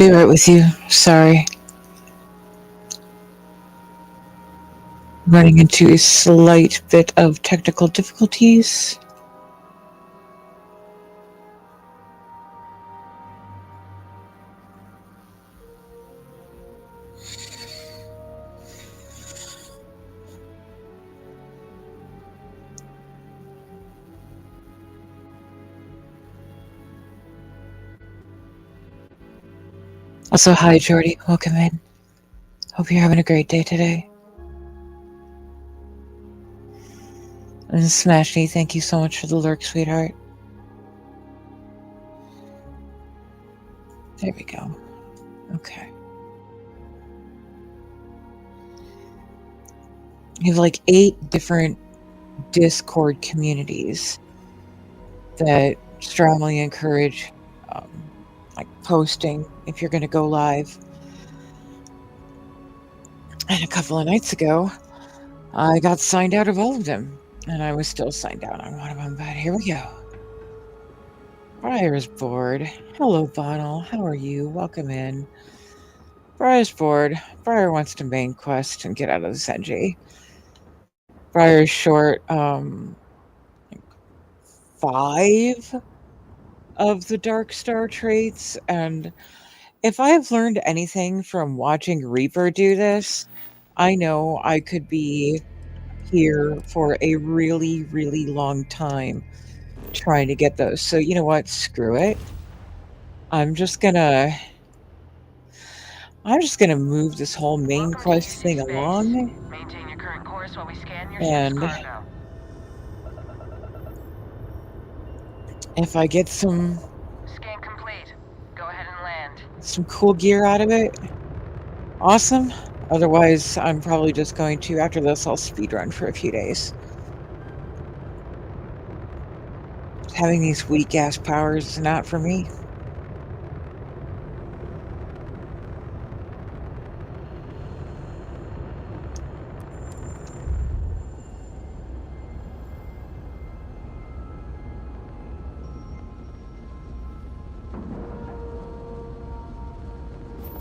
Be right with you. Sorry. Running into a slight bit of technical difficulties. Also, hi, Jordy. Welcome in. Hope you're having a great day today. And Smashy, thank you so much for the lurk, sweetheart. There we go. Okay. You have like 8 different Discord communities that strongly encourage like posting if you're going to go live. And a couple of nights ago, I got signed out of all of them, and I was still signed out on one of them, but here we go. Briar's bored. Hello, Bonnell. How are you? Welcome in. Briar's bored. Briar wants to main quest and get out of the Senji. Briar's short 5 of the Dark Star traits, and if I have learned anything from watching Reaper do this, I know I could be here for a really, really long time trying to get those. So you know what? Screw it. I'm just gonna move this whole main quest thing along. Maintain your current course while we scan your And ship's cargo. if I get some Scan complete. Go ahead and land. some cool gear out of it, awesome. Otherwise, I'm probably just going to, after this, I'll speedrun for a few days. Having these weak ass powers is not for me.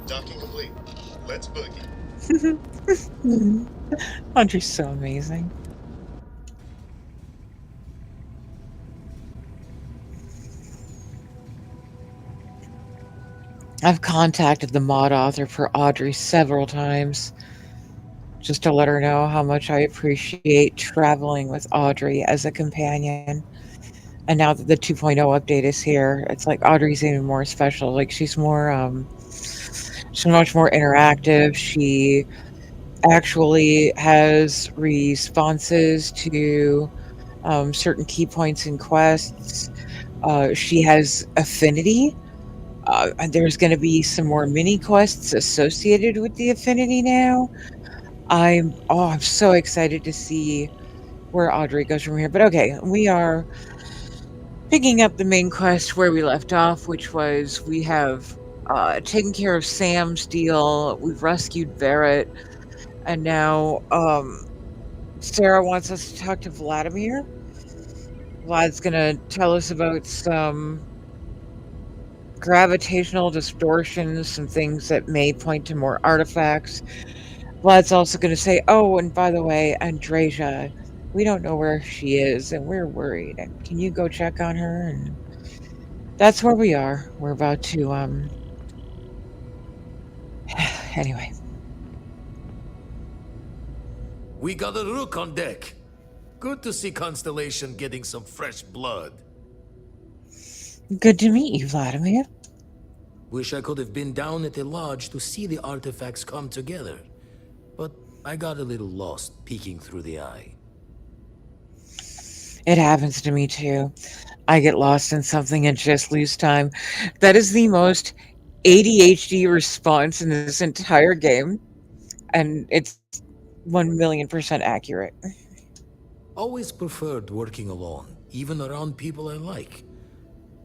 Docking complete. Let's boogie. Audrey's so amazing. I've contacted the mod author for Audrey several times just to let her know how much I appreciate traveling with Audrey as a companion. And now that the 2.0 update is here, it's like Audrey's even more special. Like she's much more interactive. She actually has responses to certain key points in quests. She has affinity. And there's going to be some more mini quests associated with the affinity now. I'm so excited to see where Audrey goes from here. But okay, we are picking up the main quest where we left off, which was we have taken care of Sam's deal. We've rescued Barrett, and now Sarah wants us to talk to Vladimir. Vlad's gonna tell us about some gravitational distortions, some things that may point to more artifacts. Vlad's also going to say, oh, and by the way, Andreja, we don't know where she is, and we're worried. And can you go check on her? And that's where we are. We're about to, anyway. We got a Rook on deck. Good to see Constellation getting some fresh blood. Good to meet you, Vladimir. Wish I could have been down at the lodge to see the artifacts come together. But I got a little lost peeking through the eye. It happens to me too. I get lost in something and just lose time. That is the most ADHD response in this entire game. And it's 1,000,000% accurate. Always preferred working alone, even around people I like.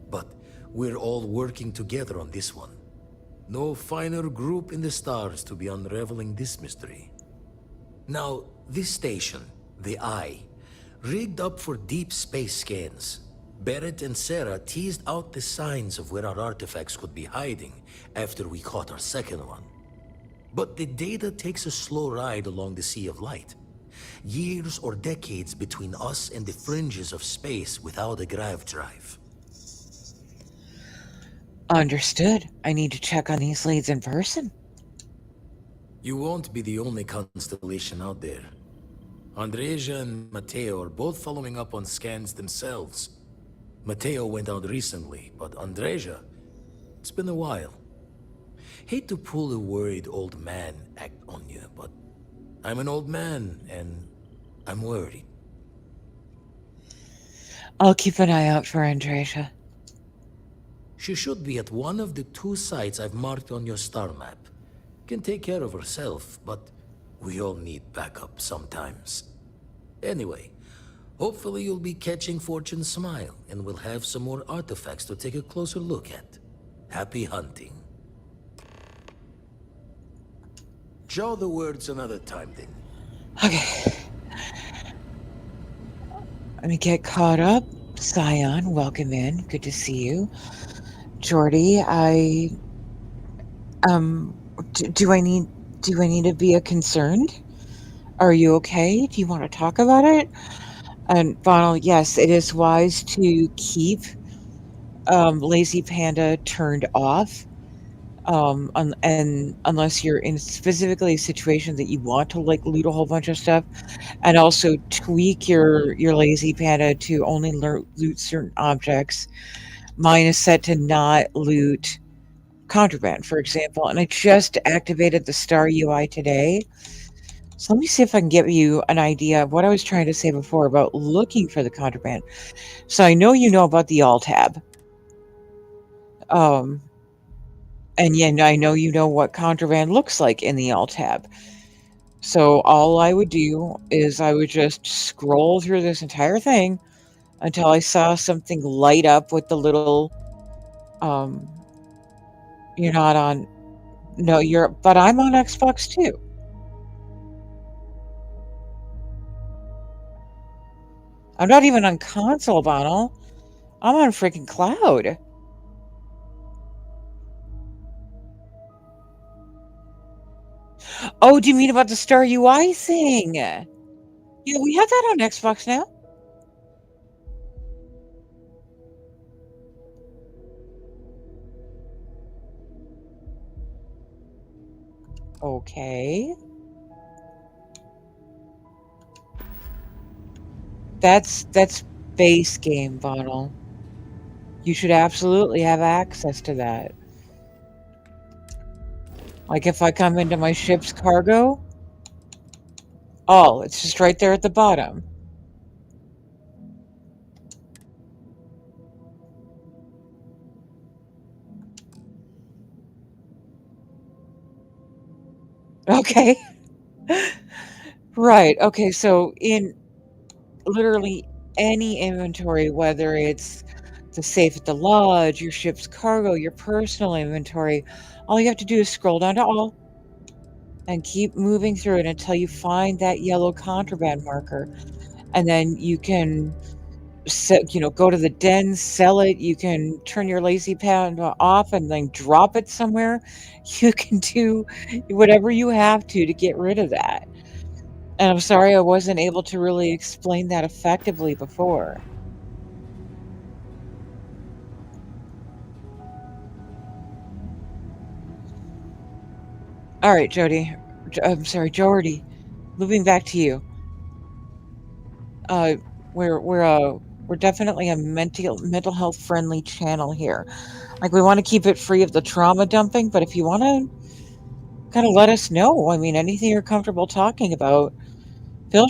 But we're all working together on this one. No finer group in the stars to be unraveling this mystery. Now, this station, the Eye, rigged up for deep space scans. Barrett and Sarah teased out the signs of where our artifacts could be hiding after we caught our second one. But the data takes a slow ride along the Sea of Light. Years or decades between us and the fringes of space without a grav drive. Understood. I need to check on these leads in person. You won't be the only constellation out there. Andreja and Mateo are both following up on scans themselves. Mateo went out recently, but Andreja, it's been a while. Hate to pull a worried old man act on you, but I'm an old man, and I'm worried. I'll keep an eye out for Andreja. She should be at one of the 2 sites I've marked on your star map. Can take care of herself, but we all need backup sometimes. Anyway, hopefully you'll be catching Fortune's smile, and we'll have some more artifacts to take a closer look at. Happy hunting. Jaw the words another time, then. Okay. Let me get caught up. Scion, welcome in. Good to see you. Jordy, do I need to be concerned? Are you okay? Do you want to talk about it? And Bonal, yes, it is wise to keep Lazy Panda turned off. And unless you're in specifically a situation that you want to like loot a whole bunch of stuff, and also tweak your Lazy Panda to only loot certain objects. Mine is set to not loot contraband, for example, and I just activated the Star UI today. So let me see if I can give you an idea of what I was trying to say before about looking for the contraband. So I know you know about the Alt tab. And yeah, I know you know what contraband looks like in the Alt tab. So all I would do is I would just scroll through this entire thing until I saw something light up with the little, you're not on, no, but I'm on Xbox too. I'm not even on console, Bonal. I'm on freaking cloud. Oh, do you mean about the Star UI thing? Yeah, we have that on Xbox now. Okay. That's base game, Bonal. You should absolutely have access to that. Like if I come into my ship's cargo, it's just right there at the bottom. Okay. Right. Okay, so in literally any inventory, whether it's the safe at the lodge, your ship's cargo, your personal inventory, all you have to do is scroll down to all and keep moving through it until you find that yellow contraband marker. And then you can go to the den, sell it. You can turn your Lazy Panda off and then drop it somewhere. You can do whatever you have to get rid of that. And I'm sorry I wasn't able to really explain that effectively before. All right, Jody. I'm sorry, Jordy. Moving back to you. We're definitely a mental health friendly channel here. Like we want to keep it free of the trauma dumping, but if you want to kind of let us know, I mean, anything you're comfortable talking about, feel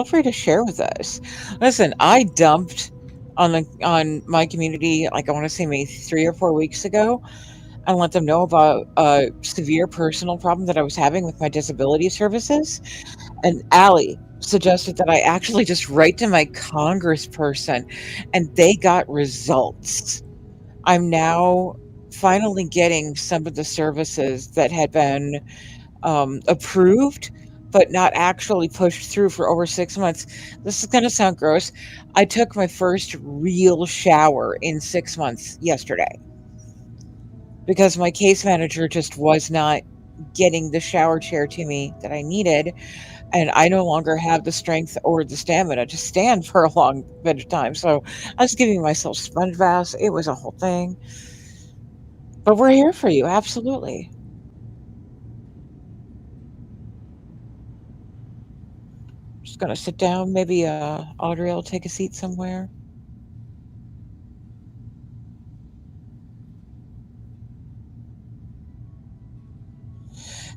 free to share with us. Listen, I dumped on my community, like I want to say maybe 3 or 4 weeks ago, and let them know about a severe personal problem that I was having with my disability services. And Allie suggested that I actually just write to my congressperson, and they got results. I'm now finally getting some of the services that had been approved but not actually pushed through for over 6 months. This is gonna sound gross. I took my first real shower in 6 months yesterday because my case manager just was not getting the shower chair to me that I needed, and I no longer have the strength or the stamina to stand for a long bit of time, so I was giving myself sponge baths. It was a whole thing. But we're here for you, absolutely. Just gonna sit down, maybe, Audrey will take a seat somewhere.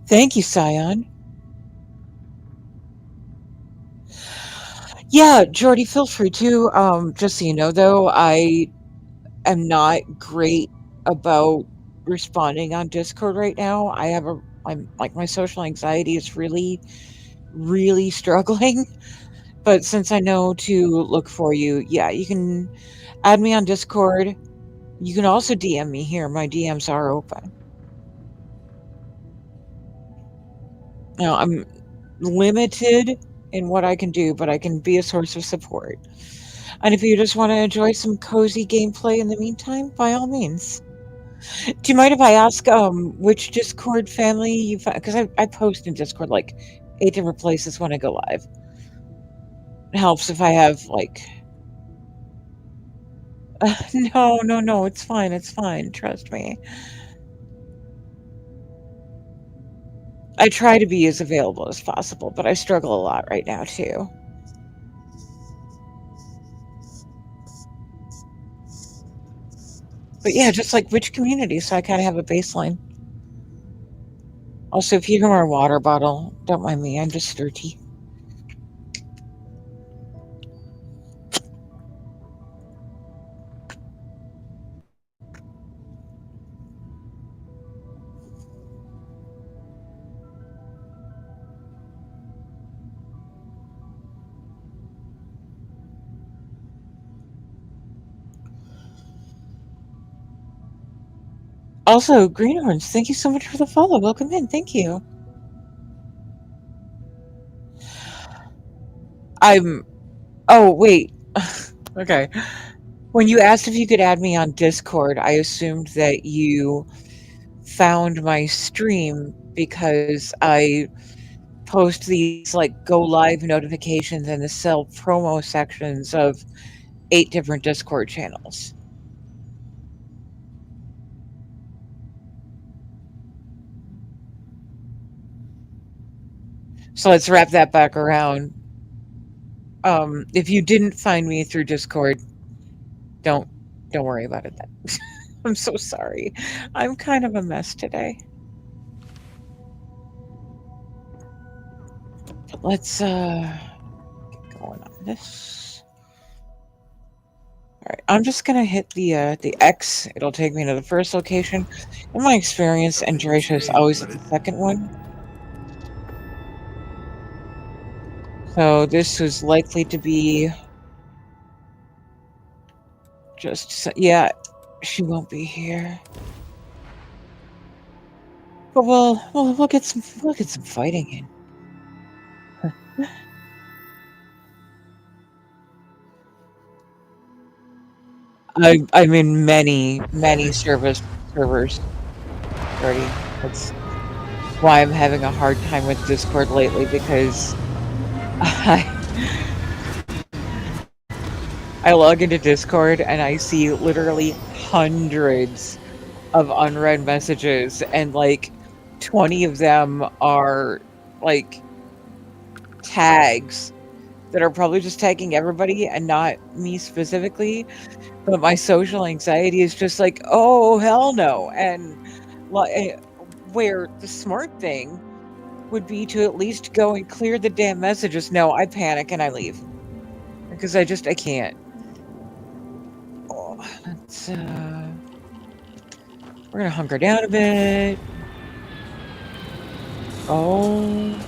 Thank you, Scion. Yeah, Jordy, feel free to. Just so you know, though, I am not great about responding on Discord right now. I'm like my social anxiety is really, really struggling. But since I know to look for you, yeah, you can add me on Discord. You can also DM me here. My DMs are open. Now, I'm limited in what I can do, but I can be a source of support. And if you just want to enjoy some cozy gameplay in the meantime, by all means. Do you mind if I ask which Discord family you found? Because I post in Discord like 8 different places when I go live. It helps if I have like. No, it's fine. Trust me. I try to be as available as possible, but I struggle a lot right now too. But yeah, just like which community, so I kind of have a baseline. Also, if you hear our water bottle, don't mind me. I'm just dirty. Also, Greenhorns, thank you so much for the follow. Welcome in. Thank you. Oh, wait. Okay. When you asked if you could add me on Discord, I assumed that you found my stream because I post these like go live notifications and the sell promo sections of 8 different Discord channels. So let's wrap that back around. If you didn't find me through Discord, don't worry about it then. I'm so sorry. I'm kind of a mess today. But let's get going on this. All right, I'm just gonna hit the X. It'll take me to the first location. In my experience, Andreisha is always at the second one. So this was likely to be just, yeah, she won't be here. But we'll get some fighting in. I'm in many servers already. That's why I'm having a hard time with Discord lately, because I log into Discord and I see literally hundreds of unread messages, and like 20 of them are like tags that are probably just tagging everybody and not me specifically. But my social anxiety is just like, oh hell no. And where the smart thing would be to at least go and clear the damn messages. No, I panic and I leave because I can't. Oh, let's we're gonna hunker down a bit. Oh,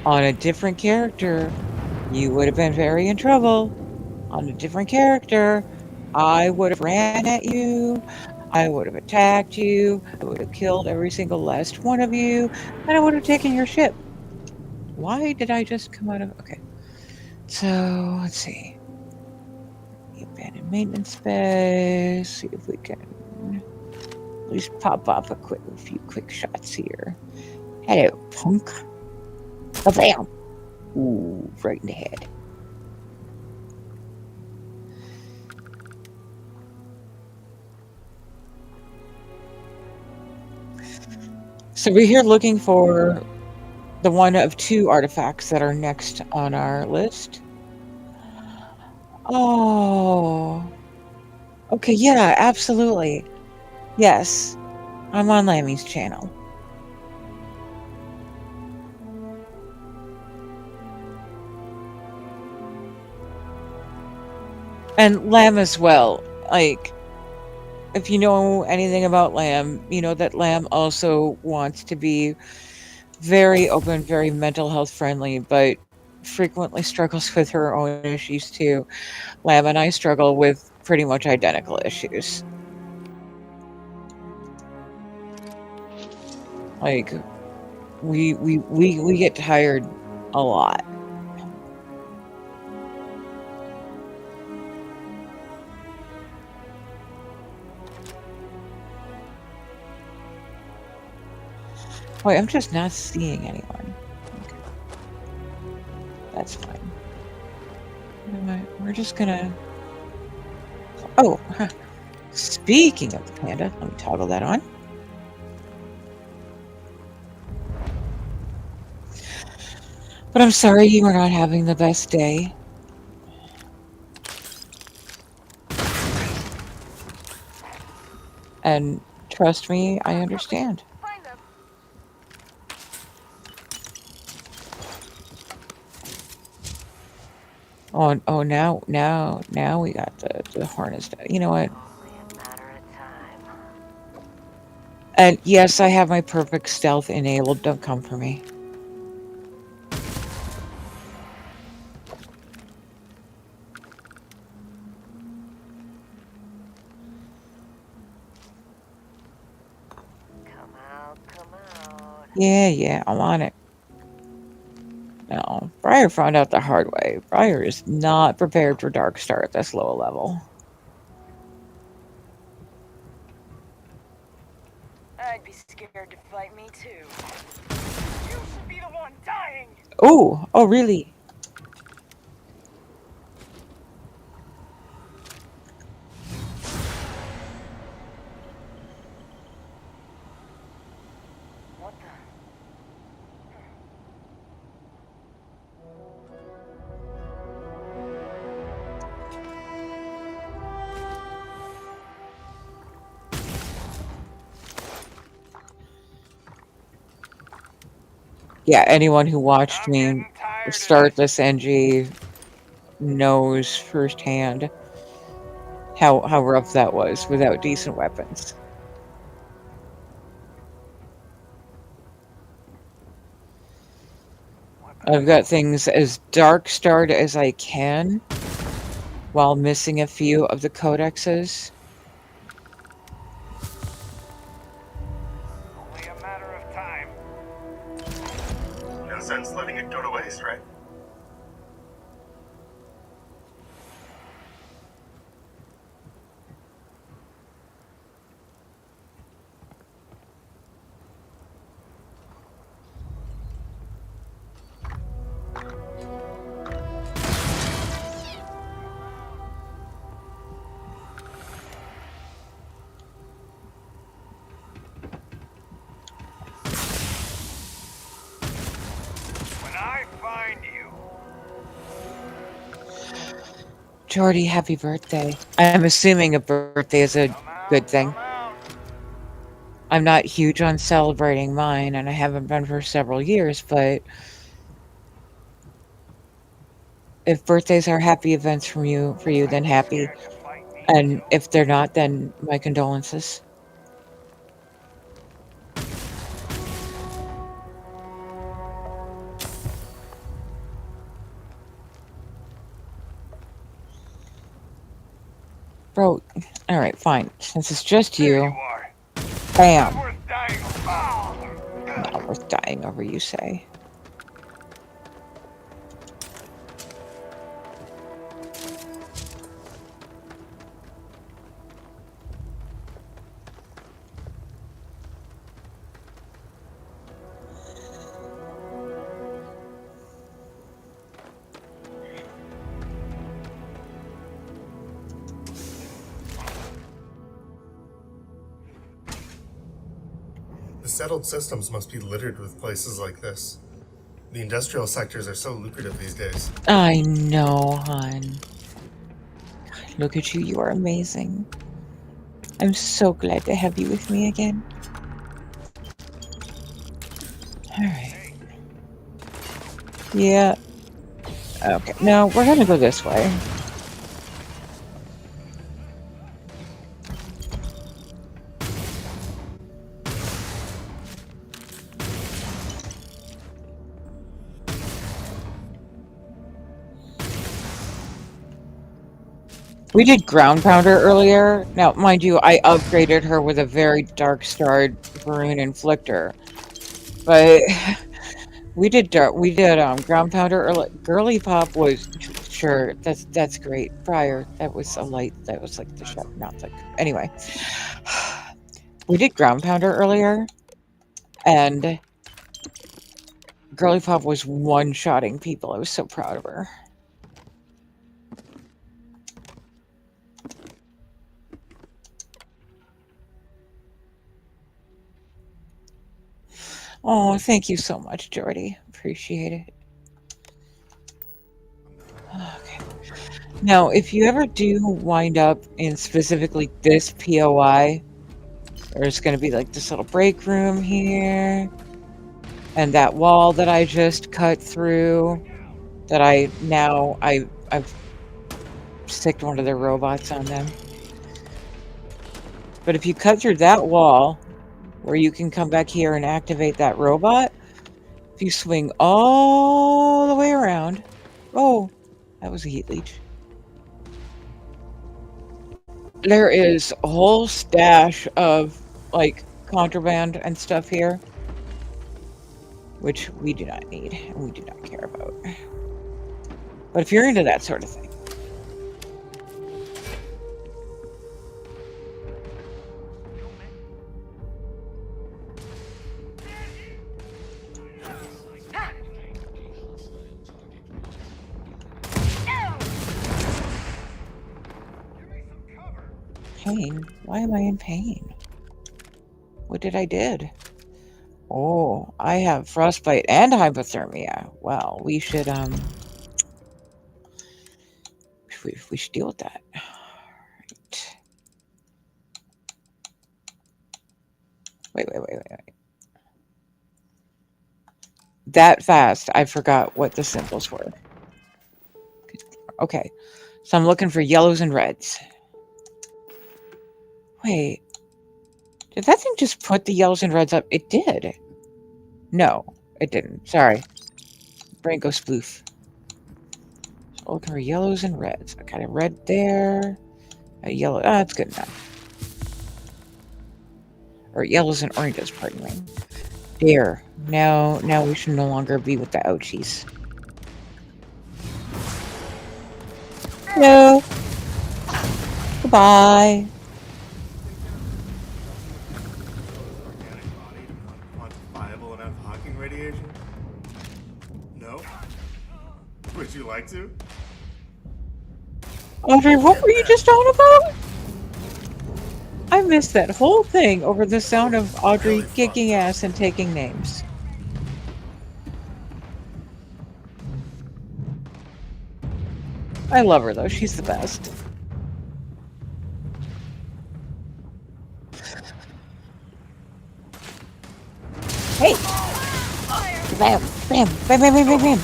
on a different character, you would have been very in trouble. On a different character, I would have ran at you. I would have attacked you. I would have killed every single last one of you, and I would have taken your ship. Why did I just come out of? Okay, so let's see. The abandoned maintenance space. See if we can at least pop off a few quick shots here. Hello, punk. Bam! Ooh, right in the head. So we're here looking for the one of two artifacts that are next on our list. Oh. Okay, yeah, absolutely. Yes. I'm on Lammy's channel. And Lamb as well. Like, if you know anything about Lamb, you know that Lamb also wants to be very open, very mental health friendly, but frequently struggles with her own issues too. Lamb and I struggle with pretty much identical issues. Like, we get tired a lot. Wait, I'm just not seeing anyone. Okay. That's fine. We're just gonna... Oh, huh. Speaking of the panda, let me toggle that on. But I'm sorry you are not having the best day. And trust me, I understand. Find them. Oh, now we got the harness. You know what? Only a matter of time. And yes, I have my perfect stealth enabled. Don't come for me. Come out. Yeah, I'm on it. No, Briar found out the hard way. Briar is not prepared for Darkstar at this low level. I'd be scared to fight me too. You should be the one dying. Oh, really? What the? Yeah, anyone who watched me start this NG knows firsthand how rough that was without decent weapons. I've got things as dark starred as I can while missing a few of the codexes. Only a matter of time. No sense letting it go to waste, right? When I find you. Jordy, happy birthday. I'm assuming a birthday is a good thing. Come out. I'm not huge on celebrating mine, and I haven't been for several years, but if birthdays are happy events for you, then happy. Scared to fight me And too. if they're not, then my condolences. Bro, alright, fine. Since it's just There you you, are. bam. Not worth dying. Oh. Not worth dying over, you say. The settled systems must be littered with places like this. The industrial sectors are so lucrative these days. I know, hon. Look at you, you are amazing. I'm so glad to have you with me again. Alright. Yeah. Okay, no, we're gonna go this way. We did Ground Pounder earlier. Now, mind you, I upgraded her with a very dark-starred Varun Inflictor. But we did Ground Pounder earlier. Girly Pop was sure that's great. Briar, that was a light. That was like the shot, not like anyway. We did Ground Pounder earlier, and Girly Pop was one-shotting people. I was so proud of her. Oh, thank you so much, Jordy. Appreciate it. Okay. Now, if you ever do wind up in specifically this POI, there's going to be like this little break room here, and that wall that I just cut through, that I've sticked one of their robots on them. But if you cut through that wall, where you can come back here and activate that robot, if you swing all the way around, oh, that was a heat leech. There is a whole stash of like contraband and stuff here, which we do not need and we do not care about. But if you're into that sort of thing, pain? Why am I in pain? What did I did? Oh, I have frostbite and hypothermia. Well, we should we should deal with that. Right. Wait. That fast, I forgot what the symbols were. Okay, so I'm looking for yellows and reds. Wait, did that thing just put the yellows and reds up? It did. No, it didn't. Sorry. Brain go spoof. So looking for yellows and reds. I got a red there. A yellow. Ah, that's good enough. Or yellows and oranges, pardon me. There. Now we should no longer be with the ouchies. No. Goodbye. Quantifiable enough Hawking radiation? No? Would you like to? Audrey, what were you just on about? I missed that whole thing over the sound of Audrey kicking ass and taking names. I love her though, she's the best. Hey! Bam! Bam! Bam! Bam! Bam! Bam! Bam!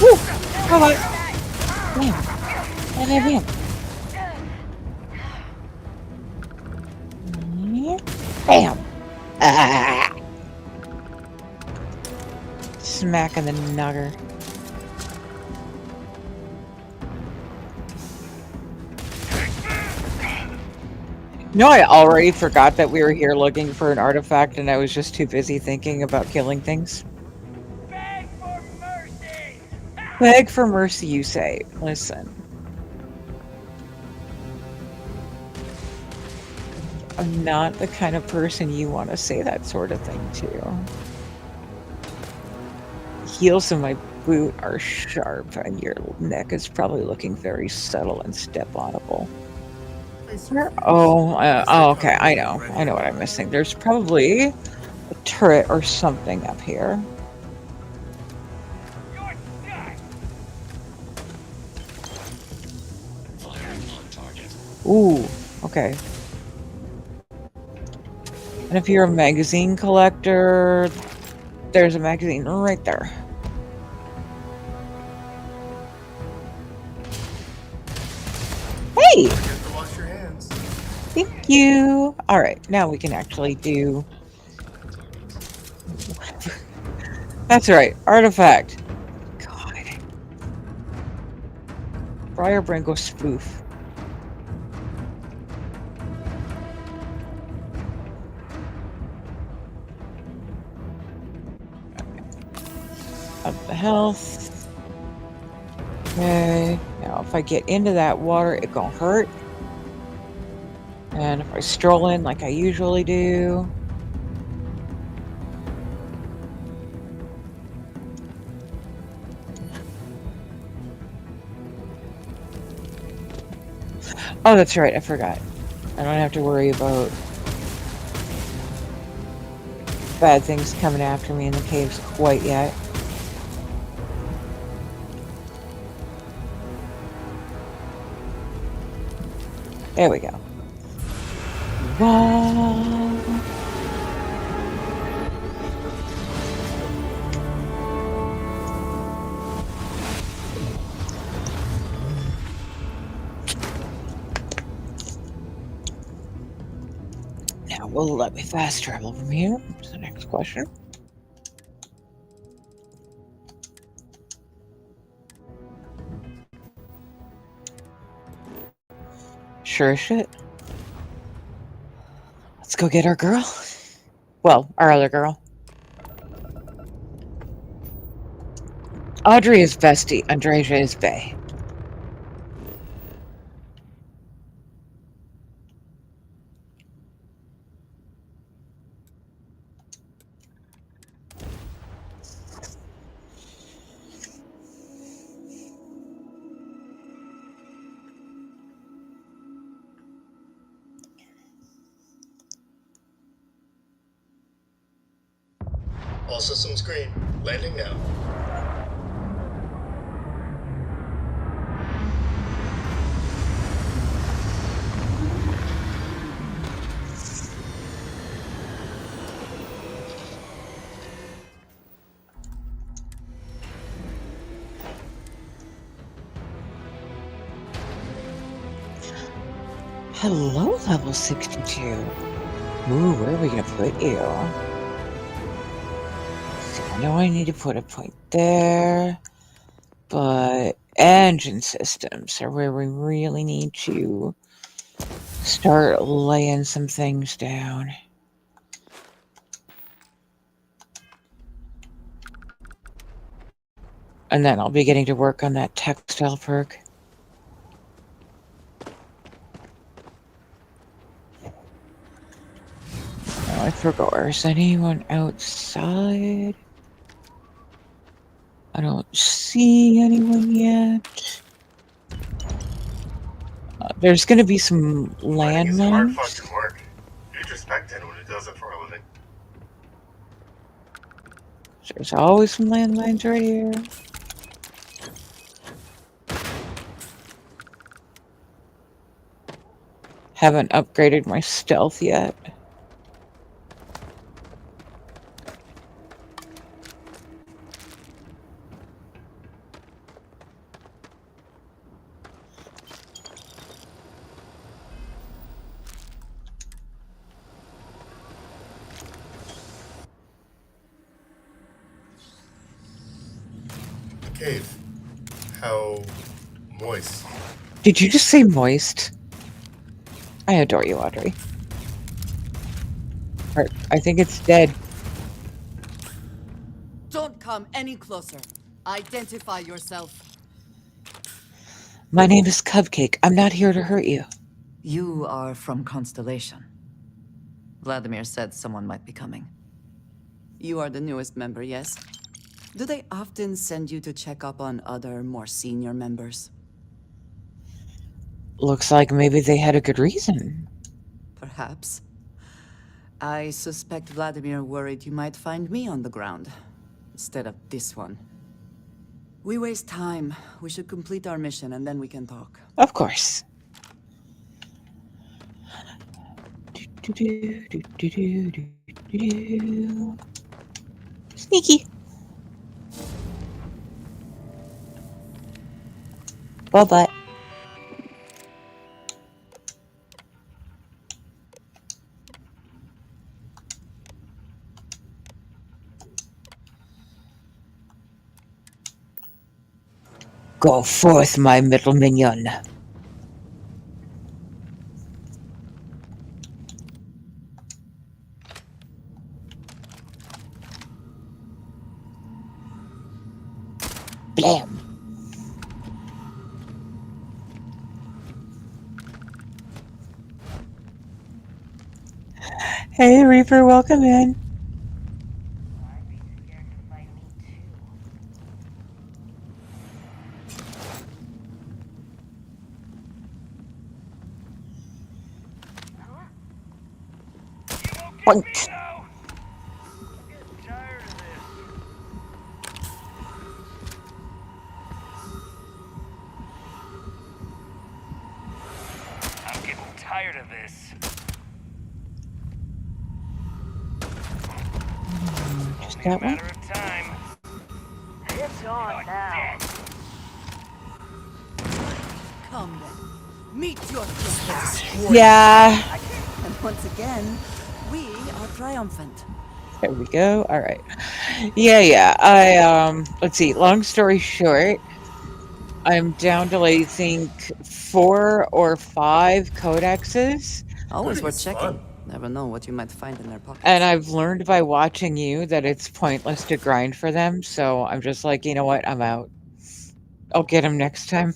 Woo! How about bam! Bam! Bam! Bam! Bam! Ah! Smack in the nugger. No, I already forgot that we were here looking for an artifact, and I was just too busy thinking about killing things. Beg for mercy! Beg for mercy, you say. Listen. I'm not the kind of person you want to say that sort of thing to. Heels in my boot are sharp, and your neck is probably looking very subtle and step-onable. Oh, okay. I know what I'm missing. There's probably a turret or something up here. You're done! Ooh, okay. And if you're a magazine collector, there's a magazine right there. Hey! Don't forget to wash your hands. Thank you. All right, now we can actually do. That's right, artifact. God. Briar Brango spoof. Up the health. Okay. Now, if I get into that water, it gonna hurt. And if I stroll in like I usually do. Oh, that's right, I forgot. I don't have to worry about bad things coming after me in the caves quite yet. There we go. Wow. Now, will it let me fast travel from here? That's the next question. Sure as shit. Let's go get our girl. Well, our other girl. Audrey is Bestie. Andreja is Bae. All systems green. Landing now. Hello, level 62. Ooh, where are we gonna put you? See, I know I need to put a point there, but engine systems are where we really need to start laying some things down. And then I'll be getting to work on that textile perk. I forgot. Is anyone outside? I don't see anyone yet. There's gonna be some Mining is hard landmines. fucking work. You'd respect anyone who does it for a living. There's always some landmines right here. Haven't upgraded my stealth yet. Cave. How moist. Did you just say moist? I adore you, Audrey. Or, I think it's dead. Don't come any closer. Identify yourself. My name is Cupcake. I'm not here to hurt you. You are from Constellation. Vladimir said someone might be coming. You are the newest member, yes? Do they often send you to check up on other, more senior members? Looks like maybe they had a good reason. Perhaps. I suspect Vladimir worried you might find me on the ground, instead of this one. We waste time. We should complete our mission and then we can talk. Of course. Sneaky. Bye-bye. Go forth, my little minion. Blam. Hey, Reaper, welcome in. I'd be scared to fight me too. Huh? You won't get me Point. now! I'm getting tired of this. I'm getting tired of this. Just Only a that one? matter of time. It's on now. Come then. Meet your death. Yeah. And once again, we are triumphant. There we go. All right. Yeah. Let's see. Long story short, I'm down to, I think, 4 or 5 codexes. Always worth Nice, checking. fun. Never know what you might find in their pockets. And I've learned by watching you that it's pointless to grind for them. So I'm just like, you know what? I'm out. I'll get them next time.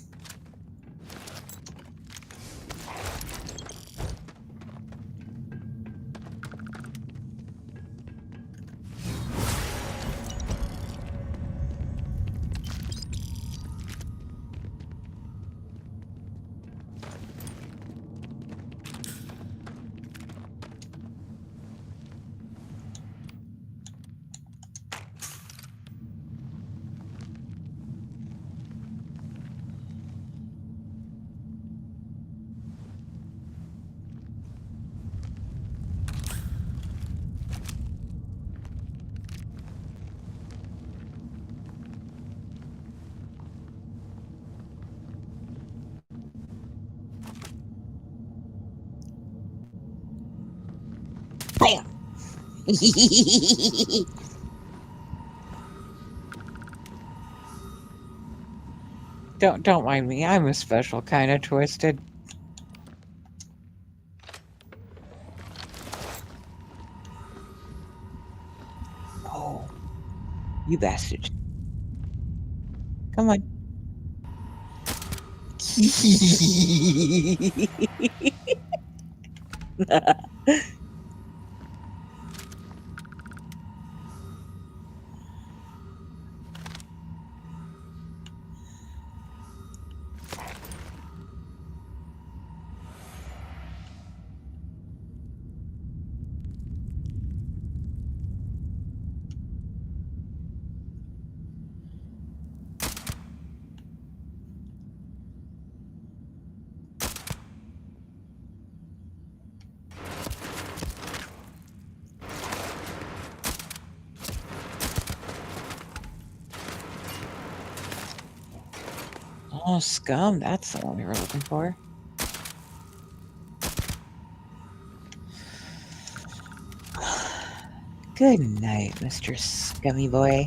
Bam. Don't mind me. I'm a special kind of twisted. Oh, you bastard. Come on. Oh, scum. That's the one we were looking for. Good night, Mr. Scummy Boy.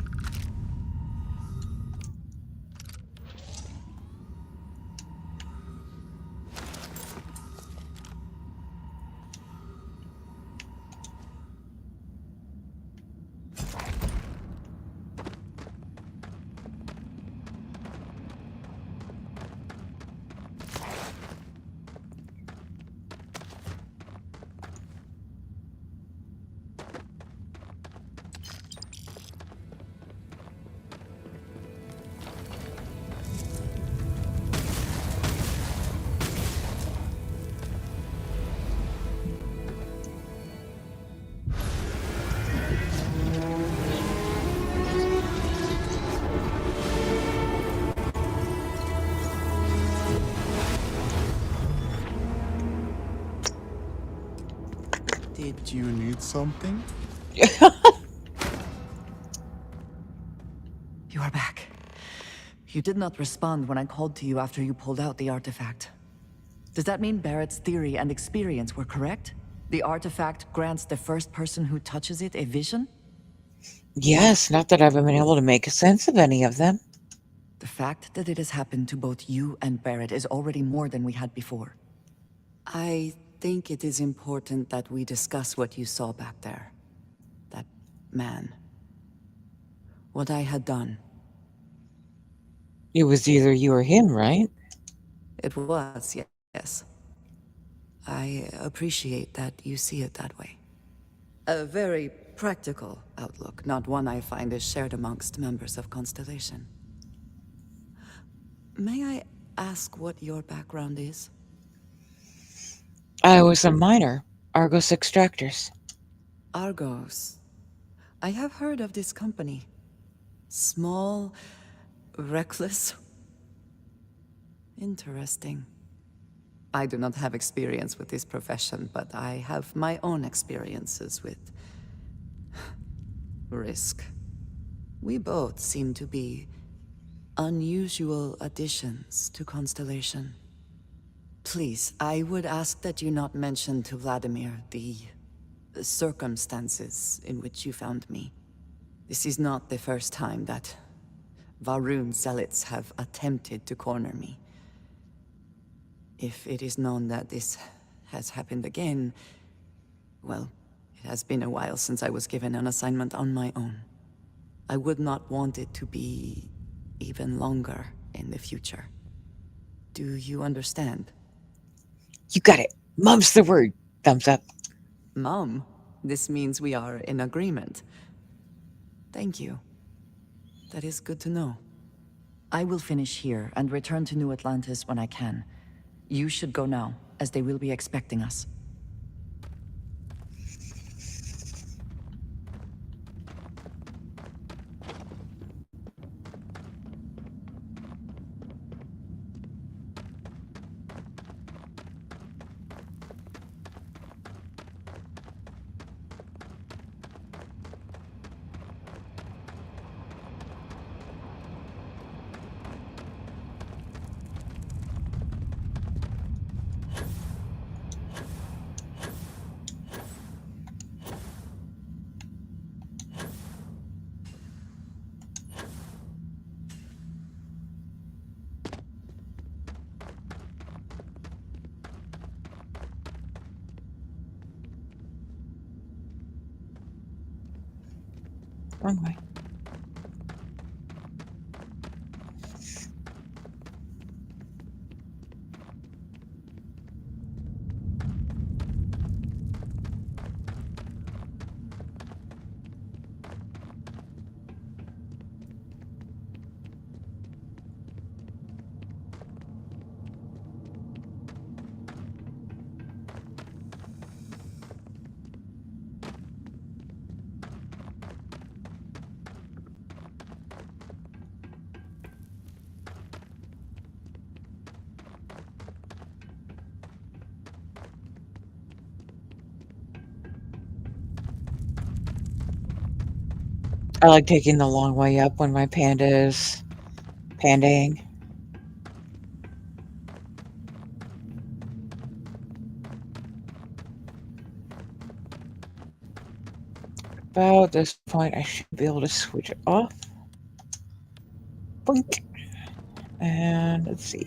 Did you need something? You are back. You did not respond when I called to you after you pulled out the artifact. Does that mean Barrett's theory and experience were correct? The artifact grants the first person who touches it a vision? Yes, not that I've been able to make sense of any of them. The fact that it has happened to both you and Barrett is already more than we had before. I think it is important that we discuss what you saw back there. That man. What I had done. It was either you or him, right? It was, yes. I appreciate that you see it that way. A very practical outlook, not one I find is shared amongst members of Constellation. May I ask what your background is? I was a miner, Argos Extractors. Argos. I have heard of this company. Small, reckless. Interesting. I do not have experience with this profession, but I have my own experiences with risk. We both seem to be unusual additions to Constellation. Please, I would ask that you not mention to Vladimir the circumstances in which you found me. This is not the first time that Va'ruun zealots have attempted to corner me. If it is known that this has happened again, well, it has been a while since I was given an assignment on my own. I would not want it to be even longer in the future. Do you understand? You got it. Mum's the word. Thumbs up. Mom, this means we are in agreement. Thank you. That is good to know. I will finish here and return to New Atlantis when I can. You should go now, as they will be expecting us. Wrong way. I like taking the long way up when my panda is pandaing. About this point, I should be able to switch it off. Boink. And let's see.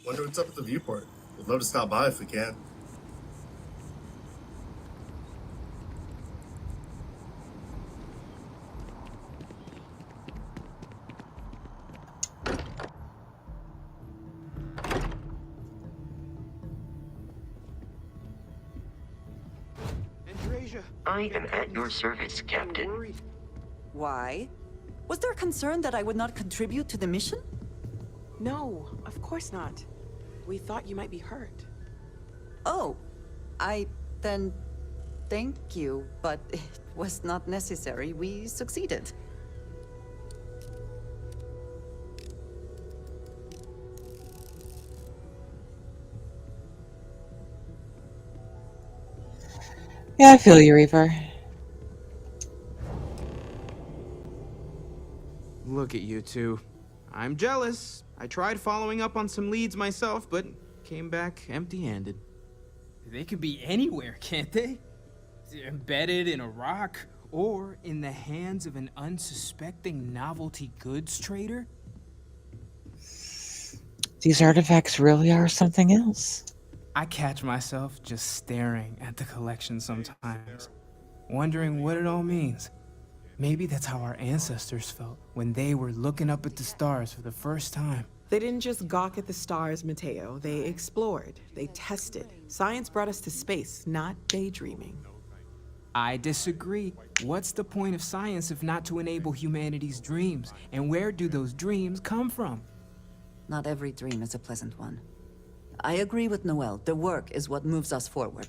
Wonder what's up at the viewport. We'd love to stop by if we can. Andrasia. I am at your service, Captain. Worried. Why? Was there a concern that I would not contribute to the mission? No, of course not. We thought you might be hurt. Oh, then thank you, but it was not necessary. We succeeded. Yeah, I feel you, Reaper. Look at you two. I'm jealous. I tried following up on some leads myself, but came back empty-handed. They could be anywhere, can't they? Embedded in a rock, or in the hands of an unsuspecting novelty goods trader? These artifacts really are something else. I catch myself just staring at the collection sometimes, wondering what it all means. Maybe that's how our ancestors felt when they were looking up at the stars for the first time. They didn't just gawk at the stars, Mateo. They explored. They tested. Science brought us to space, not daydreaming. I disagree. What's the point of science if not to enable humanity's dreams? And where do those dreams come from? Not every dream is a pleasant one. I agree with Noel. The work is what moves us forward.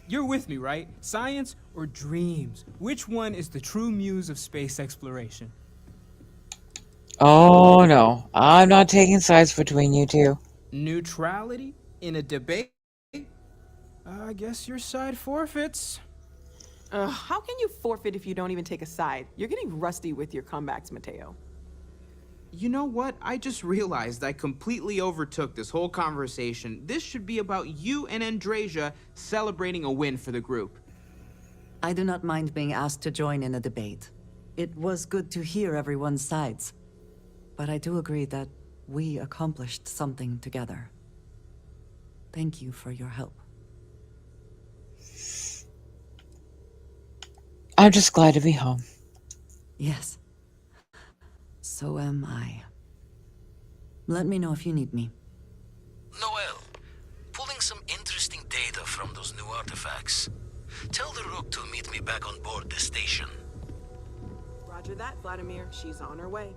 You're with me, right? Science or dreams? Which one is the true muse of space exploration? Oh no, I'm not taking sides between you two. Neutrality in a debate? I guess your side forfeits. How can you forfeit if you don't even take a side? You're getting rusty with your comebacks, Mateo. You know what? I just realized I completely overtook this whole conversation. This should be about you and Andrasia celebrating a win for the group. I do not mind being asked to join in a debate. It was good to hear everyone's sides. But I do agree that we accomplished something together. Thank you for your help. I'm just glad to be home. Yes. So am I. Let me know if you need me. Noel, pulling some interesting data from those new artifacts. Tell the Rook to meet me back on board the station. Roger that, Vladimir. She's on her way.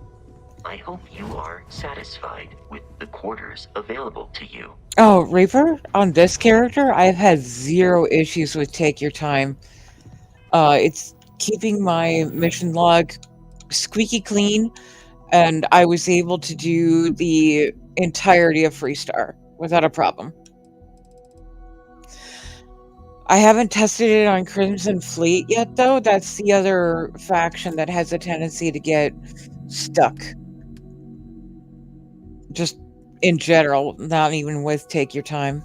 I hope you are satisfied with the quarters available to you. Oh, Reaper, on this character, I've had zero issues with Take Your Time. It's keeping my mission log squeaky clean, and I was able to do the entirety of Freestar without a problem. I haven't tested it on Crimson Fleet yet, though. That's the other faction that has a tendency to get stuck. Just in general, not even with Take Your Time.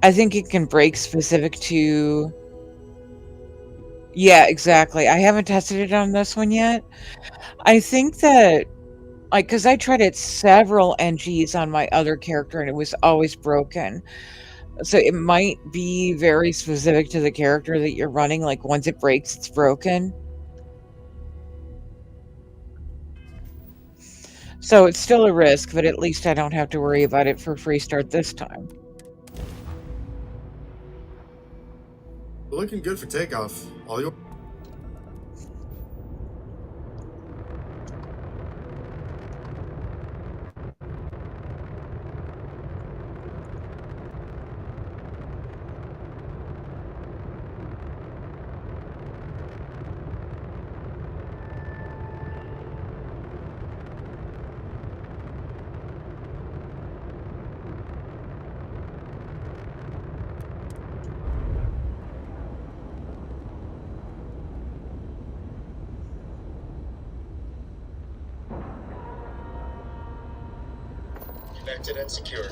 I think it can break specific to... Yeah, exactly. I haven't tested it on this one yet. I think that, like, because I tried it several NGs on my other character and it was always broken. So it might be very specific to the character that you're running. Like, once it breaks, it's broken. So it's still a risk, but at least I don't have to worry about it for Freestart this time. Looking good for takeoff. All your... Connected and secure.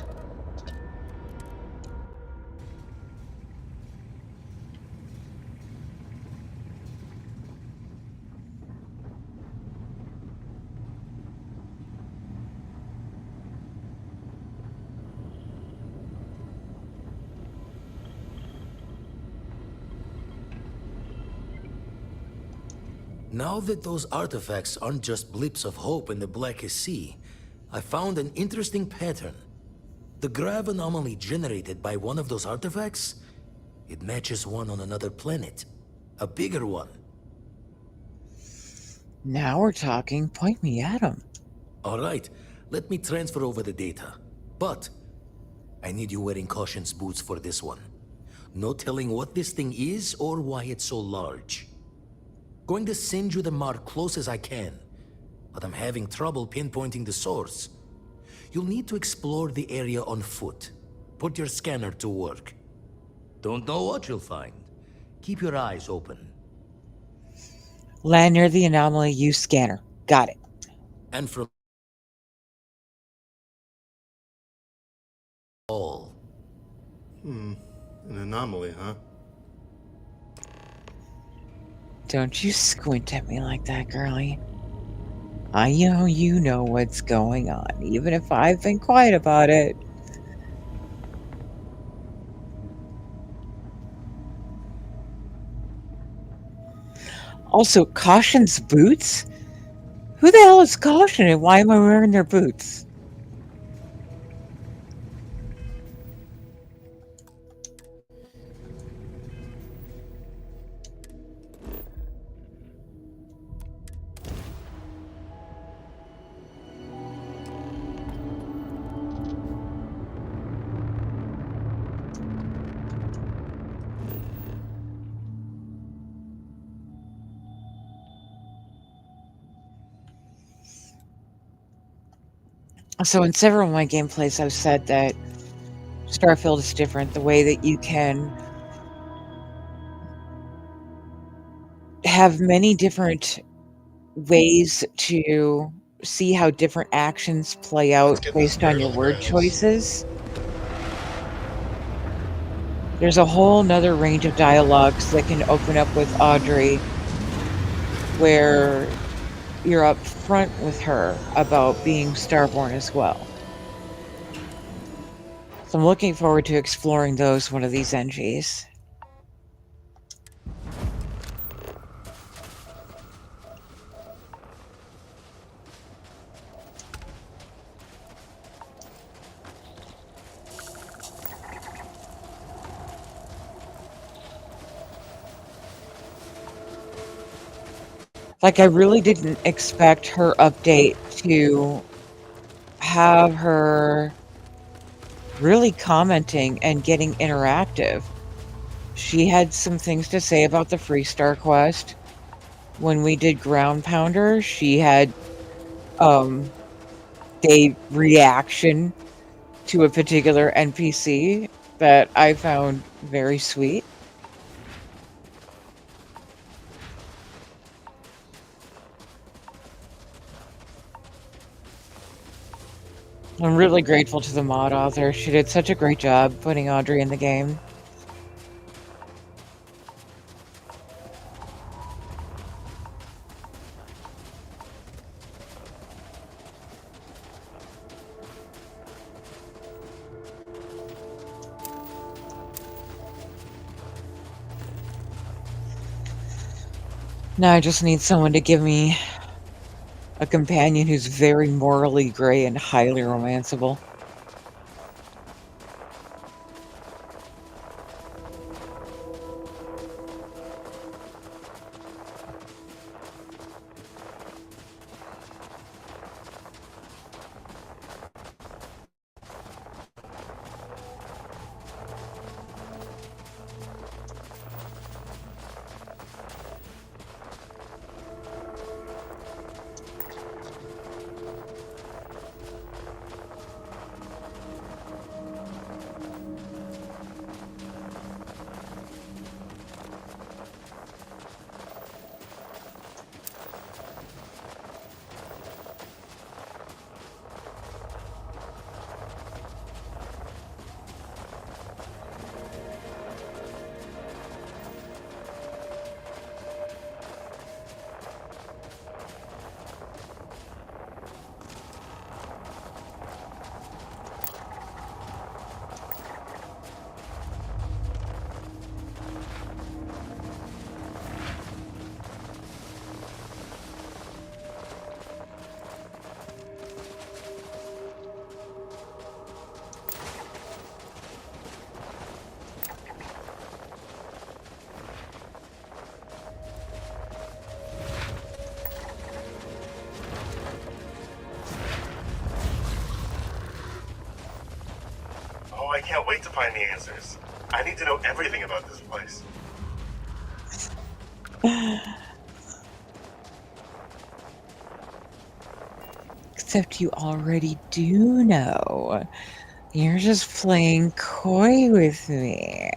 Now that those artifacts aren't just blips of hope in the blackest sea, I found an interesting pattern. The grav anomaly generated by one of those artifacts, it matches one on another planet. A bigger one. Now we're talking. Point me at him. All right, let me transfer over the data. But I need you wearing Caution's boots for this one. No telling what this thing is or why it's so large. Going to send you the mark close as I can, but I'm having trouble pinpointing the source. You'll need to explore the area on foot. Put your scanner to work. Don't know what you'll find. Keep your eyes open. Land near the anomaly, use scanner. Got it. And from all. An anomaly, huh? Don't you squint at me like that, girlie. I know you know what's going on, even if I've been quiet about it. Also, Caution's boots? Who the hell is Caution and why am I wearing their boots? So in several of my gameplays, I've said that Starfield is different. The way that you can have many different ways to see how different actions play out based on your word choices. There's a whole nother range of dialogues that can open up with Audrey where you're up front with her about being Starborn as well. So I'm looking forward to exploring those one of these NGs. Like, I really didn't expect her update to have her really commenting and getting interactive. She had some things to say about the Freestar quest. When we did Ground Pounder, she had a reaction to a particular NPC that I found very sweet. I'm really grateful to the mod author. She did such a great job putting Audrey in the game. Now I just need someone to give me a companion who's very morally gray and highly romanceable. wait to find the answers. I need to know everything about this place. Except you already do know. You're just playing coy with me.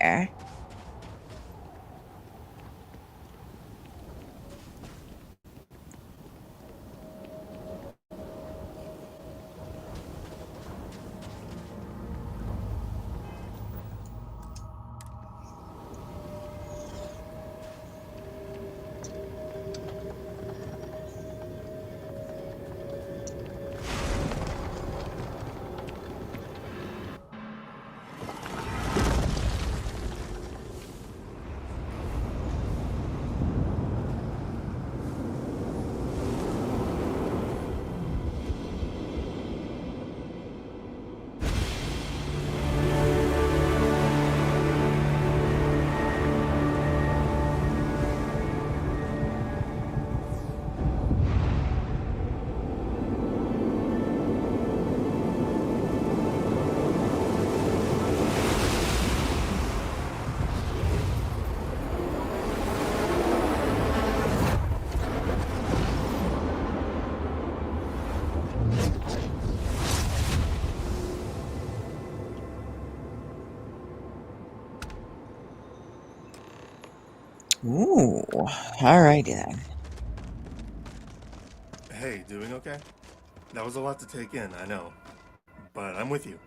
Ooh, alrighty then. Hey, doing okay? That was a lot to take in, I know. But I'm with you.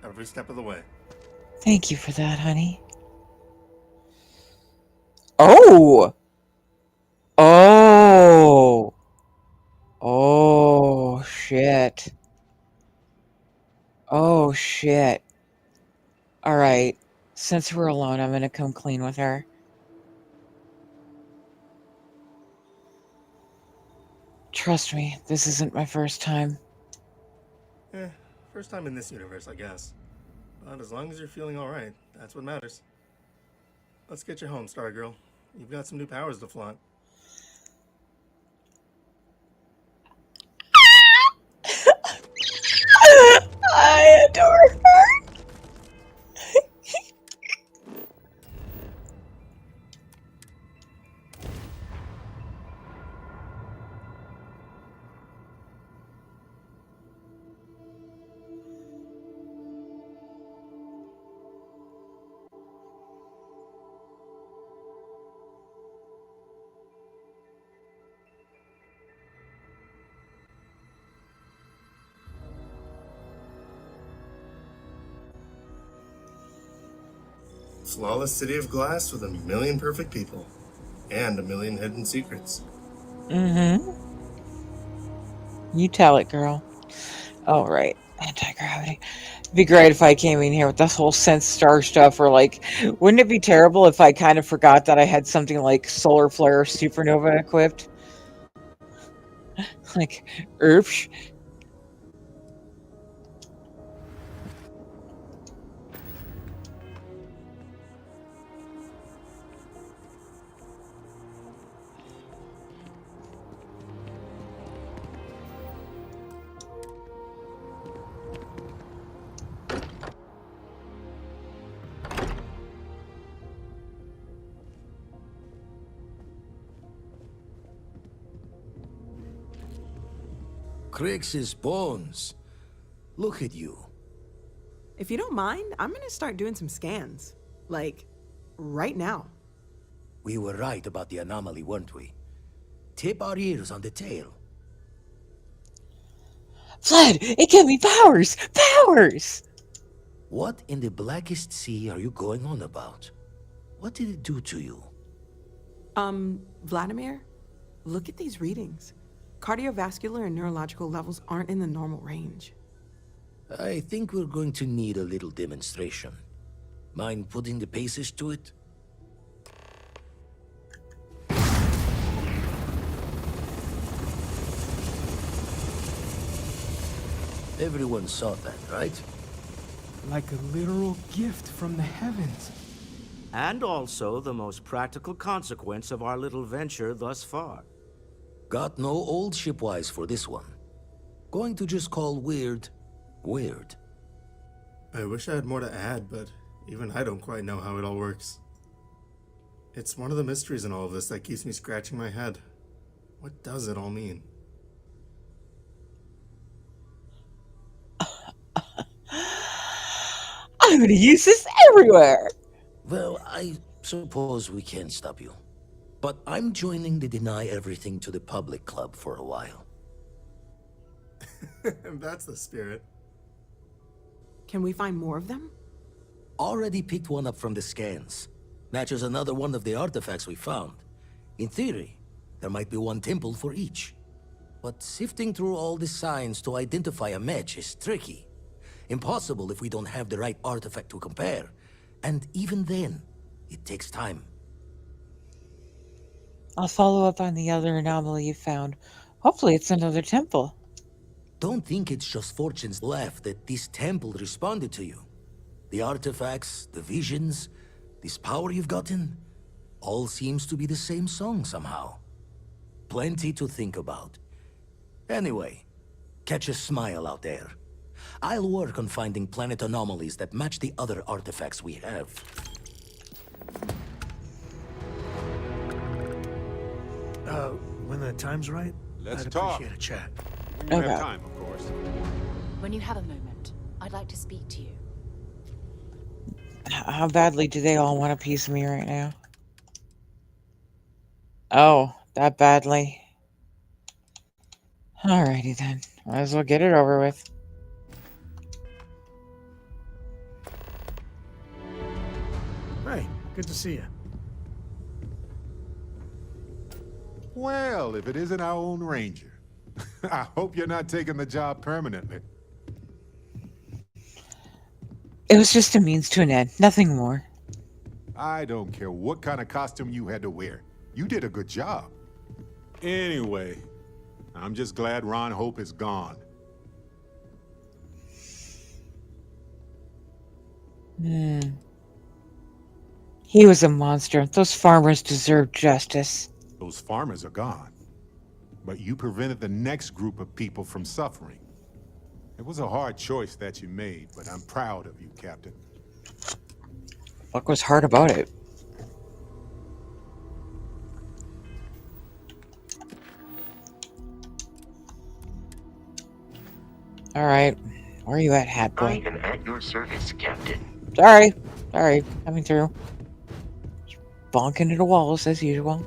Every step of the way. Thank you for that, honey. Oh! Oh! Oh, shit. Oh, shit. Alright. Since we're alone, I'm gonna come clean with her. Trust me, this isn't my first time. First time in this universe, I guess. But as long as you're feeling alright, that's what matters. Let's get you home, Stargirl. You've got some new powers to flaunt. I adore her. Flawless city of glass with a million perfect people. And a million hidden secrets. Mm-hmm. You tell it, girl. Oh, right. Anti-gravity. It'd be great if I came in here with this whole sense star stuff, or like, wouldn't it be terrible if I kind of forgot that I had something like solar flare or supernova equipped? Like, oops. Crix's bones. Look at you. If you don't mind, I'm gonna start doing some scans. Like, right now. We were right about the anomaly, weren't we? Tip our ears on the tail. Vlad, it gave me powers! Powers! What in the blackest sea are you going on about? What did it do to you? Vladimir, look at these readings. Cardiovascular and neurological levels aren't in the normal range. I think we're going to need a little demonstration. Mind putting the paces to it? Everyone saw that, right? Like a literal gift from the heavens. And also the most practical consequence of our little venture thus far. Got no old shipwise for this one. Going to just call weird, weird. I wish I had more to add, but even I don't quite know how it all works. It's one of the mysteries in all of this that keeps me scratching my head. What does it all mean? I'm gonna use this everywhere! Well, I suppose we can't stop you. But I'm joining the Deny Everything to the Public Club for a while. That's the spirit. Can we find more of them? Already picked one up from the scans. Matches another one of the artifacts we found. In theory, there might be one temple for each. But sifting through all the signs to identify a match is tricky. Impossible if we don't have the right artifact to compare. And even then, it takes time. I'll follow up on the other anomaly you found. Hopefully it's another temple. Don't think it's just fortunes left that this temple responded to you. The artifacts, the visions, this power you've gotten, all seems to be the same song somehow. Plenty to think about. Anyway, catch a smile out there. I'll work on finding planet anomalies that match the other artifacts we have. When the time's right, Let's I'd talk. appreciate a chat. When you Okay. have time, of course. When you have a moment, I'd like to speak to you. How badly do they all want a piece of me right now? Oh, that badly. Alrighty then. Might as well get it over with. Hey, good to see you. Well, if it isn't our own ranger. I hope you're not taking the job permanently. It was just a means to an end, nothing more. I don't care what kind of costume you had to wear. You did a good job. Anyway, I'm just glad Ron Hope is gone. He was a monster. Those farmers deserve justice. Those farmers are gone. But you prevented the next group of people from suffering. It was a hard choice that you made, but I'm proud of you, Captain. What was hard about it? Alright. Where are you at, Hat I Boy? am at your service, Captain. Sorry. Coming through. Just bonking into walls as usual.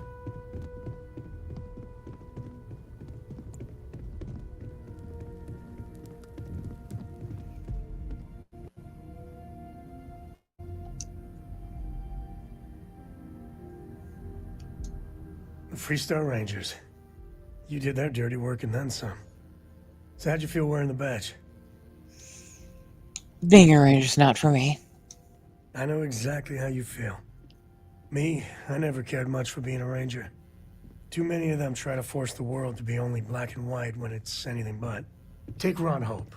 The Freestar Rangers. You did their dirty work and then some. So how'd you feel wearing the badge? Being a ranger's not for me. I know exactly how you feel. Me, I never cared much for being a ranger. Too many of them try to force the world to be only black and white when it's anything but. Take Ron Hope.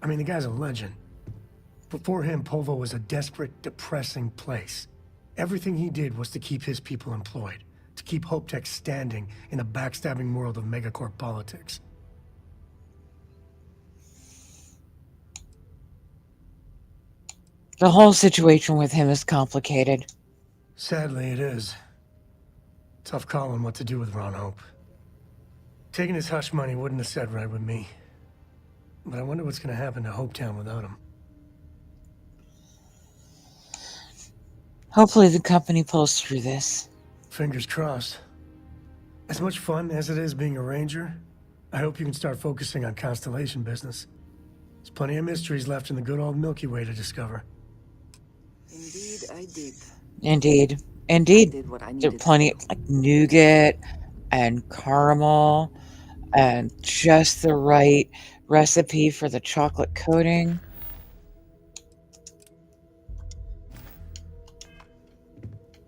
I mean, the guy's a legend. Before him, Polvo was a desperate, depressing place. Everything he did was to keep his people employed, to keep Hope Tech standing in a backstabbing world of megacorp politics. The whole situation with him is complicated. Sadly, it is. Tough call on what to do with Ron Hope. Taking his hush money wouldn't have set right with me. But I wonder what's gonna happen to Hopetown without him. Hopefully the company pulls through this. Fingers crossed. As much fun as it is being a ranger, I hope you can start focusing on Constellation business. There's plenty of mysteries left in the good old Milky Way to discover. Indeed, I did. Indeed. I Indeed. did what I There are needed. plenty like nougat and caramel and just the right recipe for the chocolate coating.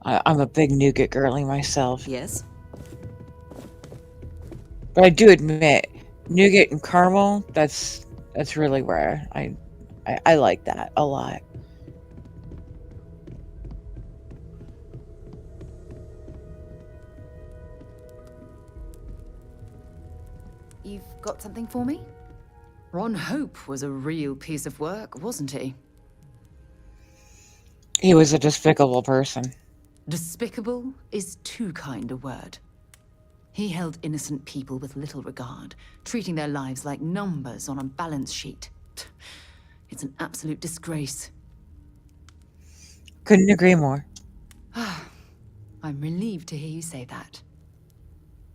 I'm a big nougat girly myself, Yes? but I do admit nougat and caramel, that's really rare. I like that a lot. You've got something for me? Ron Hope was a real piece of work, wasn't he? He was a despicable person. Despicable is too kind a word. He held innocent people with little regard, treating their lives like numbers on a balance sheet. It's an absolute disgrace. Couldn't agree more. I'm relieved to hear you say that.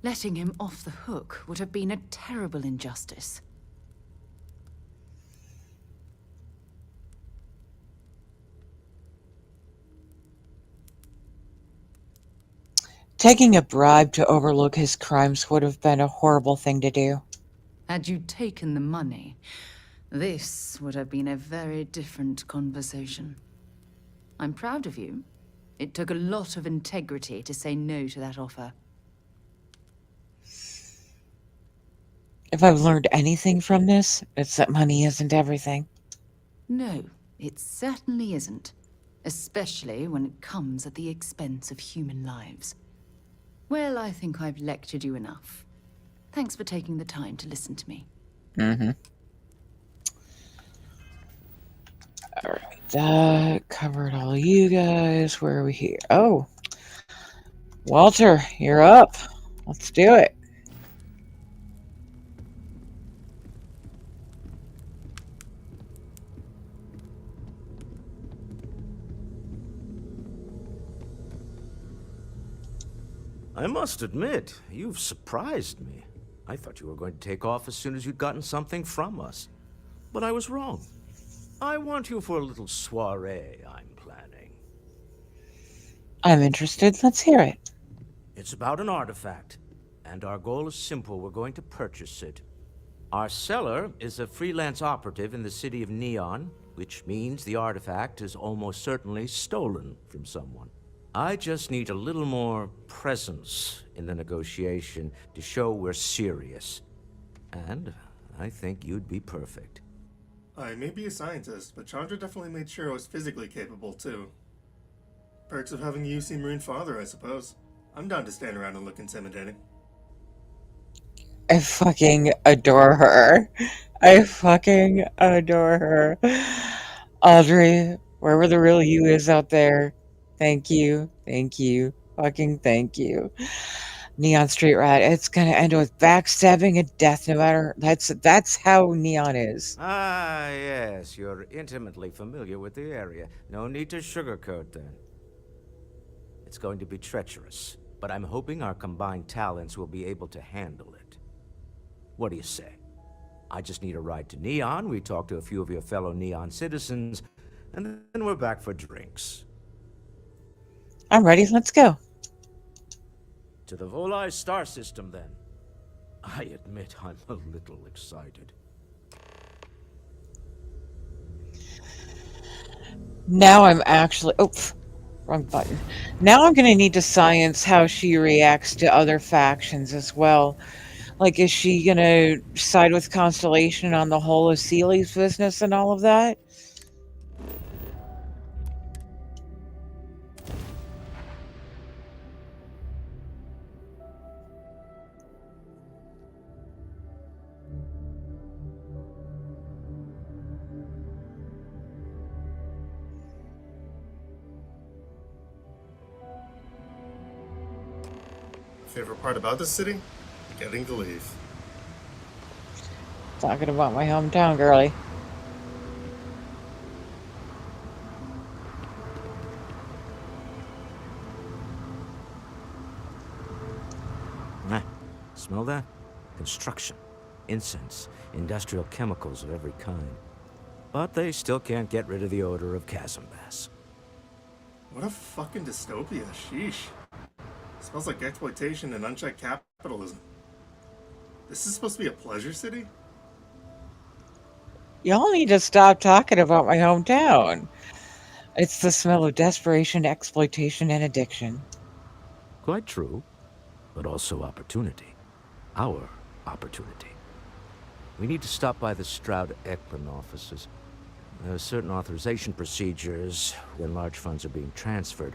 Letting him off the hook would have been a terrible injustice. Taking a bribe to overlook his crimes would have been a horrible thing to do. Had you taken the money, this would have been a very different conversation. I'm proud of you. It took a lot of integrity to say no to that offer. If I've learned anything from this, it's that money isn't everything. No, it certainly isn't. Especially when it comes at the expense of human lives. Well, I think I've lectured you enough. Thanks for taking the time to listen to me. Mm-hmm. Alright, that covered all you guys. Where are we here? Oh. Walter, you're up. Let's do it. I must admit, you've surprised me. I thought you were going to take off as soon as you'd gotten something from us. But I was wrong. I want you for a little soiree I'm planning. I'm interested. Let's hear it. It's about an artifact, and our goal is simple. We're going to purchase it. Our seller is a freelance operative in the city of Neon, which means the artifact is almost certainly stolen from someone. I just need a little more presence in the negotiation to show we're serious. And I think you'd be perfect. I may be a scientist, but Chandra definitely made sure I was physically capable, too. Perks of having a UC Marine father, I suppose. I'm down to stand around and look intimidating. I fucking adore her. I fucking adore her. Audrey, wherever the real you is out there, thank you, fucking thank you. Neon Street Rat, it's gonna end with backstabbing and death no matter, that's how Neon is. Ah, yes, you're intimately familiar with the area. No need to sugarcoat then. It's going to be treacherous, but I'm hoping our combined talents will be able to handle it. What do you say? I just need a ride to Neon, we talk to a few of your fellow Neon citizens, and then we're back for drinks. I'm ready, let's go. To the Volai star system, then. I admit I'm a little excited. Now I'm actually... Oops. Wrong button. Now I'm gonna need to science how she reacts to other factions as well. Like, is she gonna side with Constellation on the whole of Seely's business and all of that? Favorite part about this city? Getting to leave. Talking about my hometown, girly. Smell that? Construction, incense, industrial chemicals of every kind. But they still can't get rid of the odor of Chasmbass. What a fucking dystopia, sheesh. Smells like exploitation and unchecked capitalism. This is supposed to be a pleasure city? Y'all need to stop talking about my hometown. It's the smell of desperation, exploitation, and addiction. Quite true, but also opportunity. Our opportunity. We need to stop by the Stroud-Ekman offices. There are certain authorization procedures when large funds are being transferred,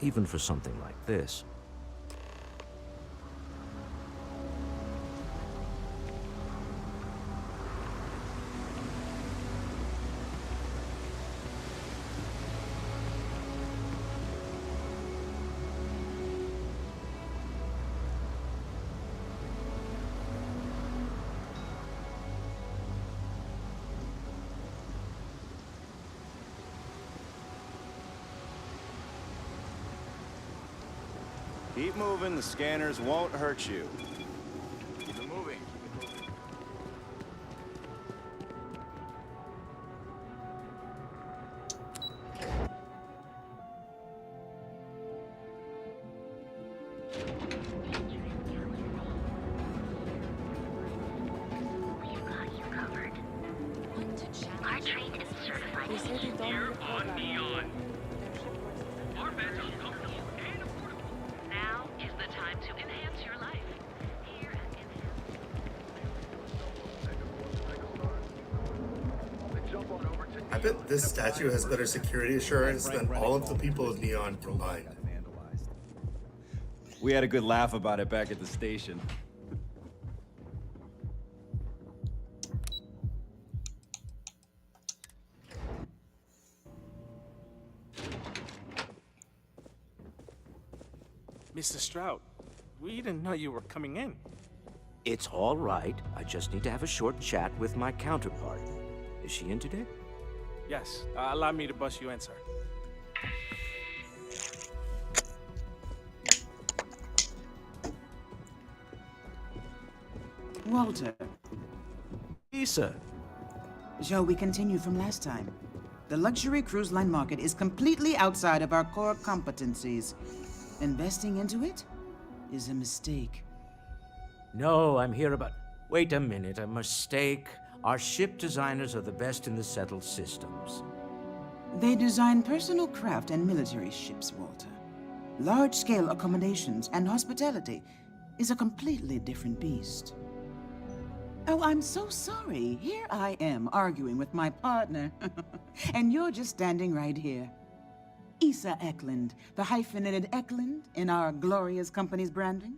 even for something like this. Keep moving, the scanners won't hurt you. Keep it moving. Our train is certified. You're on Neon. Our beds are comfortable and affordable. Now is the time to enhance your life. Here at I bet this statue has better security assurance than all of the people of Neon combined. We had a good laugh about it back at the station. Mr. Stroud, we didn't know you were coming in. It's all right. I just need to have a short chat with my counterpart. Is she in today? Yes, allow me to bust you in, sir. Walter. Issa. Shall we continue from last time? The luxury cruise line market is completely outside of our core competencies. Investing into it is a mistake. No, I'm here about... Wait a minute, a mistake. Our ship designers are the best in the settled systems. They design personal craft and military ships, Walter. Large-scale accommodations and hospitality is a completely different beast. Oh, I'm so sorry. Here I am arguing with my partner, and you're just standing right here. Issa Eklund, the hyphenated Eklund in our glorious company's branding.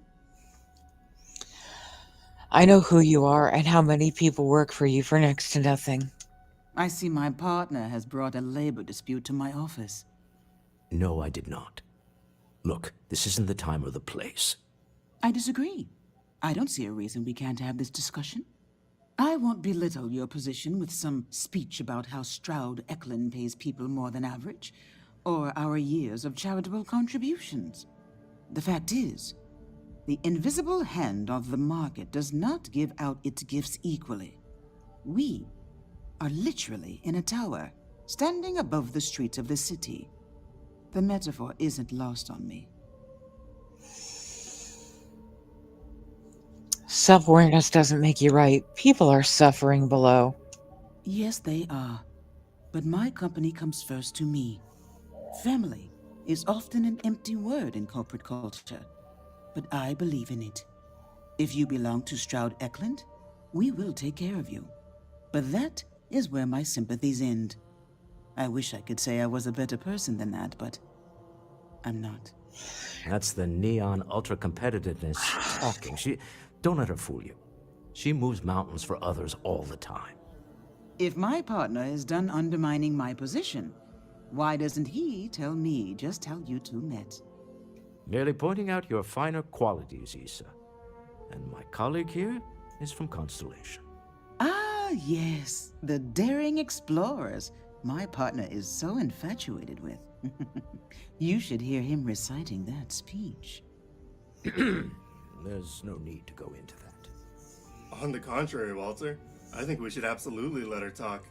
I know who you are and how many people work for you for next to nothing. I see my partner has brought a labor dispute to my office. No, I did not. Look, this isn't the time or the place. I disagree. I don't see a reason we can't have this discussion. I won't belittle your position with some speech about how Stroud Eklund pays people more than average, or our years of charitable contributions. The fact is, the invisible hand of the market does not give out its gifts equally. We are literally in a tower, standing above the streets of the city. The metaphor isn't lost on me. Self-awareness doesn't make you right. People are suffering below. Yes, they are. But my company comes first to me. Family is often an empty word in corporate culture, but I believe in it. If you belong to Stroud Eklund, we will take care of you. But that is where my sympathies end. I wish I could say I was a better person than that, but I'm not. That's the Neon ultra-competitiveness talking. Don't let her fool you. She moves mountains for others all the time. If my partner is done undermining my position, why doesn't he tell me just how you two met? Merely pointing out your finer qualities, Issa. And my colleague here is from Constellation. Ah, yes, the daring explorers my partner is so infatuated with. You should hear him reciting that speech. There's no need to go into that. On the contrary, Walter, I think we should absolutely let her talk.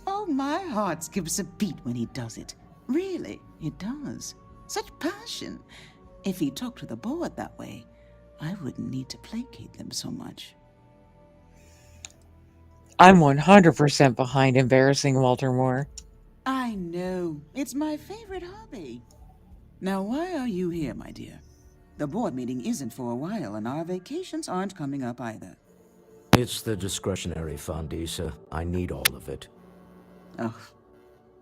Oh, my heart skips a beat when he does it. Really, it does. Such passion. If he talked to the board that way, I wouldn't need to placate them so much. I'm 100% behind embarrassing Walter Moore. I know. It's my favorite hobby. Now, why are you here, my dear? The board meeting isn't for a while, and our vacations aren't coming up either. It's the discretionary fund, Issa. I need all of it. Oh,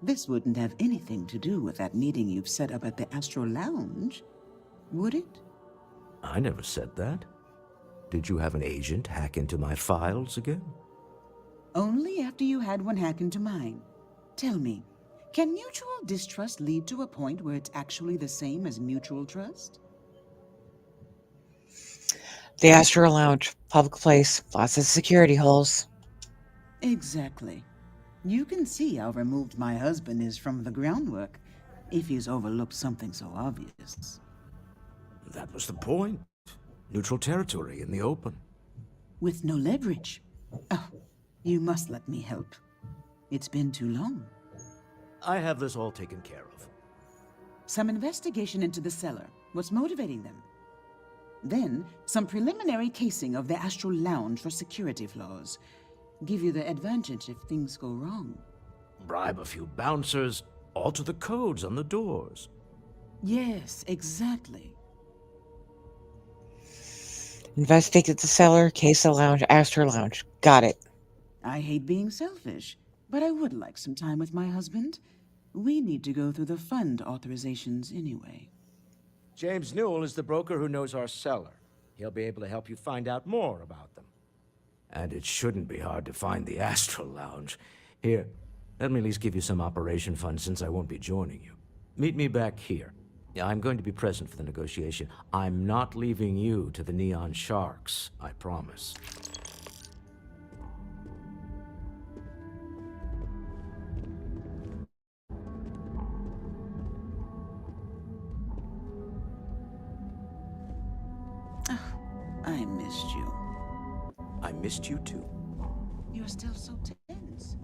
this wouldn't have anything to do with that meeting you've set up at the Astro Lounge, would it? I never said that. Did you have an agent hack into my files again? Only after you had one hack into mine. Tell me, can mutual distrust lead to a point where it's actually the same as mutual trust? The Astro Lounge, public place, lots of security holes. Exactly. You can see how removed my husband is from the groundwork. if he's overlooked something so obvious. That was the point. Neutral territory in the open. With no leverage. Oh, you must let me help. It's been too long. I have this all taken care of. Some investigation into the cellar. What's motivating them? Then, some preliminary casing of the Astral Lounge for security flaws. Give you the advantage if things go wrong. Bribe a few bouncers, alter the codes on the doors. Yes, exactly. Investigate the cellar, case the lounge, Astro Lounge. Got it. I hate being selfish, but I would like some time with my husband. We need to go through the fund authorizations anyway. James Newell is the broker who knows our cellar. He'll be able to help you find out more about them. And it shouldn't be hard to find the Astral Lounge. Here, let me at least give you some operation funds since I won't be joining you. Meet me back here. I'm going to be present for the negotiation. I'm not leaving you to the Neon Sharks, I promise. I missed you. I missed you too. You're still so tense.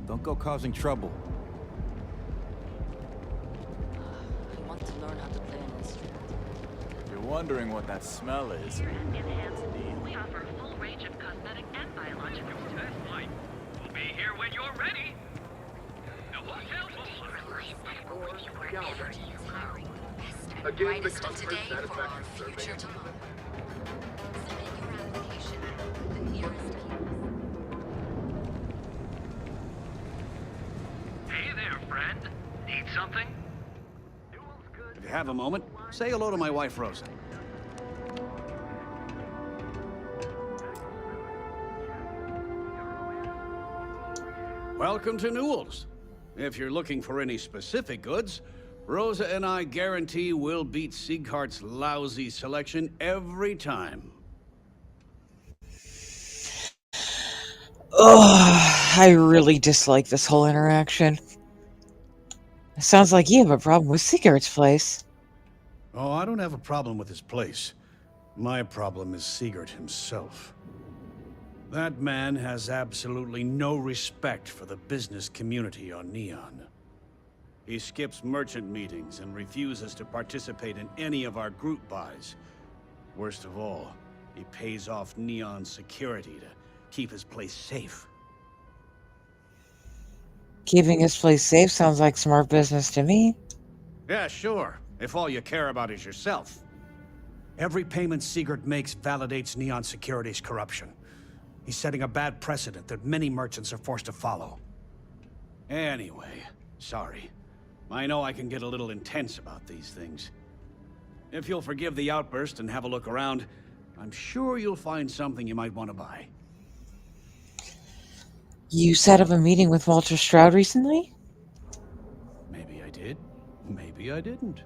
Don't go causing trouble. I want to learn how to play an instrument. If you're wondering what that smell is, Enhanced. We offer a full range of cosmetic and biological. We'll be here when you're ready. The hotel Again, the customer satisfaction survey. Submit your application at the nearest Hey there, friend. Need something? If you have a moment, say hello to my wife, Rosa. Welcome to Newell's. If you're looking for any specific goods, Rosa and I guarantee we'll beat Sieghart's lousy selection every time. Ugh, I really dislike this whole interaction. It sounds like you have a problem with Sigurd's place. Oh, I don't have a problem with his place. My problem is Sigurd himself. That man has absolutely no respect for the business community on Neon. He skips merchant meetings and refuses to participate in any of our group buys. Worst of all, he pays off Neon security to keep his place safe. Keeping his place safe sounds like smart business to me. Yeah, sure, if all you care about is yourself. Every payment Sigurd makes validates Neon Security's corruption. He's setting a bad precedent that many merchants are forced to follow. Anyway, sorry. I know I can get a little intense about these things. If you'll forgive the outburst and have a look around, I'm sure you'll find something you might want to buy. You set up a meeting with Walter Stroud recently? Maybe I did. Maybe I didn't.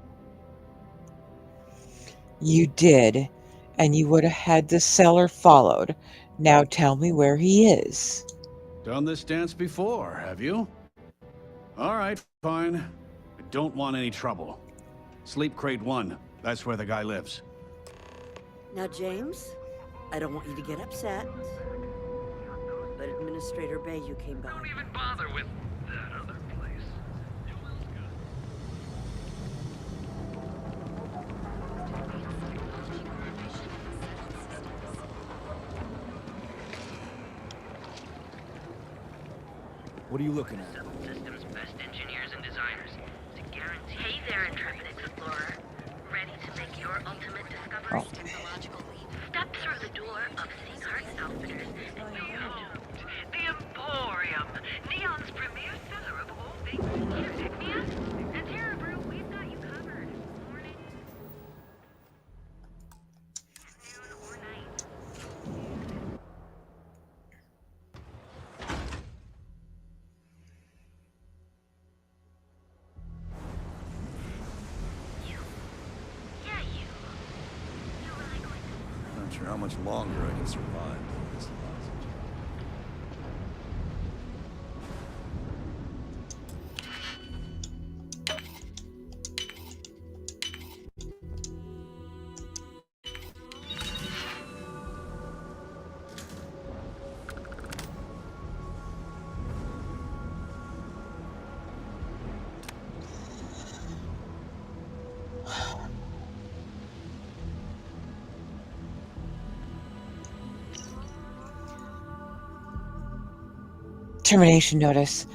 You did, and you would have had the seller followed. Now tell me where he is. Done this dance before, have you? All right, fine. I don't want any trouble. Sleep Crate 1. That's where the guy lives. Now, James, I don't want you to get upset, but Administrator Bayou came by. Don't even bother with that other place. what are you looking at? Subsystems' best engineers and designers to guarantee. Hey there, intrepid explorer. Ready to make your ultimate discovery? Technological leap. Step through the door of Sieghart's Outfitters, and you'll be doomed. The Emporium, Neon's premier seller of all things secure. Pick me up. And Terra Brew, we've got you covered. Morning, noon, or night. sure how much longer I can survive with this oxygen. Termination notice.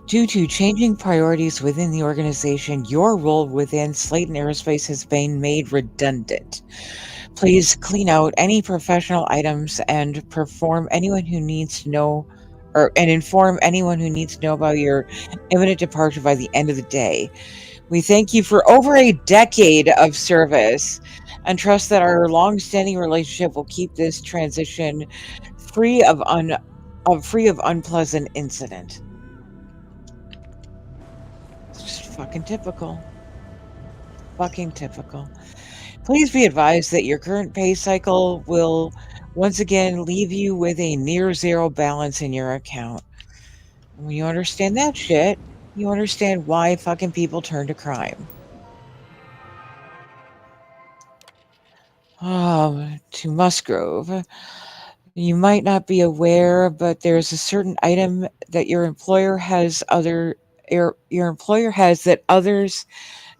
Due to changing priorities within the organization, your role within Slayton Aerospace has been made redundant. Please clean out any professional items and inform anyone who needs to know about your imminent departure by the end of the day. We thank you for over a decade of service and trust that our long-standing relationship will keep this transition free of unpleasant incident. It's just fucking typical. Fucking typical. Please be advised that your current pay cycle will once again leave you with a near zero balance in your account. When you understand that shit, you understand why fucking people turn to crime. To Musgrove. You might not be aware, but there's a certain item that your employer has that others,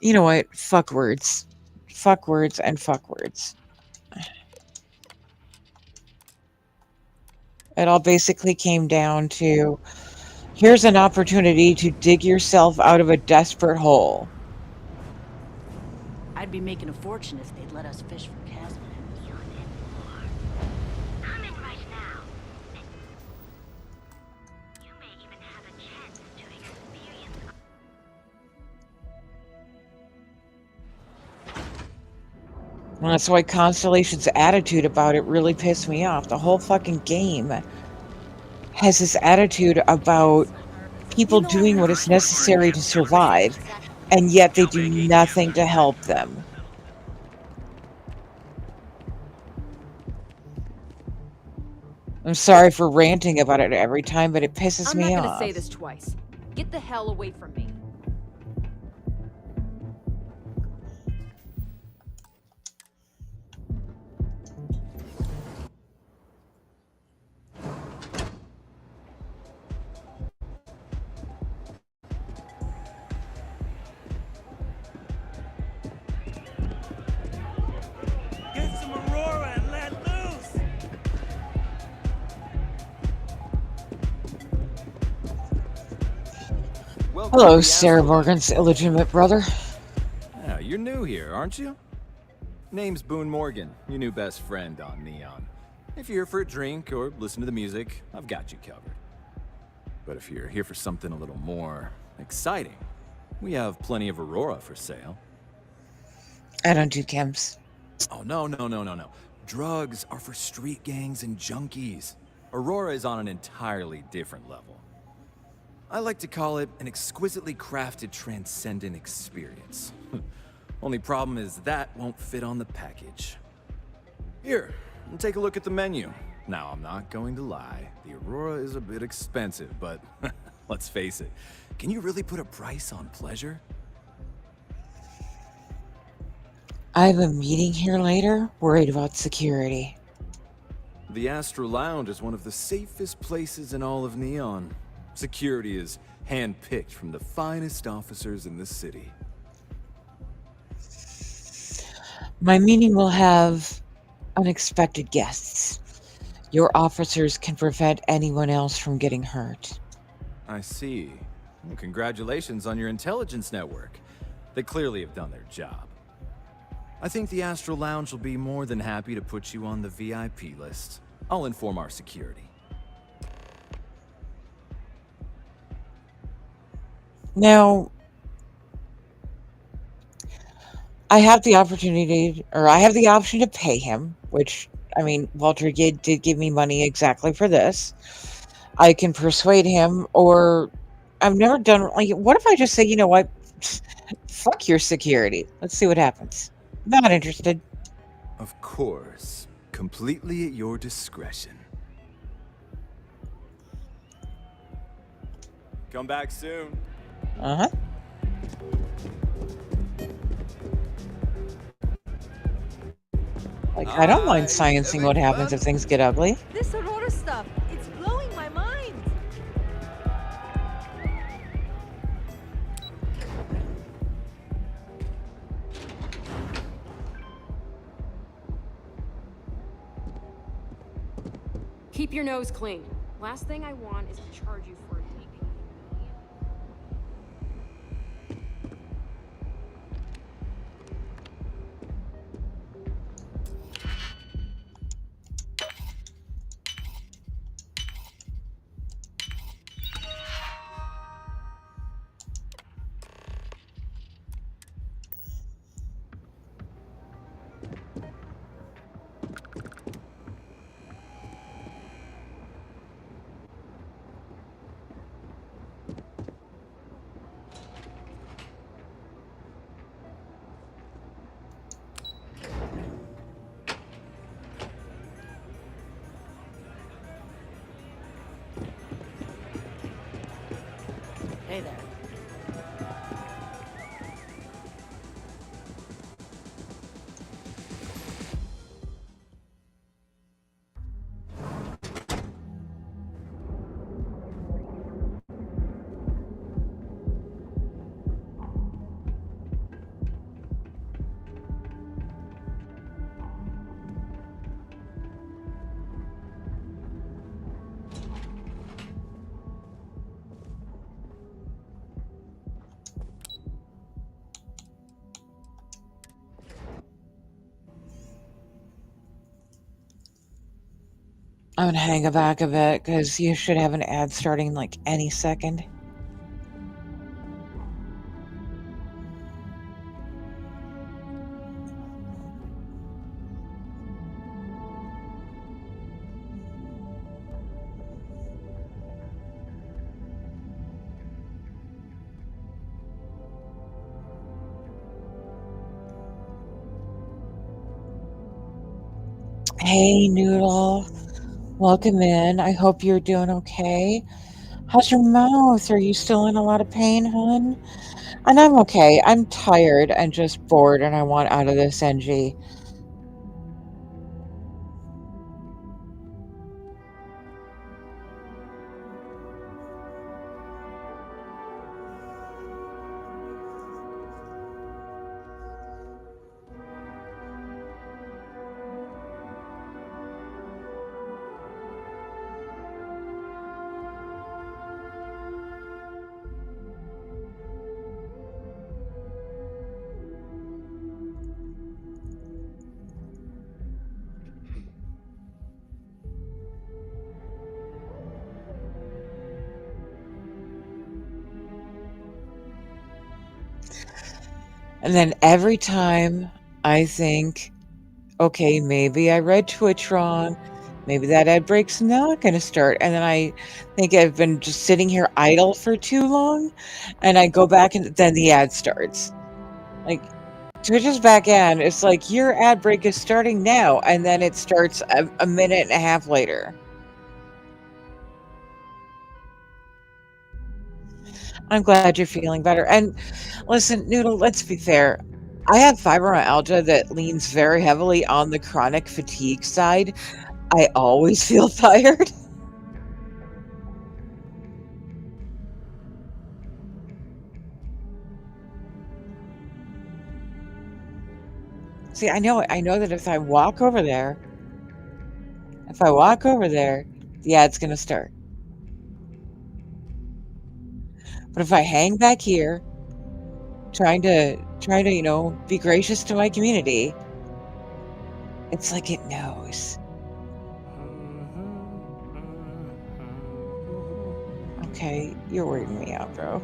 you know what, fuck words. Fuck words and fuck words. It all basically came down to, here's an opportunity to dig yourself out of a desperate hole. I'd be making a fortune if they'd let us fish for Casman. Well, that's why Constellation's attitude about it really pissed me off. The whole fucking game has this attitude about people doing what is necessary to survive, and yet they do nothing to help them. I'm sorry for ranting about it every time, but it pisses me off. I'm not gonna say this twice. Get the hell away from me. Get some Aurora and let loose! Hello, Sarah Morgan's illegitimate brother. Yeah, you're new here, aren't you? Name's Boone Morgan, your new best friend on Neon. If you're here for a drink or listen to the music, I've got you covered. But if you're here for something a little more exciting, we have plenty of Aurora for sale. I don't do chems. Oh, no. Drugs are for street gangs and junkies. Aurora is on an entirely different level. I like to call it an exquisitely crafted transcendent experience. Only problem is that won't fit on the package. Here, take a look at the menu. Now, I'm not going to lie. The Aurora is a bit expensive, but let's face it. Can you really put a price on pleasure? I have a meeting here later, worried about security. The Astro Lounge is one of the safest places in all of Neon. Security is hand-picked from the finest officers in the city. My meeting will have unexpected guests. Your officers can prevent anyone else from getting hurt. I see. Well, congratulations on your intelligence network. They clearly have done their job. I think the Astro Lounge will be more than happy to put you on the VIP list. I'll inform our security. Now, I have the opportunity, or I have the option to pay him, which, I mean, Walter did give me money exactly for this. I can persuade him, or I've never done, like, what if I just say, you know what, fuck your security. Let's see what happens. Not interested. Of course. Completely at your discretion. Come back soon. Uh-huh. Like, I don't mind sciencing what happens if things get ugly. This Aurora stuff, it's blowing my mind. Keep your nose clean. Last thing I want is to charge you for a DP. Hey there. I'm gonna hang back a bit because you should have an ad starting like any second. Hey, Noodle. Welcome in. I hope you're doing okay. How's your mouth? Are you still in a lot of pain, hun? And I'm okay. I'm tired and just bored and I want out of this NG. And then every time I think, okay, maybe I read Twitch wrong. Maybe that ad break's not going to start. And then I think I've been just sitting here idle for too long. And I go back and then the ad starts. Like, Twitch's back end. It's like, your ad break is starting now. And then it starts a minute and a half later. I'm glad you're feeling better. And listen, Noodle, let's be fair. I have fibromyalgia that leans very heavily on the chronic fatigue side. I always feel tired. See, I know that if I walk over there, the ad's going to start. But if I hang back here, trying to, you know, be gracious to my community, it's like it knows. Okay, you're weirding me out, bro.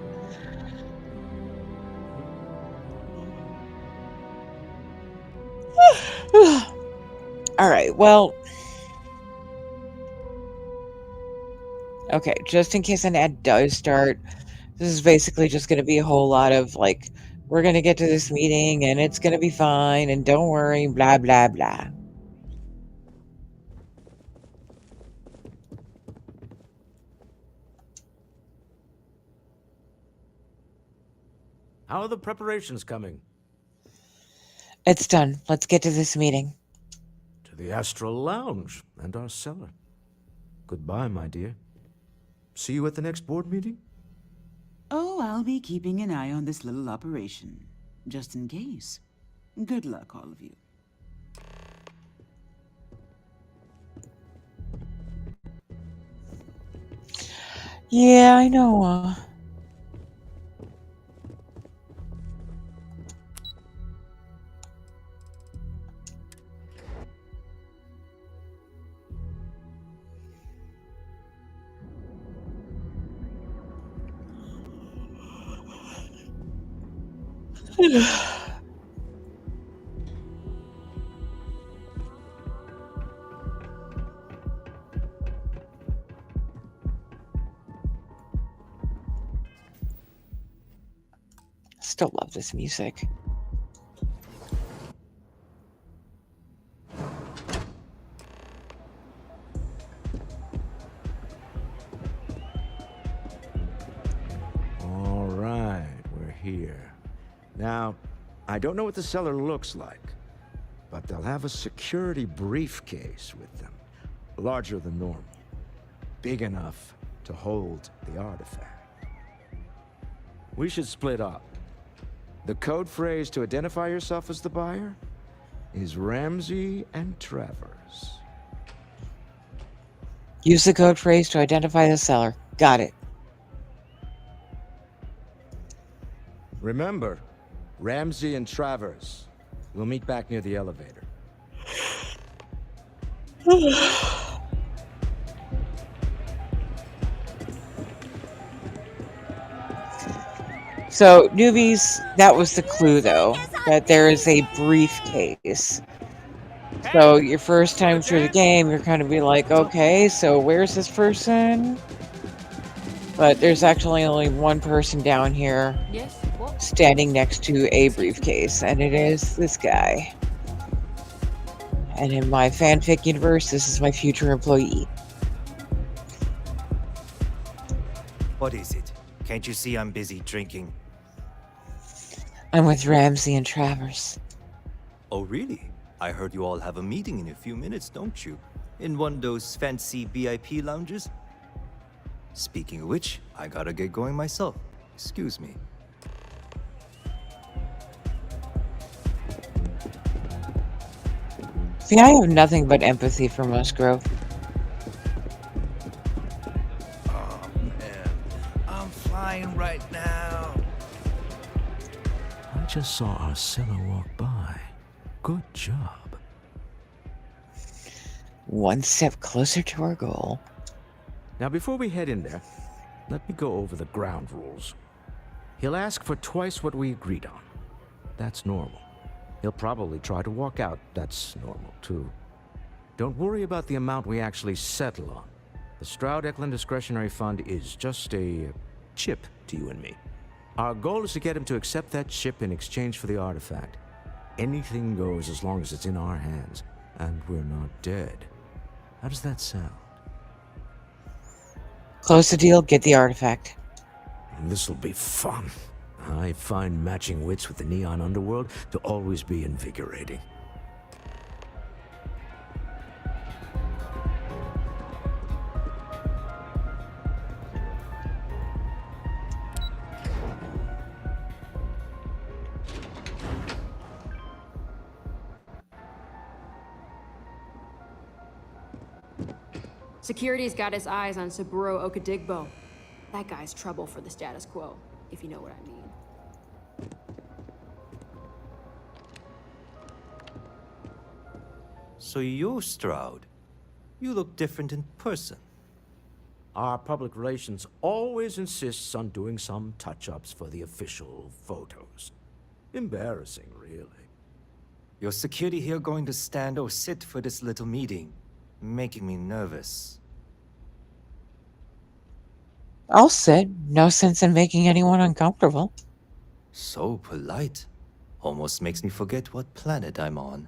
All right, well, okay, just in case an ad does start, this is basically just going to be a whole lot of like, we're going to get to this meeting and it's going to be fine and don't worry, blah, blah, blah. How are the preparations coming? It's done. Let's get to this meeting. To the Astral Lounge and our cellar. Goodbye, my dear. See you at the next board meeting? Oh, I'll be keeping an eye on this little operation, just in case. Good luck, all of you. Yeah, I know. Still love this music. All right, we're here. Now, I don't know what the cellar looks like, but they'll have a security briefcase with them, larger than normal, big enough to hold the artifact. We should split up. The code phrase to identify yourself as the buyer is Ramsey and Travers. Use the code phrase to identify the seller. Got it. Remember, Ramsey and Travers. We'll meet back near the elevator. So, newbies, that was the clue, though, that there is a briefcase. So, your first time through the game, you're kind of be like, okay, so where's this person? But there's actually only one person down here standing next to a briefcase, and it is this guy. And in my fanfic universe, this is my future employee. What is it? Can't you see I'm busy drinking? I'm with Ramsey and Travers. Oh, really? I heard you all have a meeting in a few minutes, don't you? In one of those fancy VIP lounges? Speaking of which, I gotta get going myself. Excuse me. See, I have nothing but empathy for Musgrove. Oh, man. I'm flying right now. I just saw our cellar walk by. Good job. One step closer to our goal. Now, before we head in there, let me go over the ground rules. He'll ask for twice what we agreed on. That's normal. He'll probably try to walk out. That's normal, too. Don't worry about the amount we actually settle on. The Stroud-Eklund Discretionary Fund is just a chip to you and me. Our goal is to get him to accept that chip in exchange for the artifact. Anything goes as long as it's in our hands, and we're not dead. How does that sound? Close the deal, get the artifact. This'll be fun. I find matching wits with the Neon Underworld to always be invigorating. Security's got his eyes on Saburo Okadigbo. That guy's trouble for the status quo, if you know what I mean. So you're Stroud. You look different in person. Our public relations always insists on doing some touch-ups for the official photos. Embarrassing, really. Your security here going to stand or sit for this little meeting, making me nervous. I'll sit. No sense in making anyone uncomfortable. So polite. Almost makes me forget what planet I'm on.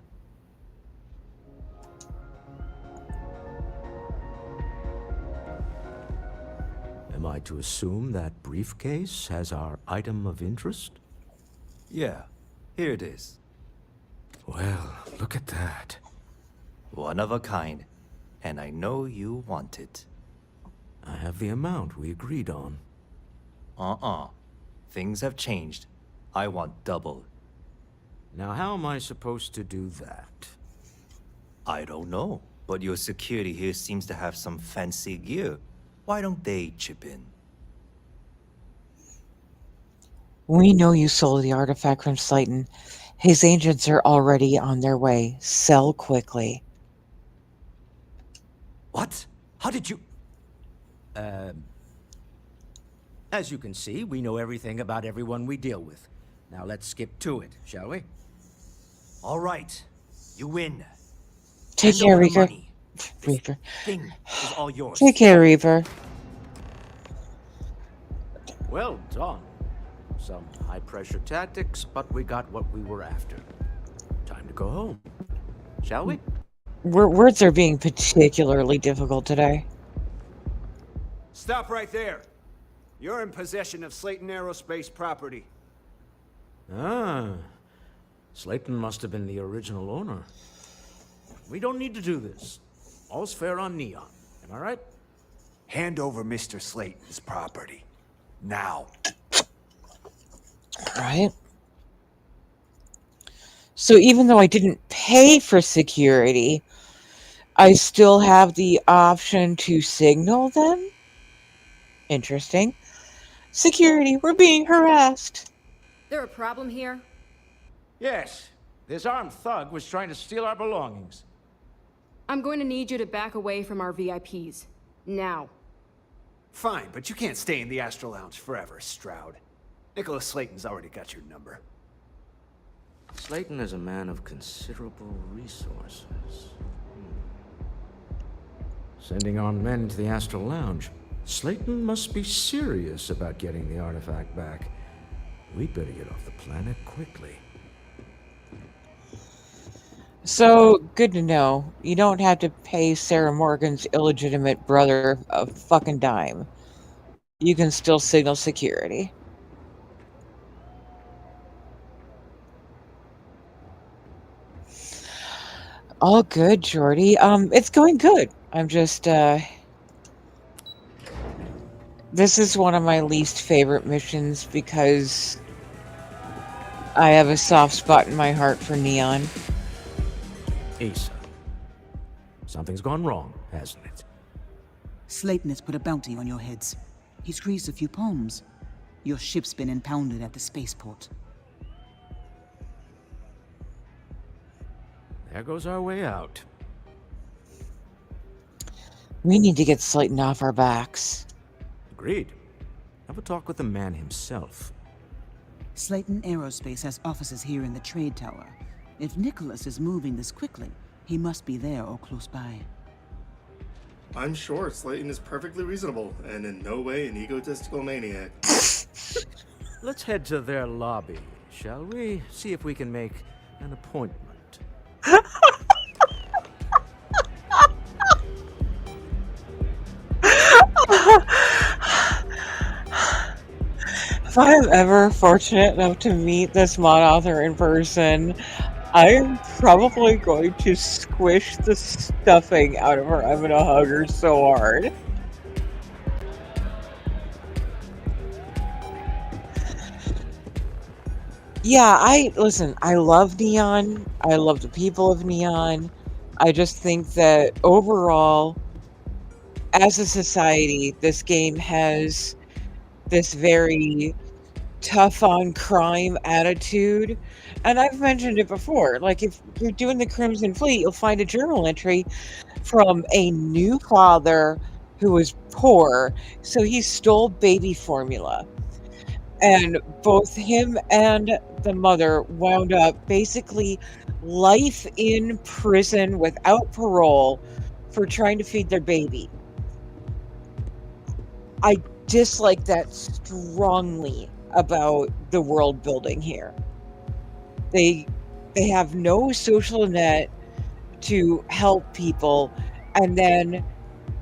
Am I to assume that briefcase has our item of interest? Yeah, here it is. Well, look at that. One of a kind. And I know you want it. I have the amount we agreed on. Things have changed. I want double. Now, how am I supposed to do that? I don't know, but your security here seems to have some fancy gear. Why don't they chip in? We know you sold the artifact from Slayton. His agents are already on their way. Sell quickly. What? How did you... As you can see, we know everything about everyone we deal with. Now let's skip to it, shall we? All right. You win. Take Hand care, over the Reaver. money. Reaver. Thing is all yours. Take care, Reaver. Well done. Some high-pressure tactics, but we got what we were after. Time to go home. Shall we? Words are being particularly difficult today. Stop right there. You're in possession of Slayton Aerospace property. Ah. Slayton must have been the original owner. We don't need to do this. All's fair on Neon. Am I right? Hand over Mr. Slayton's property. Now. Right? So even though I didn't pay for security, I still have the option to signal them? Interesting. Security, we're being harassed. There a problem here? Yes. This armed thug was trying to steal our belongings. I'm going to need you to back away from our VIPs. Now. Fine, but you can't stay in the Astral Lounge forever, Stroud. Nicholas Slayton's already got your number. Slayton is a man of considerable resources. Sending on men into the Astral Lounge. Slayton must be serious about getting the artifact back. We'd better get off the planet quickly. So, good to know. You don't have to pay Sarah Morgan's illegitimate brother a fucking dime. You can still signal security. All good, Jordy. It's going good. I'm just, this is one of my least favorite missions because I have a soft spot in my heart for Neon. Asa. Something's gone wrong, hasn't it? Slayton has put a bounty on your heads. He squeezed a few palms. Your ship's been impounded at the spaceport. There goes our way out. We need to get Slayton off our backs. Agreed. Have a talk with the man himself. Slayton Aerospace has offices here in the trade tower. If Nicholas is moving this quickly, he must be there or close by. I'm sure Slayton is perfectly reasonable and in no way an egotistical maniac. Let's head to their lobby, shall we? See if we can make an appointment. If I am ever fortunate enough to meet this mod author in person, I'm probably going to squish the stuffing out of her. I'm gonna hug her so hard. Yeah, I love Neon. I love the people of Neon. I just think that overall, as a society, this game has this very tough on crime attitude. And I've mentioned it before. Like, if you're doing the Crimson Fleet, you'll find a journal entry from a new father who was poor, so he stole baby formula. And both him and the mother wound up basically life in prison without parole for trying to feed their baby. I dislike that strongly about the world building here. They have no social net to help people and then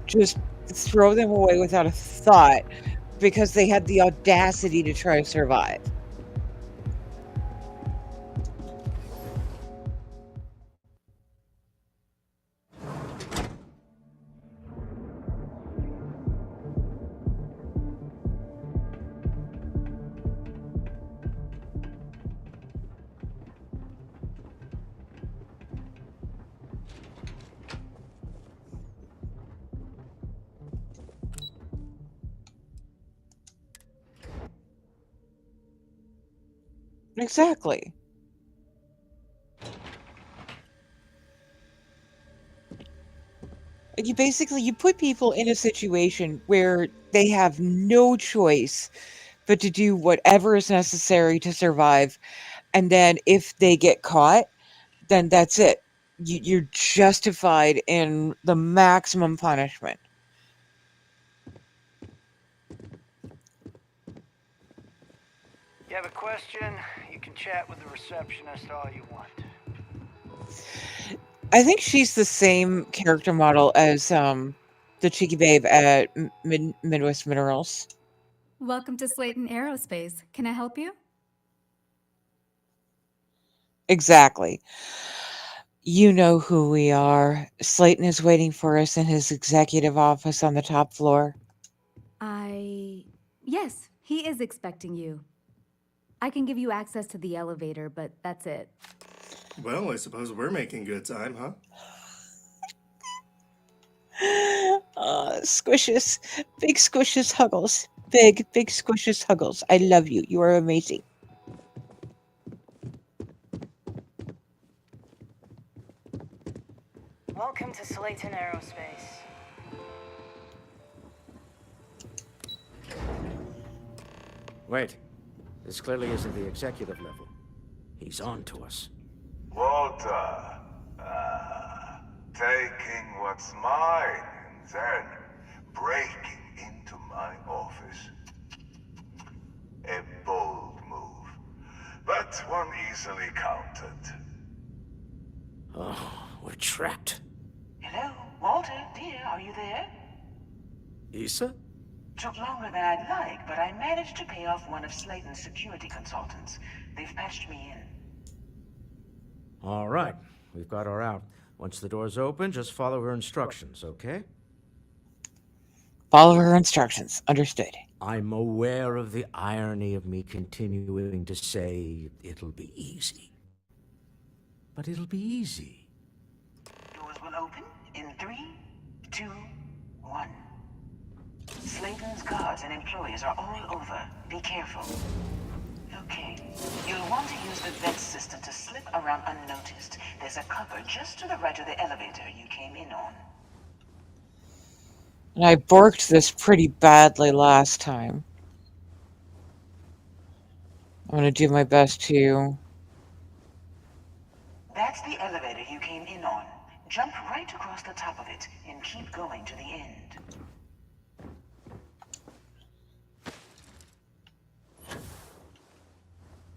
just throw them away without a thought because they had the audacity to try to survive. Exactly. You put people in a situation where they have no choice but to do whatever is necessary to survive, and then if they get caught, then that's it. You're justified in the maximum punishment. You have a question? You can chat with the receptionist all you want. I think she's the same character model as the cheeky babe at Midwest Minerals. Welcome to Slayton Aerospace. Can I help you? Exactly. You know who we are. Slayton is waiting for us in his executive office on the top floor. Yes, he is expecting you. I can give you access to the elevator, but that's it. Well, I suppose we're making good time, huh? Squishes. Big squishes huggles. Big squishes huggles. I love you. You are amazing. Welcome to Slayton Aerospace. Wait. This clearly isn't the executive level. He's on to us. Walter, taking what's mine and then breaking into my office. A bold move, but one easily countered. Oh, we're trapped. Hello, Walter, dear, are you there? Issa? Took longer than I'd like, but I managed to pay off one of Slayton's security consultants. They've patched me in. All right. We've got her out. Once the door's open, just follow her instructions, okay? Follow her instructions. Understood. I'm aware of the irony of me continuing to say it'll be easy. But it'll be easy. Doors will open in 3, 2, 1. Slayton's guards and employees are all over. Be careful. Okay. You'll want to use the vent system to slip around unnoticed. There's a cover just to the right of the elevator you came in on. And I borked this pretty badly last time. I'm gonna do my best to... That's the elevator you came in on. Jump right across the top of it and keep going to the end.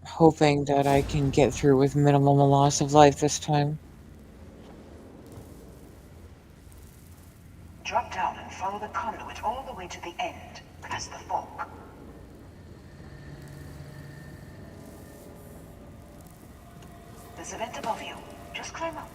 Hoping that I can get through with minimal loss of life this time. Drop down and follow the conduit all the way to the end, past the fog. There's a vent above you. Just climb up.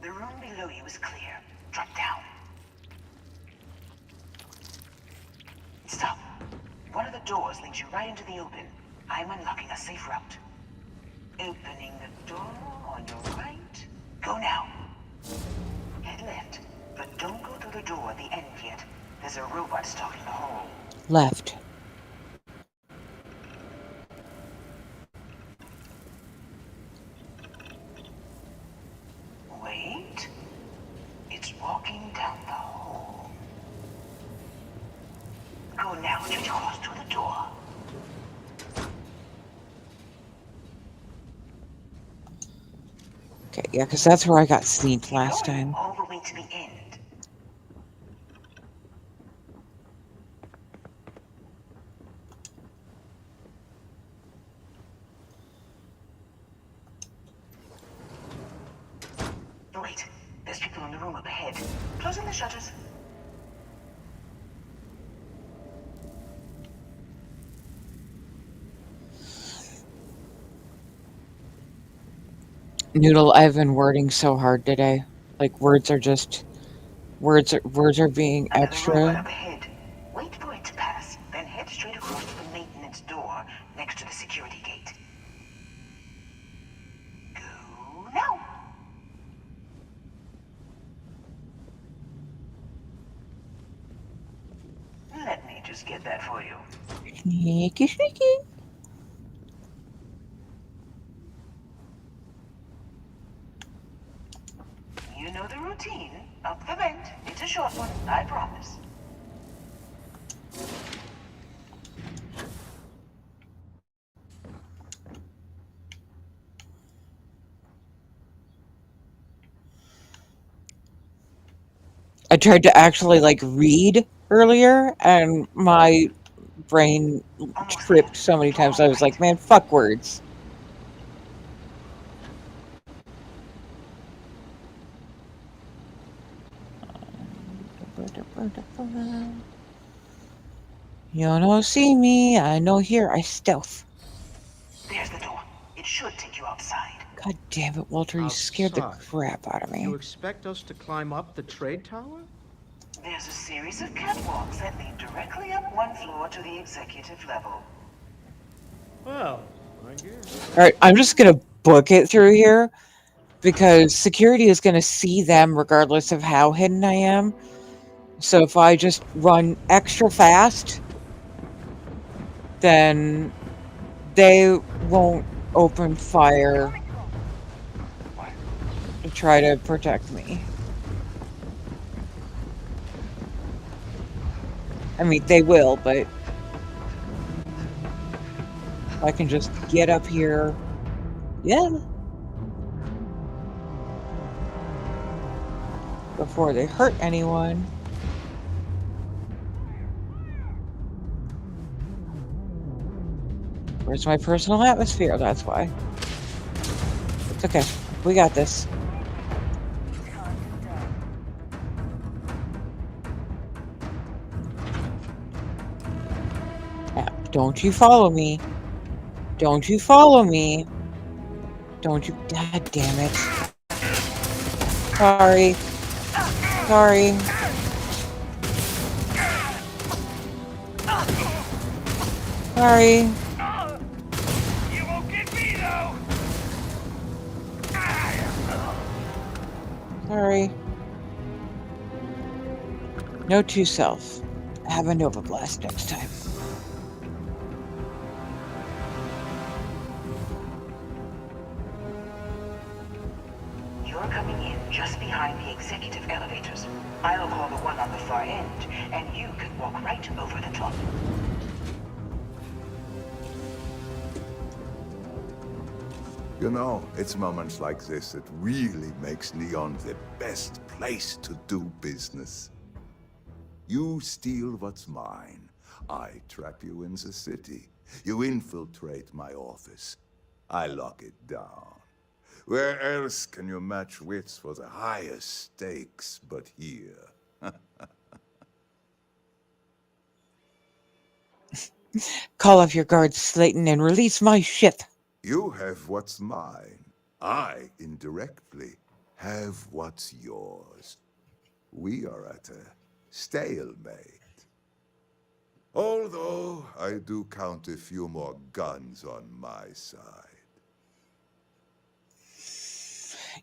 The room below you is clear. Drop down. Stop. One of the doors leads you right into the open. I'm unlocking a safe route. Opening the door on your right. Go now. Head left, but don't go through the door at the end yet. There's a robot stuck in the hole. Left. Wait. It's walking down the hole. Go now and get close to the door. Okay, yeah, because that's where I got sneaked last time. All the way to the end. Wait, there's people in the room up ahead. Closing the shutters. Noodle, I've been wording so hard today. Like, words are being Robot extra. up ahead. Wait for it to pass, then head straight across to the maintenance door next to the security gate. Go now. just get that for you. Sneaky, sneaky. You know the routine. Up the vent. It's a short one, I promise. I tried to actually like read earlier, and my brain tripped so many times. I was like, man, fuck words. You don't see me, I know here, I stealth. There's the door. It should take you outside. God damn it, Walter, you scared the Outside? crap out of me. You expect us to climb up the trade tower? There's a series of catwalks that lead directly up one floor to the executive level. Well, I guess. Alright, I'm just gonna book it through here, because security is gonna see them regardless of how hidden I am. So if I just run extra fast, then they won't open fire to try to protect me. I mean, they will, but I can just get up here. Yeah. Before they hurt anyone. Where's my personal atmosphere? That's why. It's okay. We got this. Yeah, don't you follow me. Don't you follow me. Don't you. God damn it. Sorry. Sorry. Sorry. You won't get me though. Sorry. Note to self. Have a Nova Blast next time. You're coming in just behind the executive elevators. I'll call the one on the far end, and you can walk right over the top. You know, it's moments like this that really makes Neon the best place to do business. You steal what's mine. I trap you in the city. You infiltrate my office. I lock it down. Where else can you match wits for the highest stakes but here? Call off your guards, Slayton, and release my ship. You have what's mine. I, indirectly, have what's yours. We are at a stalemate. Although I do count a few more guns on my side.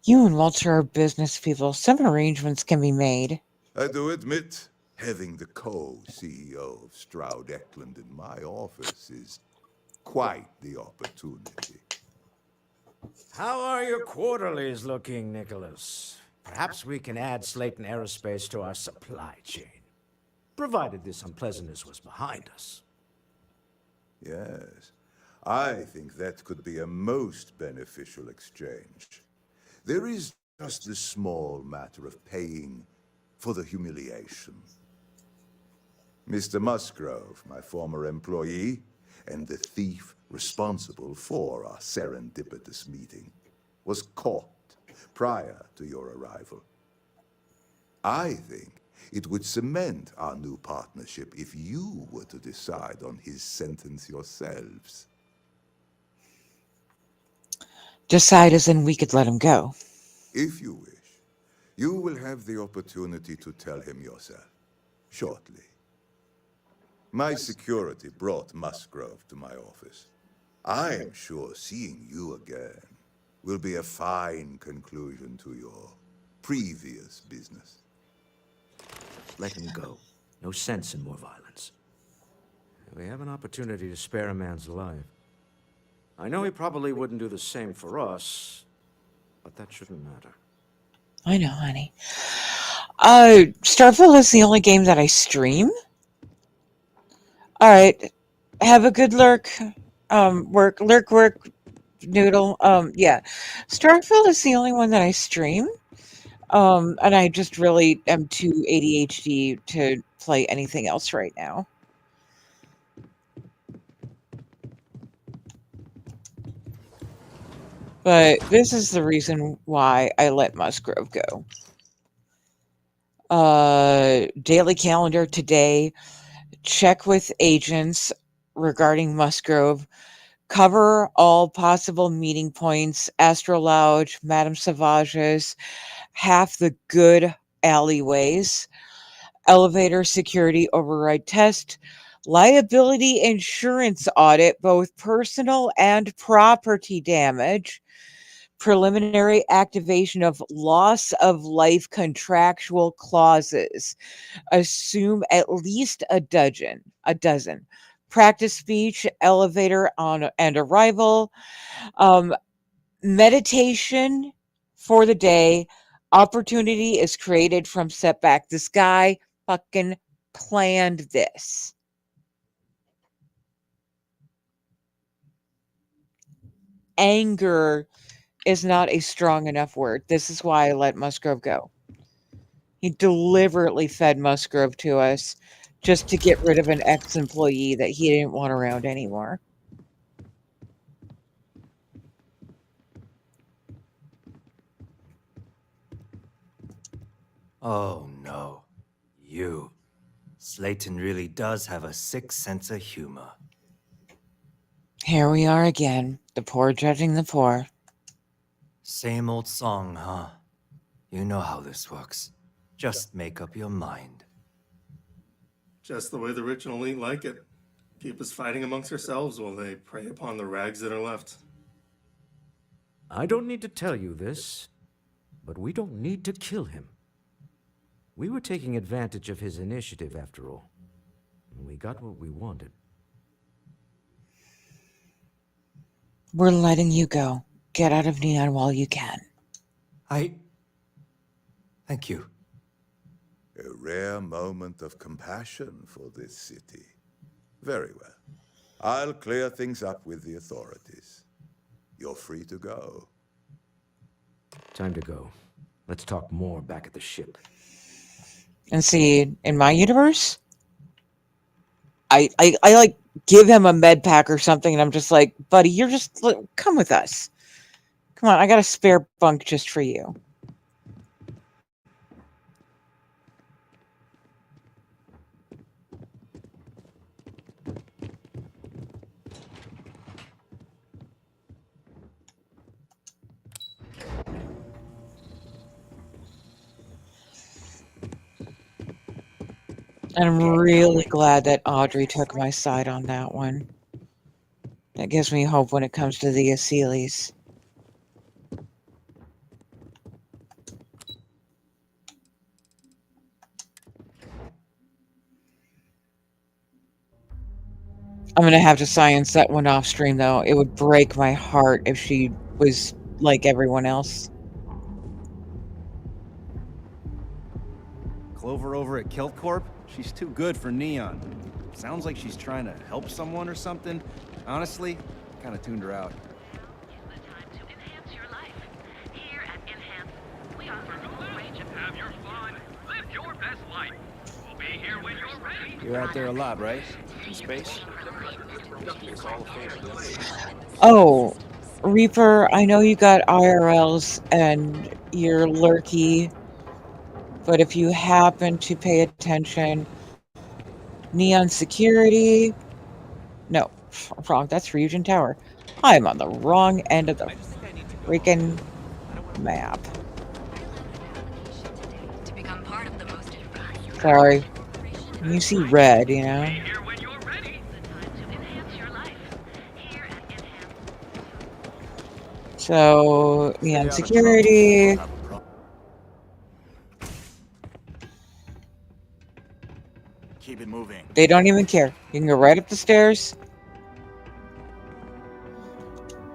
You and Walter are business people. Some arrangements can be made. I do admit, having the co-CEO of Stroud Eklund in my office is quite the opportunity. How are your quarterlies looking, Nicholas? Perhaps we can add Slayton Aerospace to our supply chain, provided this unpleasantness was behind us. Yes, I think that could be a most beneficial exchange. There is just the small matter of paying for the humiliation. Mr. Musgrove, my former employee, and the thief responsible for our serendipitous meeting, was caught prior to your arrival. I think it would cement our new partnership if you were to decide on his sentence yourselves. Decide as in we could let him go. If you wish, you will have the opportunity to tell him yourself, shortly. My security brought Musgrove to my office. I am sure seeing you again will be a fine conclusion to your previous business. Let him go. No sense in more violence. We have an opportunity to spare a man's life. I know he probably wouldn't do the same for us, but that shouldn't matter. I know, honey. Starfield is the only game that I stream. Alright. Have a good lurk. Work, noodle. Yeah. Starfield is the only one that I stream. And I just really am too ADHD to play anything else right now. But this is the reason why I let Musgrove go. Daily calendar today. Check with agents regarding Musgrove. Cover all possible meeting points. Astro Lounge, Madame Savage's, half the good alleyways. Elevator security override test. Liability insurance audit, both personal and property damage. Preliminary activation of loss of life contractual clauses. Assume at least a dozen. Practice speech, elevator on and arrival. Meditation for the day. Opportunity is created from setback. This guy fucking planned this. Anger is not a strong enough word. This is why I let Musgrove go. He deliberately fed Musgrove to us just to get rid of an ex-employee that he didn't want around anymore. Oh no. You. Slayton really does have a sick sense of humor. Here we are again, the poor judging the poor. Same old song, huh? You know how this works. Just make up your mind. Just the way the rich and elite like it. Keep us fighting amongst ourselves while they prey upon the rags that are left. I don't need to tell you this, but we don't need to kill him. We were taking advantage of his initiative, after all. And we got what we wanted. We're letting you go. Get out of Neon while you can. Thank you. A rare moment of compassion for this city. Very well. I'll clear things up with the authorities. You're free to go. Time to go. Let's talk more back at the ship. And see, in my universe, I like give him a med pack or something, and I'm just like, buddy, you're just come with us. Come on, I got a spare bunk just for you. And I'm really glad that Audrey took my side on that one. That gives me hope when it comes to the Aseles. I'm going to have to science that one off stream, though. It would break my heart if she was like everyone else. Clover over at Kilt Corp? She's too good for Neon. Sounds like she's trying to help someone or something. Honestly, kind of tuned her out. Have your fun. Live your best life. We'll be here when you're ready. You're out there a lot, right? In space? Oh, Reaper, I know you got IRLs and you're lurky, but if you happen to pay attention, Neon Security, no, wrong, that's Ryujin Tower. I'm on the wrong end of the freaking map. Sorry. You see red, you know? So, Neon Security. Keep it moving. They don't even care. You can go right up the stairs.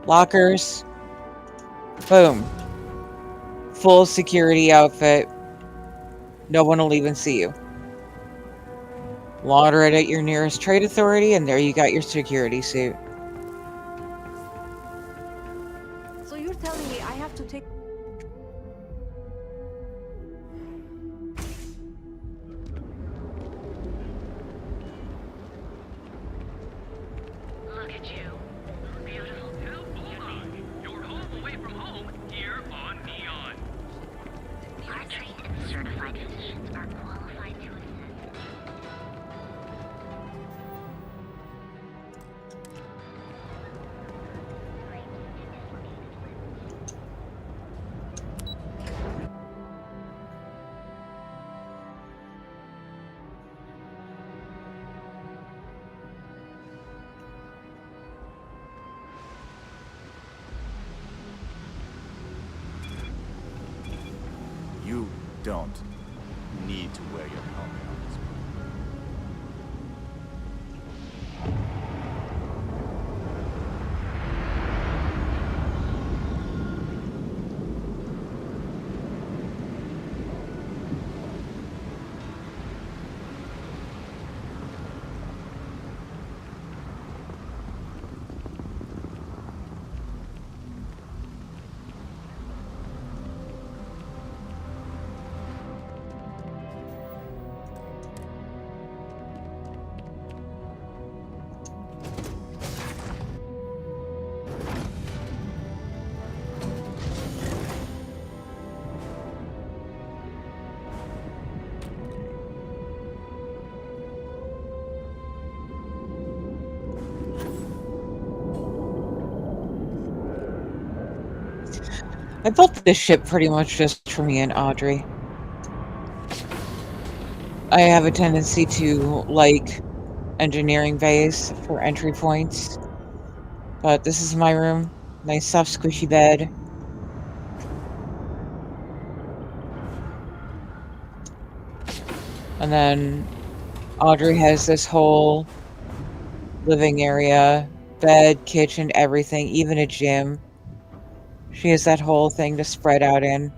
Lockers. Boom. Full security outfit. No one will even see you. Launder it at your nearest trade authority, and there you got your security suit. So you're telling me I have to take... Look at you. Beautiful. You're home away from home here on Neon. Our trained and certified physicians are qualified to assist. You don't need to wear your helmet on this one. I built this ship pretty much just for me and Audrey. I have a tendency to like engineering bays for entry points. But this is my room. Nice soft squishy bed. And then Audrey has this whole living area, bed, kitchen, everything, even a gym. She has that whole thing to spread out in.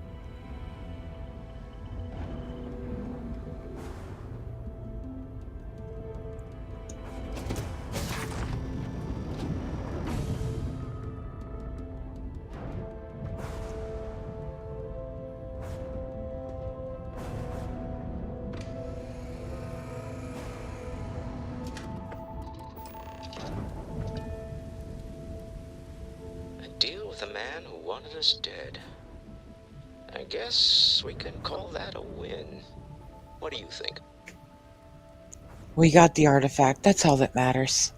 A deal with a man who wanted us dead. I guess we can call that a win. What do you think? We got the artifact. That's all that matters.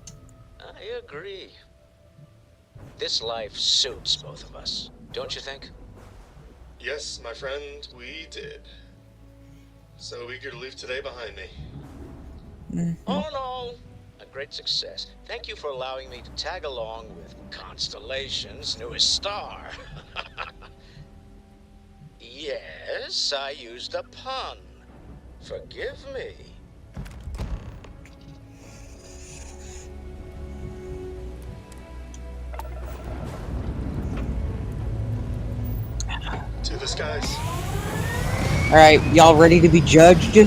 I agree. This life suits both of us, don't you think? Yes, my friend, we did. So eager to leave today behind me. Oh no! A great success. Thank you for allowing me to tag along with Constellation's newest star. Yes, I used a pun. Forgive me. To the skies. Alright, y'all ready to be judged?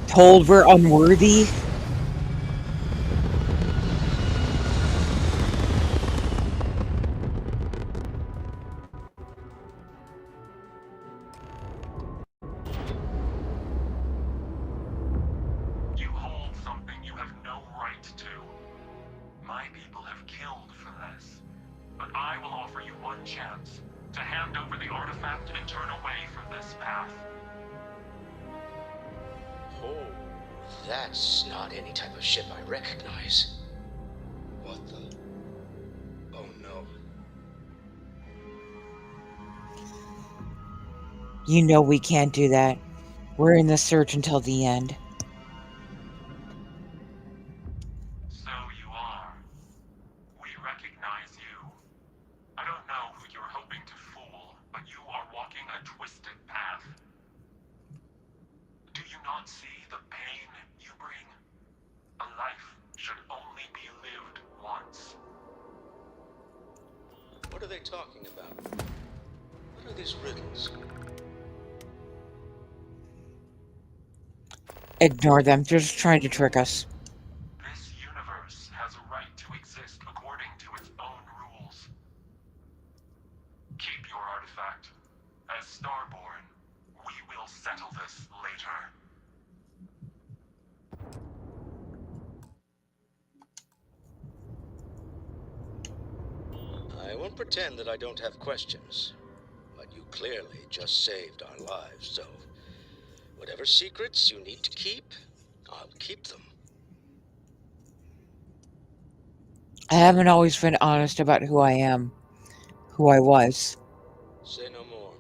Told we're unworthy? You hold something you have no right to. My people have killed for this. But I will offer you one chance to hand over the artifact and turn away from this path. Oh, that's not any type of ship I recognize. What the? Oh no. You know we can't do that. We're in the search until the end. So you are. We recognize you. I don't know who you're hoping to fool, but you are walking a twisted path. Do you not see the pain talking about? What are these riddles? Ignore them. They're just trying to trick us. This universe has a right to exist according to its own rules. Keep your artifact. As Starborn, we will settle this later. I won't pretend that I don't have questions, but you clearly just saved our lives, so whatever secrets you need to keep, I'll keep them. I haven't always been honest about who I am, who I was. Say no more.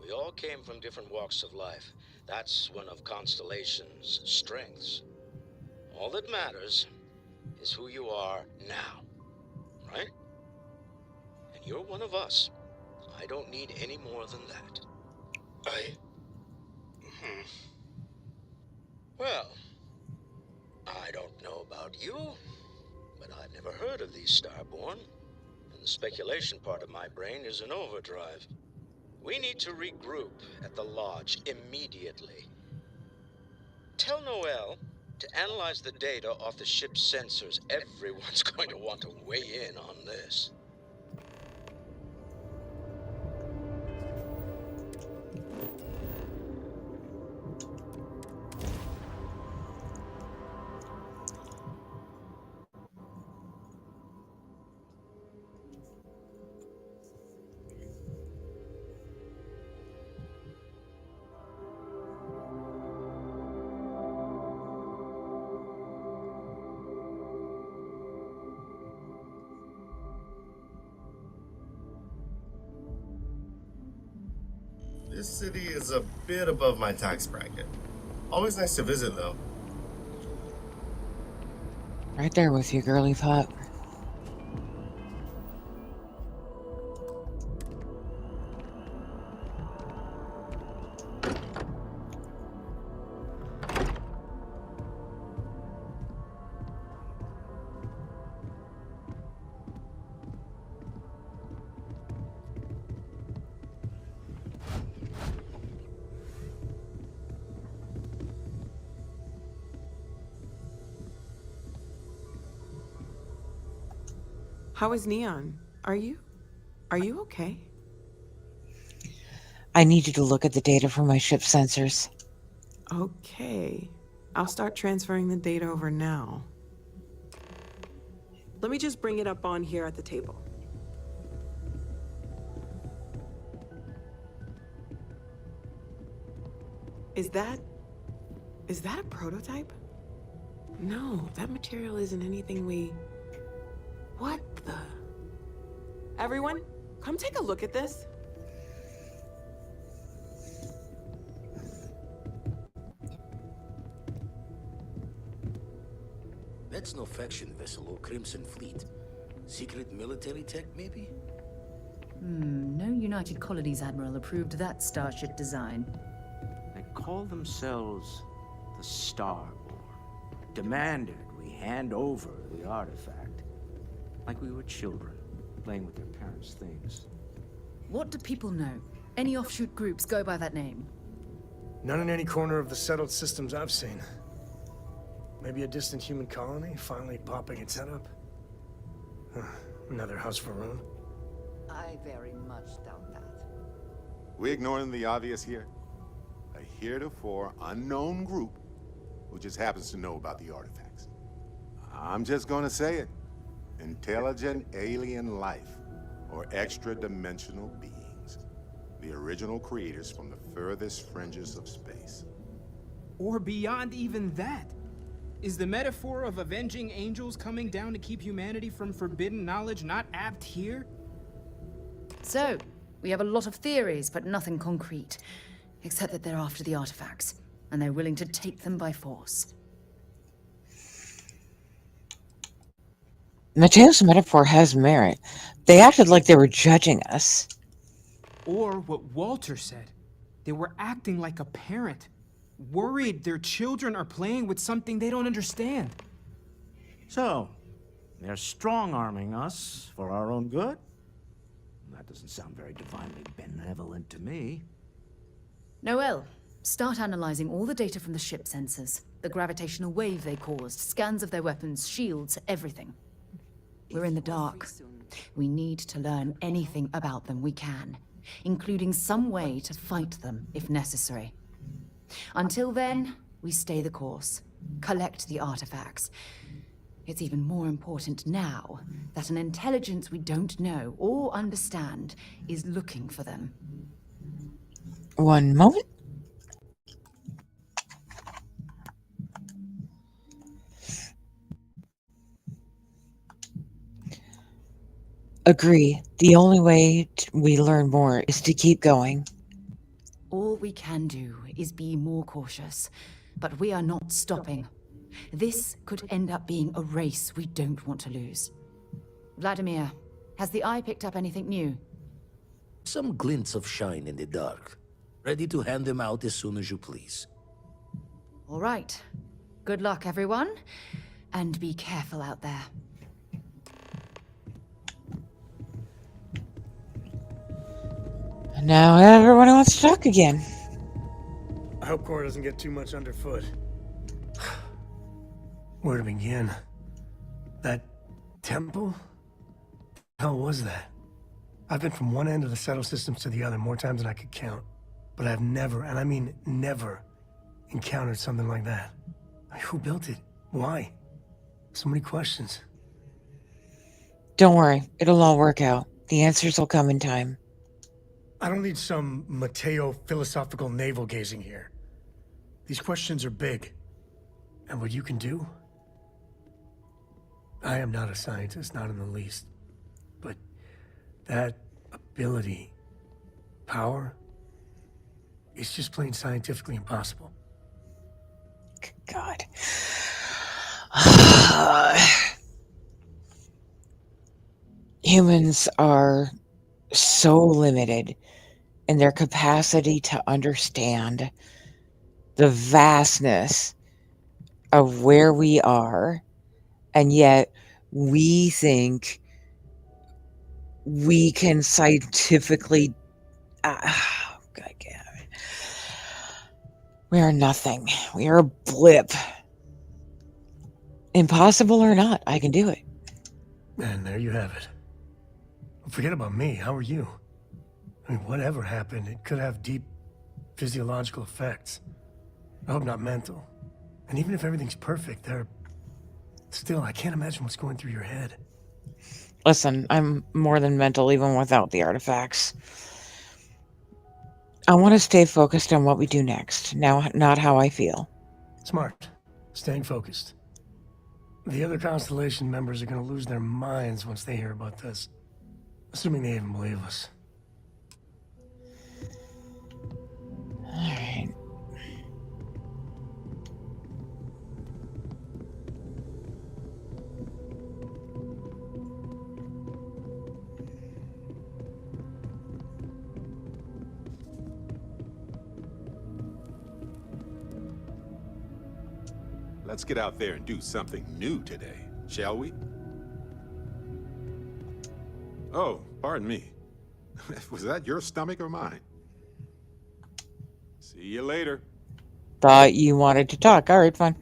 We all came from different walks of life. That's one of Constellation's strengths. All that matters is who you are now, right? And you're one of us. I don't need any more than that. Well, I don't know about you, but I've never heard of these Starborn, and the speculation part of my brain is in overdrive. We need to regroup at the lodge immediately. Tell Noel to analyze the data off the ship's sensors. Everyone's going to want to weigh in on this. This city is a bit above my tax bracket. Always nice to visit, though. Right there with you, girly pop. How is Neon? Are you okay? I need you to look at the data from my ship sensors. Okay. I'll start transferring the data over now. Let me just bring it up on here at the table. Is that a prototype? No, that material isn't anything we... What the... Everyone, come take a look at this. That's no faction vessel or Crimson Fleet. Secret military tech, maybe? No United Colonies Admiral approved that starship design. They call themselves the Starborn. Demanded we hand over the artifact. Like we were children, playing with their parents' things. What do people know? Any offshoot groups go by that name? None in any corner of the settled systems I've seen. Maybe a distant human colony finally popping its head up? Another house for Varun? I very much doubt that. We ignoring the obvious here? A heretofore unknown group who just happens to know about the artifacts. I'm just gonna say it. Intelligent alien life, or extra-dimensional beings. The original creators from the furthest fringes of space. Or beyond even that. Is the metaphor of avenging angels coming down to keep humanity from forbidden knowledge not apt here? So, we have a lot of theories, but nothing concrete. Except that they're after the artifacts, and they're willing to take them by force. Mateo's metaphor has merit. They acted like they were judging us. Or what Walter said. They were acting like a parent. Worried their children are playing with something they don't understand. So, they're strong-arming us for our own good? Doesn't sound very divinely benevolent to me. Noel, start analyzing all the data from the ship sensors. The gravitational wave they caused, scans of their weapons, shields, everything. We're in the dark. We need to learn anything about them we can, including some way to fight them if necessary. Until then, we stay the course, collect the artifacts. It's even more important now that an intelligence we don't know or understand is looking for them. One moment. Agree. The only way we learn more is to keep going. All we can do is be more cautious, but we are not stopping. This could end up being a race we don't want to lose. Vladimir, has the Eye picked up anything new? Some glints of shine in the dark. Ready to hand them out as soon as you please. All right. Good luck, everyone. And be careful out there. Now everyone wants to talk again. I hope Cora doesn't get too much underfoot. Where to begin? That temple? The hell was that? I've been from one end of the settled systems to the other more times than I could count. But I've never, and I mean never, encountered something like that. Who built it? Why? So many questions. Don't worry, it'll all work out. The answers will come in time. I don't need some Mateo philosophical navel-gazing here. These questions are big. And what you can do? I am not a scientist, not in the least. But that ability, power, it's just plain scientifically impossible. God. Humans are so limited in their capacity to understand the vastness of where we are, and yet we think we can scientifically God damn it. We are nothing. We are a blip. Impossible or not, I can do it. And there you have it. Forget about me. How are you? I mean, whatever happened, it could have deep physiological effects. I hope not mental. And even if everything's perfect, still, I can't imagine what's going through your head. Listen, I'm more than mental even without the artifacts. I want to stay focused on what we do next, not how I feel. Smart. Staying focused. The other Constellation members are going to lose their minds once they hear about this. Assuming they even believe us. Alright. Let's get out there and do something new today, shall we? Oh, pardon me. Was that your stomach or mine? See you later. Thought you wanted to talk. Alright, fine.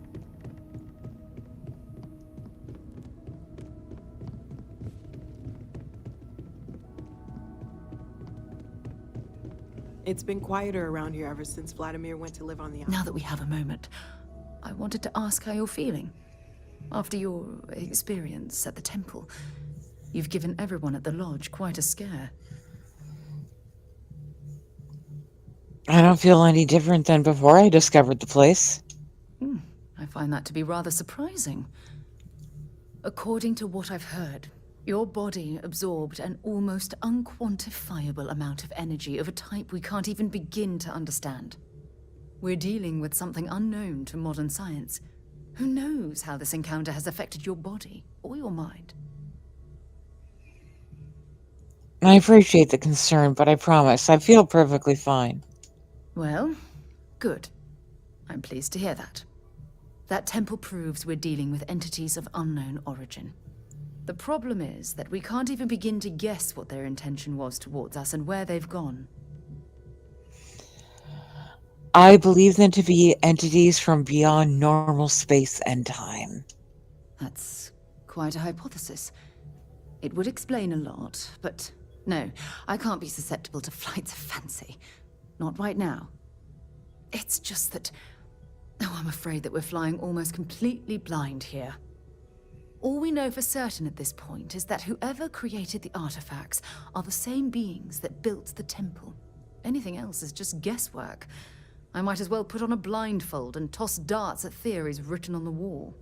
It's been quieter around here ever since Vladimir went to live on the island. Now that we have a moment, I wanted to ask how you're feeling. After your experience at the temple, you've given everyone at the lodge quite a scare. I don't feel any different than before I discovered the place. I find that to be rather surprising. According to what I've heard, your body absorbed an almost unquantifiable amount of energy of a type we can't even begin to understand. We're dealing with something unknown to modern science. Who knows how this encounter has affected your body or your mind? I appreciate the concern, but I promise I feel perfectly fine. Well, good. I'm pleased to hear that. That temple proves we're dealing with entities of unknown origin. The problem is that we can't even begin to guess what their intention was towards us and where they've gone. I believe them to be entities from beyond normal space and time. That's quite a hypothesis. It would explain a lot, but no, I can't be susceptible to flights of fancy. Not right now. It's just that... Oh, I'm afraid that we're flying almost completely blind here. All we know for certain at this point is that whoever created the artifacts are the same beings that built the temple. Anything else is just guesswork. I might as well put on a blindfold and toss darts at theories written on the wall.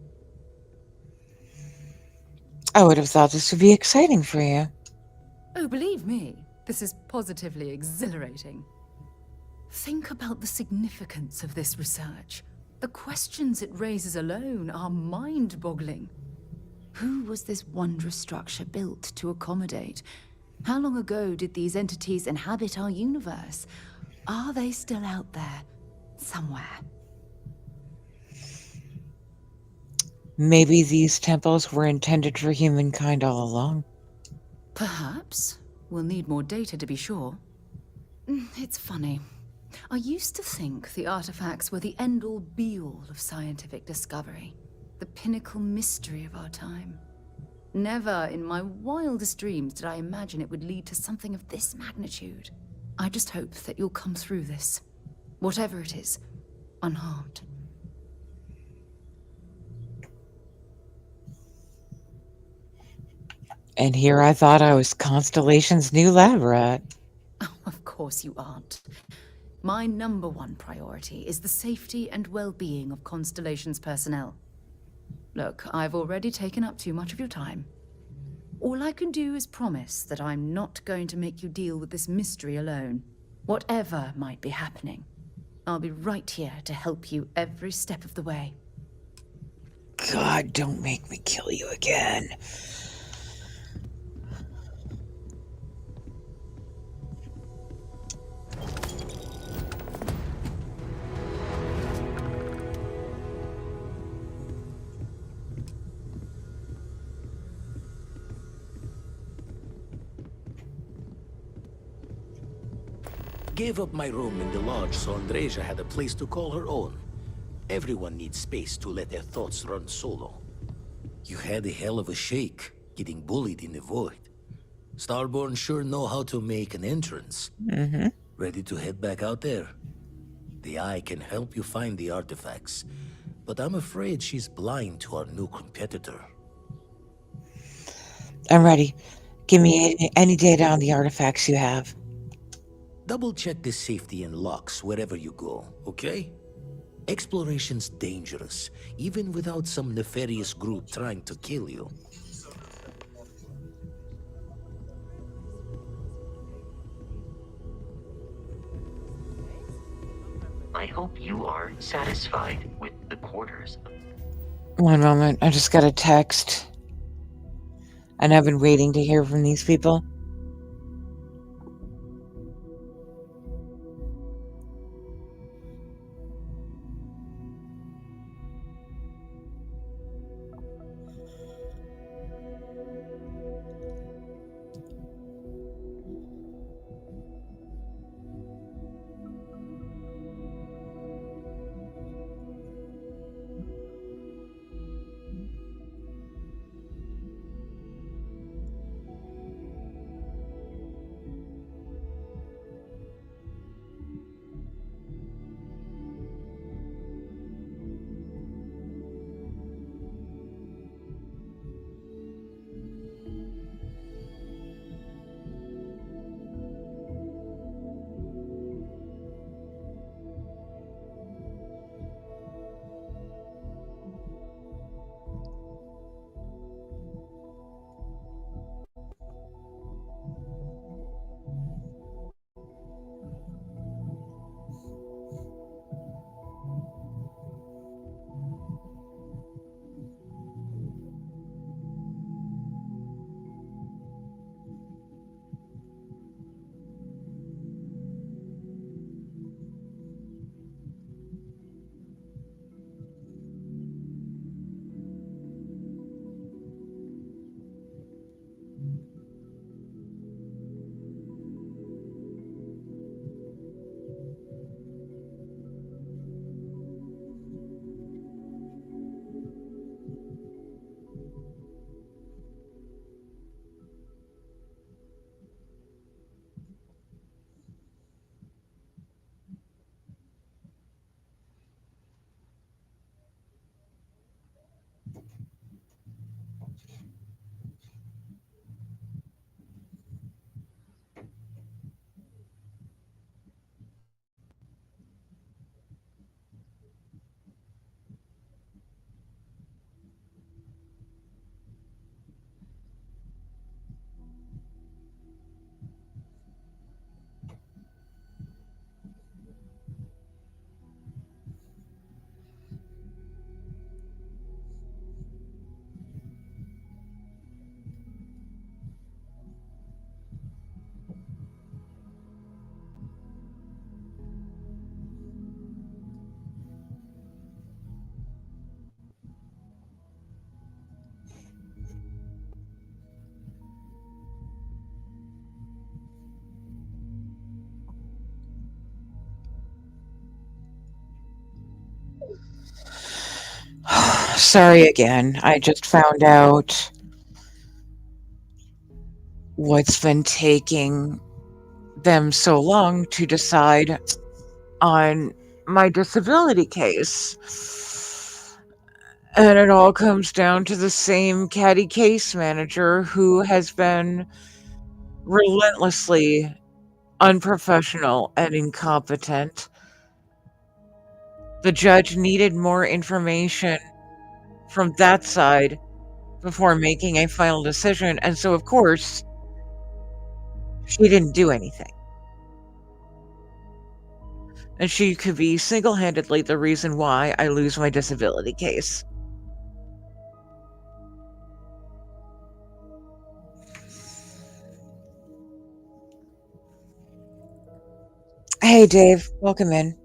I would have thought this would be exciting for you. Oh, believe me, this is positively exhilarating. Think about the significance of this research. The questions it raises alone are mind-boggling. Who was this wondrous structure built to accommodate? How long ago did these entities inhabit our universe? Are they still out there, somewhere? Maybe these temples were intended for humankind all along. Perhaps. We'll need more data to be sure. It's funny. I used to think the artifacts were the end-all be-all of scientific discovery. The pinnacle mystery of our time. Never in my wildest dreams did I imagine it would lead to something of this magnitude. I just hope that you'll come through this, whatever it is, unharmed. And here I thought I was Constellation's new lab rat. Oh, of course you aren't. My #1 priority is the safety and well-being of Constellation's personnel. Look, I've already taken up too much of your time. All I can do is promise that I'm not going to make you deal with this mystery alone. Whatever might be happening, I'll be right here to help you every step of the way. God, don't make me kill you again. Gave up my room in the lodge so Andreja had a place to call her own. Everyone needs space to let their thoughts run solo. You had a hell of a shake, getting bullied in the void. Starborn sure know how to make an entrance. Ready to head back out there? The Eye can help you find the artifacts, but I'm afraid she's blind to our new competitor. I'm ready. Give me any data on the artifacts you have. Double check the safety and locks wherever you go, okay? Exploration's dangerous, even without some nefarious group trying to kill you. I hope you are satisfied with the quarters. One moment, I just got a text. And I've been waiting to hear from these people. Sorry again. I just found out what's been taking them so long to decide on my disability case. And it all comes down to the same catty case manager who has been relentlessly unprofessional and incompetent. The judge needed more information from that side before making a final decision, and so of course she didn't do anything. And she could be single-handedly the reason why I lose my disability case. Hey Dave, welcome in.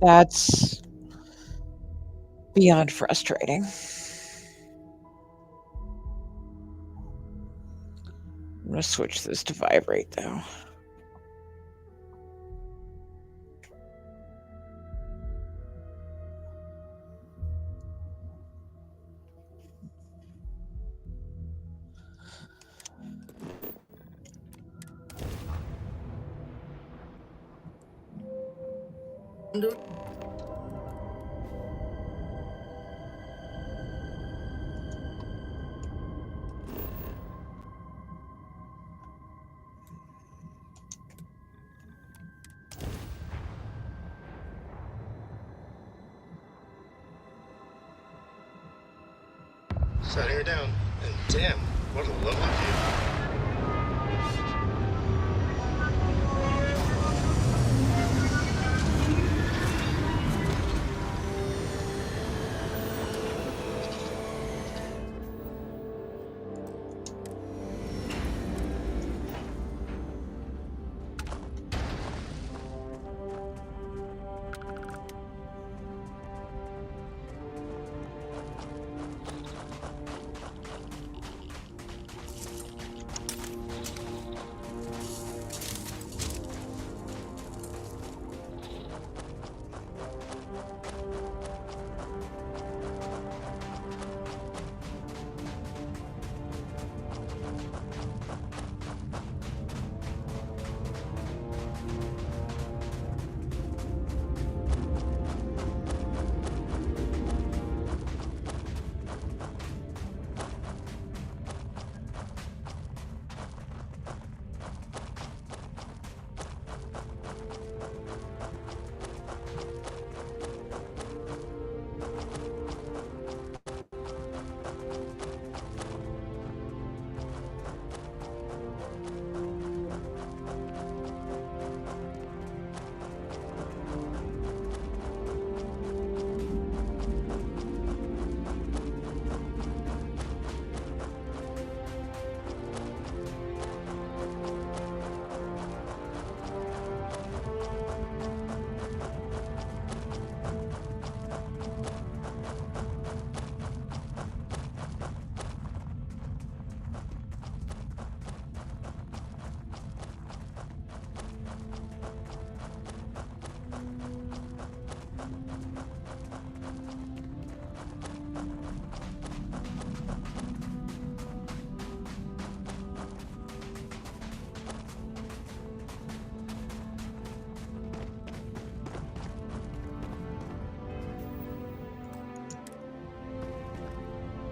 That's beyond frustrating. I'm gonna switch this to vibrate though. Setting her down. And damn, what a lovely view.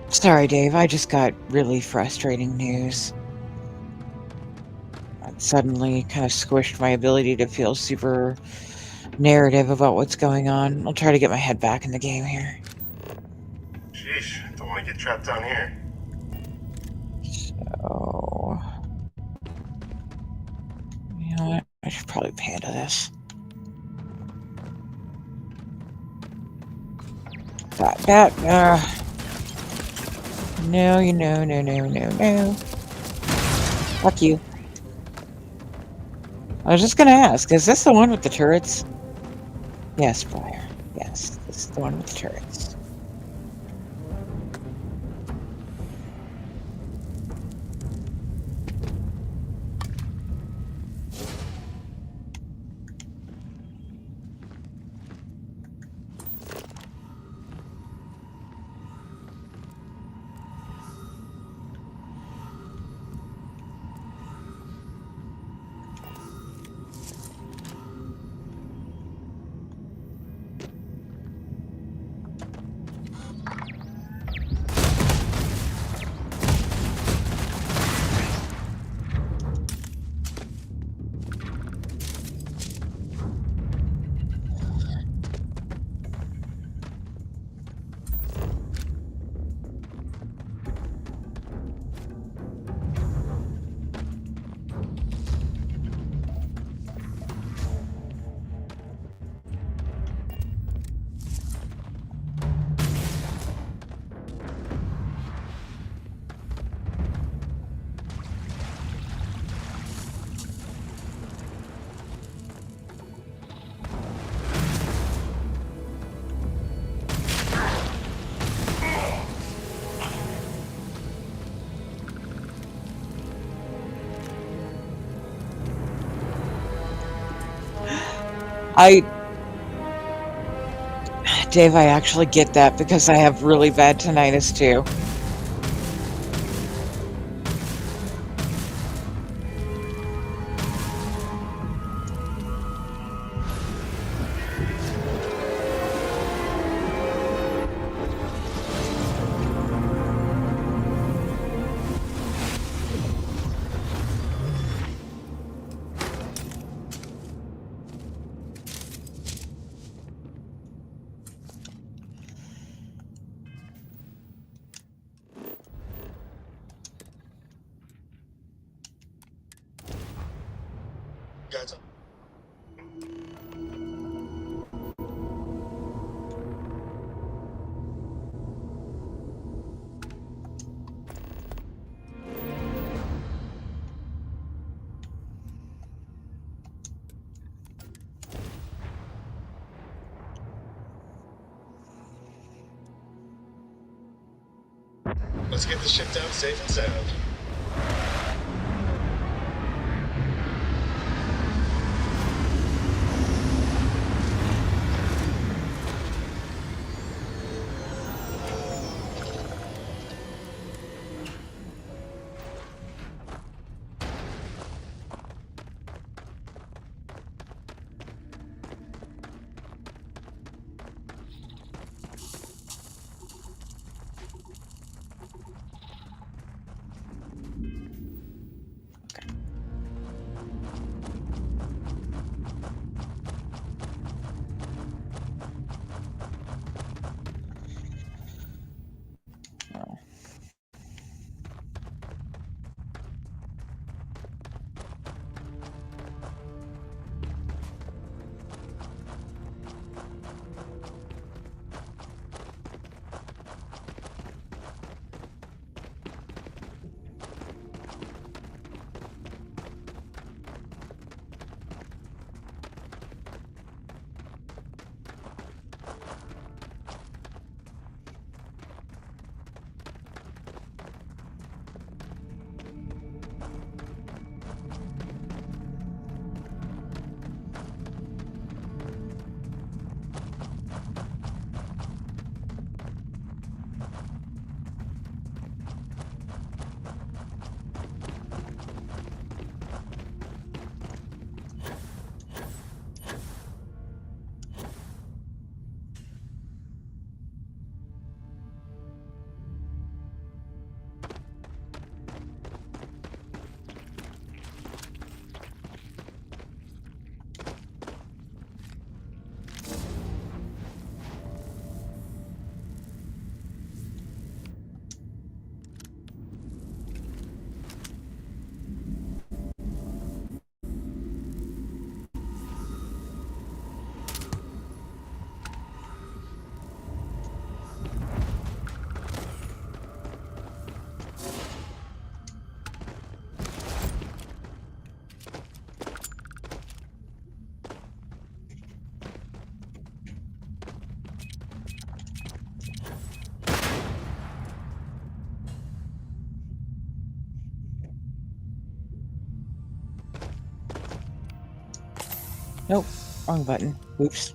Sorry, Dave, I just got really frustrating news. It suddenly kind of squished my ability to feel super narrative about what's going on. I'll try to get my head back in the game here. Sheesh, don't want to get trapped down here. So... You know what? I should probably panda this. No, no. Fuck you. I was just gonna ask, is this the one with the turrets? Yes, Briar. Yes, this is the one with the turrets. Dave, I actually get that because I have really bad tinnitus too. Guys, let's get this ship down safe and sound. Nope, wrong button. Oops.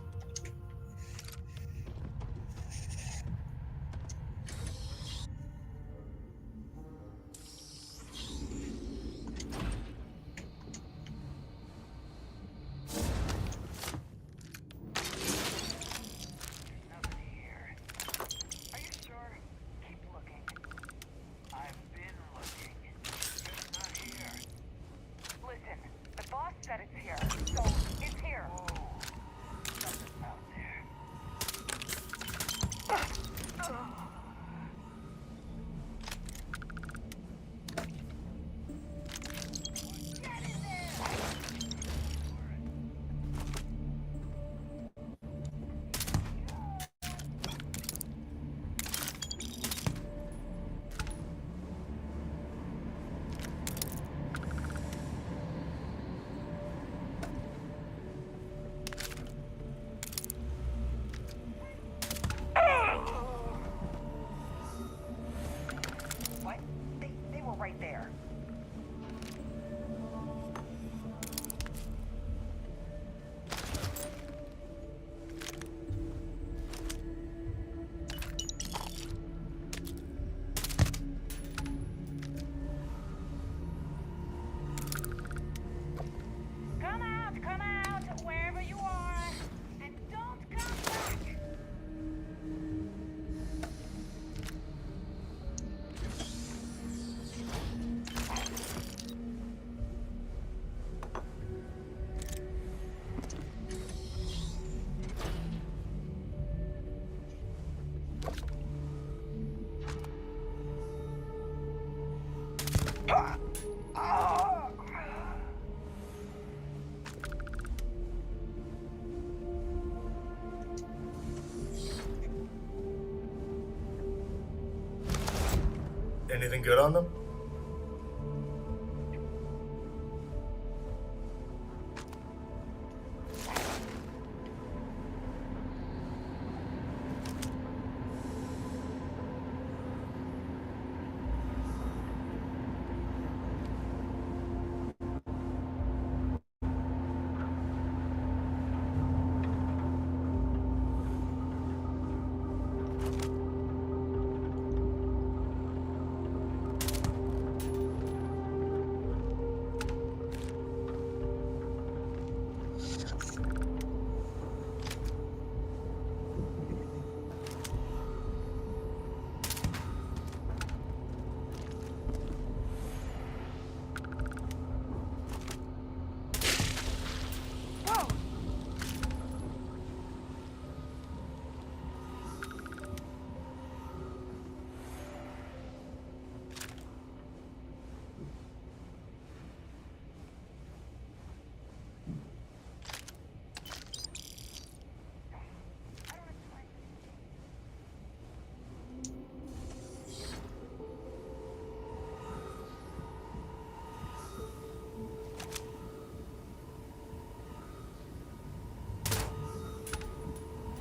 Anything good on them?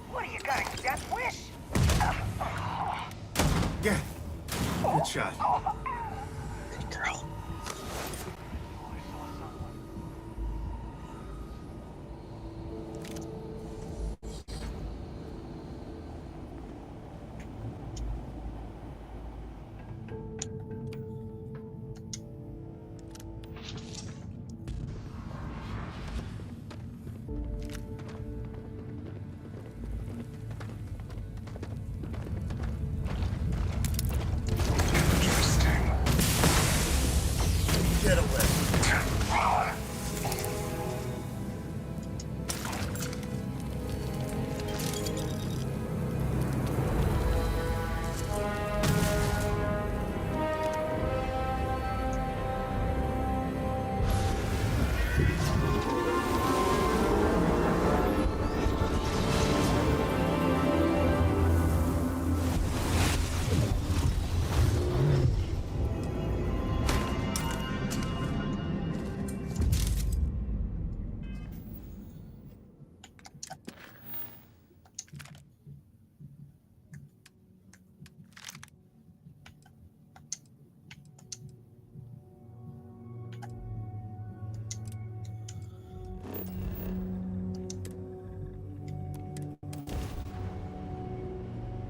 What do you got, a death wish? Yeah. Good shot. Good girl. Get away.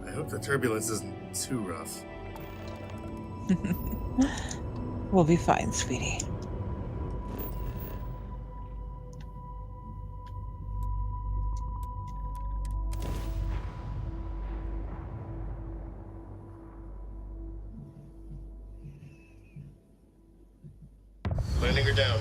I hope the turbulence isn't too rough. We'll be fine, sweetie. Landing her down.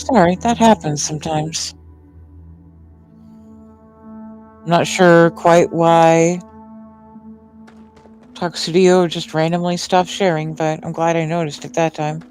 Sorry, that happens sometimes. I'm not sure quite why Tuxedo just randomly stopped sharing, but I'm glad I noticed it that time.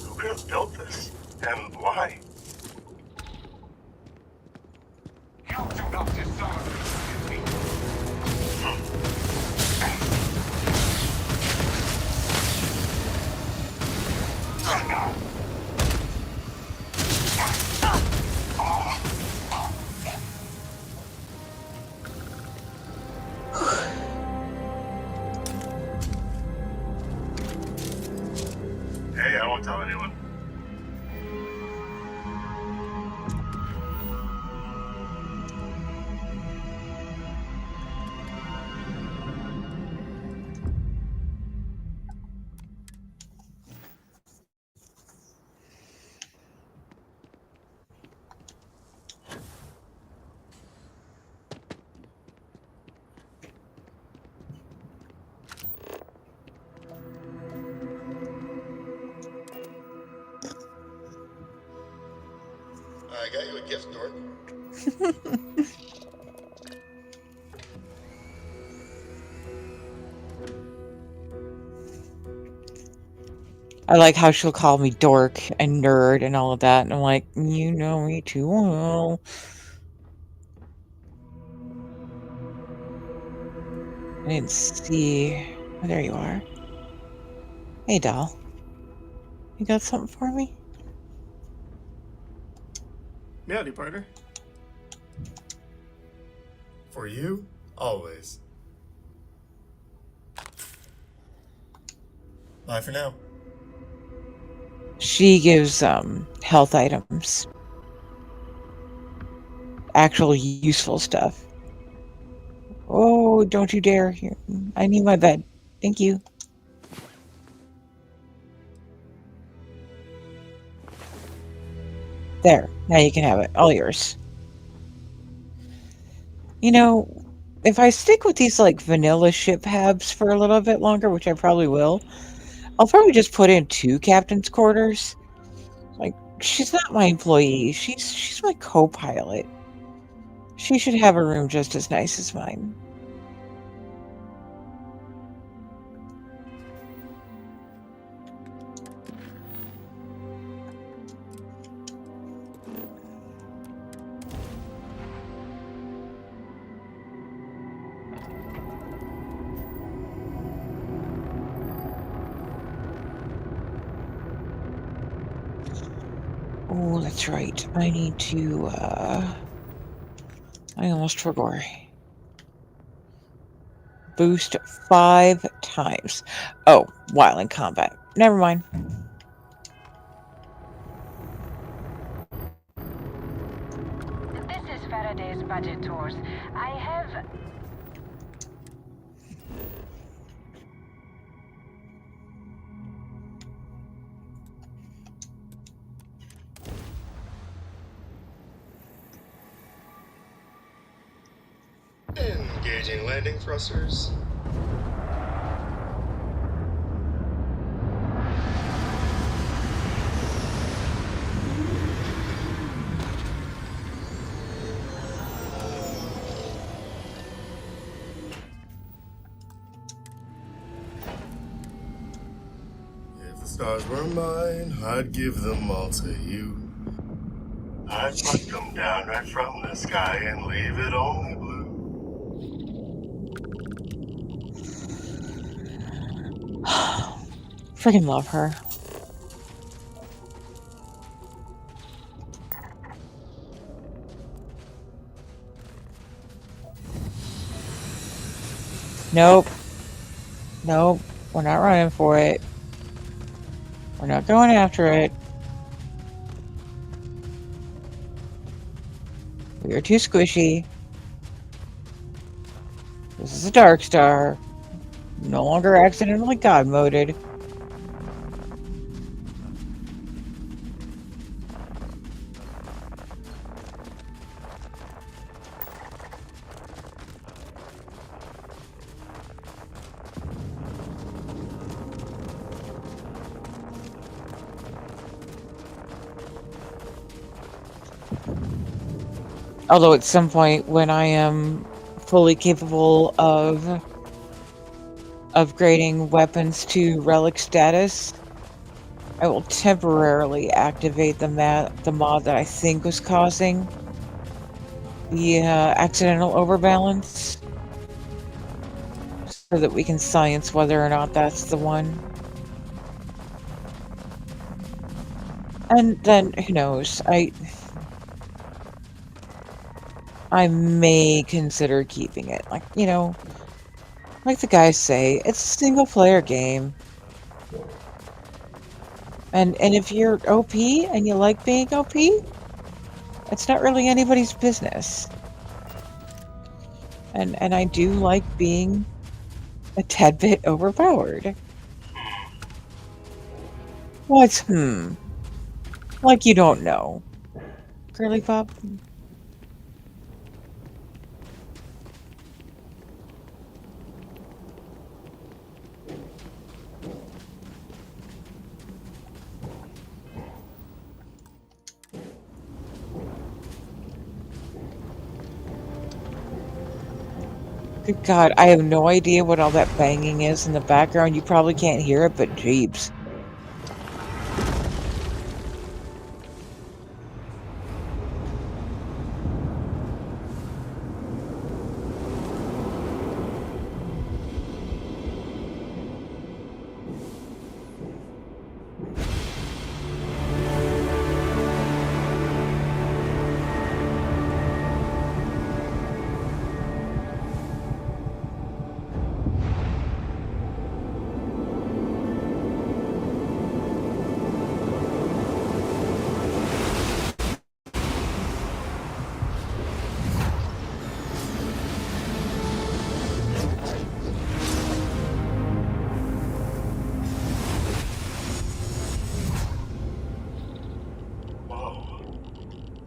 Who could have built this? And why? You do not deserve me. Hey, I won't tell anyone. I got you a gift, Dork. I like how she'll call me dork and nerd and all of that, and I'm like, you know me too well. I didn't see... Oh, there you are. Hey, doll. You got something for me? Howdy, partner. For you, always. Bye for now. She gives, health items. Actual useful stuff. Oh, don't you dare. Here, I need my bed. Thank you. There. Now you can have it. All yours. You know, if I stick with these, like, vanilla ship habs for a little bit longer, which I probably will, I'll probably just put in 2 captain's quarters. Like, she's not my employee. She's my co-pilot. She should have a room just as nice as mine. Oh, that's right. I need to, I almost forgot. Boost 5 times. Oh, while in combat. Never mind. This is Faraday's budget tours. I have... Engaging landing thrusters. If the stars were mine, I'd give them all to you. I'd pluck them down right from the sky and leave it only blue. Freaking love her. Nope. Nope. We're not running for it. We're not going after it. We are too squishy. This is a Dark Star. No longer accidentally God-moded. Although at some point when I am fully capable of upgrading weapons to relic status, I will temporarily activate the mod that I think was causing the accidental overbalance, so that we can science whether or not that's the one. And then, who knows, I may consider keeping it. Like, you know, like the guys say, it's a single-player game. And if you're OP and you like being OP, it's not really anybody's business. And I do like being a tad bit overpowered. What's like you don't know. Girly Pop? Good God, I have no idea what all that banging is in the background. You probably can't hear it, but jeeps.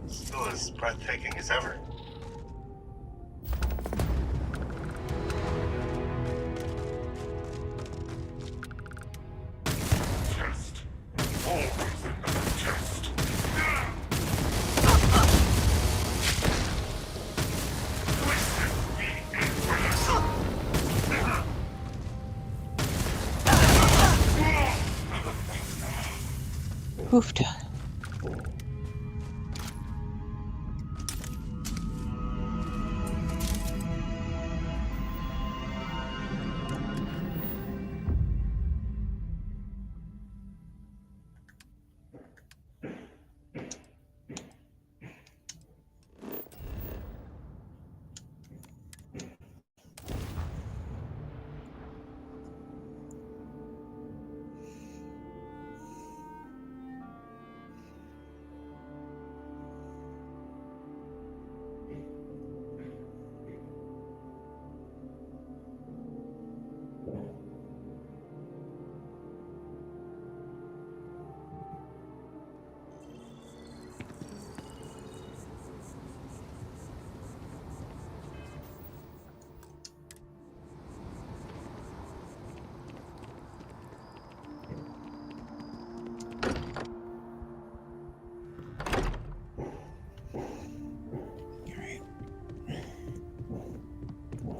Still as breathtaking as ever. Chest. Always in the chest. Oofta.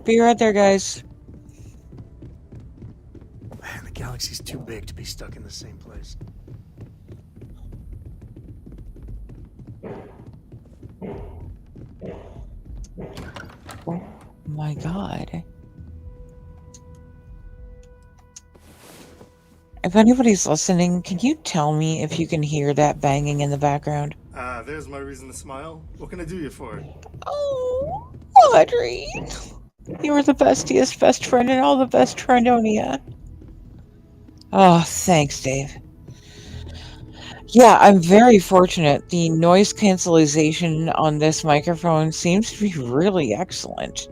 Be right there, guys. Man, the galaxy's too big to be stuck in the same place. Oh my god. If anybody's listening, can you tell me if you can hear that banging in the background? There's my reason to smile. What can I do you for? Oh, Audrey. You were the bestiest best friend in all the best Trendonia. Oh, thanks, Dave. Yeah, I'm very fortunate. The noise cancellation on this microphone seems to be really excellent.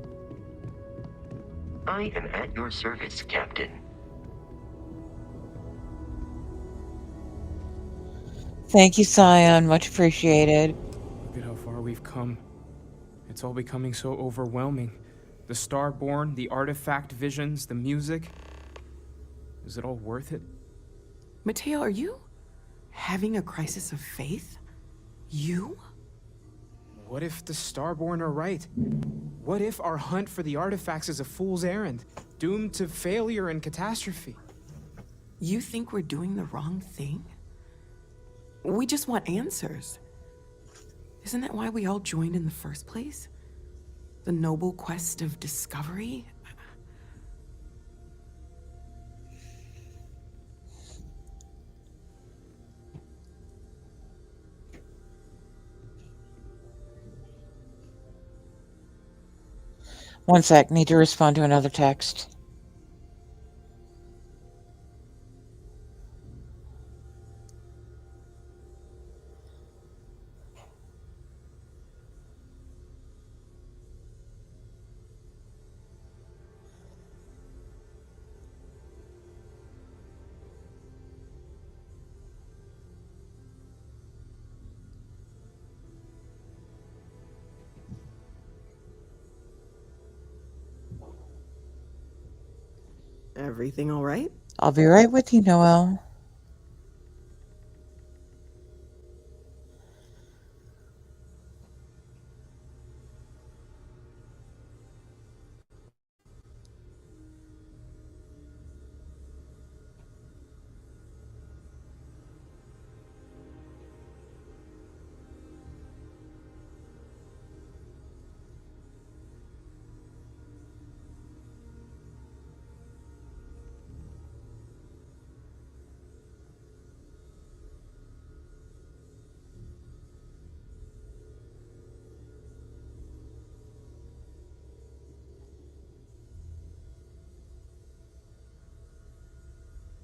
I am at your service, Captain. Thank you, Scion. Much appreciated. Look at how far we've come. It's all becoming so overwhelming. The Starborn, the artifact visions, the music. Is it all worth it? Mateo, are you having a crisis of faith? You? What if the Starborn are right? What if our hunt for the artifacts is a fool's errand, doomed to failure and catastrophe? You think we're doing the wrong thing? We just want answers. Isn't that why we all joined in the first place? The noble quest of discovery? One sec, need to respond to another text. Everything all right? I'll be right with you, Noel.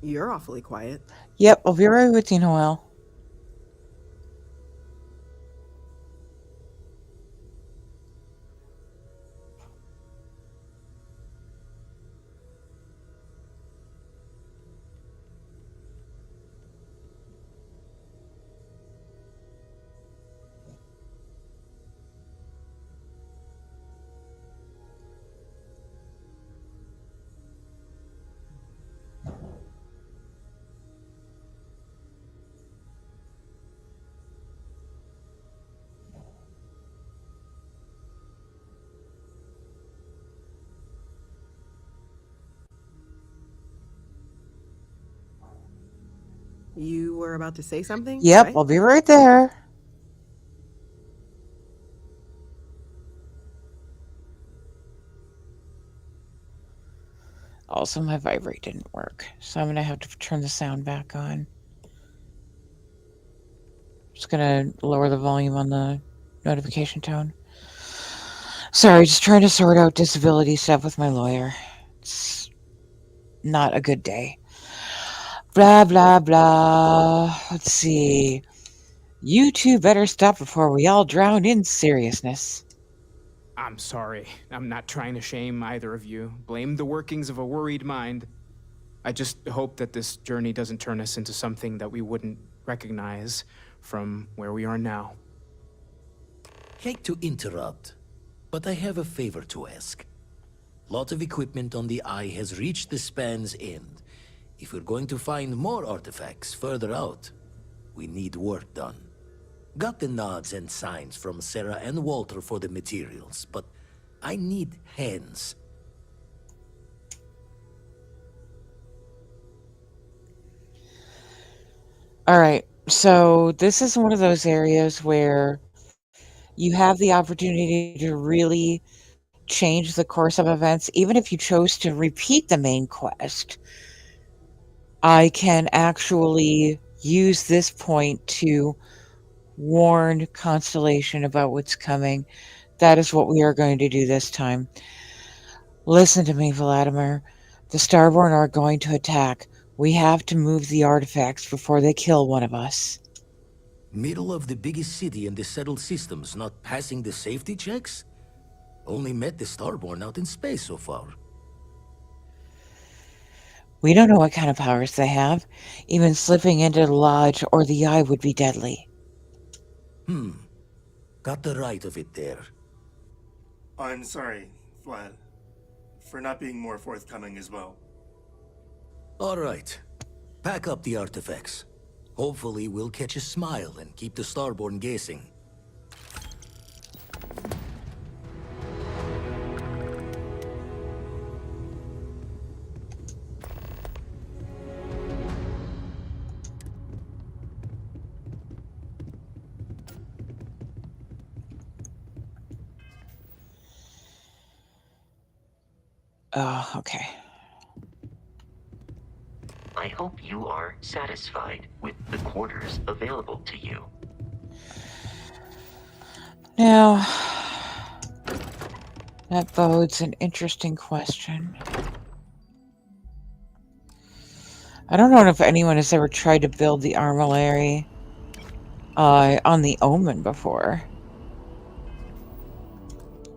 You're awfully quiet. Yep, I'll be right with you, Noel. You were about to say something? Yep, right? I'll be right there. Also, my vibrate didn't work, so I'm gonna have to turn the sound back on. Just gonna lower the volume on the notification tone. Sorry, just trying to sort out disability stuff with my lawyer. It's not a good day. Blah, blah, blah. Let's see. You two better stop before we all drown in seriousness. I'm sorry. I'm not trying to shame either of you. Blame the workings of a worried mind. I just hope that this journey doesn't turn us into something that we wouldn't recognize from where we are now. Hate to interrupt, but I have a favor to ask. Lot of equipment on the Eye has reached the span's end. If we're going to find more artifacts further out, we need work done. Got the nods and signs from Sarah and Walter for the materials, but I need hands. All right. So this is one of those areas where you have the opportunity to really change the course of events. Even if you chose to repeat the main quest, I can actually use this point to warn Constellation about what's coming. That is what we are going to do this time. Listen to me, Vladimir. The Starborn are going to attack. We have to move the artifacts before they kill one of us. Middle of the biggest city in the settled systems, not passing the safety checks? Only met the Starborn out in space so far. We don't know what kind of powers they have. Even slipping into the lodge or the eye would be deadly. Got the right of it there. I'm sorry, Vlad, for not being more forthcoming as well. All right. Pack up the artifacts. Hopefully we'll catch a smile and keep the Starborn guessing. Oh, okay. I hope you are satisfied with the quarters available to you. Now, that bodes an interesting question. I don't know if anyone has ever tried to build the armillary on the Omen before.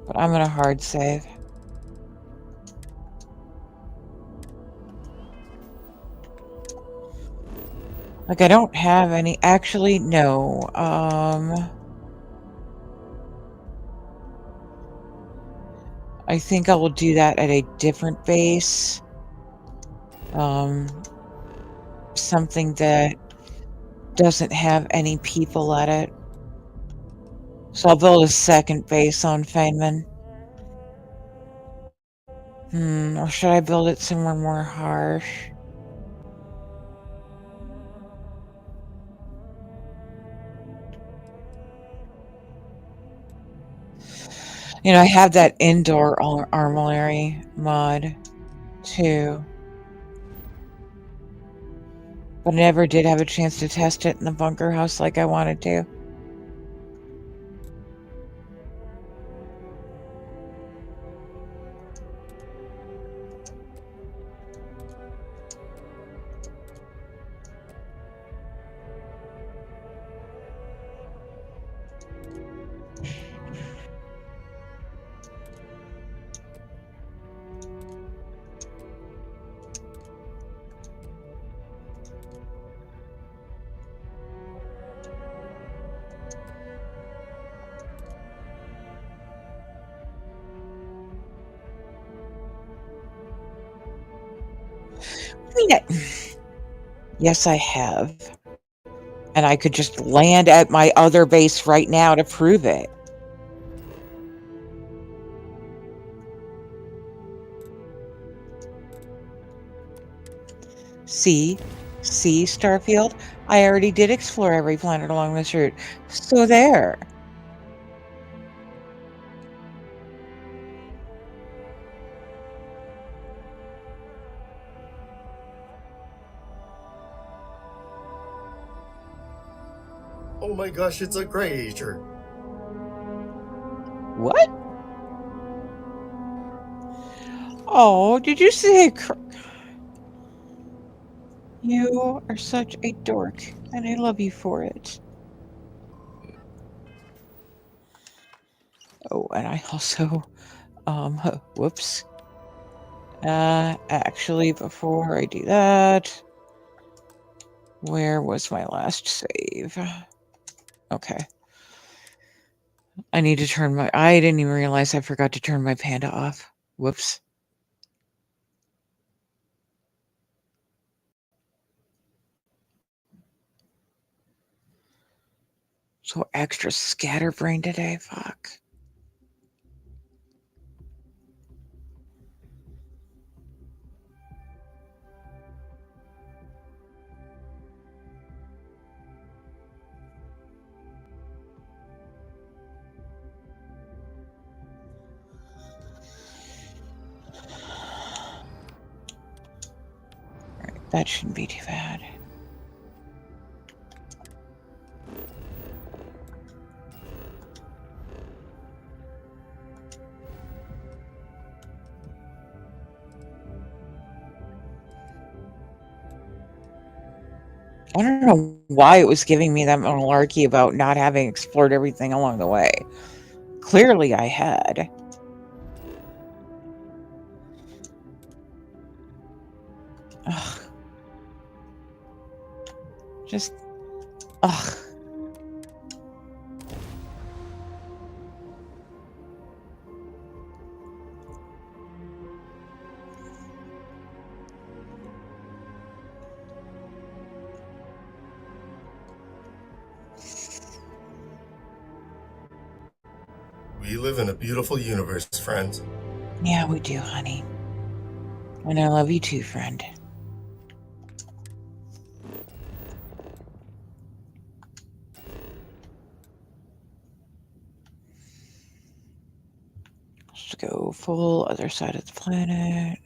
But I'm gonna hard save. Like, I don't have any... Actually, no. I think I will do that at a different base. Something that doesn't have any people at it. So I'll build a second base on Feynman. Or should I build it somewhere more harsh? You know, I have that indoor armillary mod, too. But I never did have a chance to test it in the bunker house like I wanted to. Yes, I have. And I could just land at my other base right now to prove it. See, Starfield? I already did explore every planet along this route. So there. Oh my gosh, it's a Granger. What? Oh, did you say you are such a dork, and I love you for it. Oh, and I also, whoops. Actually, before I do that, where was my last save? Okay. I need to turn I didn't even realize I forgot to turn my panda off. Whoops. So extra scatterbrain today, fuck. That shouldn't be too bad. I don't know why it was giving me that malarkey about not having explored everything along the way. Clearly I had. Ugh. Just... ugh. We live in a beautiful universe, friend. Yeah, we do, honey. And I love you too, friend. Let's go full other side of the planet.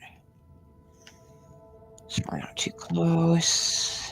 So we're not too close.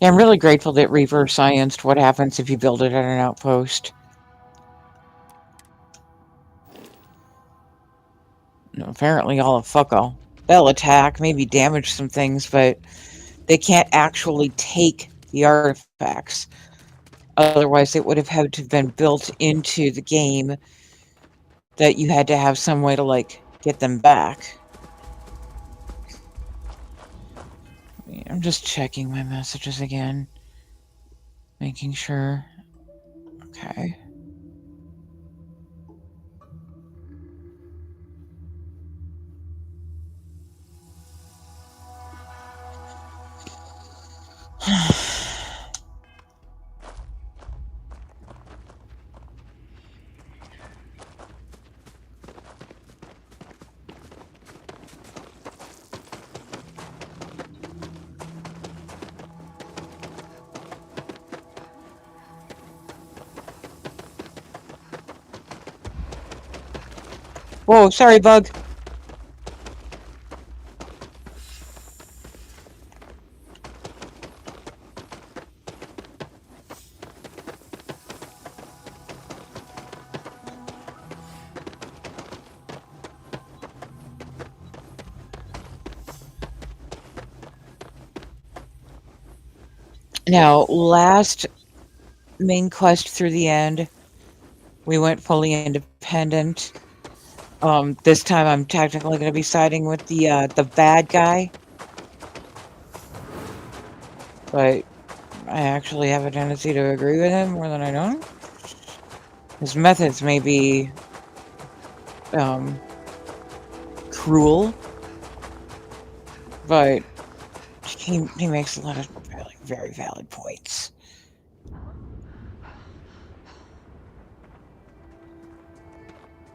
Yeah, I'm really grateful that reverse scienced what happens if you build it at an outpost. You know, apparently all they'll attack, maybe damage some things, but they can't actually take the artifacts. Otherwise, it would have had to have been built into the game that you had to have some way to, like, get them back. I'm just checking my messages again. Making sure. Okay. Whoa, sorry, bug. Now, last main quest through the end, we went fully independent. This time I'm technically going to be siding with the bad guy. But I actually have a tendency to agree with him more than I don't. His methods may be cruel, but he makes a lot of very valid points.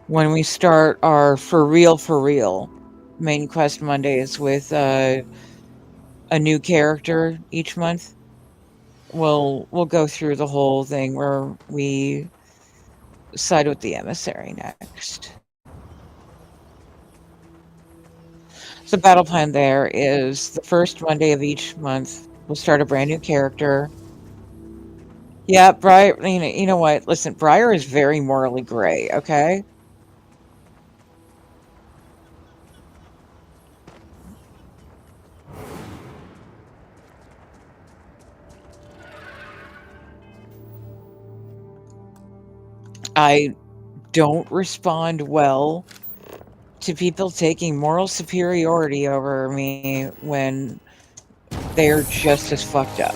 When we start our for real main quest Mondays with a new character each month, we'll go through the whole thing where we side with the emissary next. So battle plan there is the first Monday of each month we'll start a brand new character. Yeah, Briar, you know what? Listen, Briar is very morally gray, okay? I don't respond well to people taking moral superiority over me when they're just as fucked up.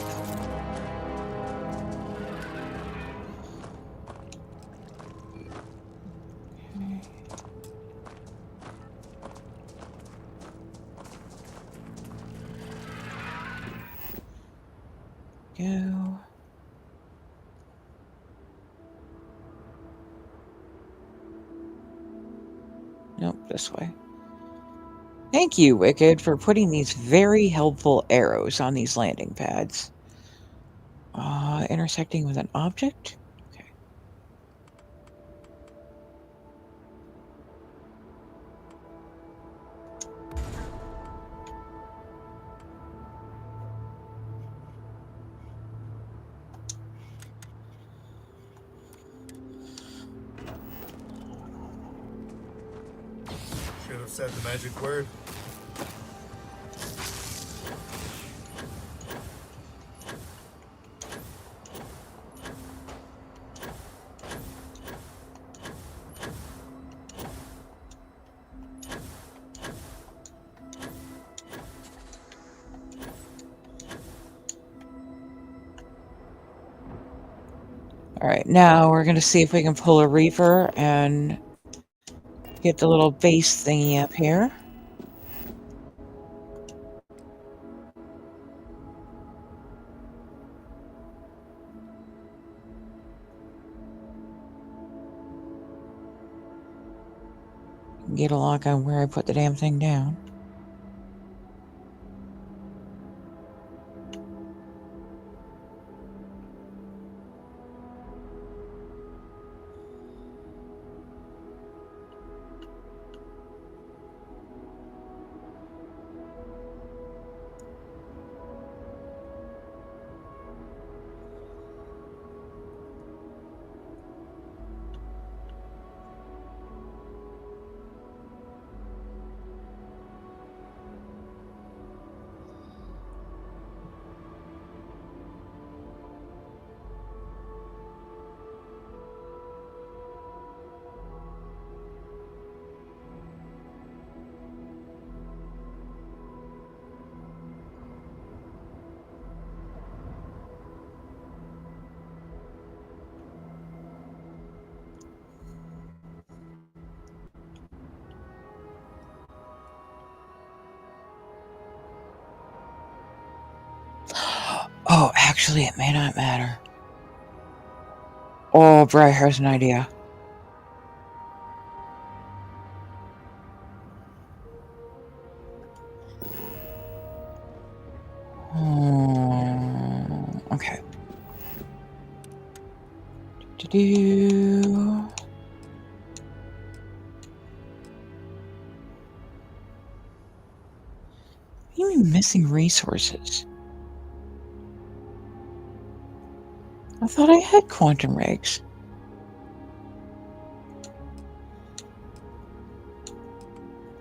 go. Nope, this way. Thank you, Wicked, for putting these very helpful arrows on these landing pads. Intersecting with an object? Okay. Should have said the magic word. Alright, now we're going to see if we can pull a Reaper and get the little base thingy up here. Get a lock on where I put the damn thing down. Oh, actually, it may not matter. Oh, Bri has an idea. Okay. You mean missing resources? I thought I had quantum rigs.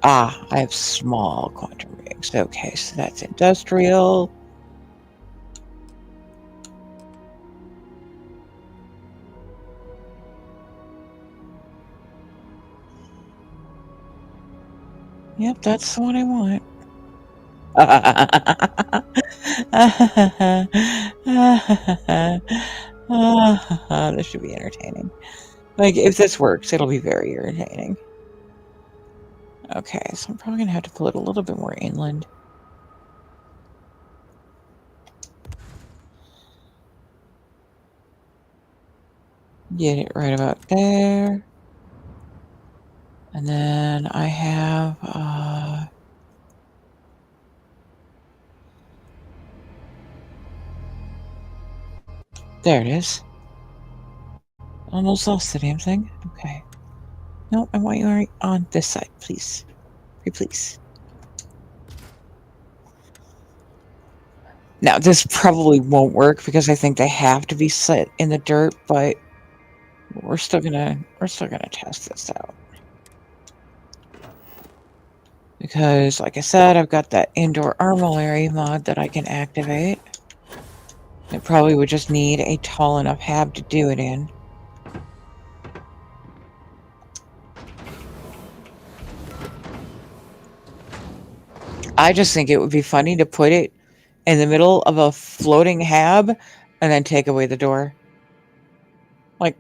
Ah, I have small quantum rigs. Okay, so that's industrial. Yep, that's the one I want. This should be entertaining. Like, if this works, it'll be very entertaining. Okay, so I'm probably gonna have to pull it a little bit more inland. Get it right about there. And then I have, there it is. Almost lost the damn thing. Okay. No, I want you right on this side, please. Please. Now, this probably won't work because I think they have to be set in the dirt, but we're still gonna test this out. Because, like I said, I've got that indoor armillary mod that I can activate. It probably would just need a tall enough hab to do it in. I just think it would be funny to put it in the middle of a floating hab and then take away the door. Like,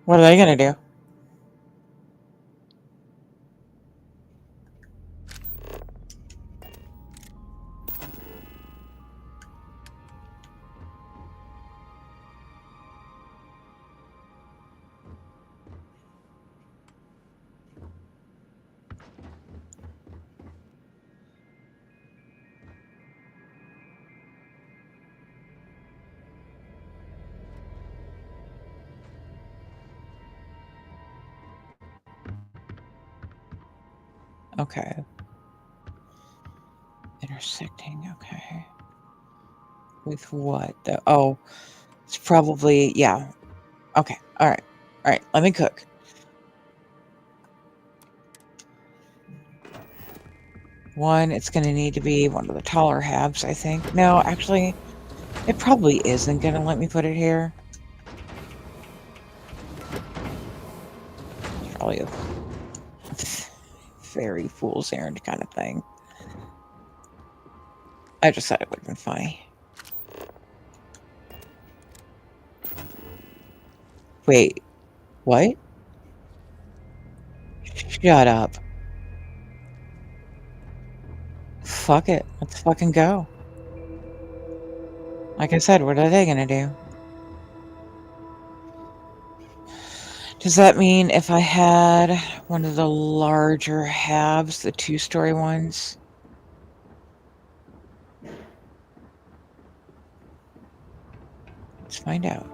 what are they gonna do? Okay. Intersecting, okay. With what? Oh, it's probably, yeah. Okay, alright. Alright, let me cook. One, it's going to need to be one of the taller halves, I think. No, actually, it probably isn't going to let me put it here. It's probably a very fool's errand kind of thing. I just thought it would have been funny. Wait, what? Shut up. Fuck it. Let's fucking go. Like I said, what are they gonna do? Does that mean if I had one of the larger halves, the two-story ones? Let's find out.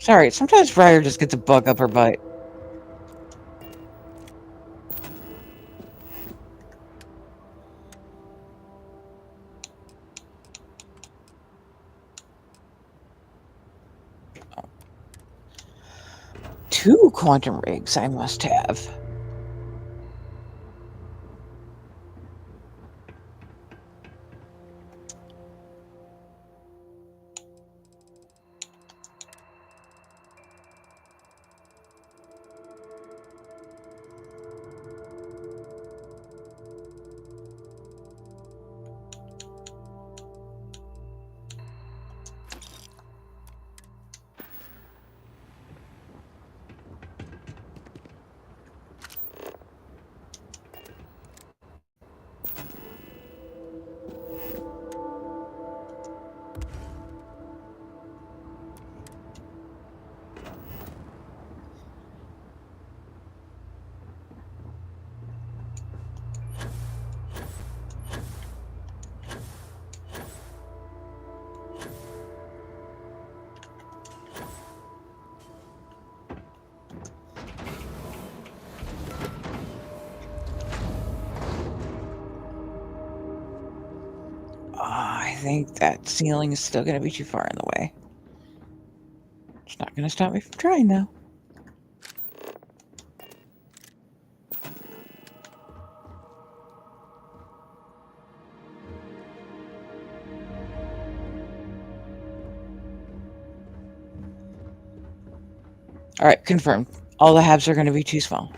Sorry, sometimes Briar just gets a bug up her butt. Two quantum rigs I must have. I think that ceiling is still going to be too far in the way. It's not going to stop me from trying, though. Alright, confirmed. All the halves are going to be too small.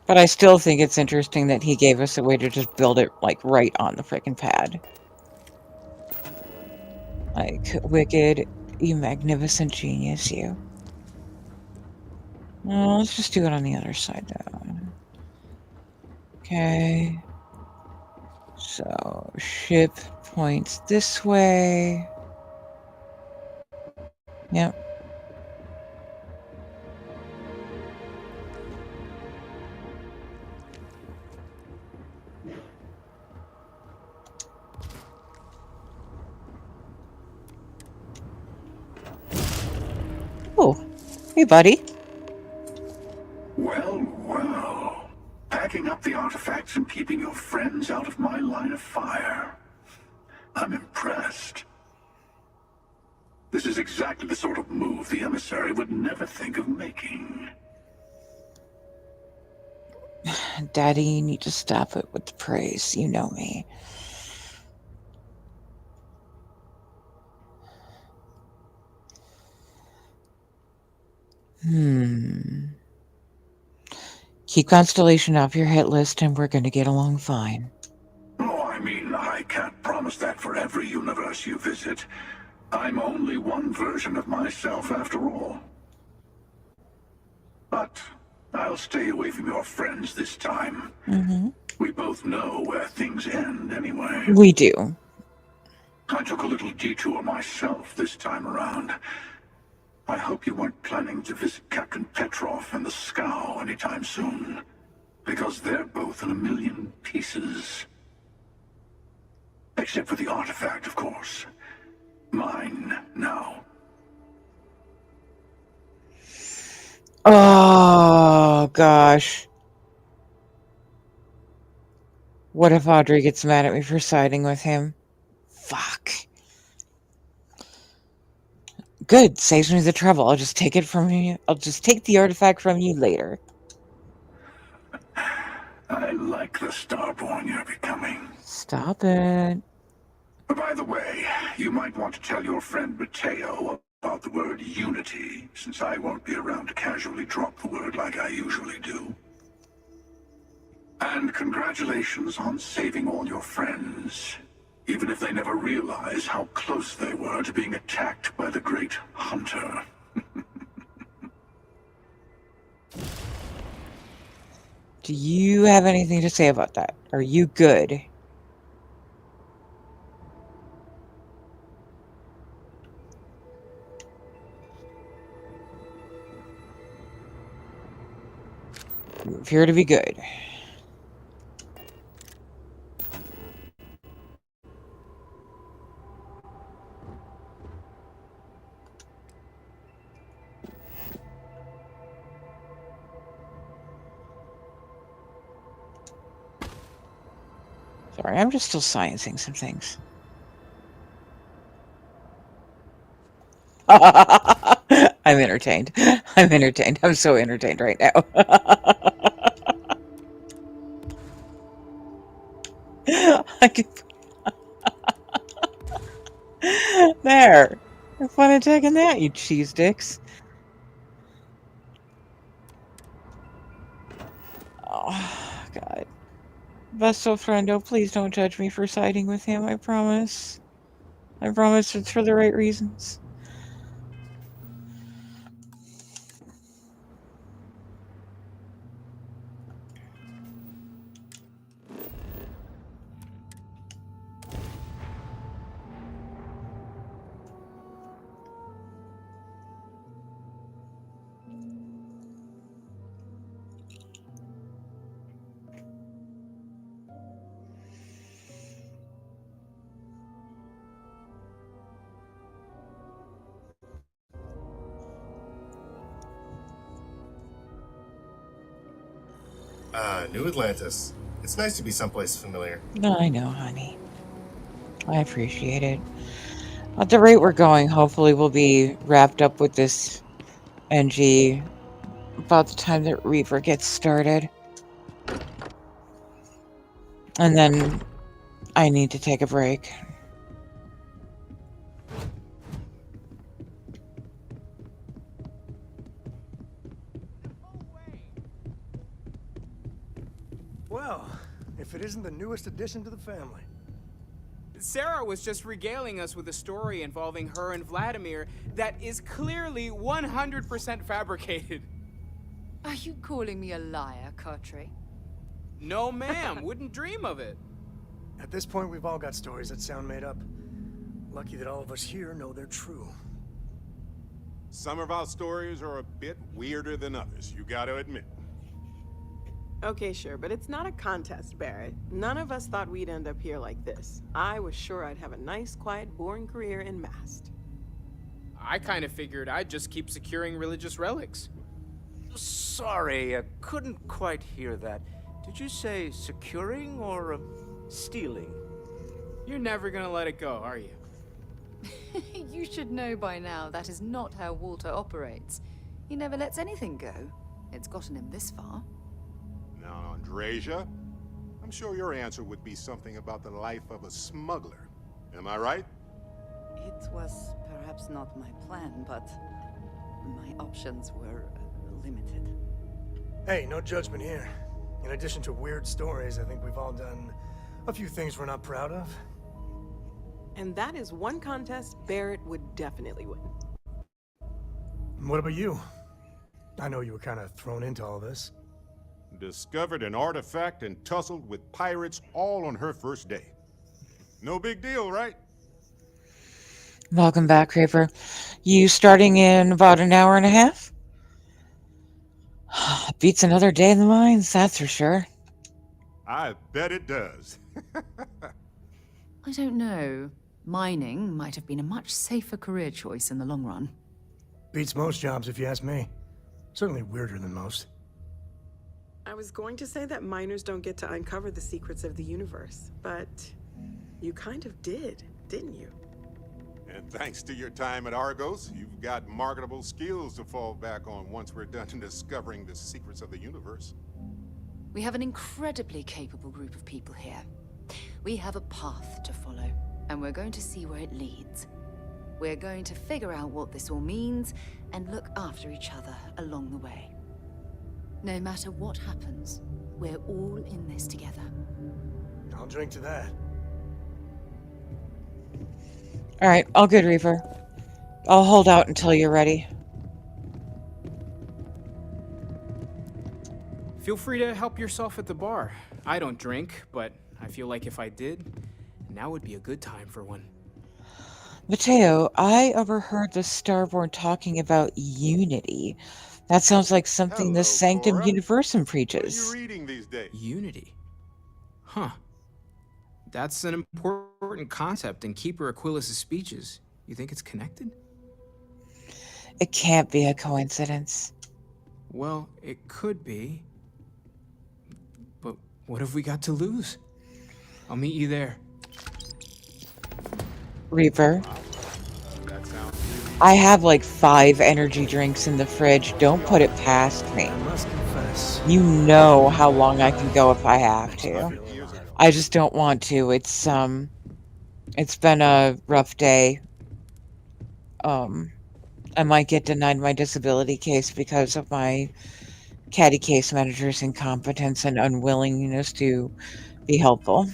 But I still think it's interesting that he gave us a way to just build it, like, right on the frickin' pad. Like, Wicked, you magnificent genius, you. Well, let's just do it on the other side, though. Okay. So, ship points this way. Yep. Oh, hey, buddy. Well, well. Packing up the artifacts and keeping your friends out of my line of fire. I'm impressed. This is exactly the sort of move the emissary would never think of making. Daddy, you need to stop it with the praise. You know me. Keep Constellation off your hit list and we're gonna get along fine. Oh, I mean, I can't promise that for every universe you visit. I'm only one version of myself after all. But I'll stay away from your friends this time. We both know where things end anyway. We do. I took a little detour myself this time around. I hope you weren't planning to visit Captain Petrov and the Scow anytime soon. Because they're both in a million pieces. Except for the artifact, of course. Mine now. Oh, gosh. What if Audrey gets mad at me for siding with him? Fuck. Good, saves me the trouble. I'll just take it from you. I'll just take the artifact from you later. I like the Starborn you're becoming. Stop it. By the way, you might want to tell your friend Mateo about the word unity, since I won't be around to casually drop the word like I usually do. And congratulations on saving all your friends, even if they never realize how close they were to being attacked by the Great Hunter. Do you have anything to say about that? Are you good? You appear to be good. Sorry, I'm just still sciencing some things. I'm entertained. I'm entertained. I'm so entertained right now. I could... There. Have fun attacking that, you cheese dicks. Oh, God. Besto friendo, please don't judge me for siding with him, I promise. I promise it's for the right reasons. New Atlantis. It's nice to be someplace familiar. I know, honey. I appreciate it. At the rate we're going, hopefully we'll be wrapped up with this NG about the time that Reaver gets started. And then I need to take a break. Well, if it isn't the newest addition to the family. Sarah was just regaling us with a story involving her and Vladimir that is clearly 100% fabricated. Are you calling me a liar, Cartray? No, ma'am. Wouldn't dream of it. At this point, we've all got stories that sound made up. Lucky that all of us here know they're true. Some of our stories are a bit weirder than others, you gotta admit. Okay, sure, but it's not a contest, Barrett. None of us thought we'd end up here like this. I was sure I'd have a nice, quiet, boring career in Mast. I kind of figured I'd just keep securing religious relics. Sorry, I couldn't quite hear that. Did you say securing or stealing? You're never gonna let it go, are you? You should know by now that is not how Walter operates. He never lets anything go. It's gotten him this far. Now, Andreja, I'm sure your answer would be something about the life of a smuggler. Am I right? It was perhaps not my plan, but My options were limited. Hey, no judgment here. In addition to weird stories, I think we've all done a few things we're not proud of. And that is one contest Barrett would definitely win. What about you? I know you were kind of thrown into all this. Discovered an artifact and tussled with pirates all on her first day. No big deal, right? Welcome back, Reaper. You starting in about an hour and a half? Beats another day in the mines, that's for sure. I bet it does. I don't know. Mining might have been a much safer career choice in the long run. Beats most jobs, if you ask me. Certainly weirder than most. I was going to say that miners don't get to uncover the secrets of the universe, but you kind of did, didn't you? And thanks to your time at Argos, you've got marketable skills to fall back on once we're done discovering the secrets of the universe. We have an incredibly capable group of people here. We have a path to follow, and we're going to see where it leads. We're going to figure out what this all means and look after each other along the way. No matter what happens, we're all in this together. I'll drink to that. All right, all good, Reaper. I'll hold out until you're ready. Feel free to help yourself at the bar. I don't drink, but I feel like if I did, now would be a good time for one. Mateo, I overheard the Starborn talking about unity. That sounds like something the Sanctum Universum preaches. What are you reading these days? Unity. Huh. That's an important concept in Keeper Aquilus' speeches. You think it's connected? It can't be a coincidence. Well, it could be. But what have we got to lose? I'll meet you there. Reaper, I have like 5 energy drinks in the fridge. Don't put it past me. I must confess. You know how long I can go if I have to. I just don't want to. It's been a rough day. I might get denied my disability case because of my caddy case manager's incompetence and unwillingness to be helpful.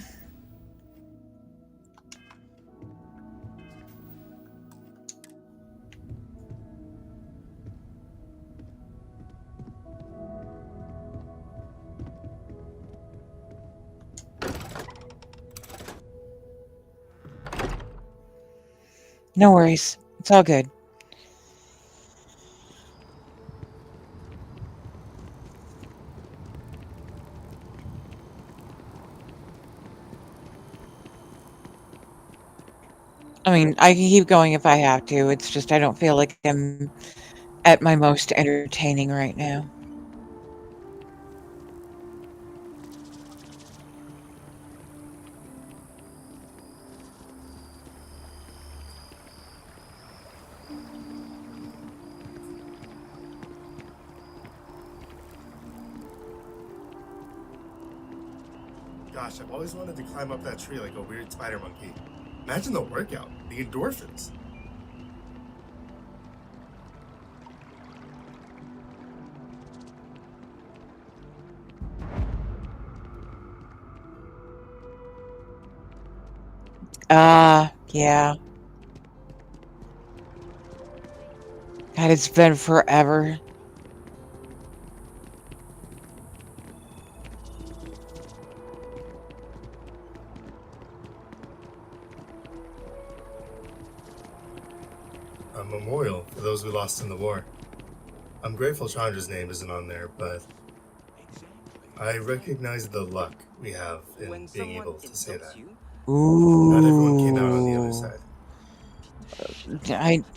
No worries. It's all good. I mean, I can keep going if I have to. It's just I don't feel like I'm at my most entertaining right now. Gosh, I've always wanted to climb up that tree like a weird spider monkey. Imagine the workout, the endorphins. Yeah. God, it's been forever. A memorial for those we lost in the war. I'm grateful Chandra's name isn't on there, but I recognize the luck we have in being able to say that. Ooh. Not everyone came out on the other side.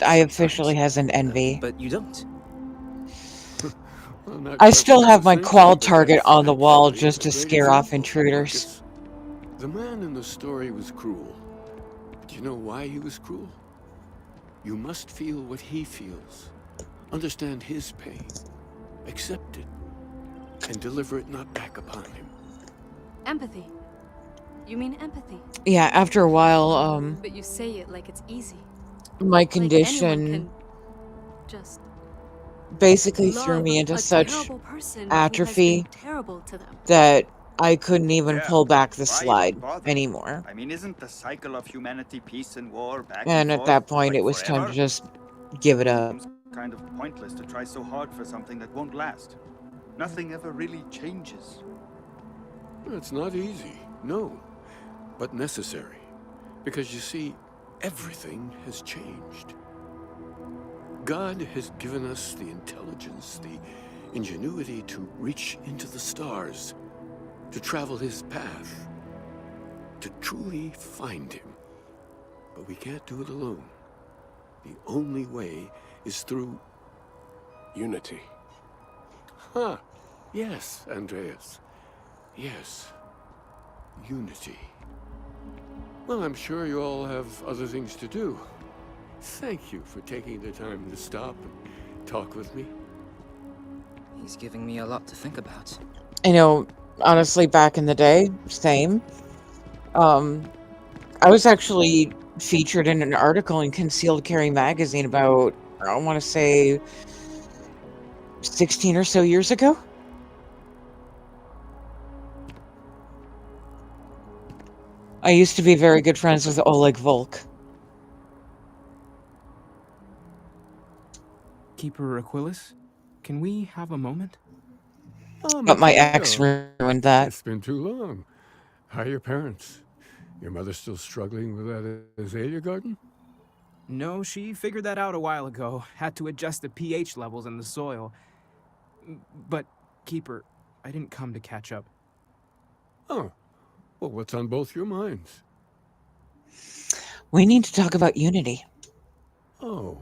I officially has an envy. But you don't. I still have my qual target on the wall just to scare off intruders. The man in the story was cruel. Do you know why he was cruel? You must feel what he feels. Understand his pain. Accept it. And deliver it not back upon him. Empathy. You mean empathy? Yeah, after a while, But you say it like it's easy. my Like condition... anyone can just basically threw Love me into a such terrible person who has atrophy been terrible to them. that I couldn't even pull back the why even slide bother? anymore. I mean, isn't the cycle of humanity peace and war back And and at forth that point, like it was time forever? to just give it up. Seems kind of pointless to try so hard for something that won't last. Nothing ever really changes. It's not easy, no, but necessary. Because you see, everything has changed. God has given us the intelligence, the ingenuity to reach into the stars, to travel his path, to truly find him. But we can't do it alone. The only way is through unity. Huh. Yes, Andreas. Yes. Unity. Well, I'm sure you all have other things to do. Thank you for taking the time to stop and talk with me. He's giving me a lot to think about. I know, honestly, back in the day, same. I was actually featured in an article in Concealed Carry magazine about, I want to say, 16 or so years ago. I used to be very good friends with Oleg Volk. Keeper Aquilus, can we have a moment? Oh, But my Mateo. ex ruined that. It's been too long. How are your parents? Your mother still struggling with that azalea garden? No, she figured that out a while ago. Had to adjust the pH levels in the soil. But, Keeper, I didn't come to catch up. Oh, well, what's on both your minds? We need to talk about unity. Oh,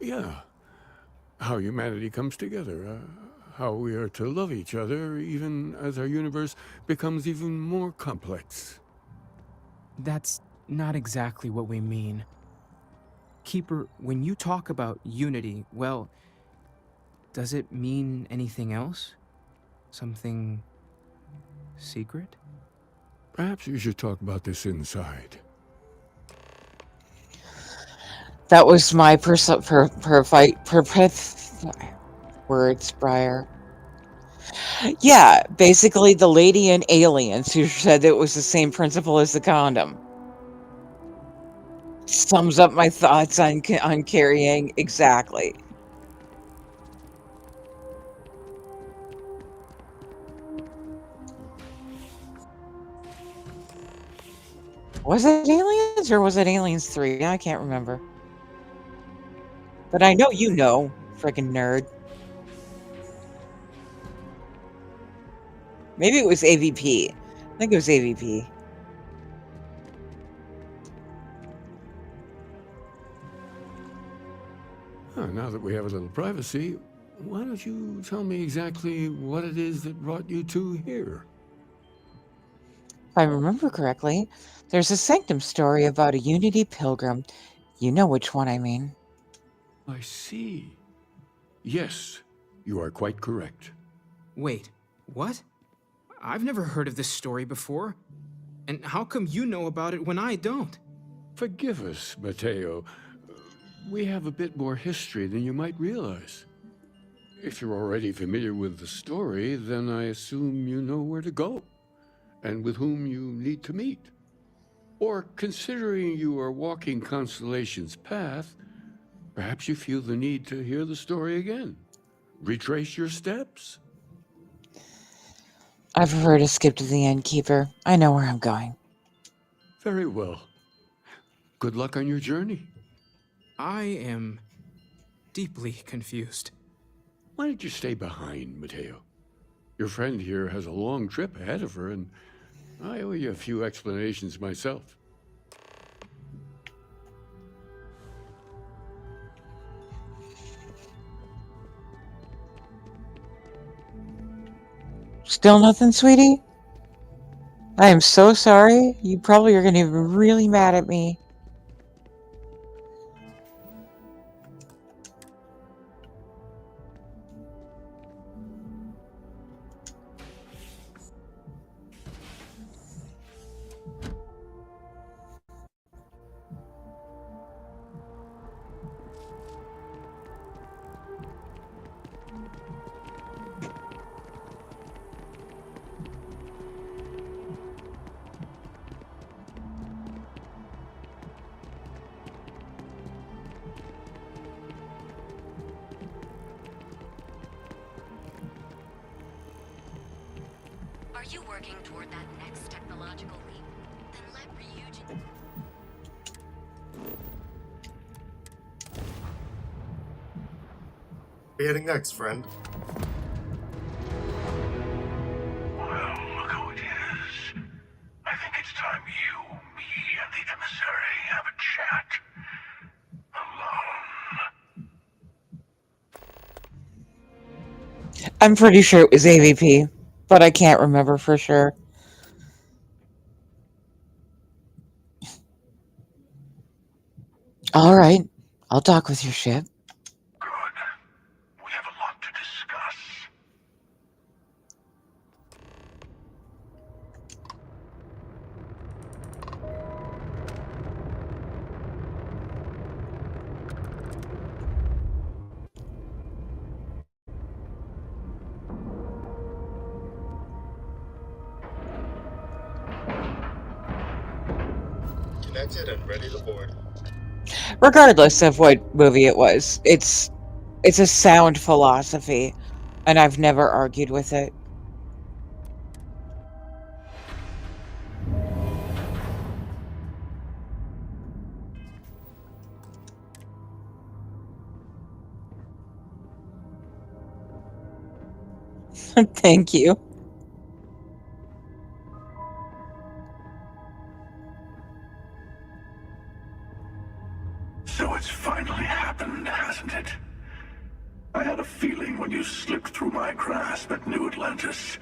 yeah. How humanity comes together. How we are to love each other even as our universe becomes even more complex. That's not exactly what we mean. Keeper, when you talk about unity, well, does it mean anything else? Something secret? Perhaps you should talk about this inside. That was my words, Briar. Yeah, basically the lady in Aliens who said it was the same principle as the condom. Sums up my thoughts on carrying exactly. Was it Aliens or was it Aliens 3? I can't remember. But I know you know, freaking nerd. Maybe it was AVP. I think it was AVP. Oh, now that we have a little privacy, why don't you tell me exactly what it is that brought you two here? If I remember correctly, there's a Sanctum story about a Unity pilgrim. You know which one I mean. I see. Yes, you are quite correct. Wait, what? I've never heard of this story before. And how come you know about it when I don't? Forgive us, Mateo. We have a bit more history than you might realize. If you're already familiar with the story, then I assume you know where to go and with whom you need to meet. Or considering you are walking Constellation's path, perhaps you feel the need to hear the story again. Retrace your steps. I prefer to skip to the end, Keeper. I know where I'm going. Very well. Good luck on your journey. I am deeply confused. Why don't you stay behind, Mateo? Your friend here has a long trip ahead of her, and I owe you a few explanations myself. Still nothing, sweetie? I am so sorry. You probably are going to be really mad at me. Are you working toward that next technological leap? Then let Ryujin... Where are you heading next, friend? Well, look who it is. I think it's time you, me, and the emissary have a chat. Alone. I'm pretty sure it was AVP, but I can't remember for sure. All right, I'll dock with your ship. We have a lot to discuss. Connected and ready to board. Regardless of what movie it was, it's a sound philosophy, and I've never argued with it. Thank you. So it's finally happened, hasn't it? I had a feeling when you slipped through my grasp at New Atlantis.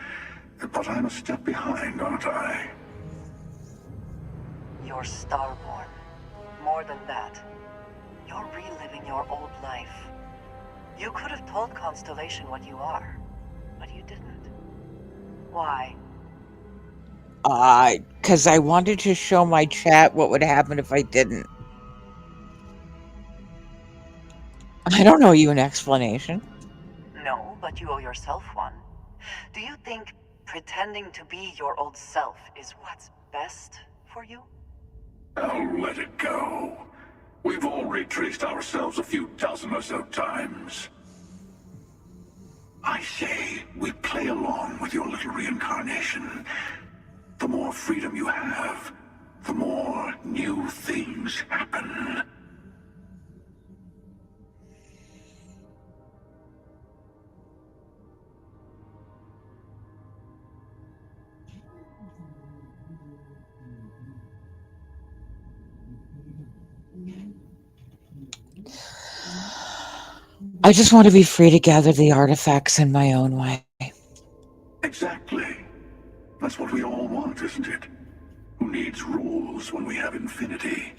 But I'm a step behind, aren't I? You're Starborn. More than that. You're reliving your old life. You could have told Constellation what you are, but you didn't. Why? 'Cause I wanted to show my chat what would happen if I didn't. I don't owe you an explanation. No, but you owe yourself one. Do you think pretending to be your old self is what's best for you? Oh, let it go. We've all retraced ourselves a few dozen or so times. I say we play along with your little reincarnation. The more freedom you have, the more new things happen. I just want to be free to gather the artifacts in my own way. Exactly. That's what we all want, isn't it? Who needs rules when we have infinity?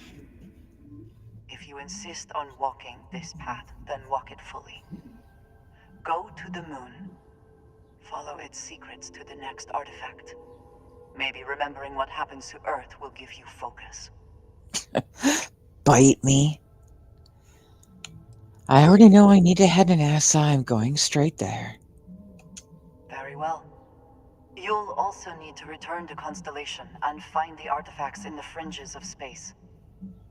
If you insist on walking this path, then walk it fully. Go to the moon. Follow its secrets to the next artifact. Maybe remembering what happens to Earth will give you focus. Bite me. I already know I need to head to NASA. I'm going straight there. Very well. You'll also need to return to Constellation and find the artifacts in the fringes of space.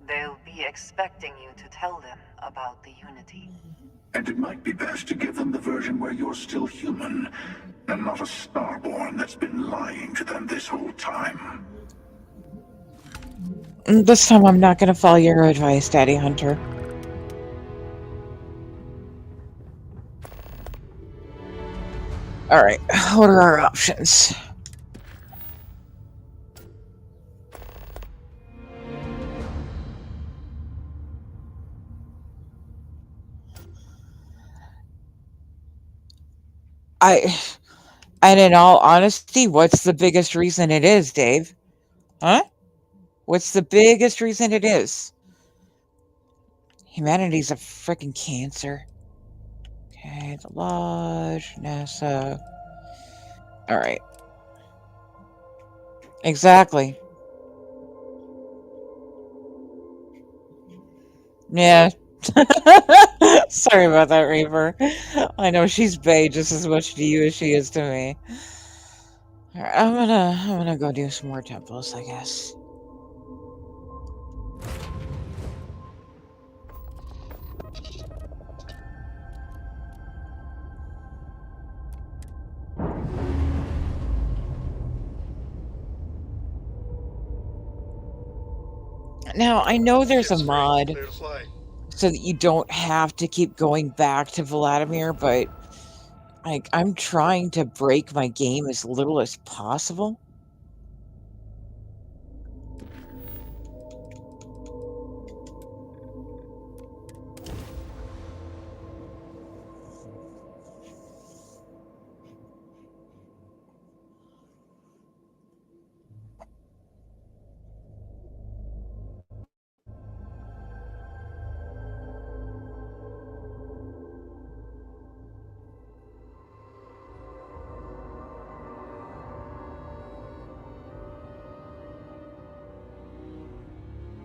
They'll be expecting you to tell them about the Unity. And it might be best to give them the version where you're still human, and not a Starborn that's been lying to them this whole time. This time I'm not going to follow your advice, Daddy Hunter. Alright, what are our options? And in all honesty, what's the biggest reason it is, Dave? Huh? What's the biggest reason it is? Humanity's a freaking cancer. Okay, the Lodge, NASA. Alright. Exactly. Yeah. Sorry about that, Reaper. I know she's bae just as much to you as she is to me. Alright, I'm gonna go do some more temples, I guess. Now, I know there's a Ship's free. mod Clear to fly. so that you don't have to keep going back to Vladimir, but like I'm trying to break my game as little as possible.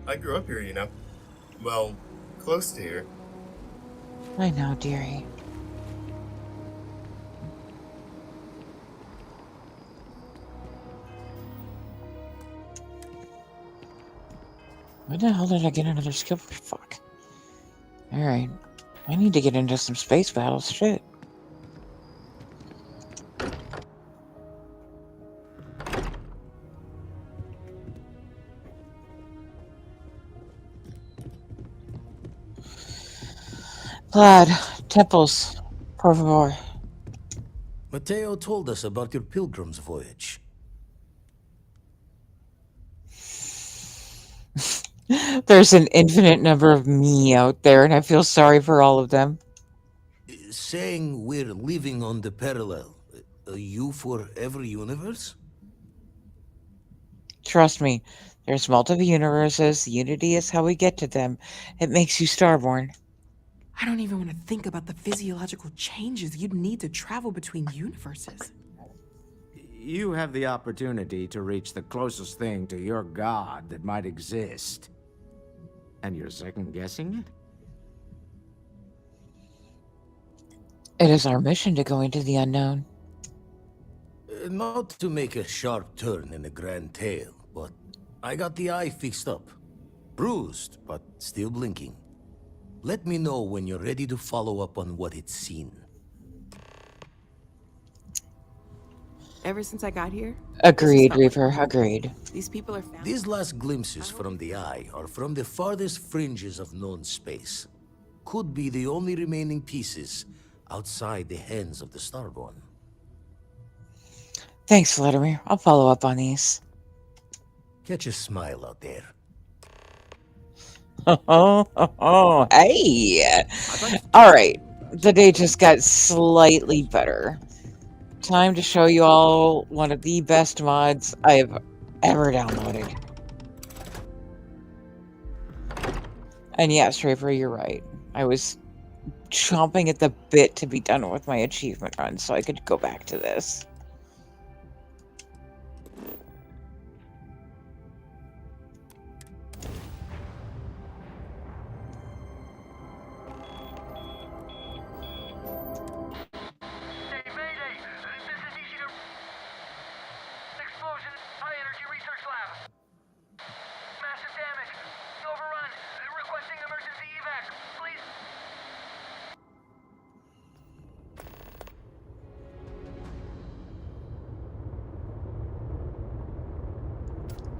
I grew up here, you know. Well, close to here. I know, dearie. Where the hell did I get another skill? Fuck. Alright. I need to get into some space battles. Shit. Vlad, temples, por favor. Mateo told us about your pilgrim's voyage. There's an infinite number of me out there, and I feel sorry for all of them. Saying we're living on the parallel, you for every universe? Trust me, there's multiple universes. Unity is how we get to them. It makes you starborn. I don't even want to think about the physiological changes you'd need to travel between universes. You have the opportunity to reach the closest thing to your god that might exist. And you're second-guessing it? It is our mission to go into the unknown. Not to make a sharp turn in a grand tale, but I got the eye fixed up. Bruised, but still blinking. Let me know when you're ready to follow up on what it's seen. Ever since I got here? Agreed, Reaper, agreed. These people are found. These last glimpses from the eye are from the farthest fringes of known space. Could be the only remaining pieces outside the hands of the Starborn. Thanks, Vladimir. I'll follow up on these. Catch a smile out there. Hey! Alright, the day just got slightly better. Time to show you all one of the best mods I've ever downloaded. And yes, Reaper, you're right. I was chomping at the bit to be done with my achievement run so I could go back to this.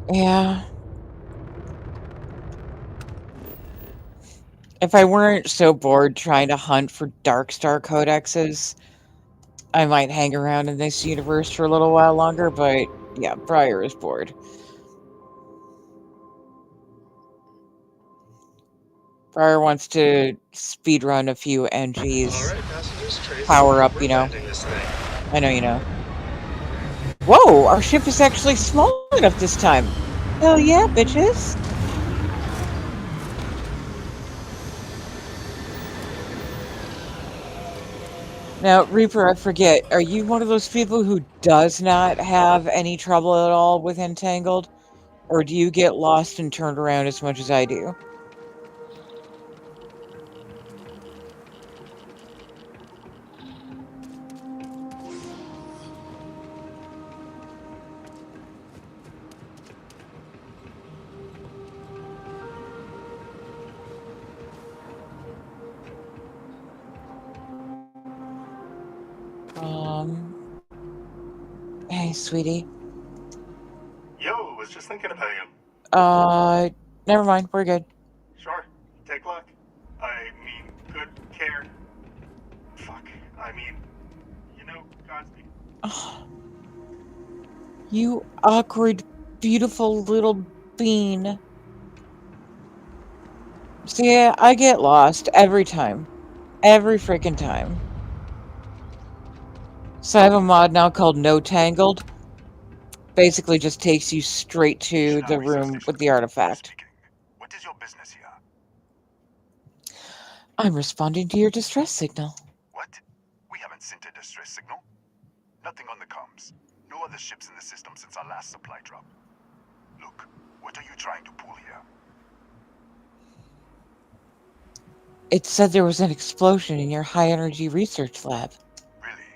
Yeah. If I weren't so bored trying to hunt for Darkstar codexes, I might hang around in this universe for a little while longer, but yeah, Briar is bored. Briar wants to speedrun a few NGs. Alright, passengers, trace. Power up, We're you know. landing this thing. I know you know. Whoa, our ship is actually small enough this time. Hell yeah, bitches. Now, Reaper, I forget, are you one of those people who does not have any trouble at all with Entangled? Or do you get lost and turned around as much as I do? Hey, sweetie. Yo, was just thinking about you. Never mind. We're good. Sure. Take luck. I mean, good care. Fuck. I mean, you know, Godspeed. You awkward, beautiful little bean. See, I get lost every time. Every freaking time. So I have a mod now called No Tangled. Basically just takes you straight to the room with the artifact. What is your business here? I'm responding to your distress signal. What? We haven't sent a distress signal. Nothing on the comms. No other ships in the system since our last supply drop. Look, what are you trying to pull here? It said there was an explosion in your high-energy research lab. Really?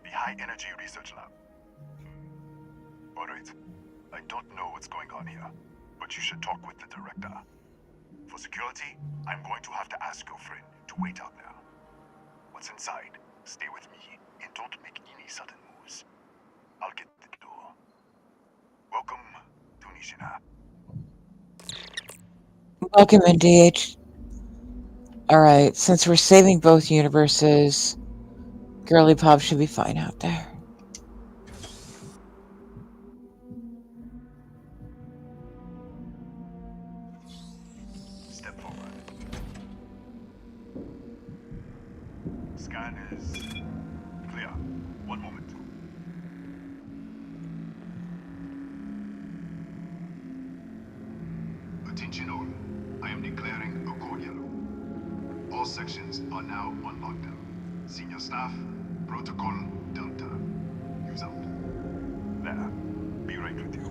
The High Energy Research Lab? Alright. I don't know what's going on here, but you should talk with the director. For security, I'm going to have to ask your friend to wait out there. What's inside, stay with me, and don't make any sudden moves. I'll get the door. Welcome to Nishina. Welcome in, DH. Alright, since we're saving both universes, Girly Pop should be fine out there. Step forward. Scan is clear. One moment. Attention all. I am declaring a cordial. All sections are now on lockdown. Senior staff, protocol Delta. Use out. There. Be right with you.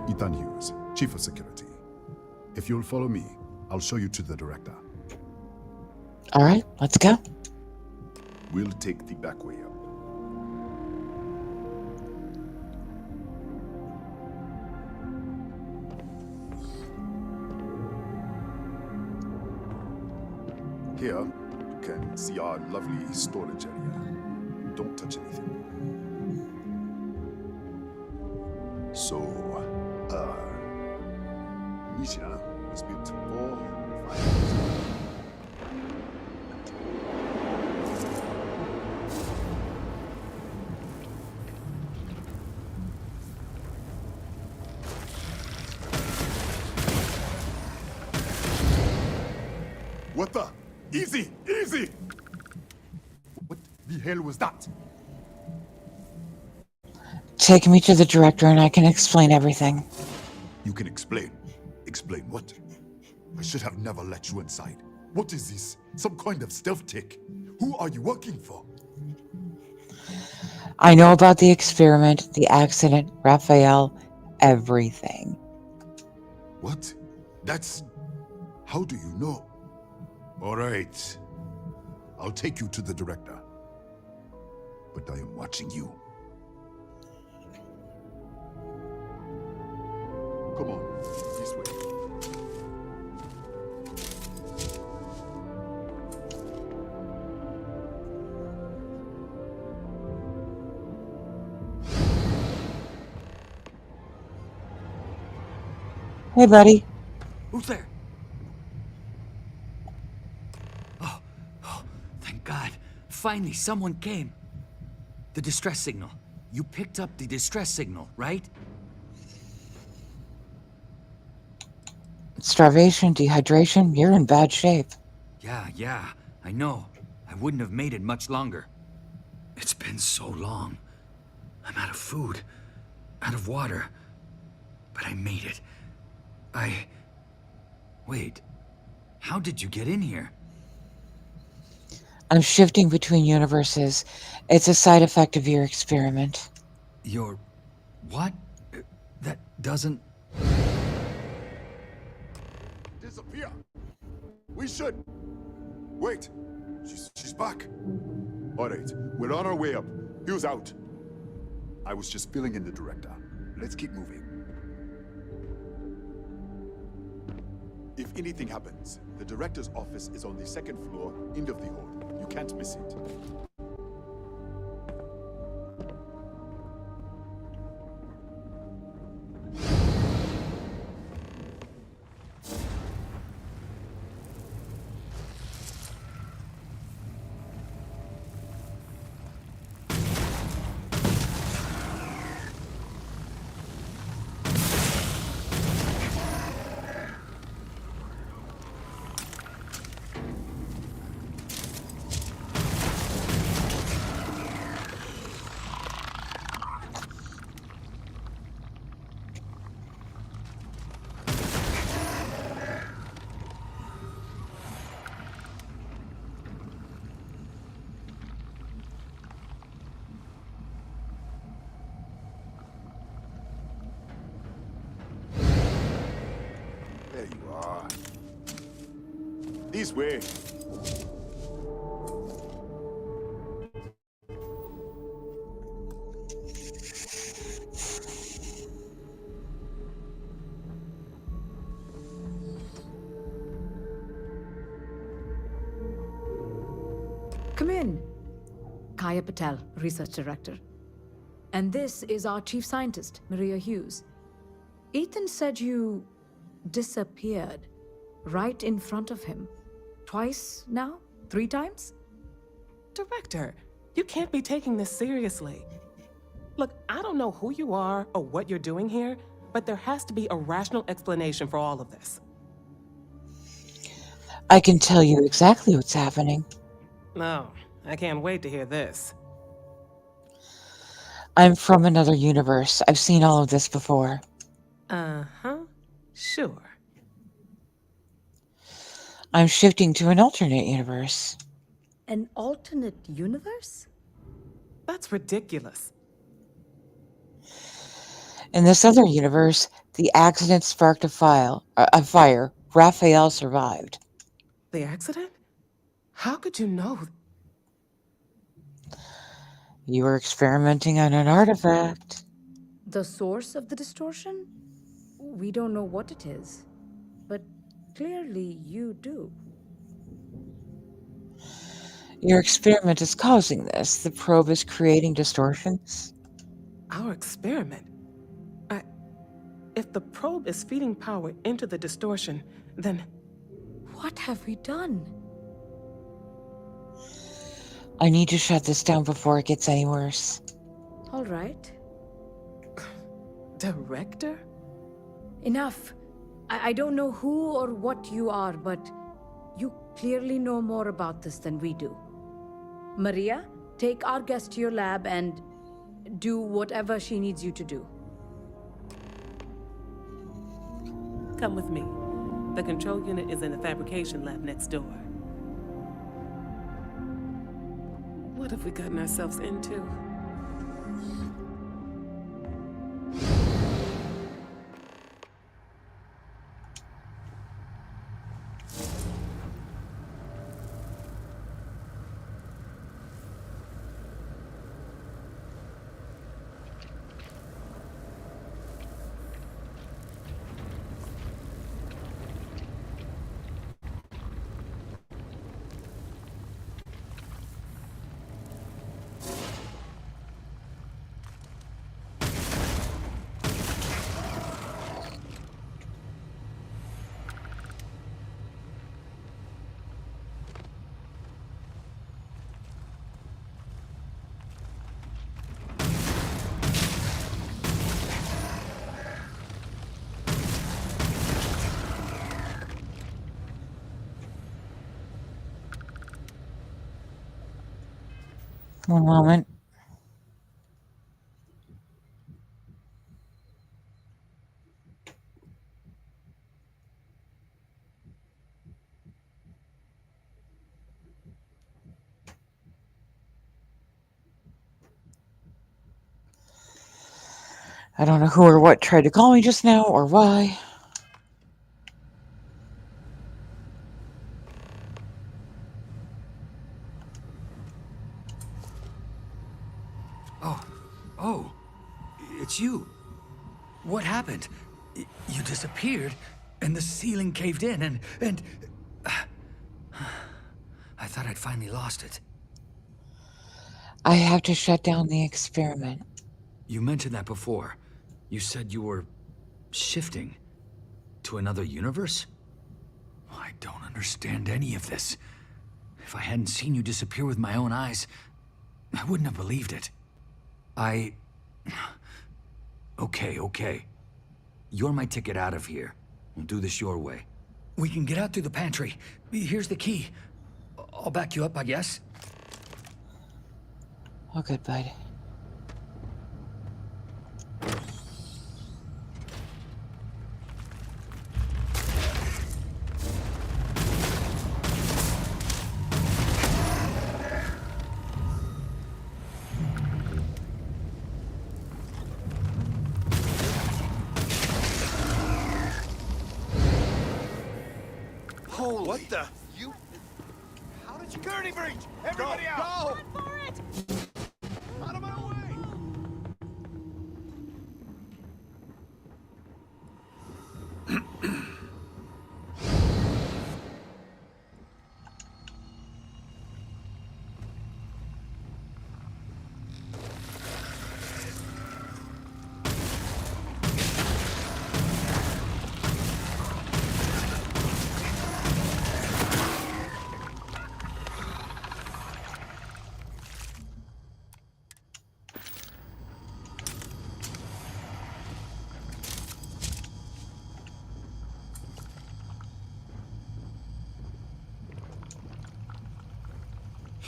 Ethan Hughes, Chief of Security. If you'll follow me, I'll show you to the director. Alright, let's go. We'll take the back way up. Here, you can see our lovely storage area. Don't touch anything. So, Nishina was built 4 or 5 years ago. What the? Easy! Easy! What the hell was that? Take me to the director and I can explain everything. You can explain. Explain what? I should have never let you inside. What is this? Some kind of stealth tech? Who are you working for? I know about the experiment, the accident, Raphael, everything. What? That's... How do you know? Alright. I'll take you to the director. But I am watching you. Come on, this way. Hey, buddy. Who's there? Oh, thank God. Finally, someone came. The distress signal. You picked up the distress signal, right? Starvation, dehydration, you're in bad shape. Yeah, I know. I wouldn't have made it much longer. It's been so long. I'm out of food, out of water. But I made it. Wait. How did you get in here? I'm shifting between universes. It's a side effect of your experiment. Your... what? That doesn't... Disappear! We should... Wait! She's back! Alright, we're on our way up. Hughes out. I was just filling in the director. Let's keep moving. If anything happens, the director's office is on the second floor, end of the hall. You can't miss it. There you are. This way. Come in. Kaya Patel, Research Director. And this is our Chief Scientist, Maria Hughes. Ethan said you disappeared right in front of him. Twice now? 3 times? Director, you can't be taking this seriously. Look, I don't know who you are or what you're doing here, but there has to be a rational explanation for all of this. I can tell you exactly what's happening. No, I can't wait to hear this. I'm from another universe. I've seen all of this before. Uh-huh. Sure. I'm shifting to an alternate universe. An alternate universe? That's ridiculous. In this other universe, the accident sparked a fire. Raphael survived. The accident? How could you know? You were experimenting on an artifact. The source of the distortion? We don't know what it is, but clearly you do. Your experiment is causing this. The probe is creating distortions. Our experiment? If the probe is feeding power into the distortion, then... What have we done? I need to shut this down before it gets any worse. All right. Director? Enough. I don't know who or what you are, but you clearly know more about this than we do. Maria, take our guest to your lab and do whatever she needs you to do. Come with me. The control unit is in the fabrication lab next door. What have we gotten ourselves into? One moment. I don't know who or what tried to call me just now or why. Oh, it's you. What happened? You disappeared, and the ceiling caved in, and... I thought I'd finally lost it. I have to shut down the experiment. You mentioned that before. You said you were... shifting. To another universe? I don't understand any of this. If I hadn't seen you disappear with my own eyes, I wouldn't have believed it. Okay. You're my ticket out of here. We'll do this your way. We can get out through the pantry. Here's the key. I'll back you up, I guess. Oh, good, bud. Holy... What the... You... How did you... Security breach! Everybody out! Go! For it! Out of my way!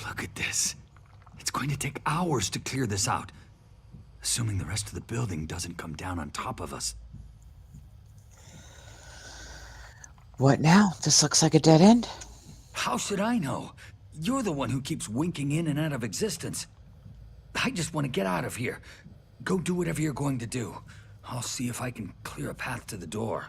Look at this. It's going to take hours to clear this out. Assuming the rest of the building doesn't come down on top of us. What now? This looks like a dead end. How should I know? You're the one who keeps winking in and out of existence. I just want to get out of here. Go do whatever you're going to do. I'll see if I can clear a path to the door.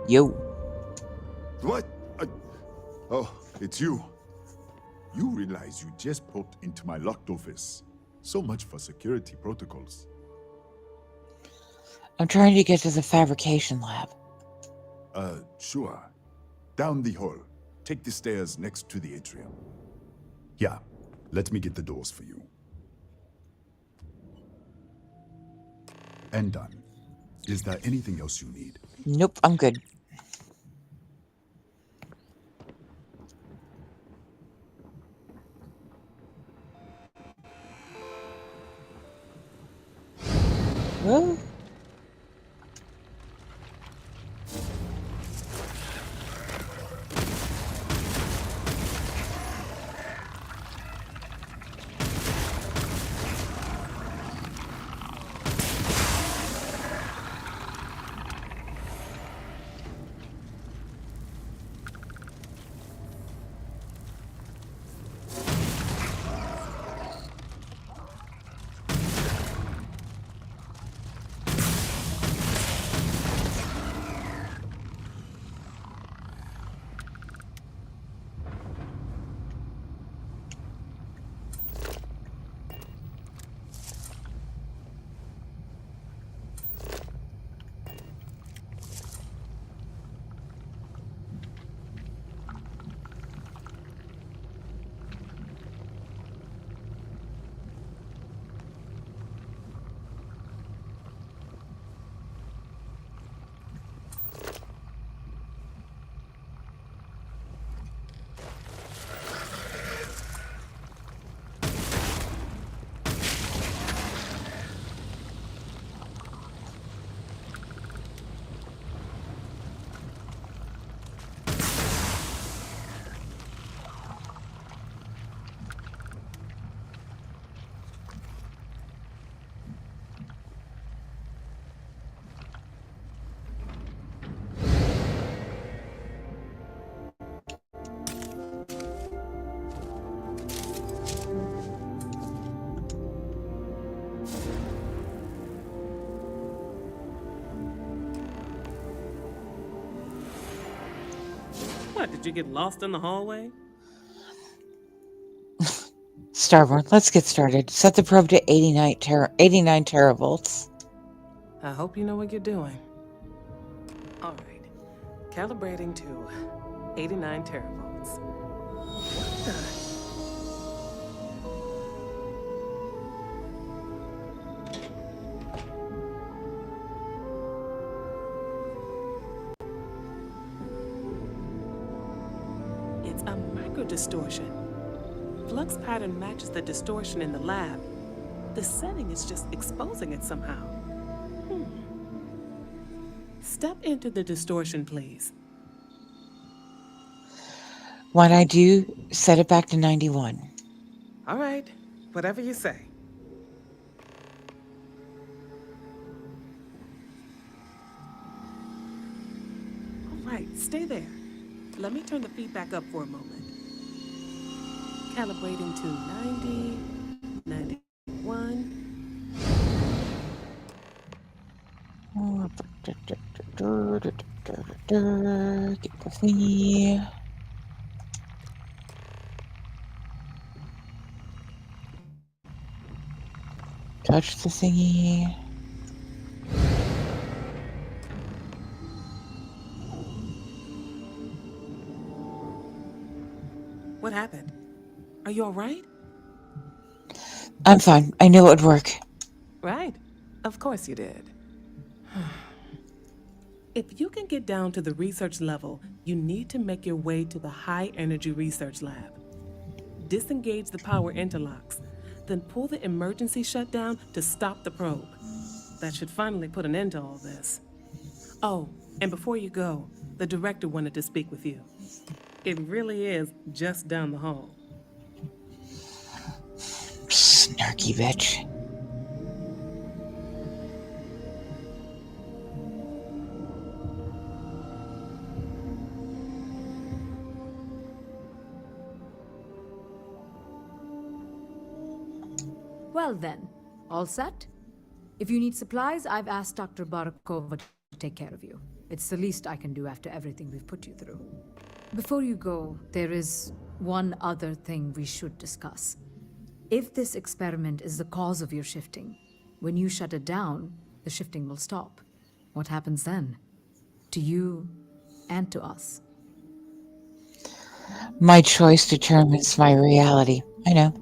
Yo. What? Oh, it's you. You realize you just popped into my locked office. So much for security protocols. I'm trying to get to the fabrication lab. Sure. Down the hall. Take the stairs next to the atrium. Yeah, let me get the doors for you. And done. Is there anything else you need? Nope, I'm good. Well, What, did you get lost in the hallway? Starborn, let's get started. Set the probe to 89 teravolts. I hope you know what you're doing. All right. Calibrating to 89 teravolts. What the? It's a microdistortion. Flux pattern matches the distortion in the lab. The setting is just exposing it somehow. Step into the distortion, please. When I do, set it back to 91. All right, whatever you say. All right, stay there. Let me turn the feedback up for a moment. Calibrating to 90, 91. Get the thingy. Touch the thingy. What happened? Are you all right? I'm fine. I knew it would work. Right. Of course you did. If you can get down to the research level, you need to make your way to the high energy research lab. Disengage the power interlocks, then pull the emergency shutdown to stop the probe. That should finally put an end to all this. Oh, and before you go, the director wanted to speak with you. It really is just down the hall. Snarky bitch. Well then, all set? If you need supplies, I've asked Dr. Barakova to take care of you. It's the least I can do after everything we've put you through. Before you go, there is one other thing we should discuss. If this experiment is the cause of your shifting, when you shut it down, the shifting will stop. What happens then? To you and to us. My choice determines my reality. I know.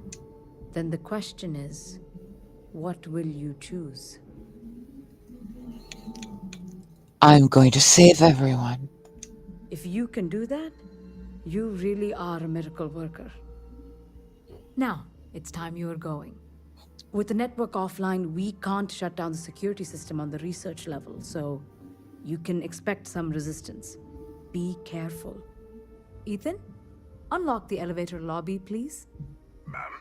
Then the question is, what will you choose? I'm going to save everyone. If you can do that, you really are a miracle worker. Now, it's time you are going. With the network offline, we can't shut down the security system on the research level, so you can expect some resistance. Be careful. Ethan, unlock the elevator lobby, please. Ma'am,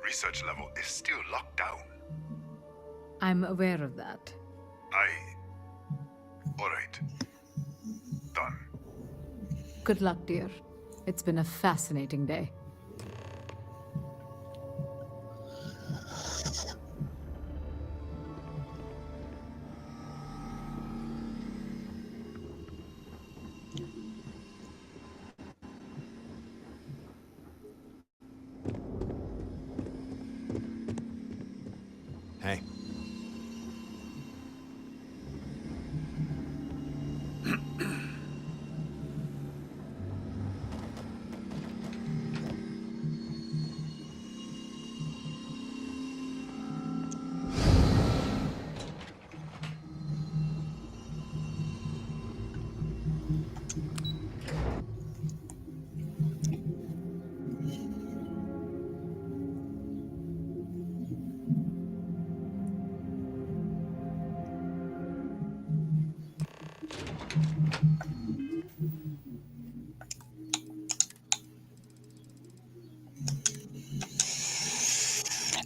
research level is still locked down. I'm aware of that. All right. Done. Good luck, dear. It's been a fascinating day. Hey.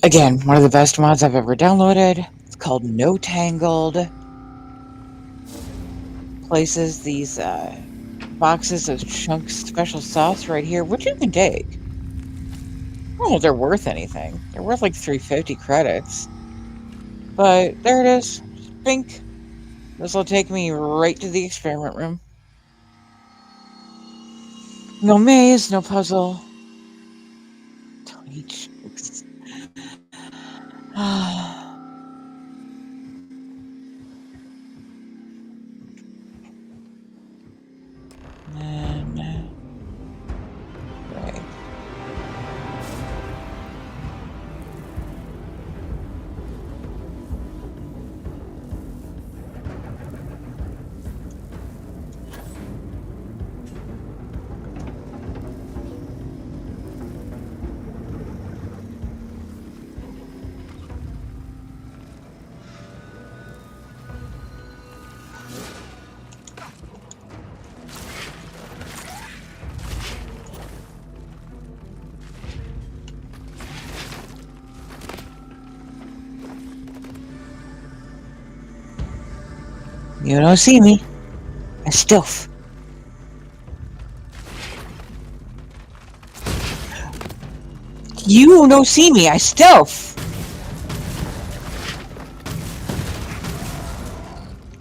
Again, one of the best mods I've ever downloaded. It's called No Tangled. Places these boxes of chunks special sauce right here, which you can take. I don't know if they're worth anything. They're worth like 350 credits. But there it is. Bink. This will take me right to the experiment room. No maze, no puzzle. Tony Chunks. And, right. You don't see me. I stealth. You don't see me. I stealth.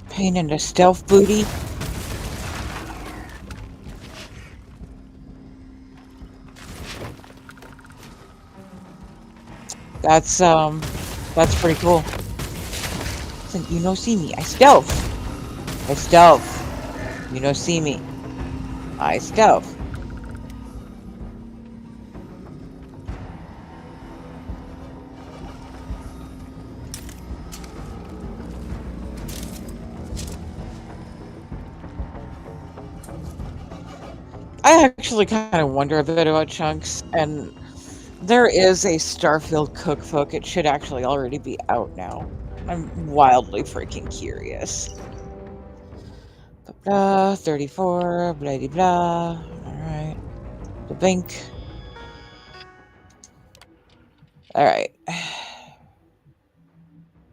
Pain in the stealth booty. That's pretty cool. Listen, you don't see me. I stealth. I stealth. You don't see me. I stealth. I actually kind of wonder a bit about Chunks, and there is a Starfield cookbook. It should actually already be out now. I'm wildly freaking curious. Blah, 34, blah, blah, blah. Alright. The bank. Alright.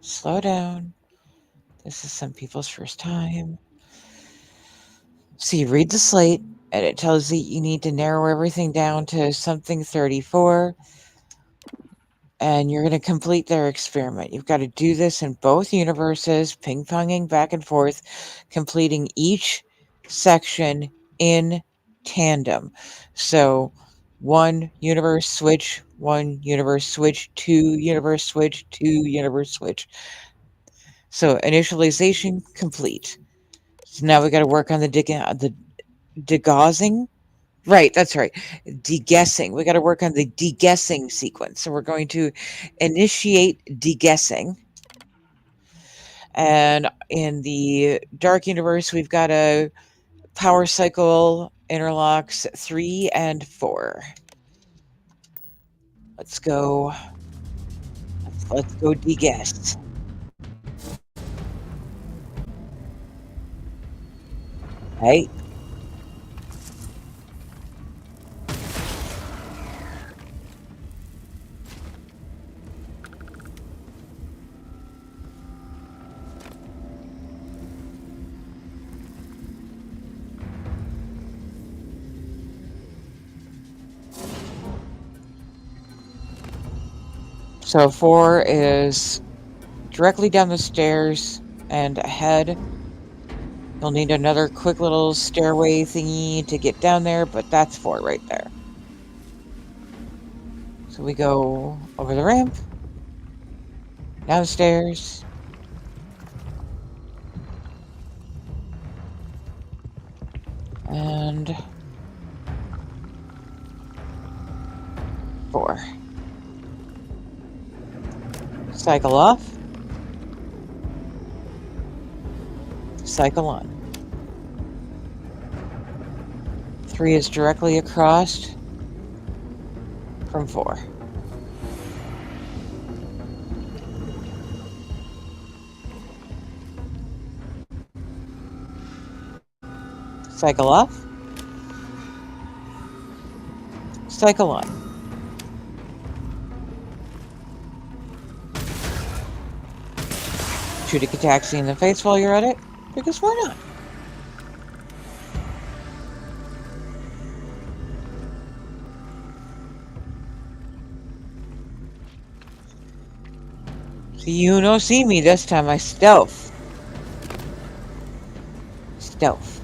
Slow down. This is some people's first time. So you read the slate, and it tells you need to narrow everything down to something 34. And you're going to complete their experiment. You've got to do this in both universes, ping-ponging back and forth, completing each section in tandem. So, one universe switch, two universe switch, two universe switch. So, initialization complete. So now we got to work on the degaussing. Right, that's right. Deguessing. We got to work on the deguessing sequence. So we're going to initiate deguessing. And in the Dark Universe, we've got a power cycle interlocks 3 and 4. Let's go. Let's go deguess. Right. So 4 is directly down the stairs and ahead. You'll need another quick little stairway thingy to get down there, but that's 4 right there. So we go over the ramp, downstairs, and 4. Cycle off. Cycle on. 3 is directly across from 4. Cycle off. Cycle on. Shoot a Cataxi in the face while you're at it, because why not? So you don't see me this time, I stealth. Stealth.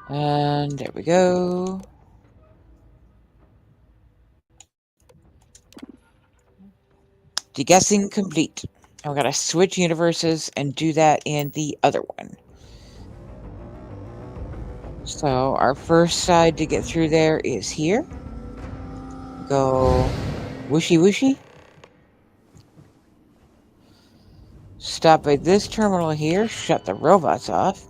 And there we go. Deguessing complete. And we gotta switch universes and do that in the other one. So our first side to get through there is here. Go whooshy whooshy. Stop at this terminal here, shut the robots off.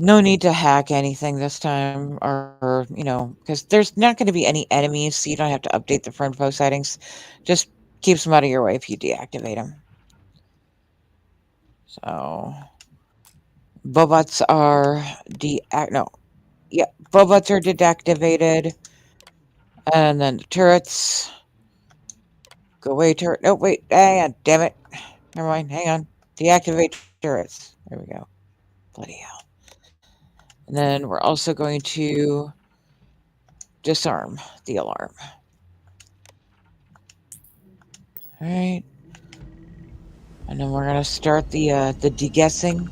No need to hack anything this time, or you know, because there's not going to be any enemies, so you don't have to update the front post settings. Just keeps them out of your way if you deactivate them. So, Bobots are Bobots are deactivated, and then the turrets. Go away, turret. No, wait, hang on, damn it. Never mind, hang on. Deactivate turrets. There we go. Bloody hell. And then we're also going to disarm the alarm. All right. And then we're gonna start the deguessing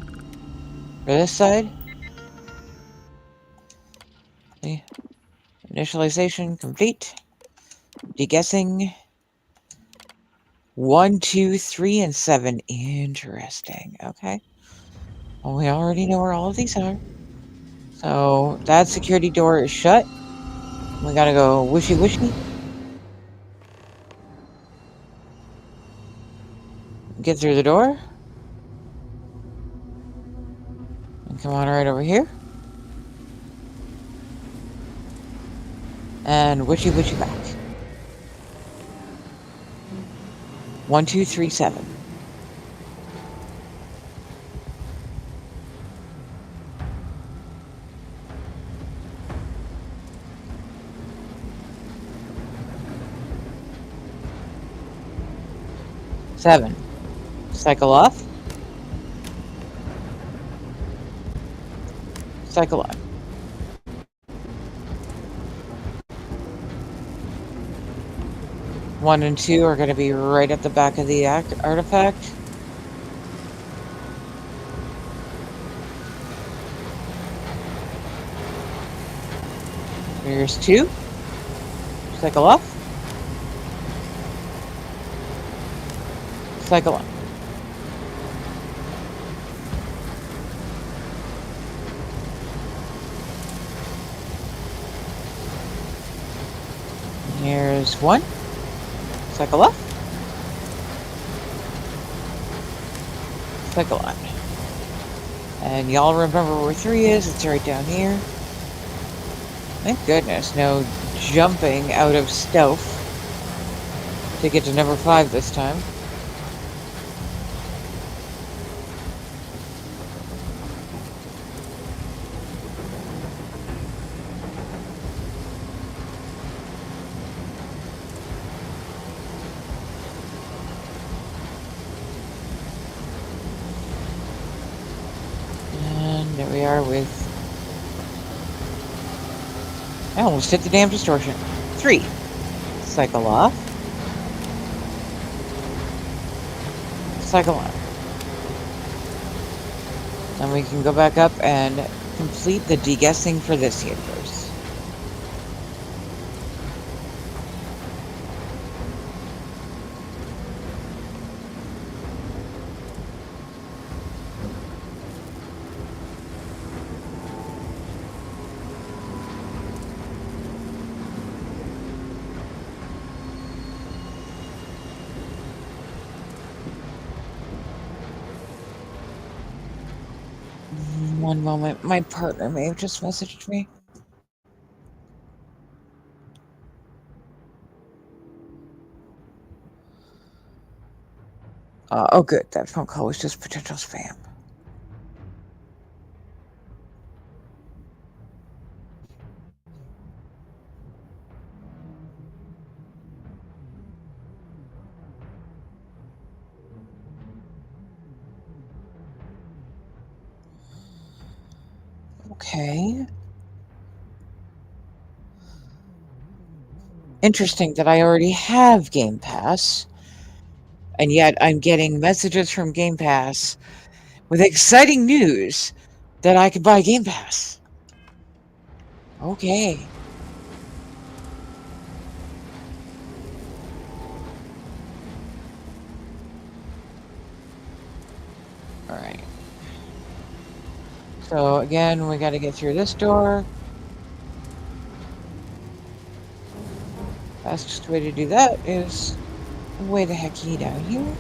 for this side. Okay. Initialization complete. Deguessing. 1, 2, 3, and 7. Interesting. Okay. Well, we already know where all of these are. So that security door is shut. We gotta go whooshy whooshy. Get through the door. And come on right over here. And whooshy whooshy back. 1, 2, 3, 7. Seven. Cycle off. Cycle on. One and 2 are going to be right at the back of the artifact. Here's 2. Cycle off. Cycle on. Here's 1. Cycle up. Cycle on. And y'all remember where 3 is? It's right down here. Thank goodness, no jumping out of stealth to get to number 5 this time. There we are with... I almost hit the damn distortion. 3. Cycle off. Cycle on. Then we can go back up and complete the deguessing for this universe. One moment, my partner may have just messaged me. Oh good, that phone call was just potential spam. Okay. Interesting that I already have Game Pass, and yet I'm getting messages from Game Pass with exciting news that I could buy Game Pass. Okay. Alright. So again, we got to get through this door. Fastest way to do that is way the heck down here.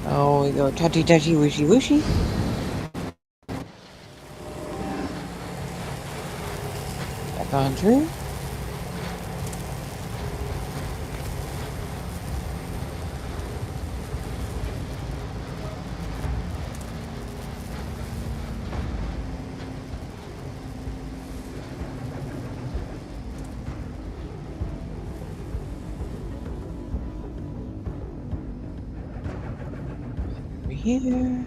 Oh, we go touchy touchy wishy wishy. Back on through. Over here.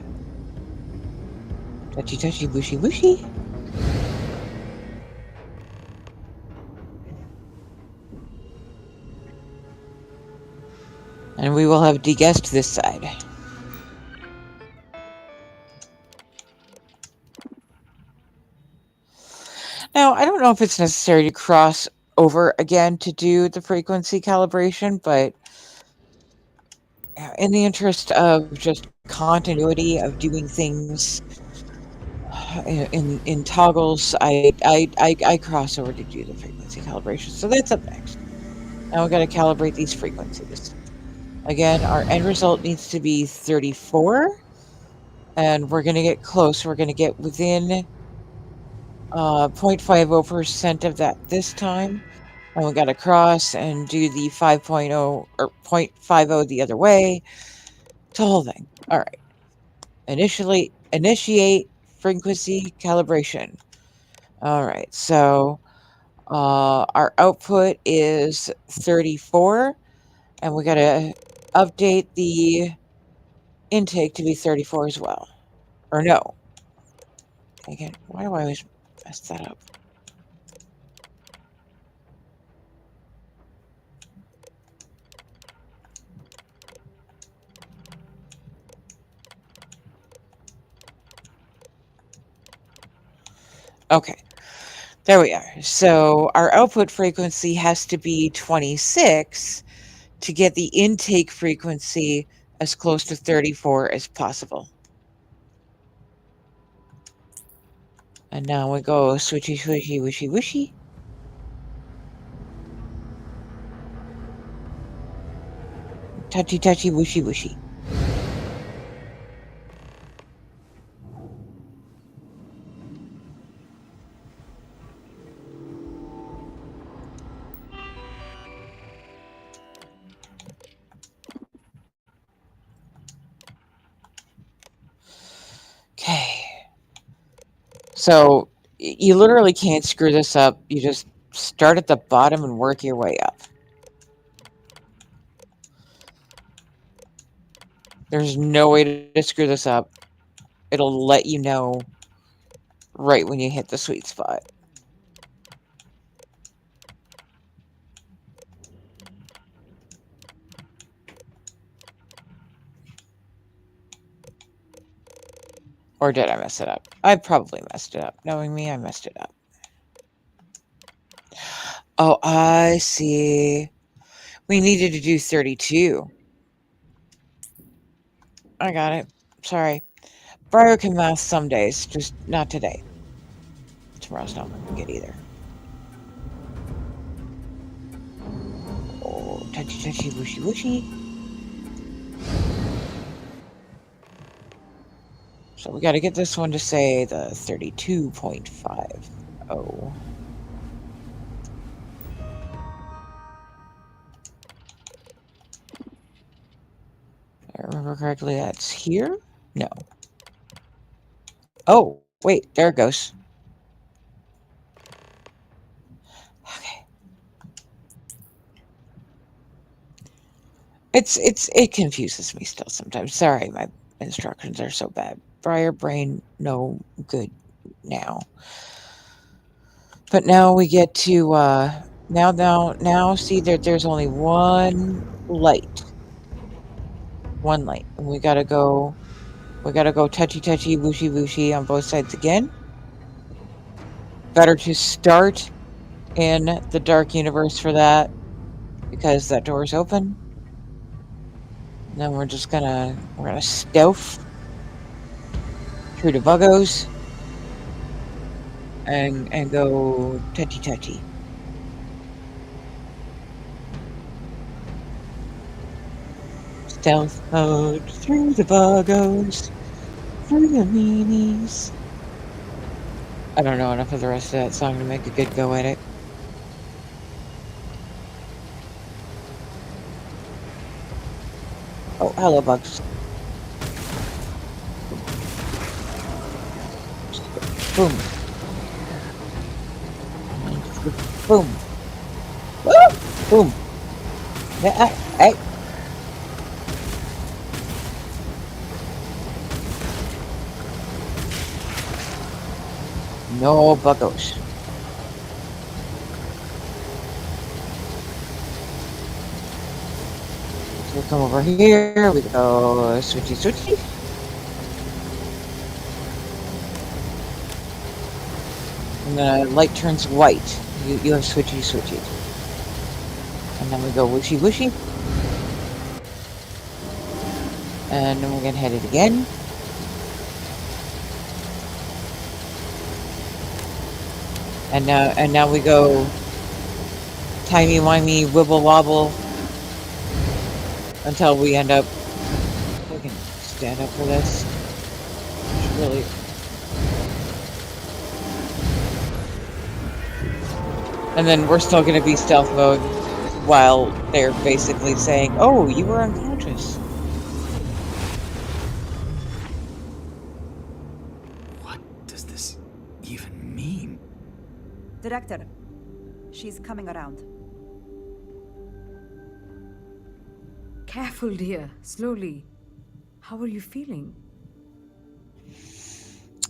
Touchy touchy wishy wishy. And we will have de-guessed this side. Now, I don't know if it's necessary to cross over again to do the frequency calibration, but in the interest of just continuity of doing things in toggles, I cross over to do the frequency calibration. So that's up next. Now we've got to calibrate these frequencies. Again, our end result needs to be 34, and we're going to get close. We're going to get within 0.50% of that this time. And we got to cross and do the 5.0 or 0.50 the other way. It's a whole thing. All right. Initiate frequency calibration. All right. So our output is 34, and we got to update the intake to be 34 as well. Or no. Again, why do I always mess that up? Okay, there we are. So our output frequency has to be 26 to get the intake frequency as close to 34 as possible. And now we go switchy, swishy, wishy, wishy. Touchy, touchy, wishy, wishy. Okay. So you literally can't screw this up. You just start at the bottom and work your way up. There's no way to screw this up. It'll let you know right when you hit the sweet spot. Or did I mess it up? I probably messed it up. Knowing me, I messed it up. Oh, I see. We needed to do 32. I got it. Sorry. Briar can math some days, just not today. Tomorrow's not looking good either. Oh, touchy, touchy, wishy, wishy. So we got to get this one to say the 32.50. If I remember correctly, that's here? No. Oh, wait, there it goes. Okay. It confuses me still sometimes. Sorry, instructions are so bad. Briar brain, no good now. But now we get to now see that there's only one light. One light. And we gotta go touchy touchy, wooshy wooshy on both sides again. Better to start in the dark universe for that, because that door is open. And then we're gonna stealth through the buggos and go touchy touchy. Stealth mode through the buggos, through the meanies. I don't know enough of the rest of that song to make a good go at it. Oh, hello, bugs. Boom. Boom. Woo! Boom. Yeah, hey. No buggos. So we come over here, we go switchy switchy. And the light turns white. You have switchy switchy. And then we go wishy wishy. And then we're gonna hit it again. And now we go timey-wimey, wibble-wobble until we end up... We can stand up for this. It's really... And then we're still going to be stealth mode while they're basically saying, oh, you were unconscious. What does this even mean? Director, she's coming around. Careful, dear. Slowly. How are you feeling?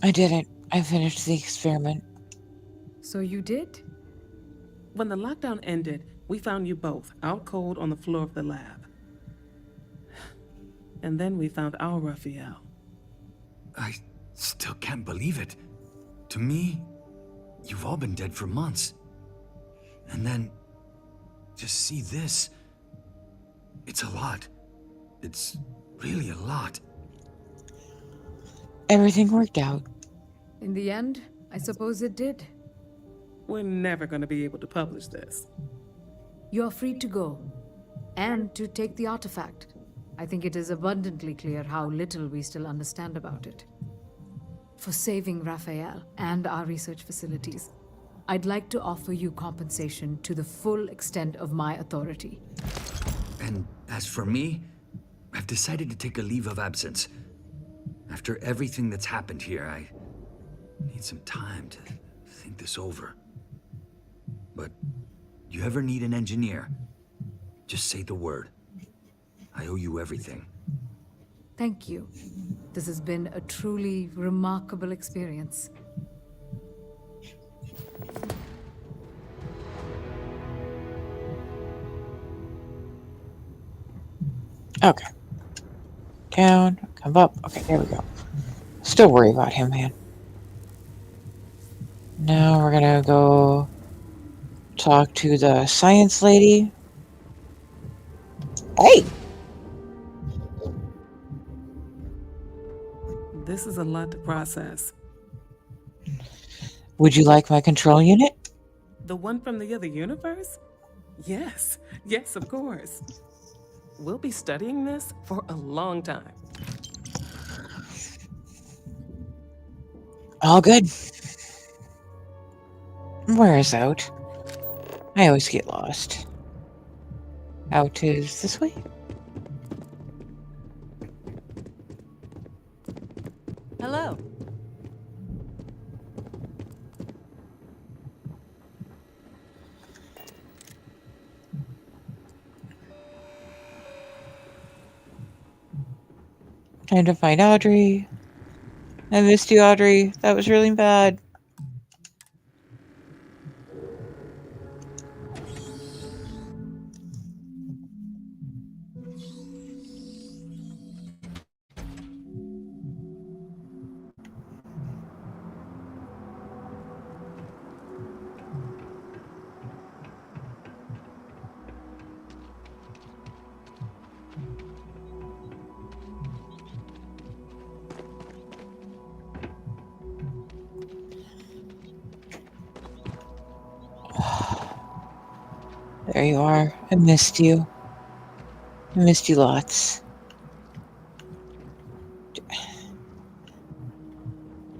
I did it. I finished the experiment. So you did? When the lockdown ended, we found you both out cold on the floor of the lab. And then we found our Raphael. I still can't believe it. To me, you've all been dead for months. And then, just see this. It's a lot. It's really a lot. Everything worked out. In the end, I suppose it did. We're never going to be able to publish this. You're free to go. And to take the artifact. I think it is abundantly clear how little we still understand about it. For saving Raphael and our research facilities, I'd like to offer you compensation to the full extent of my authority. And as for me, I've decided to take a leave of absence. After everything that's happened here, I need some time to think this over. But you ever need an engineer, just say the word. I owe you everything. Thank you. This has been a truly remarkable experience. Okay. Down, come up. Okay, there we go. Still worry about him, man. Now we're gonna go talk to the science lady. Hey! This is a lot to process. Would you like my control unit? The one from the other universe? Yes. Yes, of course. We'll be studying this for a long time. All good. Where is out? I always get lost. Out is this way? Hello. Time to find Audrey. I missed you, Audrey. That was really bad. There you are. I missed you. I missed you lots.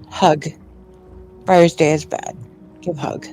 Hug. Briar's Day is bad. Give hug.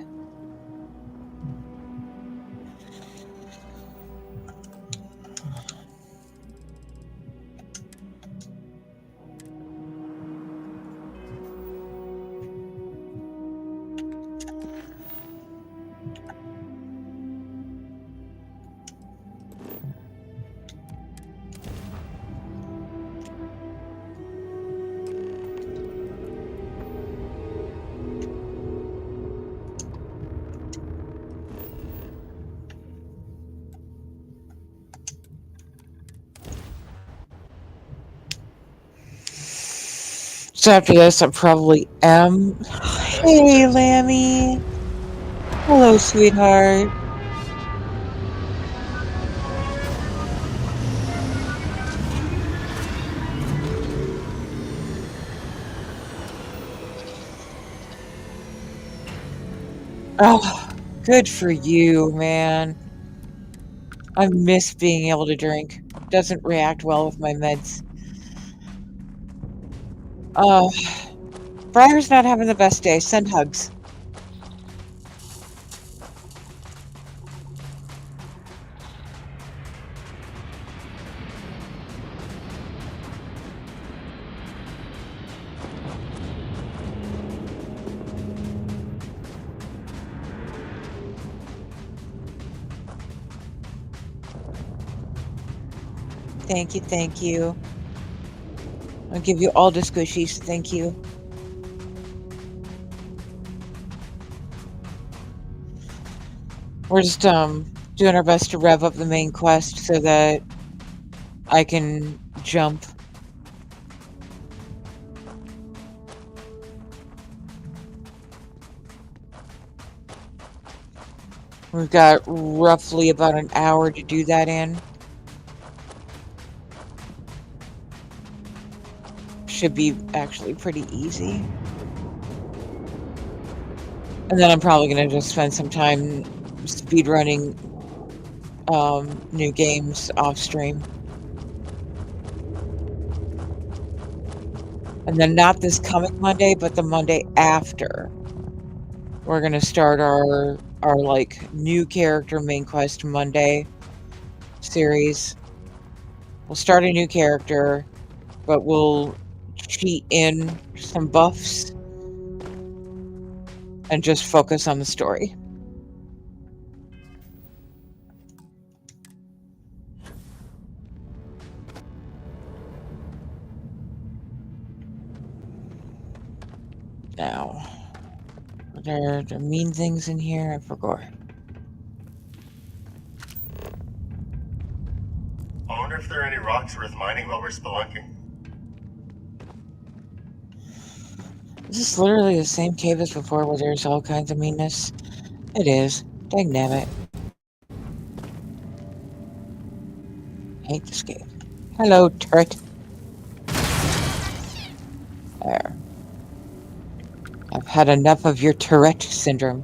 So after this, I probably am. Hey, Lammy. Hello, sweetheart. Oh, good for you, man. I miss being able to drink. Doesn't react well with my meds. Oh, Briar's not having the best day. Send hugs. Thank you, thank you. I'll give you all the squishies, thank you. We're just doing our best to rev up the main quest so that I can jump. We've got roughly about an hour to do that in. Should be actually pretty easy. And then I'm probably going to just spend some time speedrunning new games off stream. And then not this coming Monday, but the Monday after. We're going to start our like new character main quest Monday series. We'll start a new character, but we'll cheat in some buffs and just focus on the story. Now, are there mean things in here? I forgot. I wonder if there are any rocks worth mining while we're spelunking. Is this literally the same cave as before where there's all kinds of meanness? It is. Dang nabbit. Hate this cave. Hello, turret. There. I've had enough of your Tourette syndrome.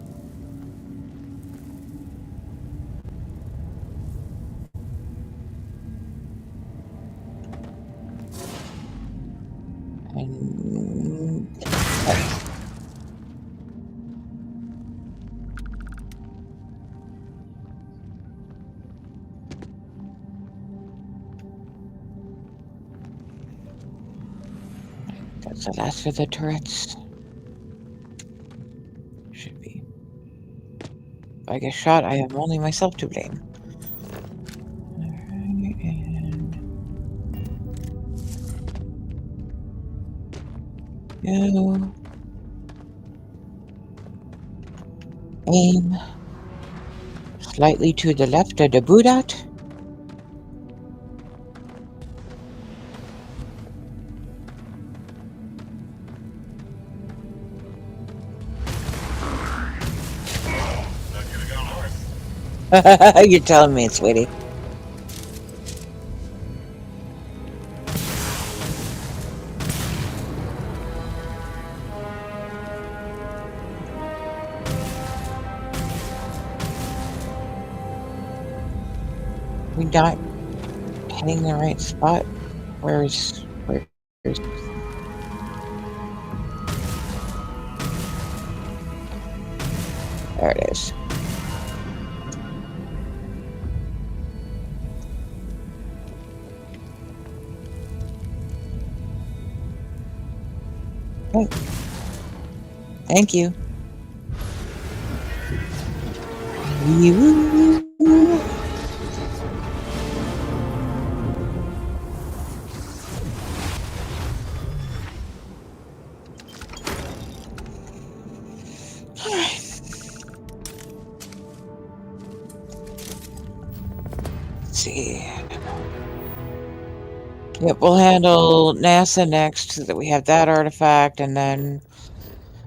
So that's for the turrets. Should be. If I get shot, I have only myself to blame. Alright, and go. Aim slightly to the left of the Budat. You're telling me, sweetie. We not hitting the right spot. Where's there it is. Okay. Thank you. See. Yep, we'll handle NASA next so that we have that artifact, and then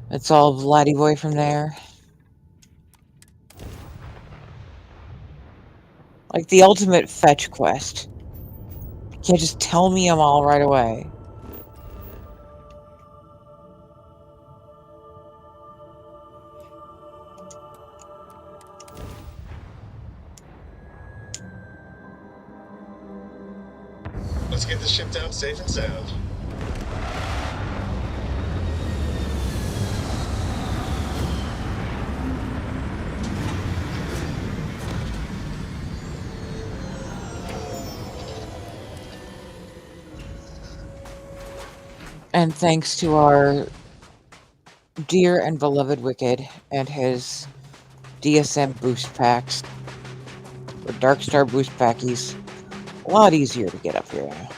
it's all Vladdy Boy from there. Like the ultimate fetch quest. You can't just tell me I'm all right away. Let's get the ship down safe and sound. And thanks to our dear and beloved Wicked and his DSM boost packs, or Darkstar boost packies, a lot easier to get up here now.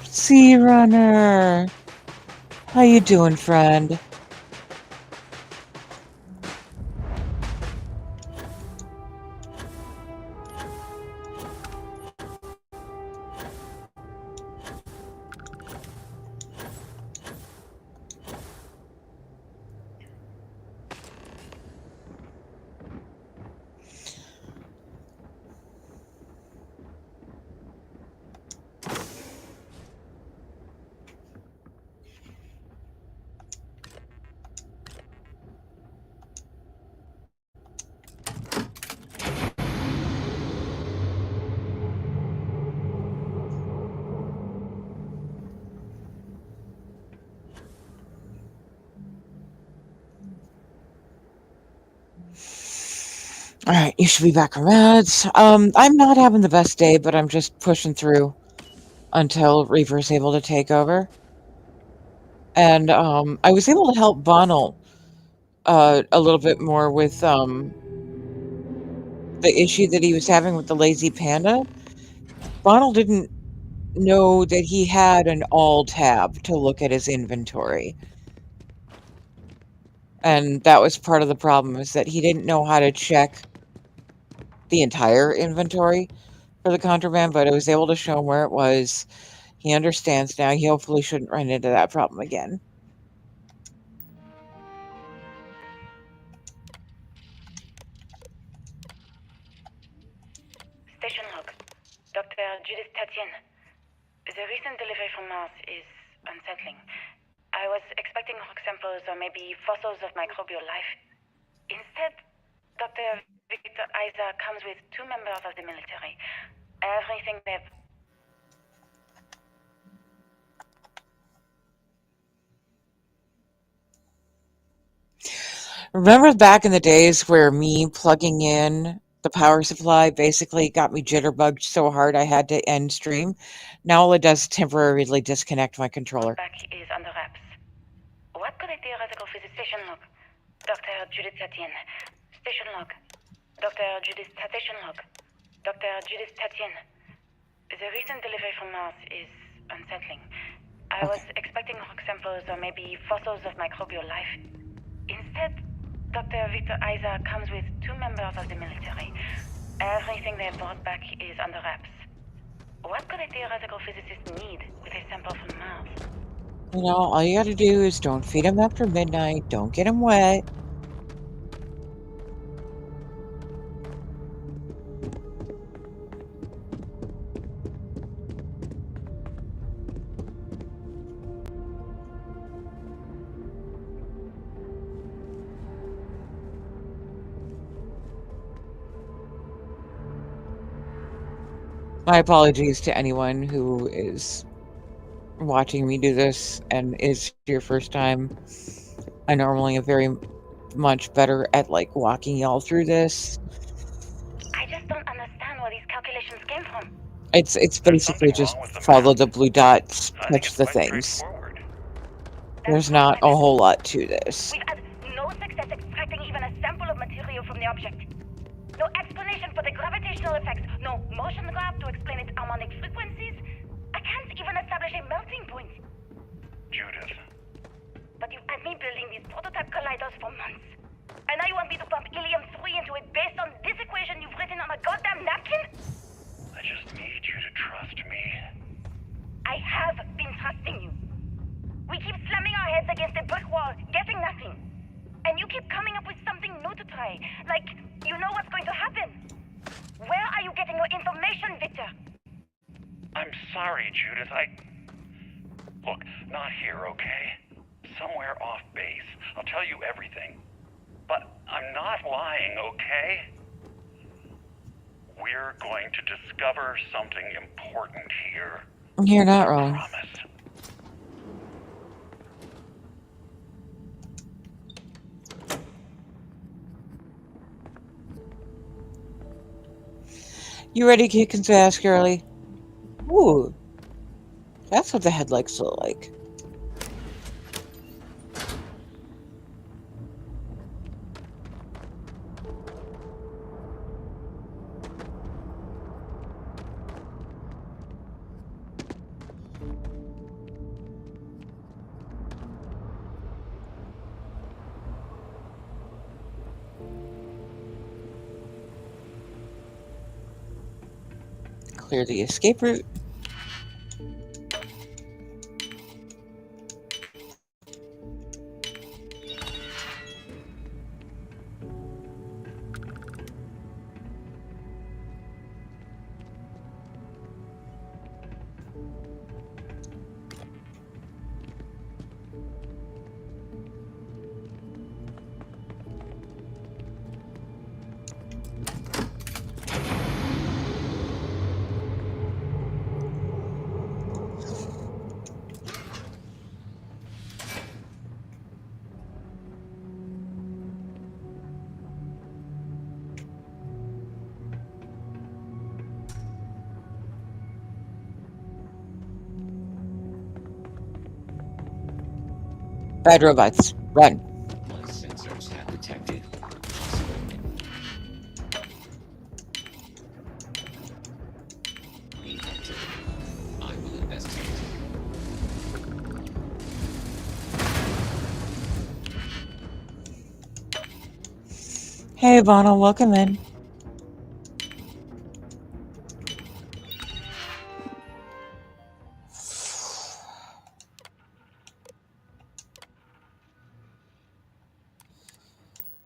Sea Runner, how you doing, friend? Alright, you should be back on meds. I'm not having the best day, but I'm just pushing through until Reaper's able to take over. And I was able to help Bonnell a little bit more with the issue that he was having with the lazy panda. Bonnell didn't know that he had an all tab to look at his inventory. And that was part of the problem, is that he didn't know how to check the entire inventory for the contraband, but I was able to show him where it was. He understands now. He hopefully shouldn't run into that problem again. Station log. Dr. Judith Tatian. The recent delivery from Mars is unsettling. I was expecting rock samples or maybe fossils of microbial life. Instead, Dr. Victor Isa comes with 2 members of the military. Everything they've... Remember back in the days where me plugging in the power supply basically got me jitterbugged so hard I had to end stream? Now all it does is temporarily disconnect my controller. Back is under wraps. What could a theoretical physicist station log? Dr. Judith Tatien. Station log. Dr. Judith Station log. Dr. Judith Tatien. The recent delivery from Mars is unsettling. I was expecting rock samples or maybe fossils of microbial life. Instead, Dr. Victor Isa comes with 2 members of the military. Everything they brought back is under wraps. What could a theoretical physicist need with a sample from Mars? You know, all you gotta do is don't feed them after midnight, don't get them wet. My apologies to anyone who is watching me do this and is your first time. I normally am very much better at like walking y'all through this. I just don't understand where these calculations came from. It's basically just follow the blue dots, touch the things. There's not a whole lot to this. We've had no success extracting even a sample of material from the object. No explanation for the gravitational effects, no motion graph to explain its harmonic frequencies. I can't even establish a melting point. Judith. But you've had me building these prototype colliders for months. And now you want me to pump helium-3 into it based on this equation you've written on a goddamn napkin? I just need you to trust me. I have been trusting you. We keep slamming our heads against a brick wall, getting nothing. And you keep coming up with something new to try. Like, you know what's going to happen. Where are you getting your information, Victor? I'm sorry, Judith. Look, not here, okay? Somewhere off base. I'll tell you everything. But I'm not lying, okay? We're going to discover something important here. You're not wrong. I promise. You ready to kick his ass, girly? Ooh. That's what the headlights look like. Clear the escape route. Bad robots, run. My sensors have detected. I will investigate. Hey, Bono, welcome in.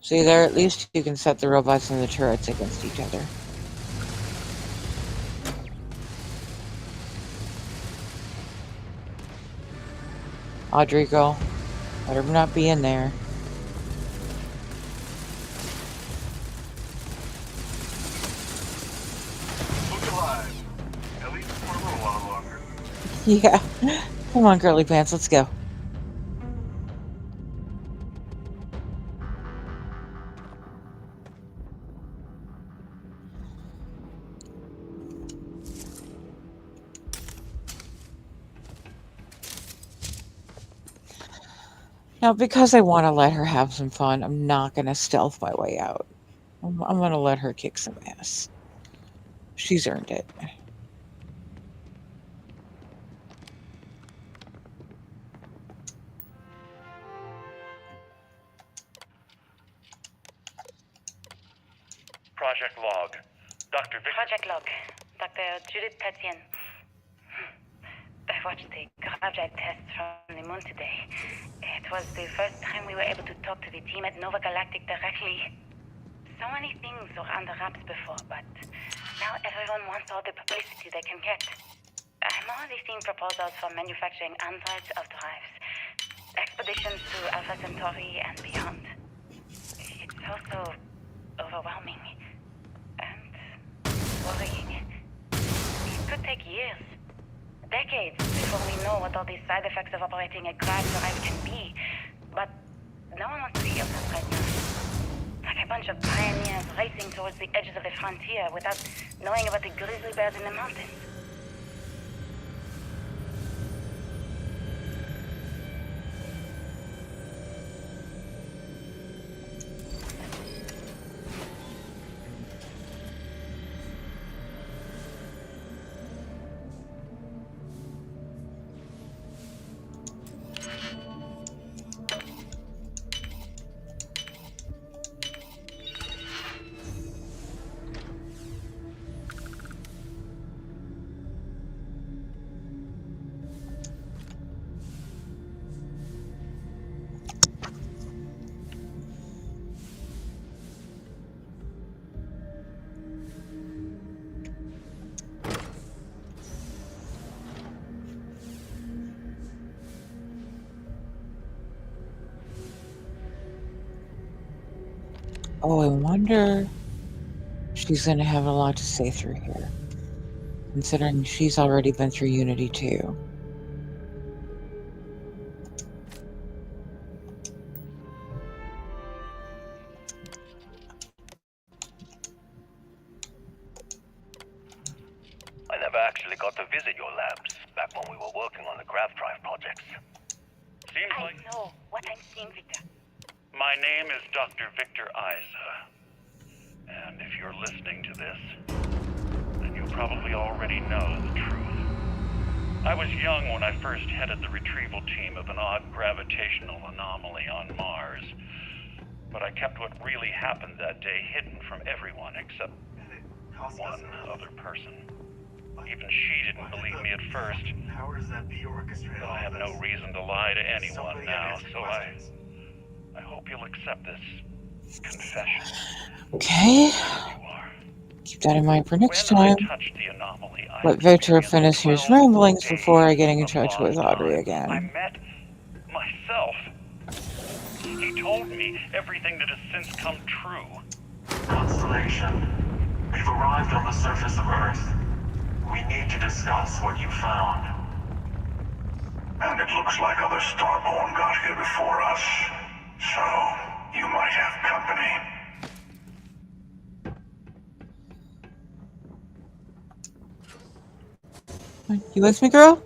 See there, at least you can set the robots and the turrets against each other. Audrey, girl. Better not be in there. Look alive. At least for a little while longer. Yeah. Come on, girly pants, let's go. Now, because I want to let her have some fun, I'm not going to stealth my way out. I'm going to let her kick some ass. She's earned it. Project Log. Dr. Victor... Project Log. Dr. Judith Tatian. I watched the gravity test from the moon today. It was the first time we were able to talk to the team at Nova Galactic directly. So many things were under wraps before, but now everyone wants all the publicity they can get. I'm already seeing proposals for manufacturing androids of drives, expeditions to Alpha Centauri and beyond. It's also overwhelming and worrying. It could take years, decades, before we know what all these side effects of operating a crash drive can be. But no one wants to hear that right now. Like a bunch of pioneers racing towards the edges of the frontier without knowing about the grizzly bears in the mountains. Oh, I wonder if she's going to have a lot to say through here, considering she's already been through Unity too. I never actually got to visit your labs back when we were working on the grav drive projects. Seems I like... know what I'm seeing, Victor. My name is Dr. Victor Isa. And if you're listening to this, then you probably already know the truth. I was young when I first headed the retrieval team of an odd gravitational anomaly on Mars. But I kept what really happened that day hidden from everyone except one other person. Even she didn't believe me at first. But I have no reason to lie to anyone now, so I hope you'll accept this confession. Okay. Keep that in mind for next time. Let Victor finish his ramblings before getting in touch with Audrey I again. met myself. He told me everything that has since come true. Constellation, we've arrived on the surface of Earth. We need to discuss what you found. And it looks like other Starborn got here before us. So, you might have company. You with me, girl?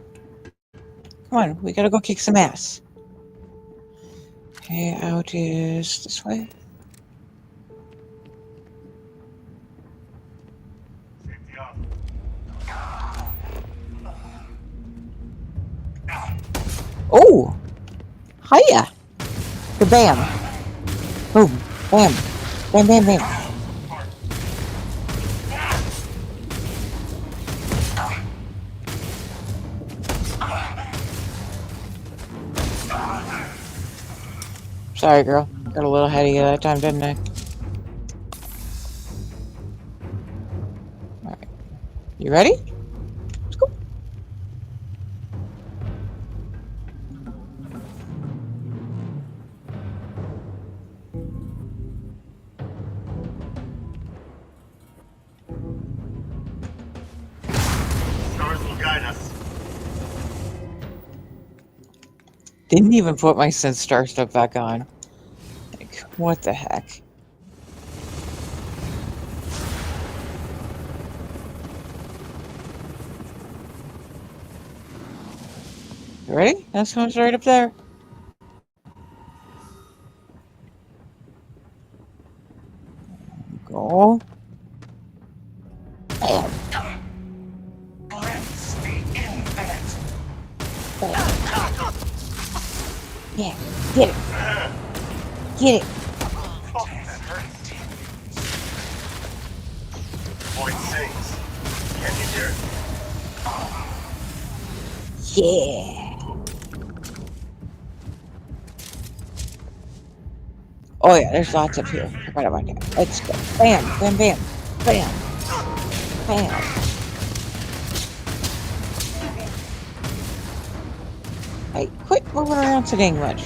Come on, we gotta go kick some ass. Okay, out is this way. Oh! Hiya! Kabam! Boom! Bam! Bam, bam, bam. Sorry, girl. Got a little ahead of you that time, didn't I? Alright. You ready? Let's go. Didn't even put my Synth Star stuff back on. Like, what the heck? You ready? That's one's right up there. Go. Bam. Yeah, get it. Get it. Void sings. Can you hear it? Yeah. Oh yeah, there's lots up here. Forgot about that. Let's go. Bam, bam, bam, bam, bam. Hey, quit moving around so dang much.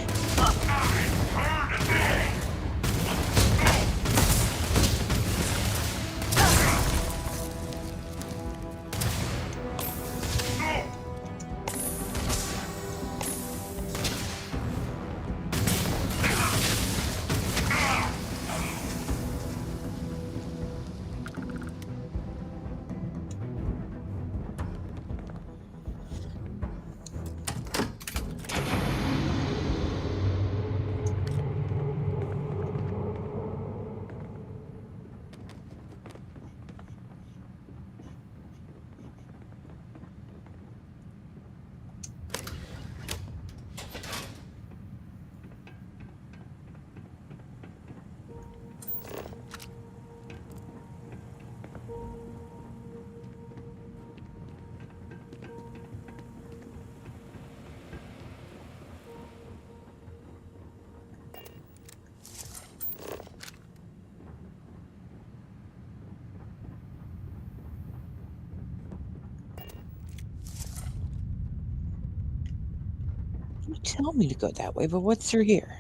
You tell me to go that way, but what's through here?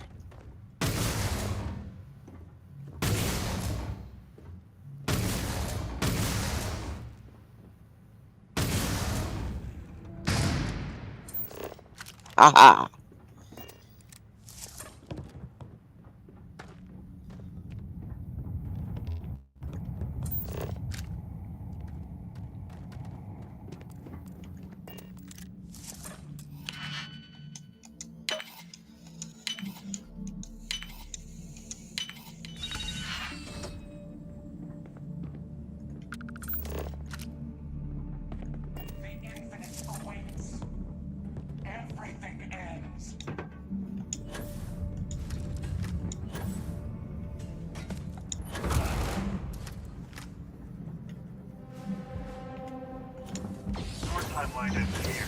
Aha. Timeline ends here.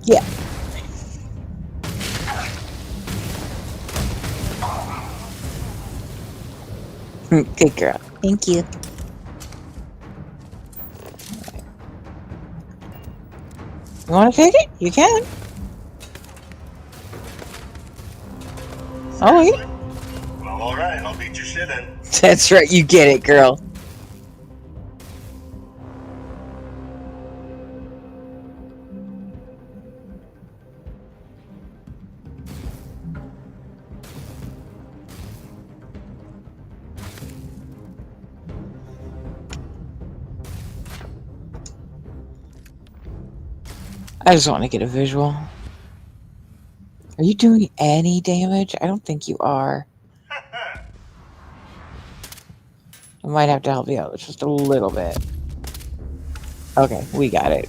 Yeah. Good girl. Thank you. You want to take it? You can. Oh, wait. Well, alright, I'll beat your shit in. That's right. You get it, girl. I just want to get a visual. Are you doing any damage? I don't think you are. I might have to help you out just a little bit. Okay, we got it.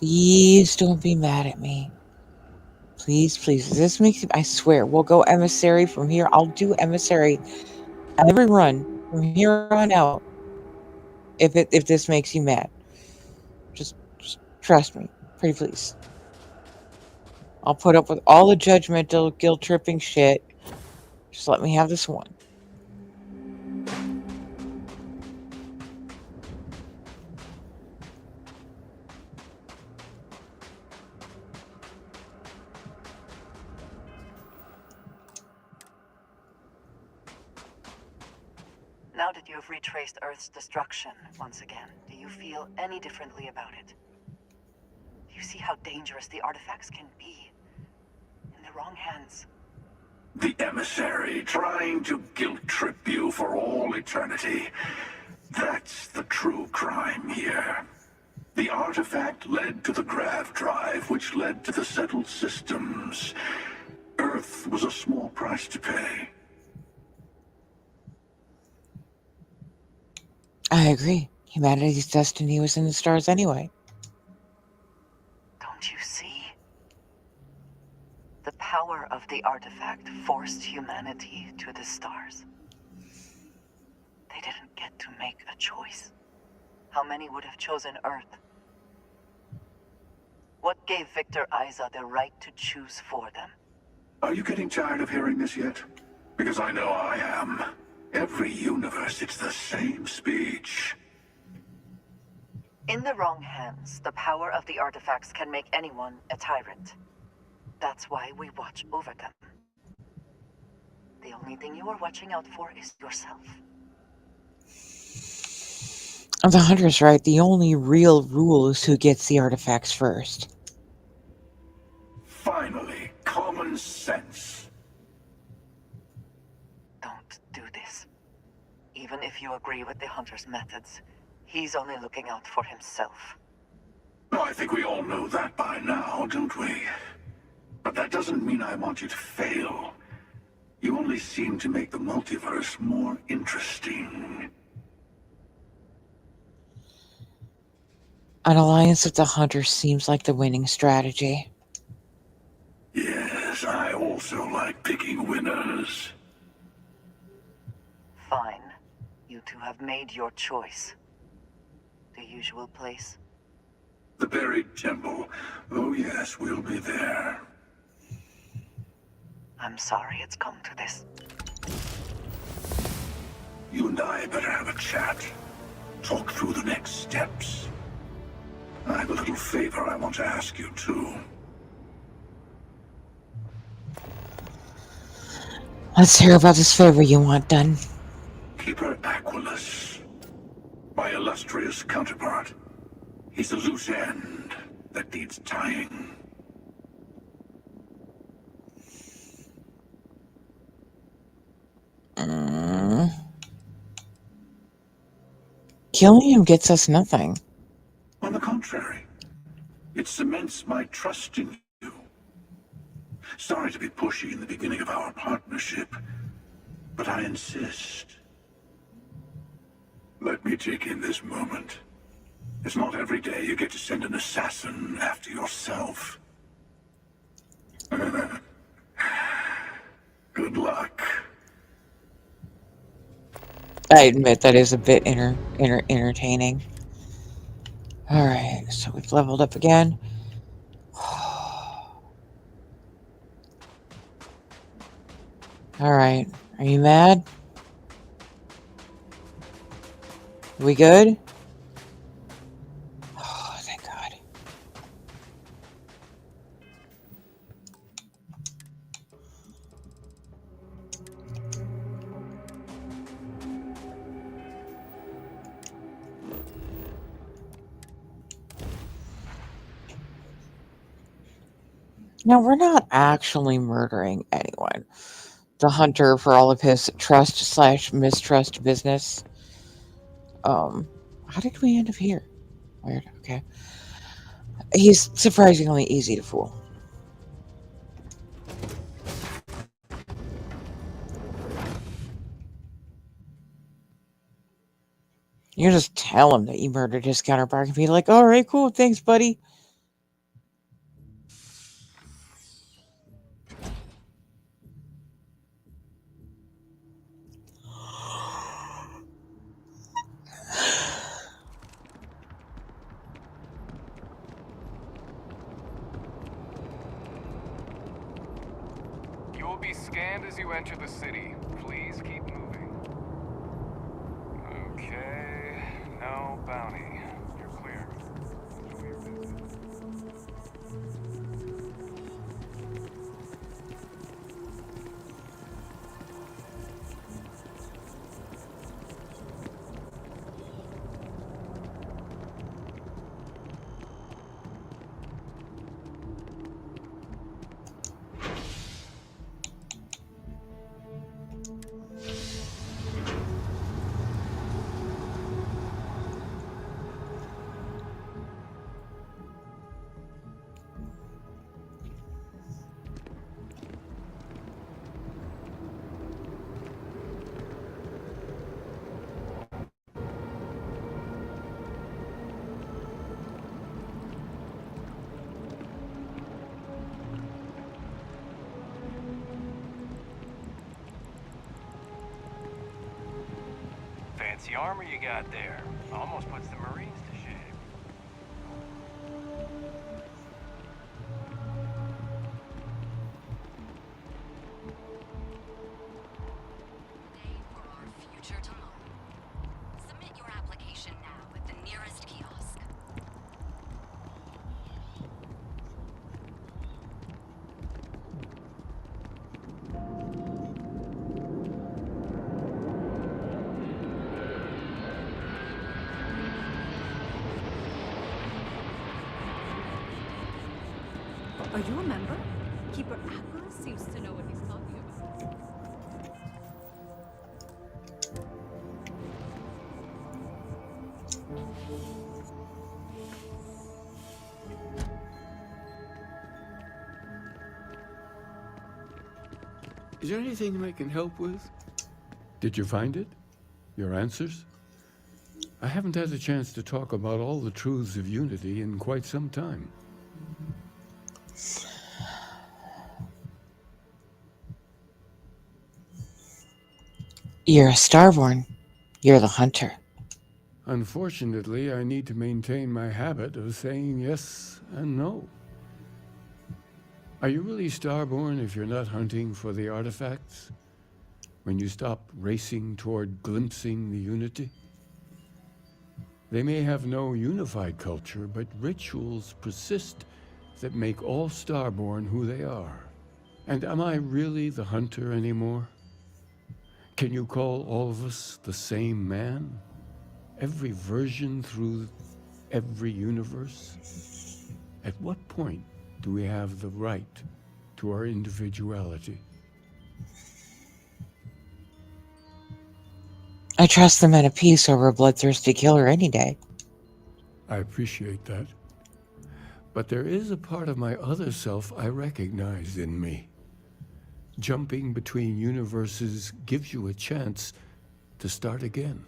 Please don't be mad at me. Please, please. This makes I swear, we'll go emissary from here. I'll do emissary every run from here on out. If this makes you mad. Just trust me. Pretty please. I'll put up with all the judgmental, guilt-tripping shit. Just let me have this one. Now that you have retraced Earth's destruction once again, do you feel any differently about it? Do you see how dangerous the artifacts can be? In the wrong hands. The emissary trying to guilt-trip you for all eternity. That's the true crime here. The artifact led to the grav drive, which led to the settled systems. Earth was a small price to pay. I agree. Humanity's destiny was in the stars anyway. Don't you see? The power of the artifact forced humanity to the stars. They didn't get to make a choice. How many would have chosen Earth? What gave Victor Isa the right to choose for them? Are you getting tired of hearing this yet? Because I know I am. Every universe, it's the same speech. In the wrong hands, the power of the artifacts can make anyone a tyrant. That's why we watch over them. The only thing you are watching out for is yourself. The Hunter's right. The only real rule is who gets the artifacts first. Finally, common sense. Don't do this. Even if you agree with the Hunter's methods, he's only looking out for himself. I think we all know that by now, don't we? But that doesn't mean I want you to fail. You only seem to make the multiverse more interesting. An alliance with the Hunter seems like the winning strategy. Yes, I also like picking winners. Fine. You two have made your choice. The usual place? The buried temple. Oh yes, we'll be there. I'm sorry it's come to this. You and I better have a chat. Talk through the next steps. I have a little favor I want to ask you, too. Let's hear about this favor you want done. Keeper Aquilus, my illustrious counterpart. He's a loose end that needs tying. Killing him gets us nothing. On the contrary, it cements my trust in you. Sorry to be pushy in the beginning of our partnership, but I insist. Let me take in this moment. It's not every day you get to send an assassin after yourself. Good luck. I admit that is a bit entertaining. Alright, so we've leveled up again. Alright, are you mad? We good? Oh, thank God. Now, we're not actually murdering anyone. The Hunter, for all of his trust/mistrust business. How did we end up here? Weird, okay. He's surprisingly easy to fool. You just tell him that you murdered his counterpart and be like, alright, cool, thanks, buddy. be scanned as you enter the city. Please keep moving. Okay, no bounty. You're clear. Enjoy your visit. Fancy armor you got there. Almost puts the Marines to shame. Today for our future tomorrow. Submit your application now at the nearest kiosk. Are you a member? Keeper Ackles seems to know what he's talking about. Is there anything I can help with? Did you find it? Your answers? I haven't had a chance to talk about all the truths of Unity in quite some time. You're a Starborn. You're the hunter. Unfortunately, I need to maintain my habit of saying yes and no. Are you really Starborn if you're not hunting for the artifacts? When you stop racing toward glimpsing the Unity? They may have no unified culture, but rituals persist that make all Starborn who they are. And am I really the hunter anymore? Can you call all of us the same man? Every version through every universe? At what point do we have the right to our individuality? I trust the men of peace over a bloodthirsty killer any day. I appreciate that. But there is a part of my other self I recognize in me. Jumping between universes gives you a chance to start again.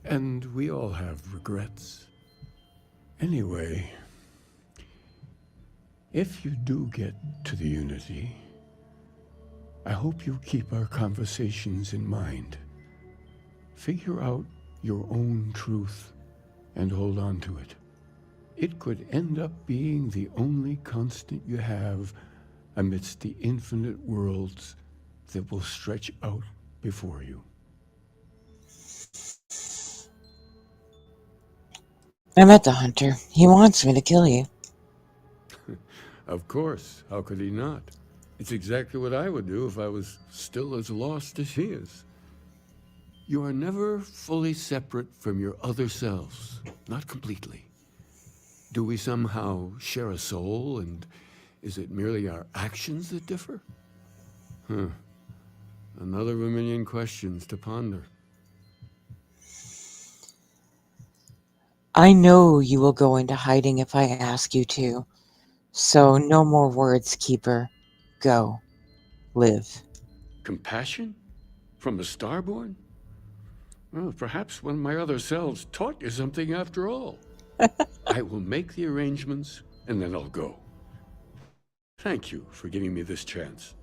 And we all have regrets. Anyway, if you do get to the Unity, I hope you keep our conversations in mind. Figure out your own truth and hold on to it. It could end up being the only constant you have amidst the infinite worlds that will stretch out before you. I met the hunter. He wants me to kill you. Of course. How could he not? It's exactly what I would do if I was still as lost as he is. You are never fully separate from your other selves. Not completely. Do we somehow share a soul, and is it merely our actions that differ? Another of a million questions to ponder. I know you will go into hiding if I ask you to. So no more words, Keeper. Go. Live. Compassion? From a Starborn? Well, perhaps one of my other selves taught you something after all. I will make the arrangements, and then I'll go. Thank you for giving me this chance.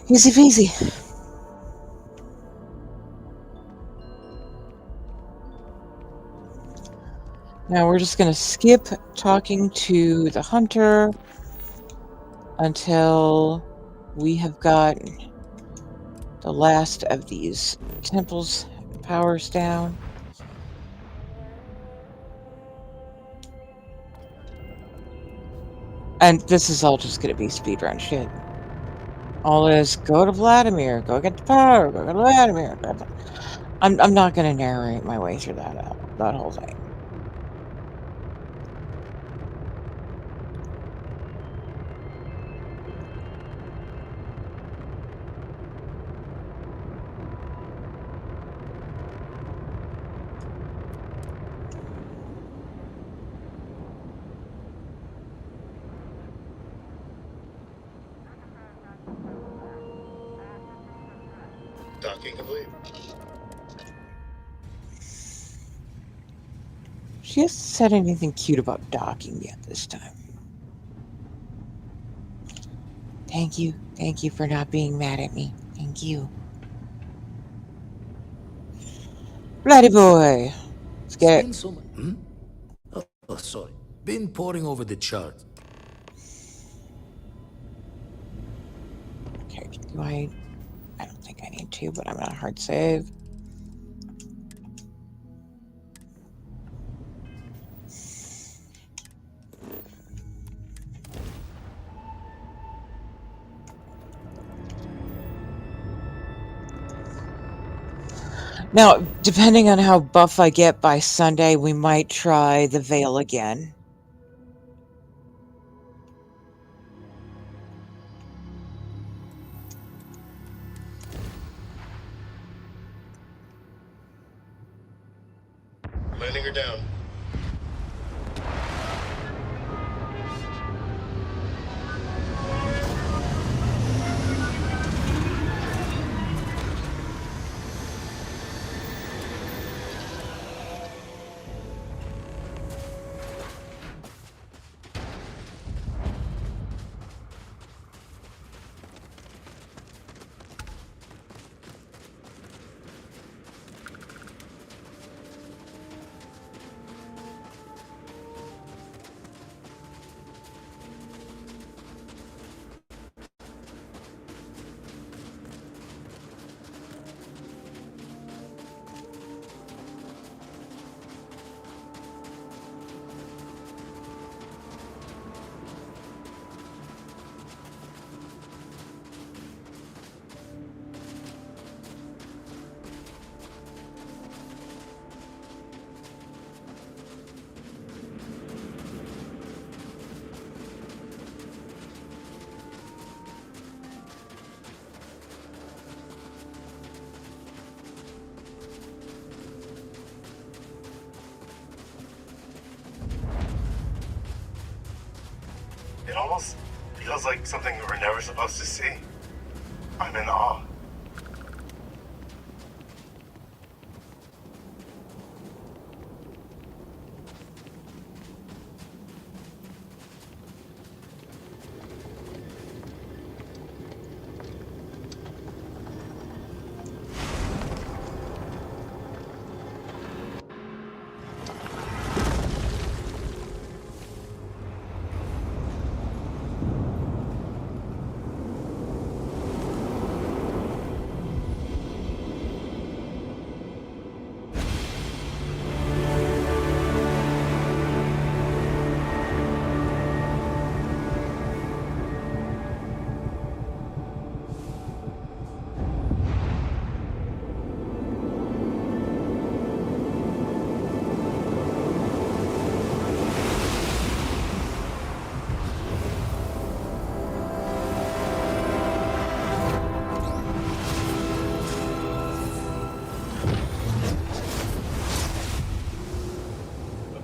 Easy peasy. Now we're just going to skip talking to the hunter. until we have gotten the last of these temples powers down. And this is all just going to be speedrun shit. All is go to Vladimir, go get the power, go to Vladimir. I'm not going to narrate my way through that whole thing. Docking complete. She hasn't said anything cute about docking yet this time. Thank you. Thank you for not being mad at me. Thank you. Bloody boy. Let's get it. Oh, sorry. Been poring over the chart. Okay, do I don't think I need to, but I'm gonna hard save. Now, depending on how buff I get by Sunday, we might try the Veil again. Landing her down. It almost feels like something we were never supposed to see. I'm in awe.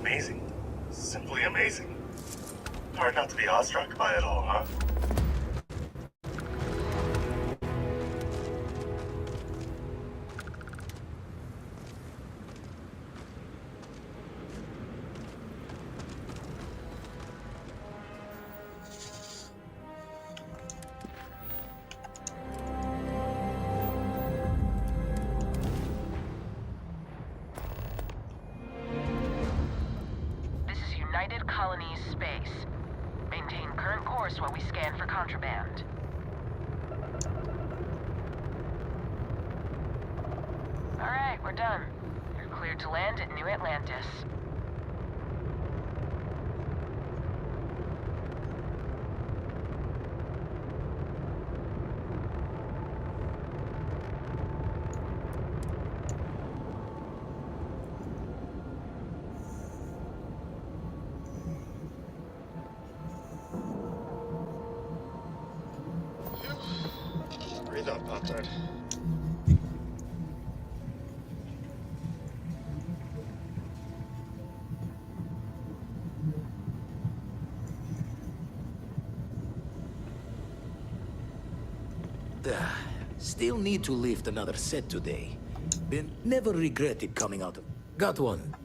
Amazing. Simply amazing. Hard not to be awestruck by it all, huh? This is United Colonies Space. Maintain current course while we scan for contraband. Alright, we're done. You're cleared to land at New Atlantis. Breathe out, Pop-Tart. Still need to lift another set today. Been never regretted coming out of... Got one.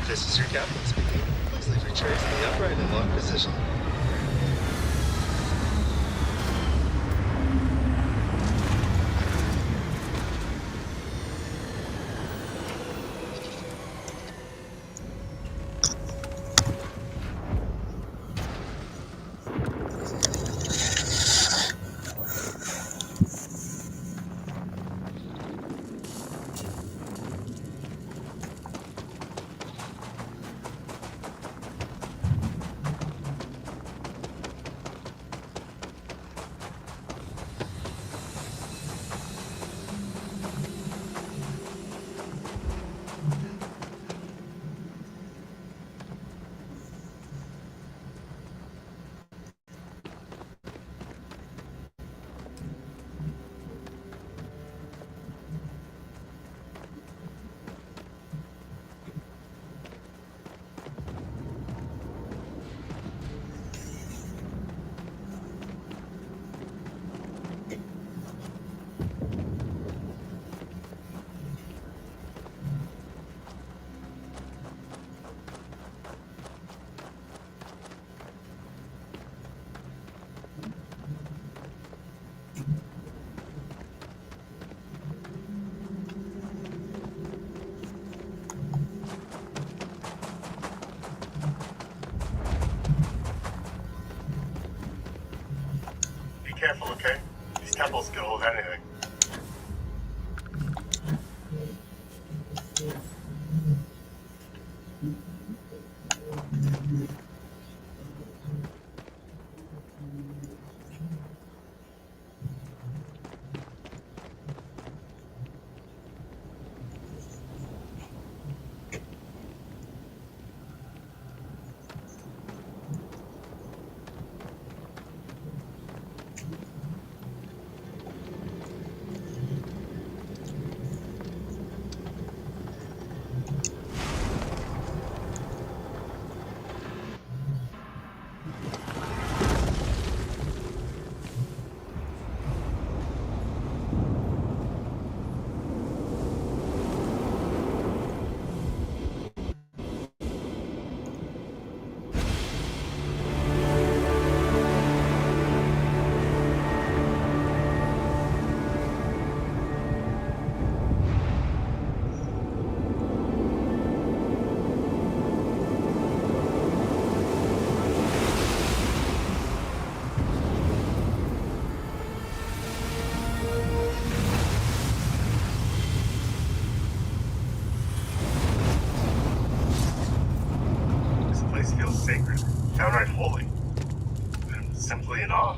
This is your captain speaking. Please leave your trays in the upright and locked position. Careful, okay? These temples can hold anything. Sacred, downright holy. I'm simply in awe.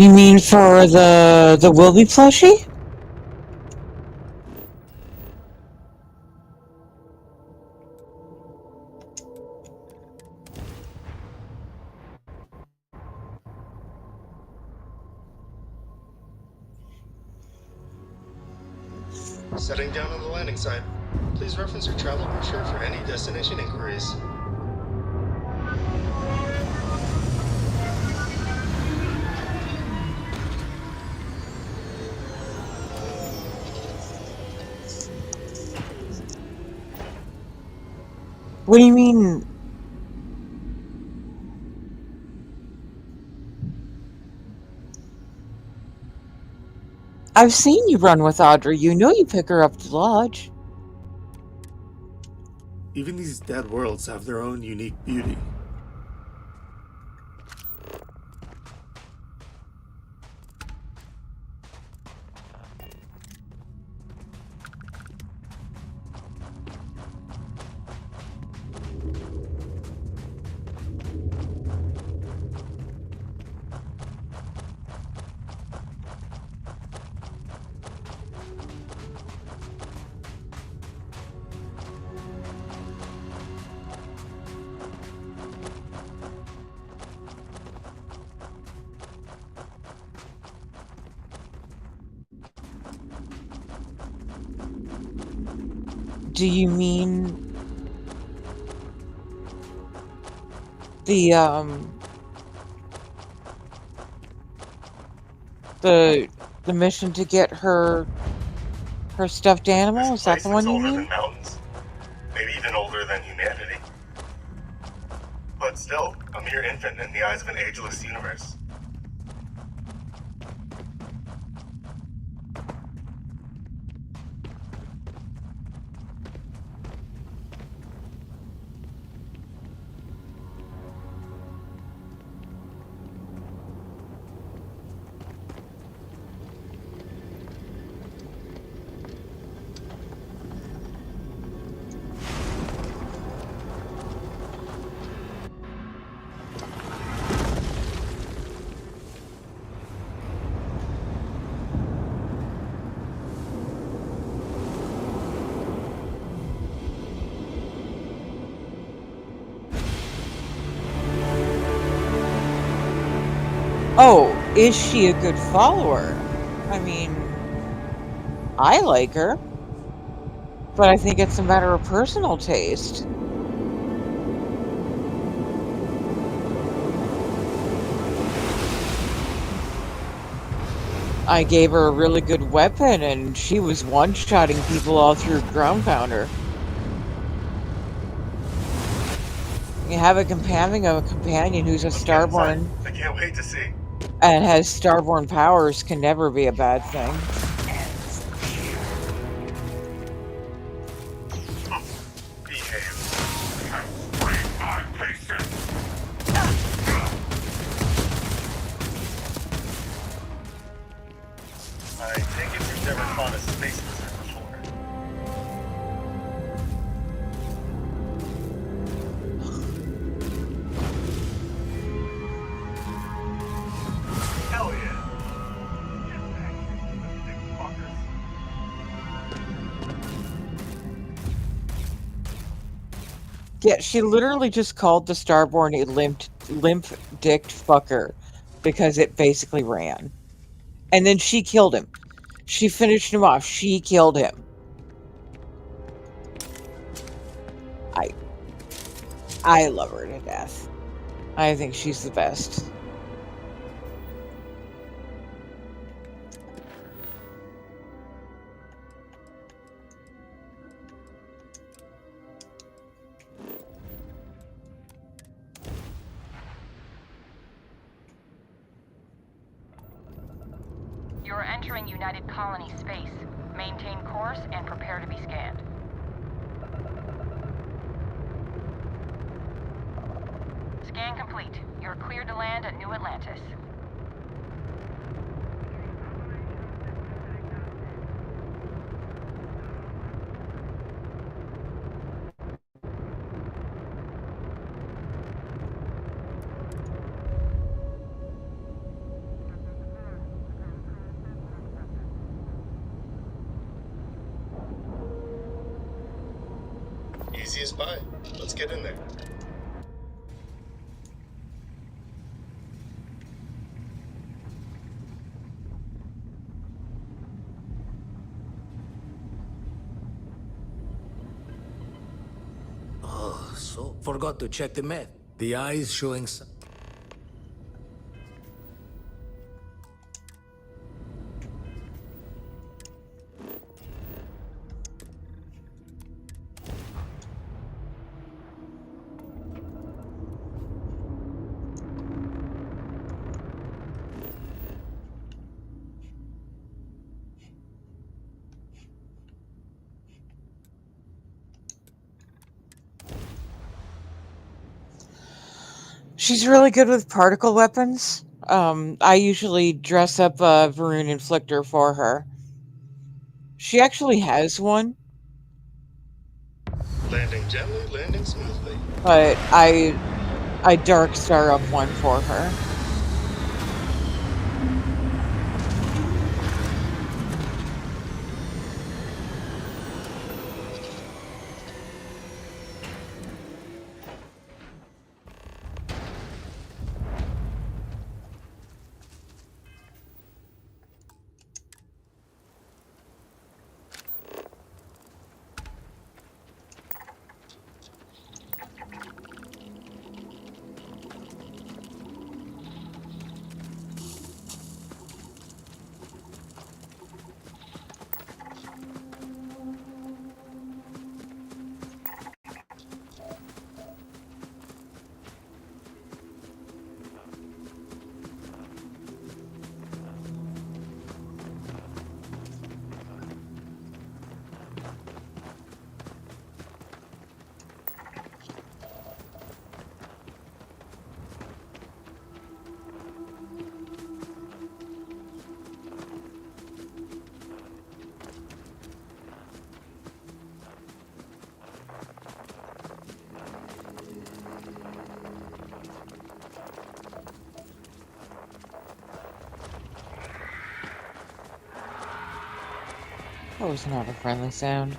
You mean for the Wilby plushie? Setting down on the landing site. Please reference your travel brochure for any destination inquiries. What do you mean? I've seen you run with Audrey. You know you pick her up at the lodge. Even these dead worlds have their own unique beauty. Do you mean the mission to get her stuffed animal? Is that the one you older mean? than mountains, maybe even older than humanity. But still, a mere infant in the eyes of an ageless universe. Oh, is she a good follower? I mean, I like her, but I think it's a matter of personal taste. I gave her a really good weapon, and she was one-shotting people all through Ground Pounder. Having a companion who's a Starborn I can't wait to see. and has Starborn powers can never be a bad thing. I take it you've never fought a space lizard before. Hell yeah. Yeah, she literally just called the Starborn a limp-dicked fucker because it basically ran. And then she killed him. She finished him off. She killed him. I love her to death. I think she's the best. You're entering United Colony space. Maintain course and prepare to be scanned. Scan complete. You're cleared to land at New Atlantis. Easy as pie. Let's get in there. Oh, so forgot to check the map. The eye's showing some. She's really good with particle weapons. I usually dress up a Varun Inflictor for her. She actually has one, Landing gently, landing smoothly. but I Dark Star up one for her. That was not a friendly sound.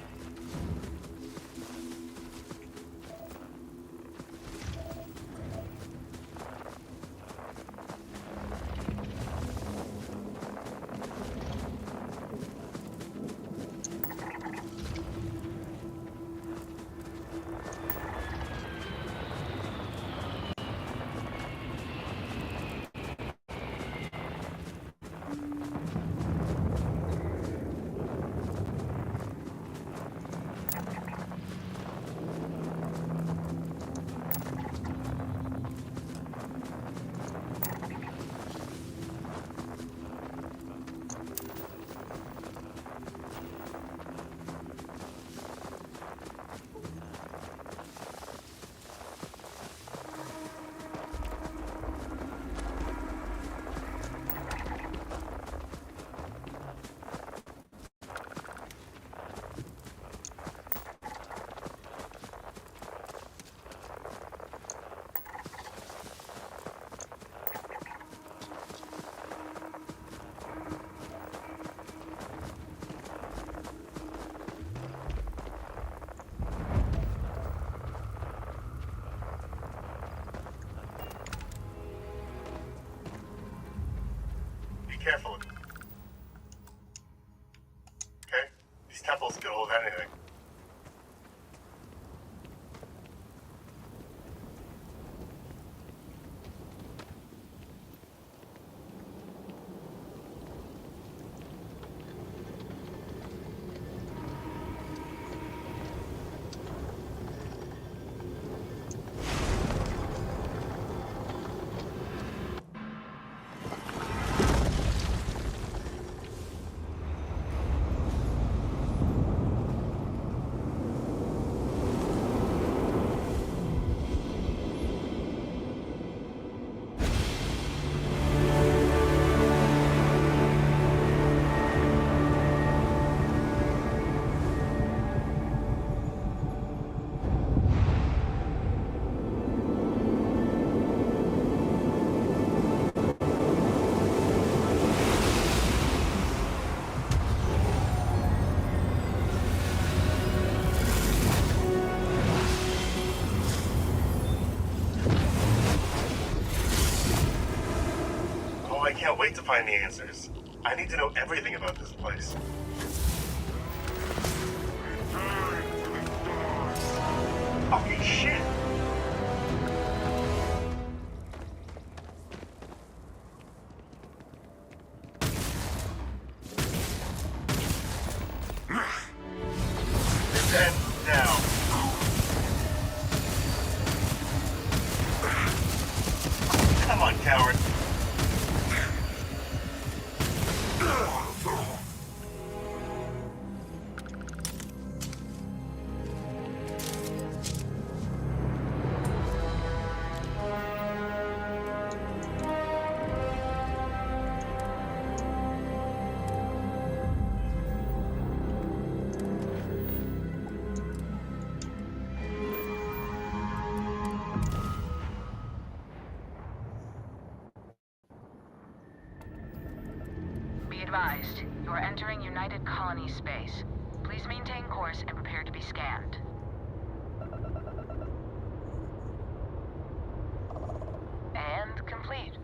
Careful. Okay? These temples could hold anything. wait to find the answers. I need to know everything about this place. Okay, shit! It's end now. Come on, coward. Be advised, you are entering United Colony space. Please maintain course and prepare to be scanned. And complete.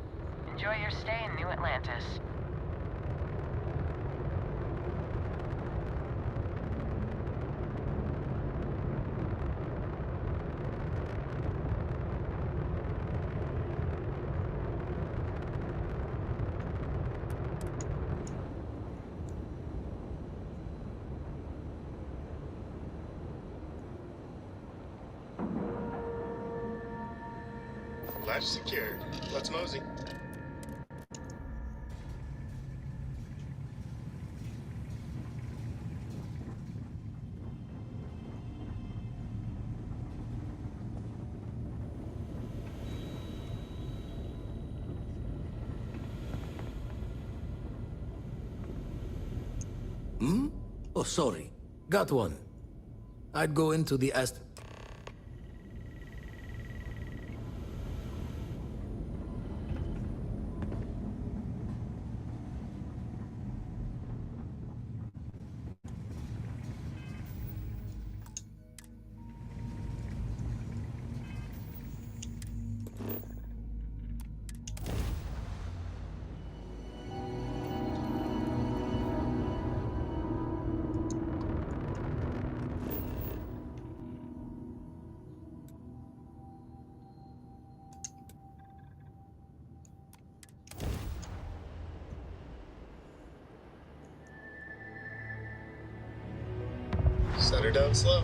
Enjoy your stay in New Atlantis. Latch secured. Let's mosey. Hmm? Oh, sorry. Got one. I'd go into the Set her down slow.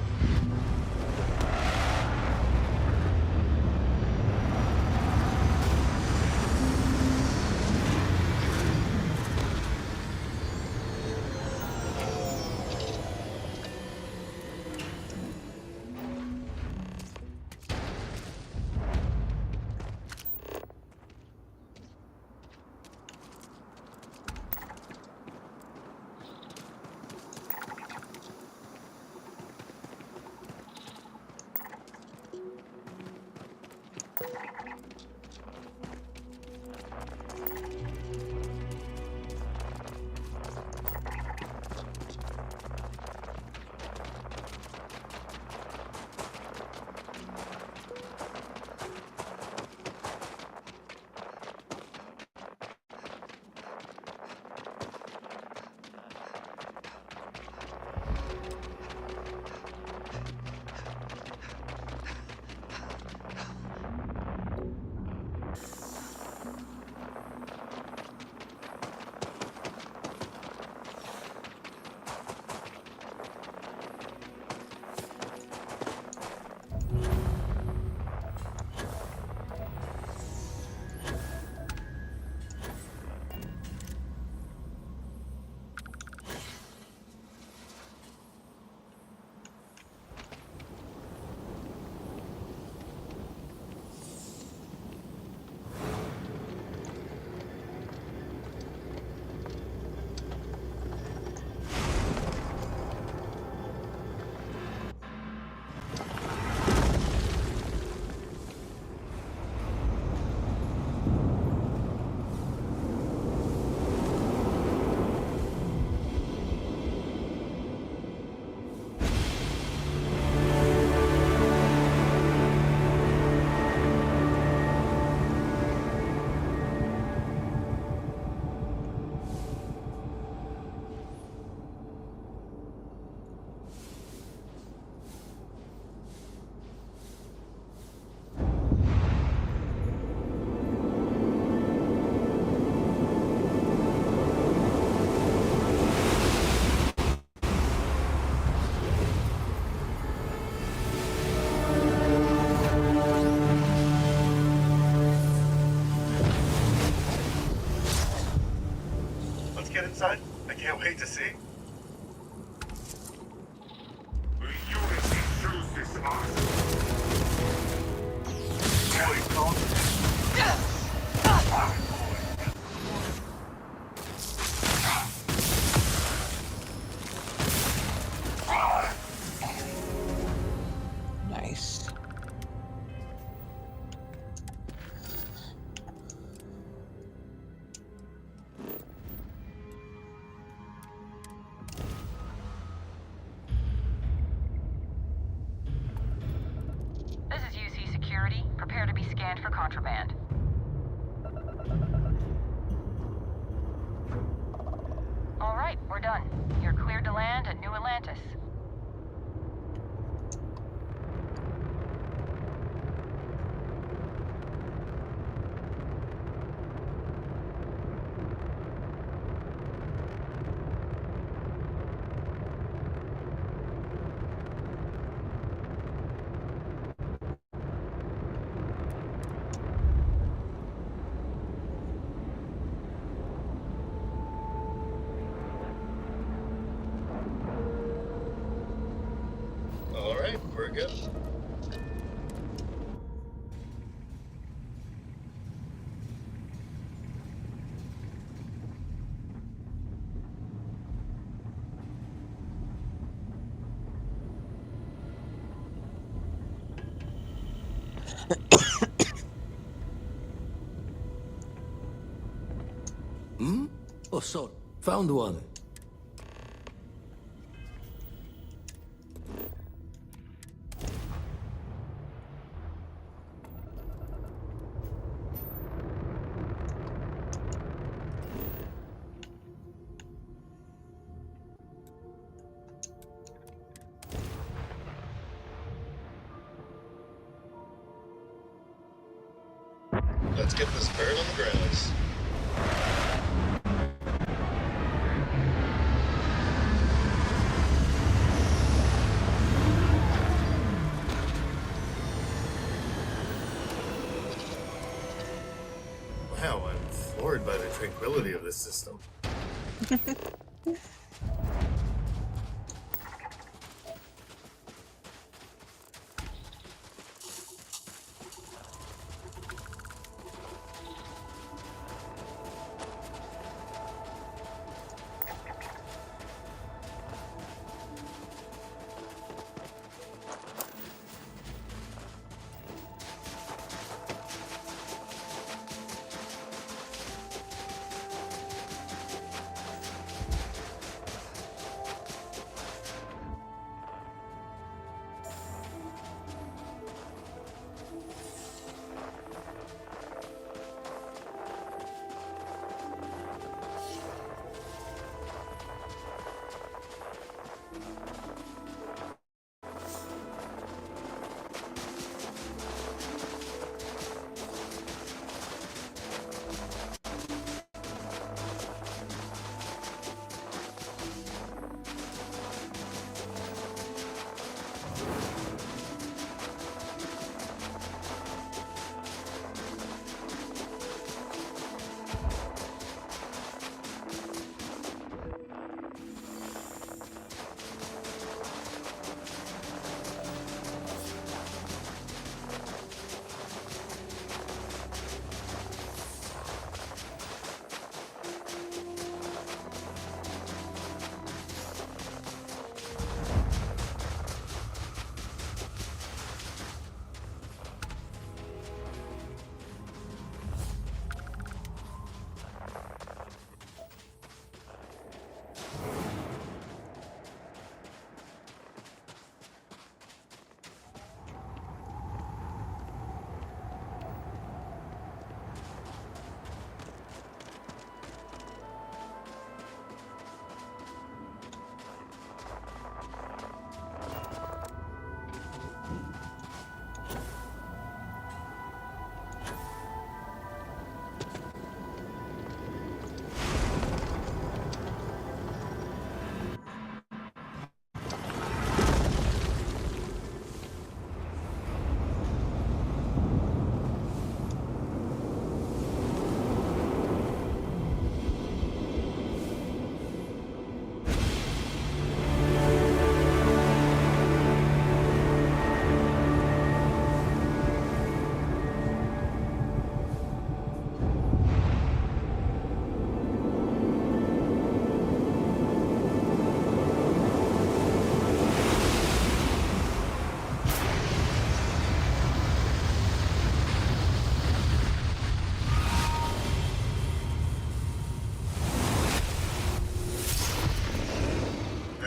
Let's get inside. I can't wait to see. Unity chooses us. Nice. This is UC Security. Prepare to be scanned for contraband. All right, we're done. You're cleared to land at New Atlantis. All right, we're good. Hmm? Oh, so, found one. Let's get this bird on the grounds. Wow, I'm floored by the tranquility of this system.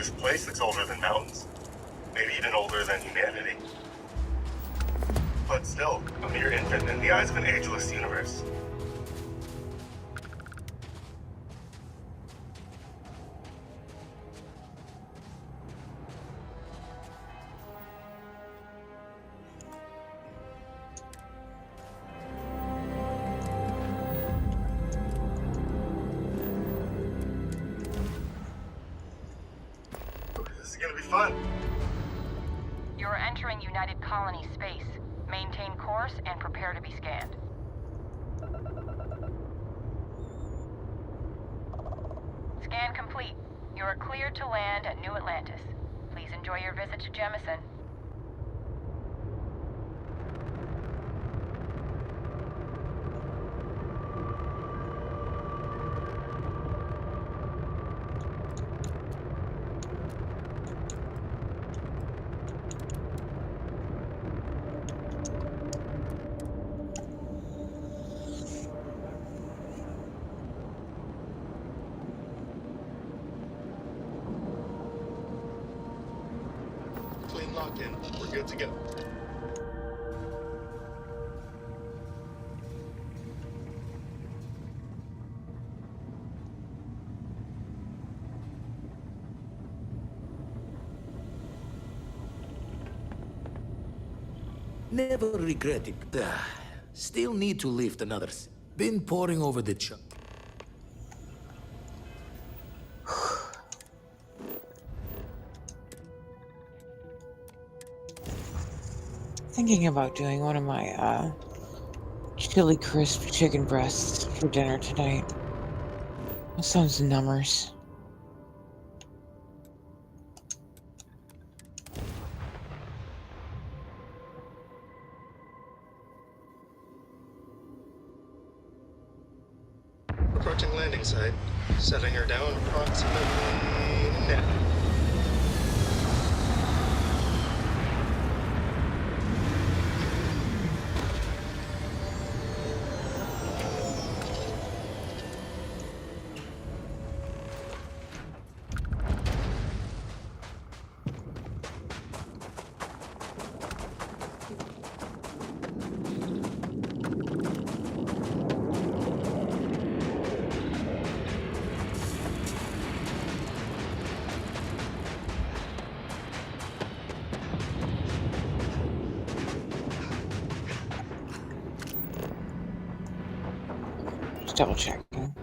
This place looks older than mountains. Maybe even older than humanity. But still, a mere infant in the eyes of an ageless universe. This is gonna be fun. You're entering United Colony space. Maintain course and prepare to be scanned. Scan complete. You are cleared to land at New Atlantis. Please enjoy your visit to Jemison. Clean lock in. We're good to go. Never regret it. Still need to lift another. Been poring over the chunk. Thinking about doing one of my chili crisp chicken breasts for dinner tonight. That sounds numbers. Approaching landing site. Setting her down approximately now. Double checking.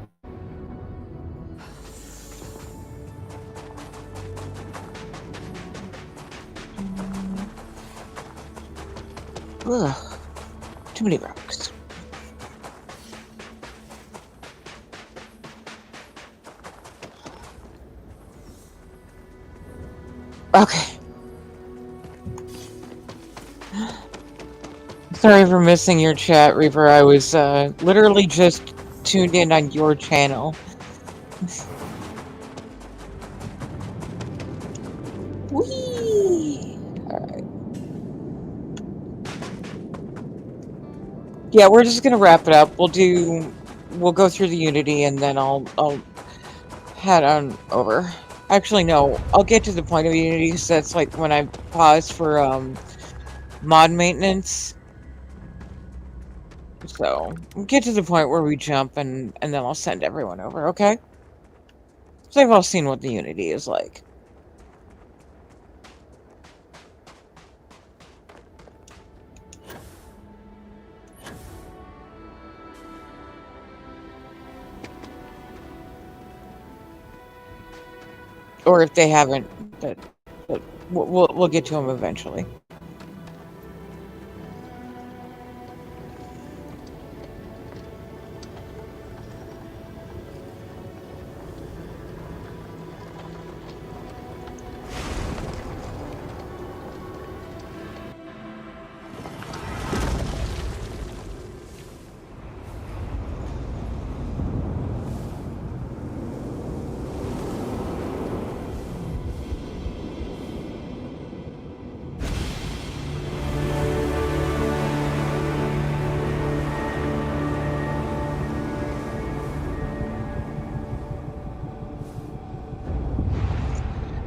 Ugh. Too many rocks. Okay. Sorry for missing your chat, Reaper. I was literally just tuned in on your channel. Whee! Alright. Yeah, we're just gonna wrap it up. We'll go through the Unity and then I'll head on over. Actually, no, I'll get to the point of Unity because that's like when I pause for mod maintenance. So, get to the point where we jump and then I'll send everyone over, okay? So they've all seen what the Unity is like. Or if they haven't, we'll get to them eventually.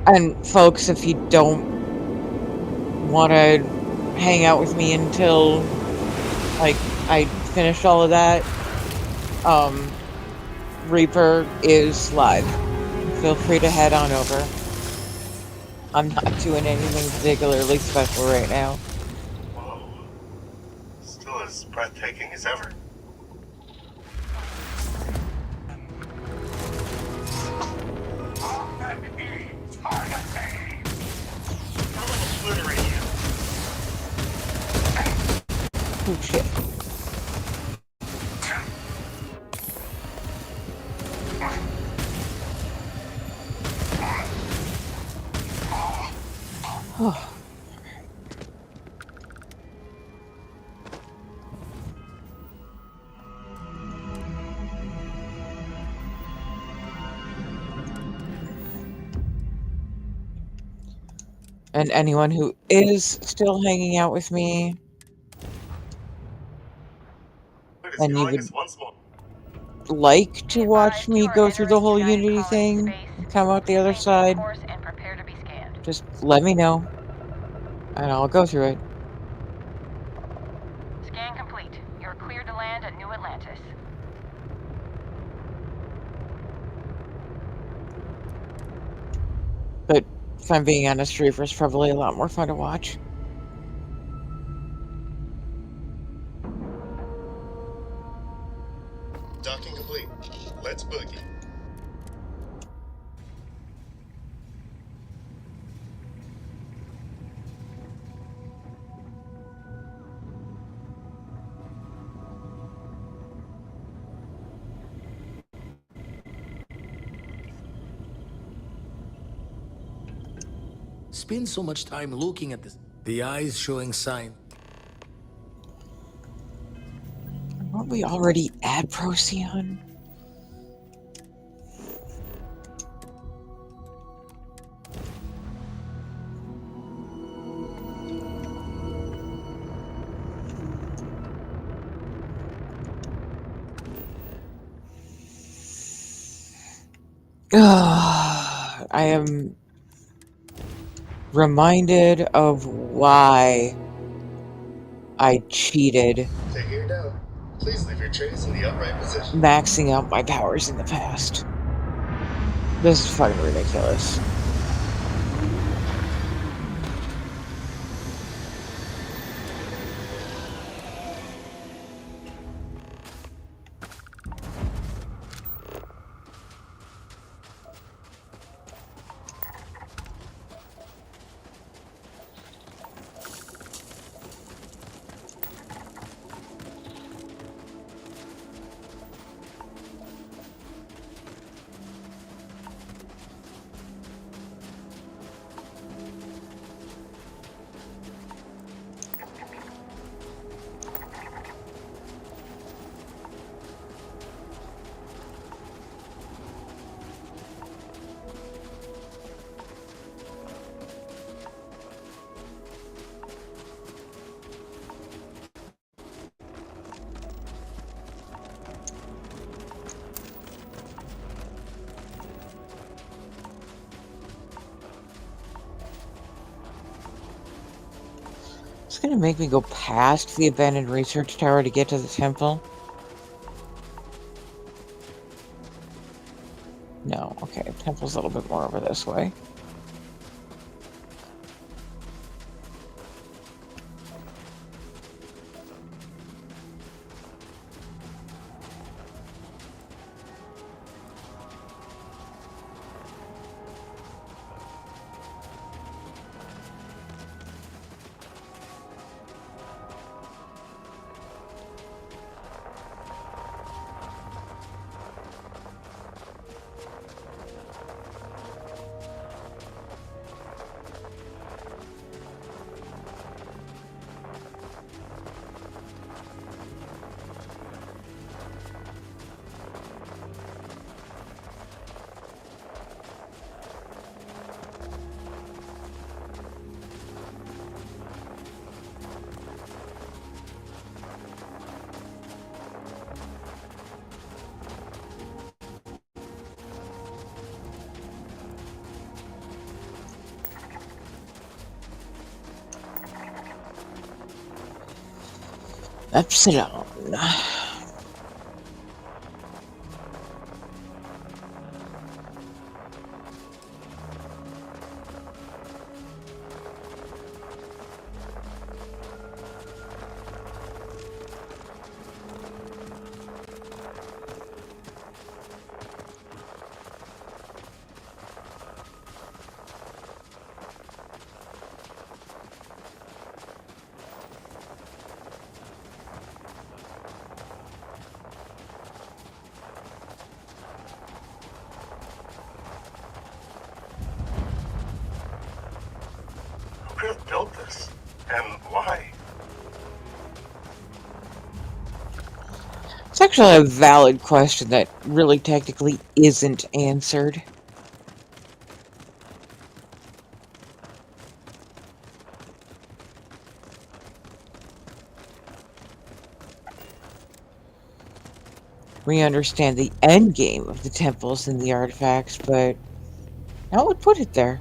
And folks, if you don't want to hang out with me until, like, I finished all of that, Reaper is live. Feel free to head on over. I'm not doing anything particularly special right now. Whoa. Still as breathtaking as ever. Oh shit. Oh. And anyone who is still hanging out with me, and you would like to watch me go through the whole Unity thing and come out the other side, just let me know, and I'll go through it. Scan complete. You're cleared to land at New Atlantis. But if I'm being honest, Reaper's probably a lot more fun to watch. Docking complete. Let's boogie. Spend so much time looking at this. The eyes showing sign. Weren't we already at Procyon? I am reminded of why I cheated Take your down. Please leave your trays in the upright position. maxing out my powers in the past. This is fucking ridiculous. It's gonna make me go past the abandoned research tower to get to the temple. No, okay, temple's a little bit more over this way. Epsilon. Who could have built this? And why? It's actually a valid question that really technically isn't answered. We understand the end game of the temples and the artifacts, but how would put it there?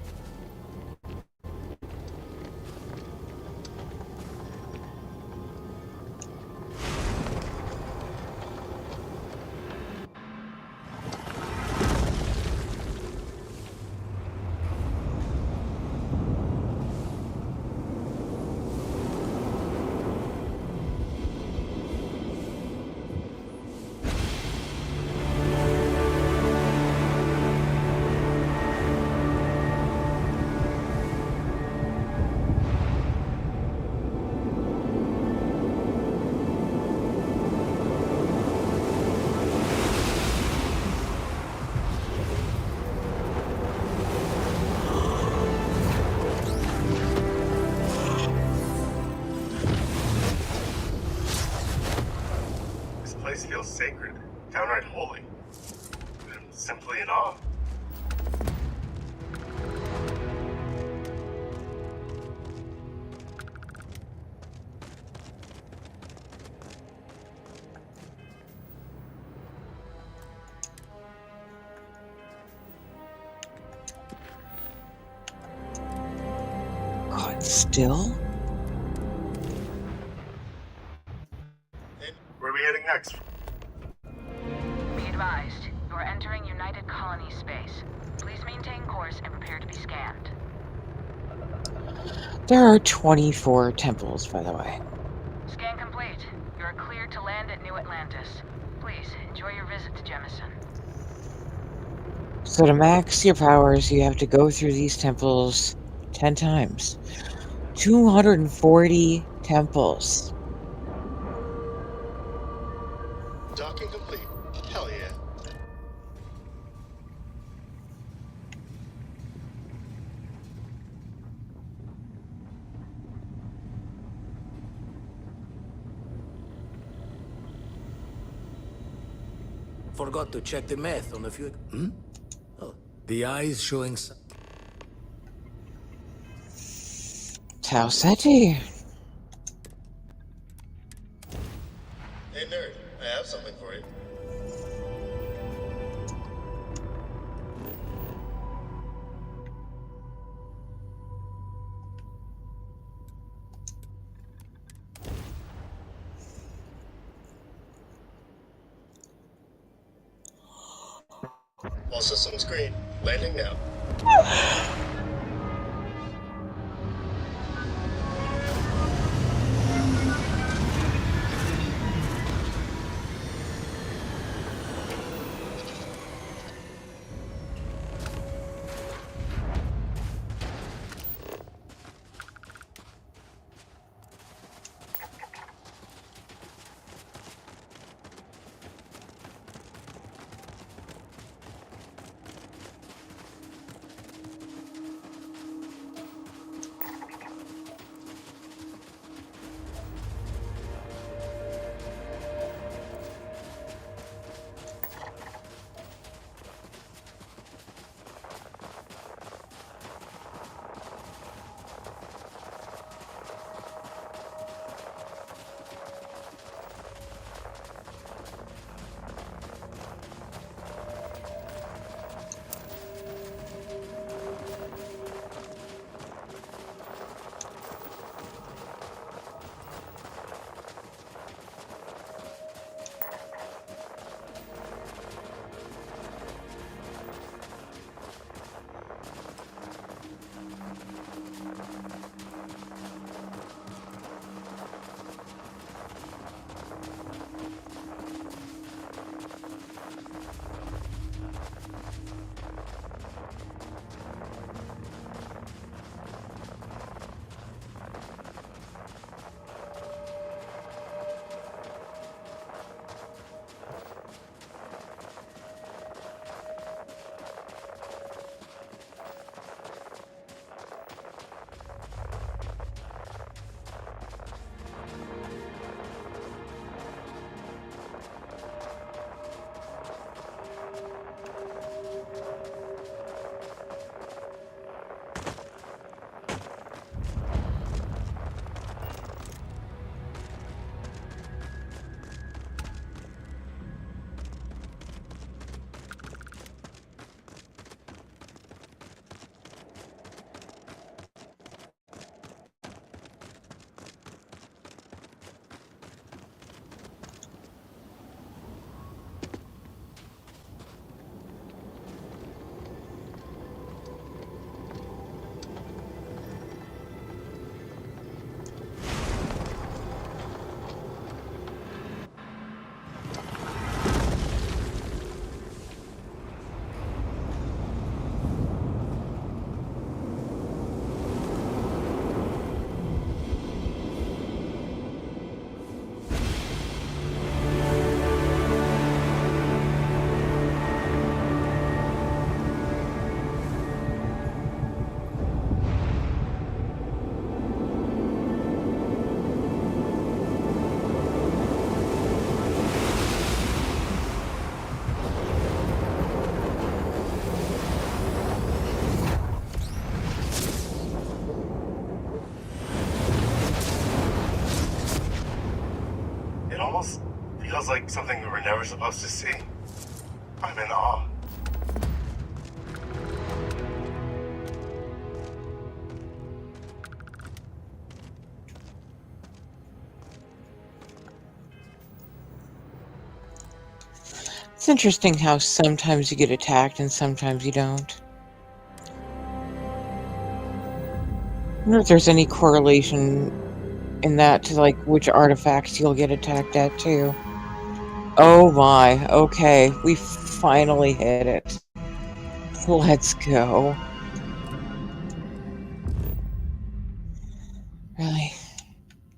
This place feels sacred, downright holy. I'm simply in awe. God, still? Where are we heading next? Be advised, you are entering United Colony space. Please maintain course and prepare to be scanned. There are 24 temples, by the way. Scan complete. You are cleared to land at New Atlantis. Please, enjoy your visit to Jemison. So to max your powers, you have to go through these temples 10 times. 240 temples. Docking complete. Hell yeah. Forgot to check the math on a few. Oh, the eyes showing. Tau Ceti. Hey nerd, I have something for you. All systems green. Landing now. feels like something we were never supposed to see. I'm in awe. It's interesting how sometimes you get attacked and sometimes you don't. I wonder if there's any correlation in that to like which artifacts you'll get attacked at too. Oh my, okay, we finally hit it. Let's go. Really?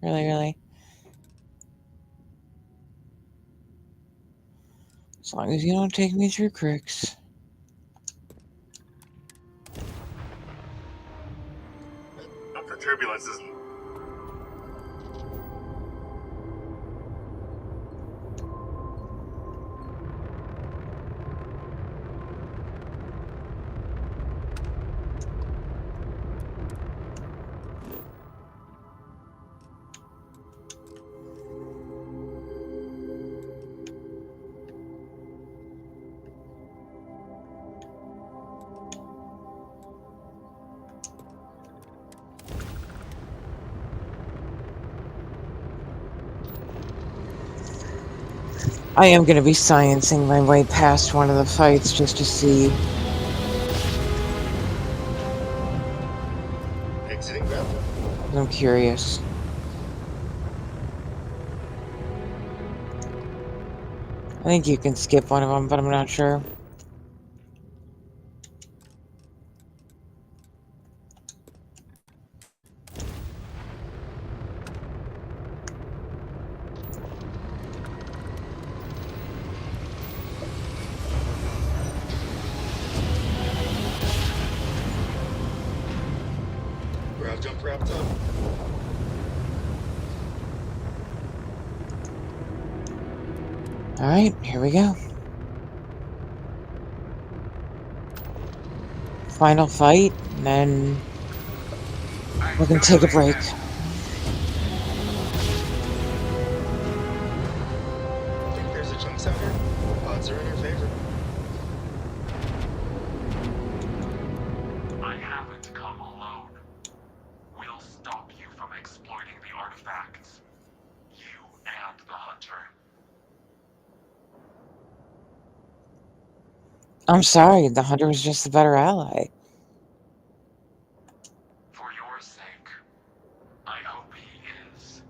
Really? As long as you don't take me through cricks. After turbulence isn't. I am going to be sciencing my way past one of the fights just to see. Exiting grapple. I'm curious. I think you can skip one of them, but I'm not sure. Grav jump wrapped up. Alright, here we go. Final fight, and then we're gonna take a break. I think there's a chunk sounder. Odds are in our favor. I haven't come alone. We'll stop you from exploiting the artifacts. You and the Hunter. I'm sorry, the Hunter was just the better ally. For your sake, I hope he is.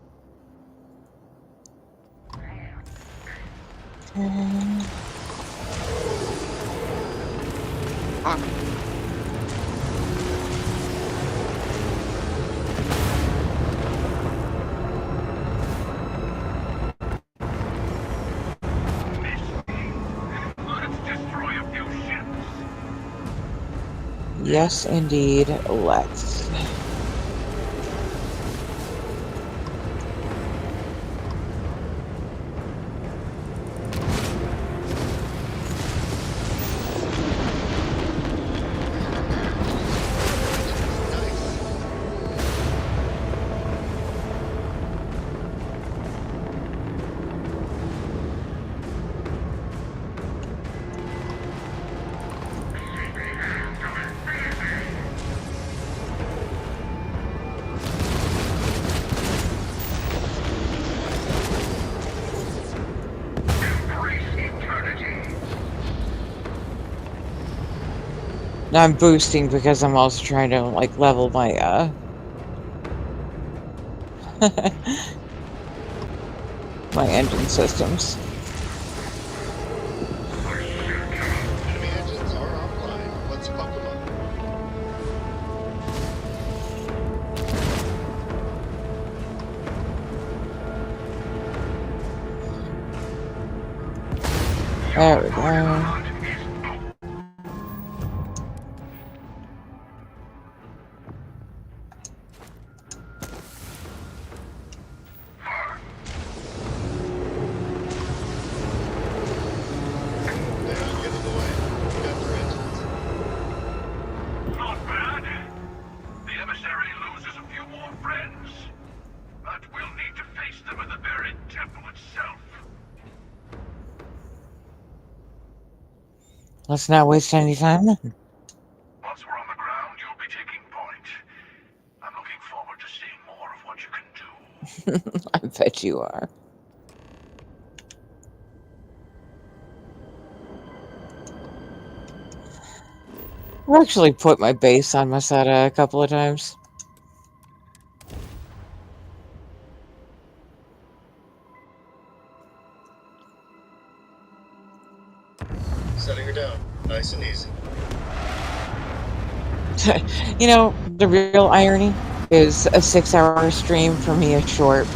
Yes, indeed, let's. Now I'm boosting because I'm also trying to like level my my engine systems. Enemy engines are offline. Let's fuck them up. There we go. Not bad. The emissary loses a few more friends. But we'll need to face them in the buried temple itself. Let's not waste any time then. Once we're on the ground, you'll be taking point. I'm looking forward to seeing more of what you can do. I bet you are. I've actually put my base on Masada a couple of times. Setting her down. Nice and easy. You know, the real irony is a 6-hour stream for me is short.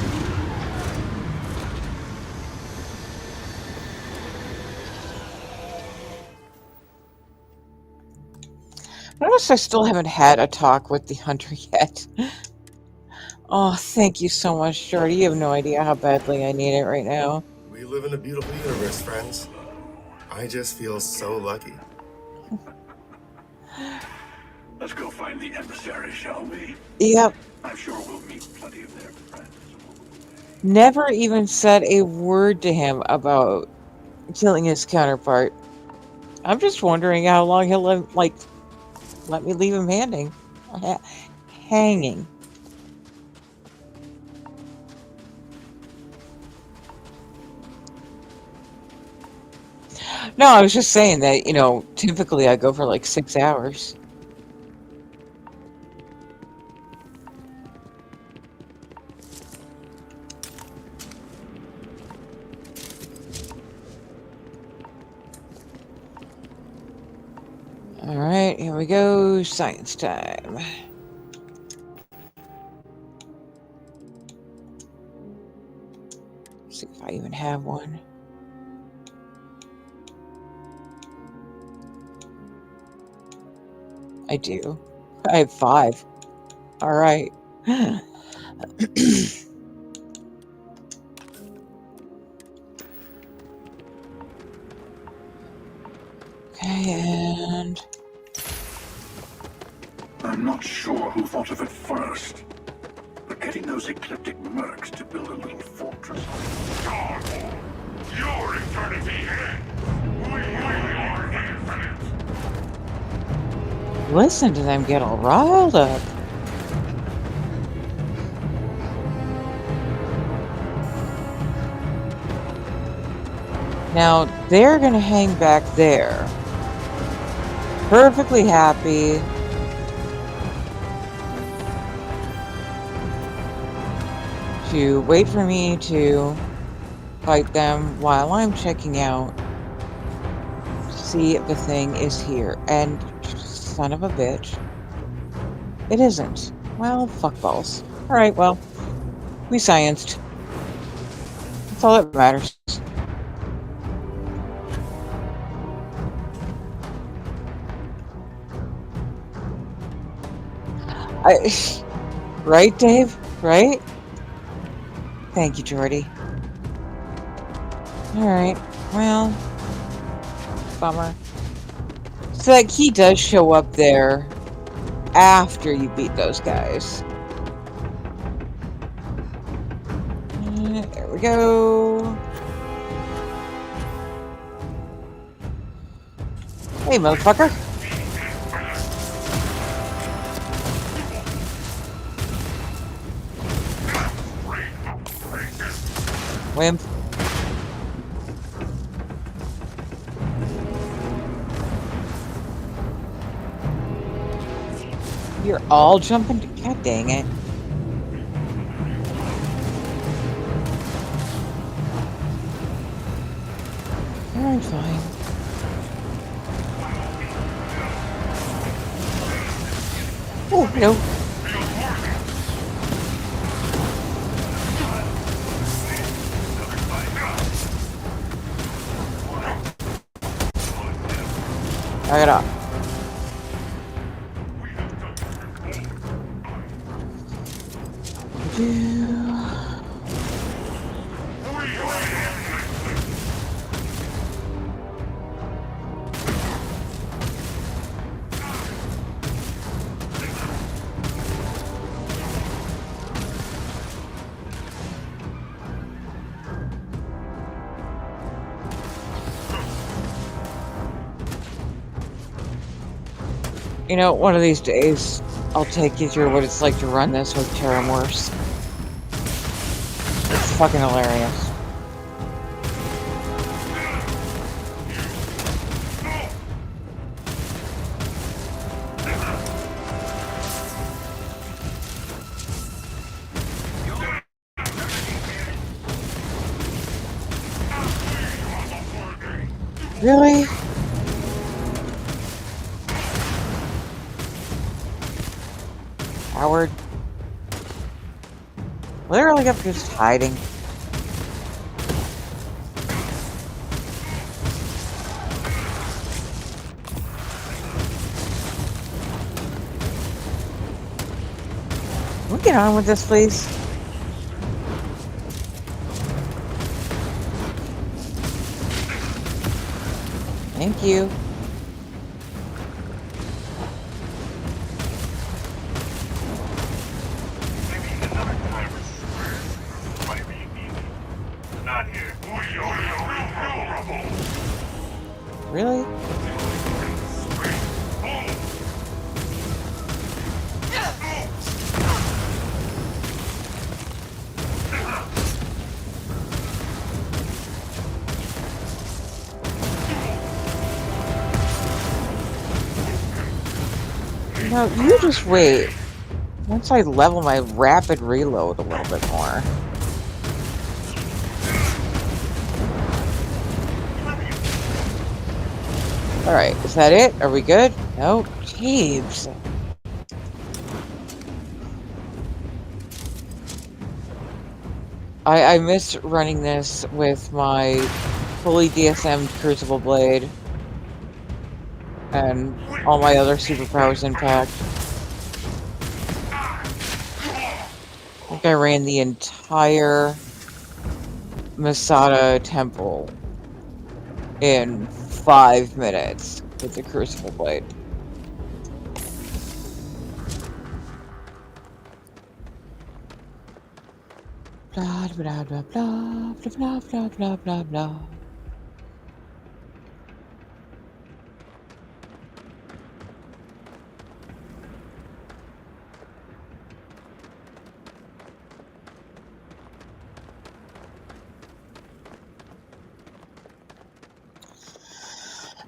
Notice I still haven't had a talk with the hunter yet. Oh, thank you so much, Jordy. You have no idea how badly I need it right now. We live in a beautiful universe, friends. I just feel so lucky. Let's go find the emissary, shall we? Yep. I'm sure we'll meet plenty of their friends. Never even said a word to him about killing his counterpart. I'm just wondering how long he'll let me leave him hanging. No, I was just saying that, you know, typically I go for like 6 hours. All right, here we go. Science time. Let's see if I even have one. I do. I have 5. All right. Okay, and I'm not sure who thought of it first, but getting those ecliptic mercs to build a little fortress. Your eternity ends. We are infinite. listen to them get all riled up. Now, they're going to hang back there. Perfectly happy. To wait for me to fight them while I'm checking out. See if the thing is here. And, son of a bitch, it isn't. Well, fuck balls. Alright, well, we scienced. That's all that matters. Right, Dave? Right? Thank you, Jordy. Alright, well, bummer. So that key does show up there after you beat those guys. There we go. Hey, motherfucker. Wimp. You're all jumping. God dang it. Alright, fine. Oh, no. Knock it off. You know, one of these days, I'll take you through what it's like to run this with Terramorphs. It's fucking hilarious. Really? Howard? Literally up just hiding. Can we get on with this, please? Thank you. Not here. Really? No, you just wait. Once I level my rapid reload a little bit more. Alright, is that it? Are we good? No? Jeeves. I miss running this with my fully DSM'd Crucible Blade. And all my other superpowers intact. I think I ran the entire Masada Temple in 5 minutes with the Crucible Blade. Blah blah blah blah blah blah blah blah blah.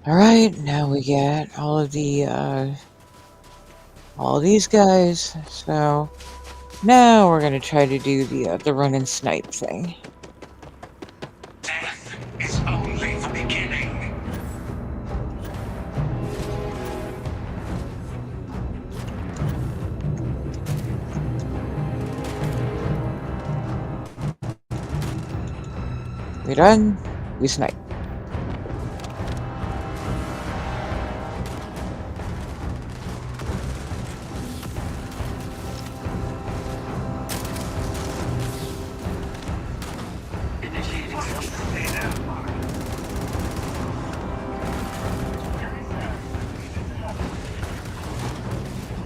Alright, now we get all of the, all these guys, so now we're gonna try to do the run and snipe thing. Death is only the beginning. We run, we snipe.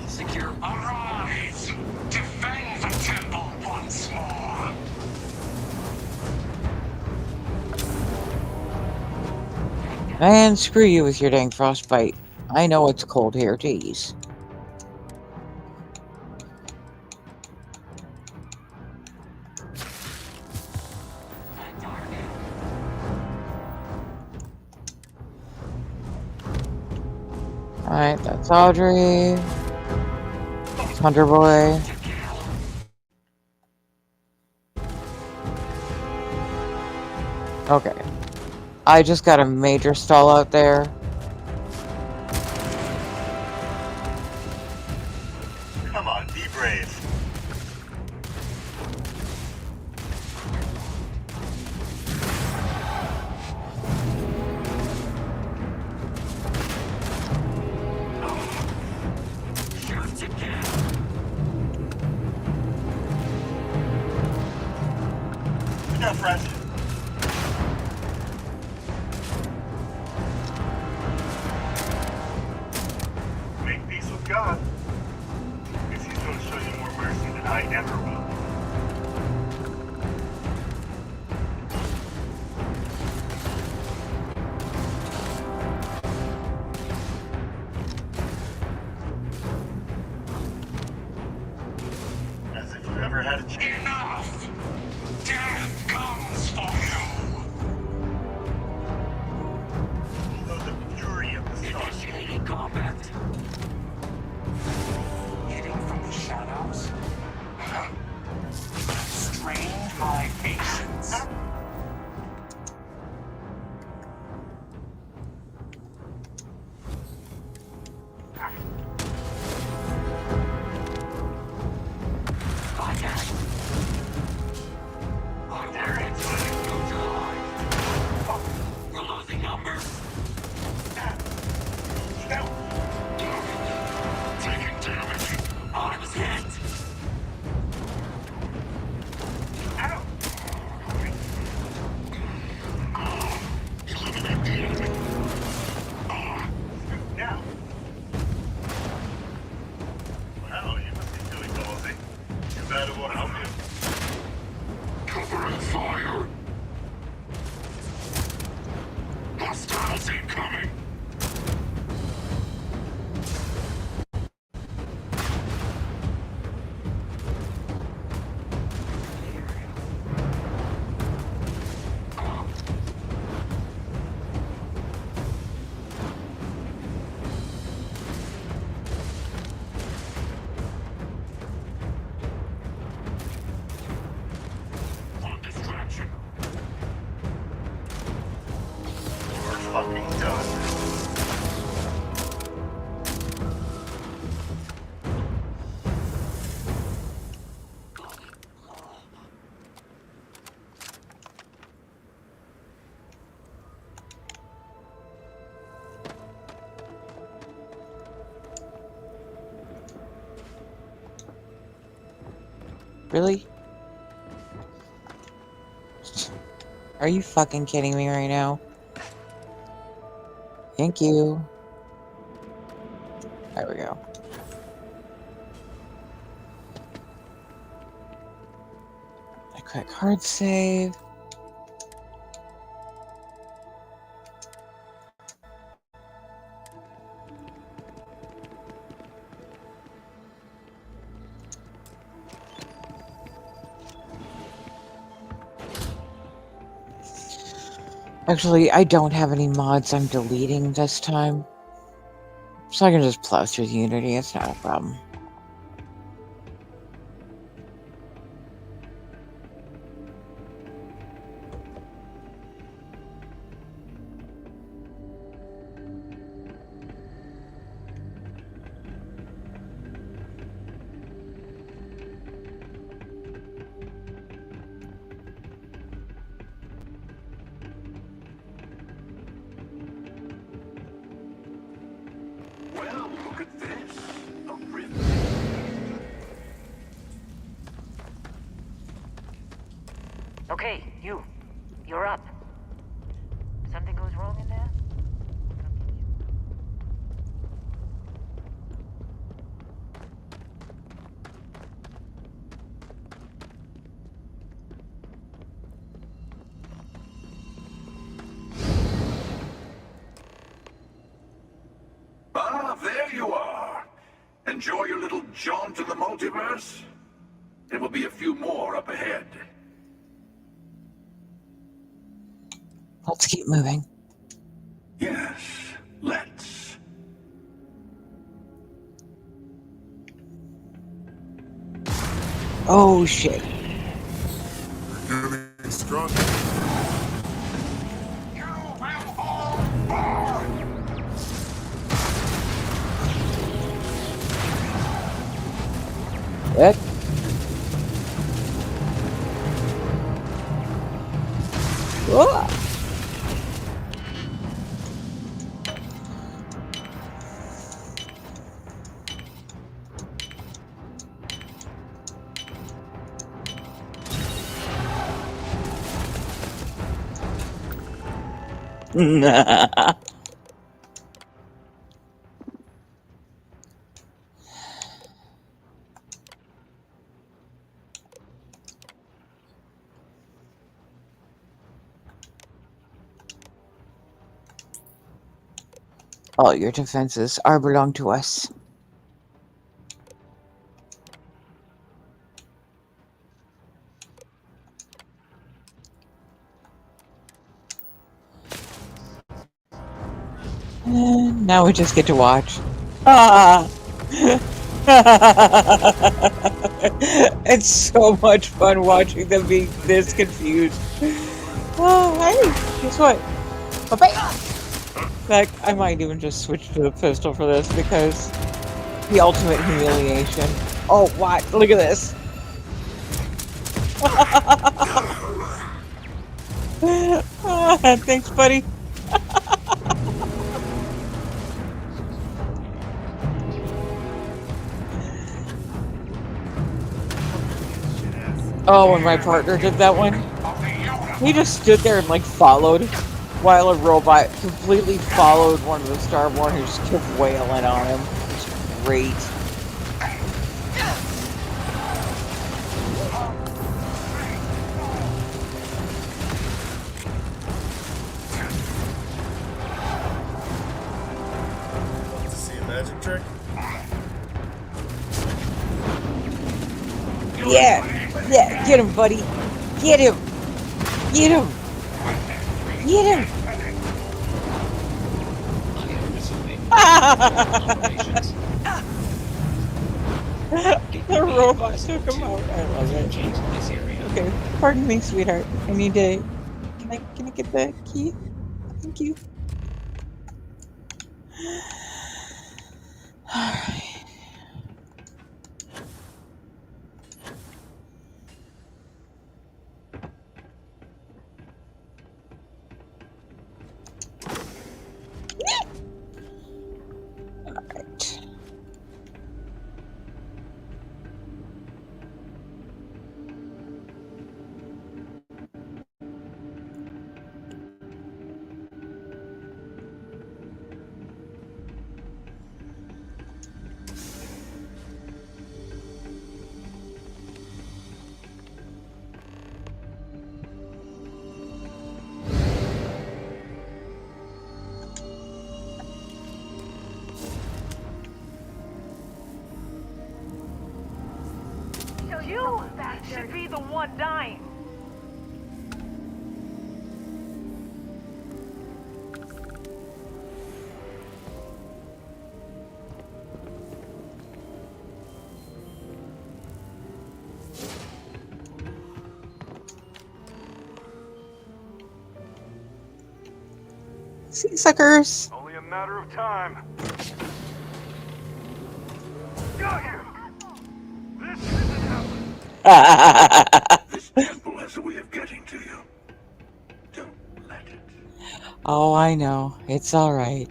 Secure. Arise! Defend the temple once more! Man, screw you with your dang frostbite. I know it's cold here, geez. Alright, that's Audrey. Hunter Boy. Okay. I just got a major stall out there. Come on, be brave. No, friend. Make peace with God. Because he's going to show you more mercy than I ever will. catch. Enough! Death comes for you! Feel the fury of the stars. Initiating combat. Hitting from the shadows. Strained my patience. Really? Are you fucking kidding me right now? Thank you. There we go. A quick hard save. Actually, I don't have any mods I'm deleting this time. So I can just plow through Unity, it's not a problem. Well, look at this. A rift. Okay, you're up. Something goes wrong in there? Ah, there you are. Enjoy your little jaunt in the multiverse? There will be a few more up ahead. Let's keep moving. Yes, let's. Oh shit. Getting stronger. What? Whoa. All your defenses are belong to us. And now we just get to watch. Ah! It's so much fun watching them being this confused. Oh, hey, guess what? Like, I might even just switch to the pistol for this because the ultimate humiliation. Oh, what? Look at this. Thanks, buddy. Oh, when my partner did that one, he just stood there and like followed while a robot completely followed one of the Starborn who just kept wailing on him. It's great. Want to see a magic trick? Yeah, yeah, get him, buddy. Get him. Get him. Get him. The robot took him out. I love it. Okay, pardon me, sweetheart. I need to. Can I get the key? Thank you. All right. You should be the one dying. See, suckers. Only a matter of time. Got you! This isn't happening. This temple has a way of getting to you. Don't let it. Oh, I know. It's all right.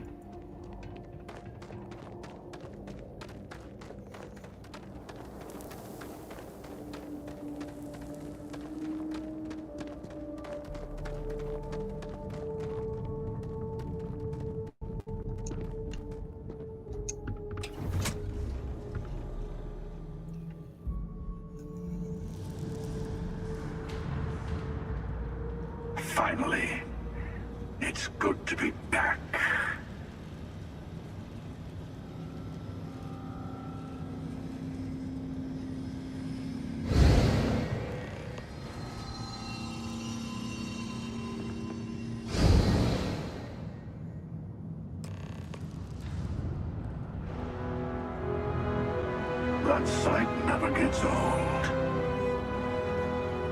Finally, it's good to be back. That sight never gets old.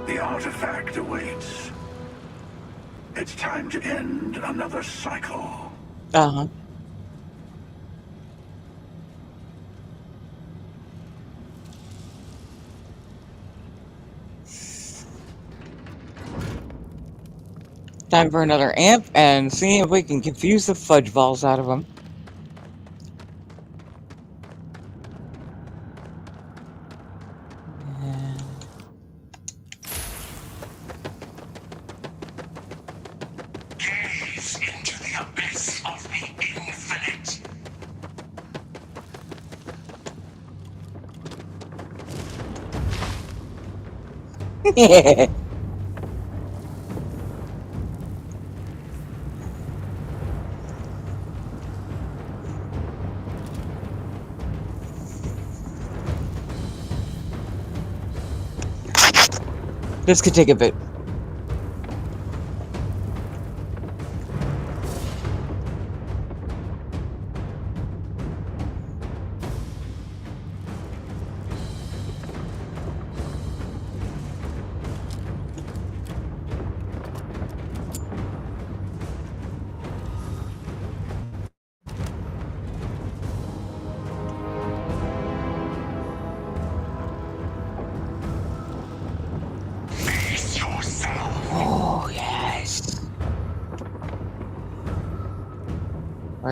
The artifact awaits. It's time to end another cycle. Uh-huh. Time for another amp and see if we can confuse the fudge balls out of them. Gaze into the abyss of the infinite. Yeah. This could take a bit.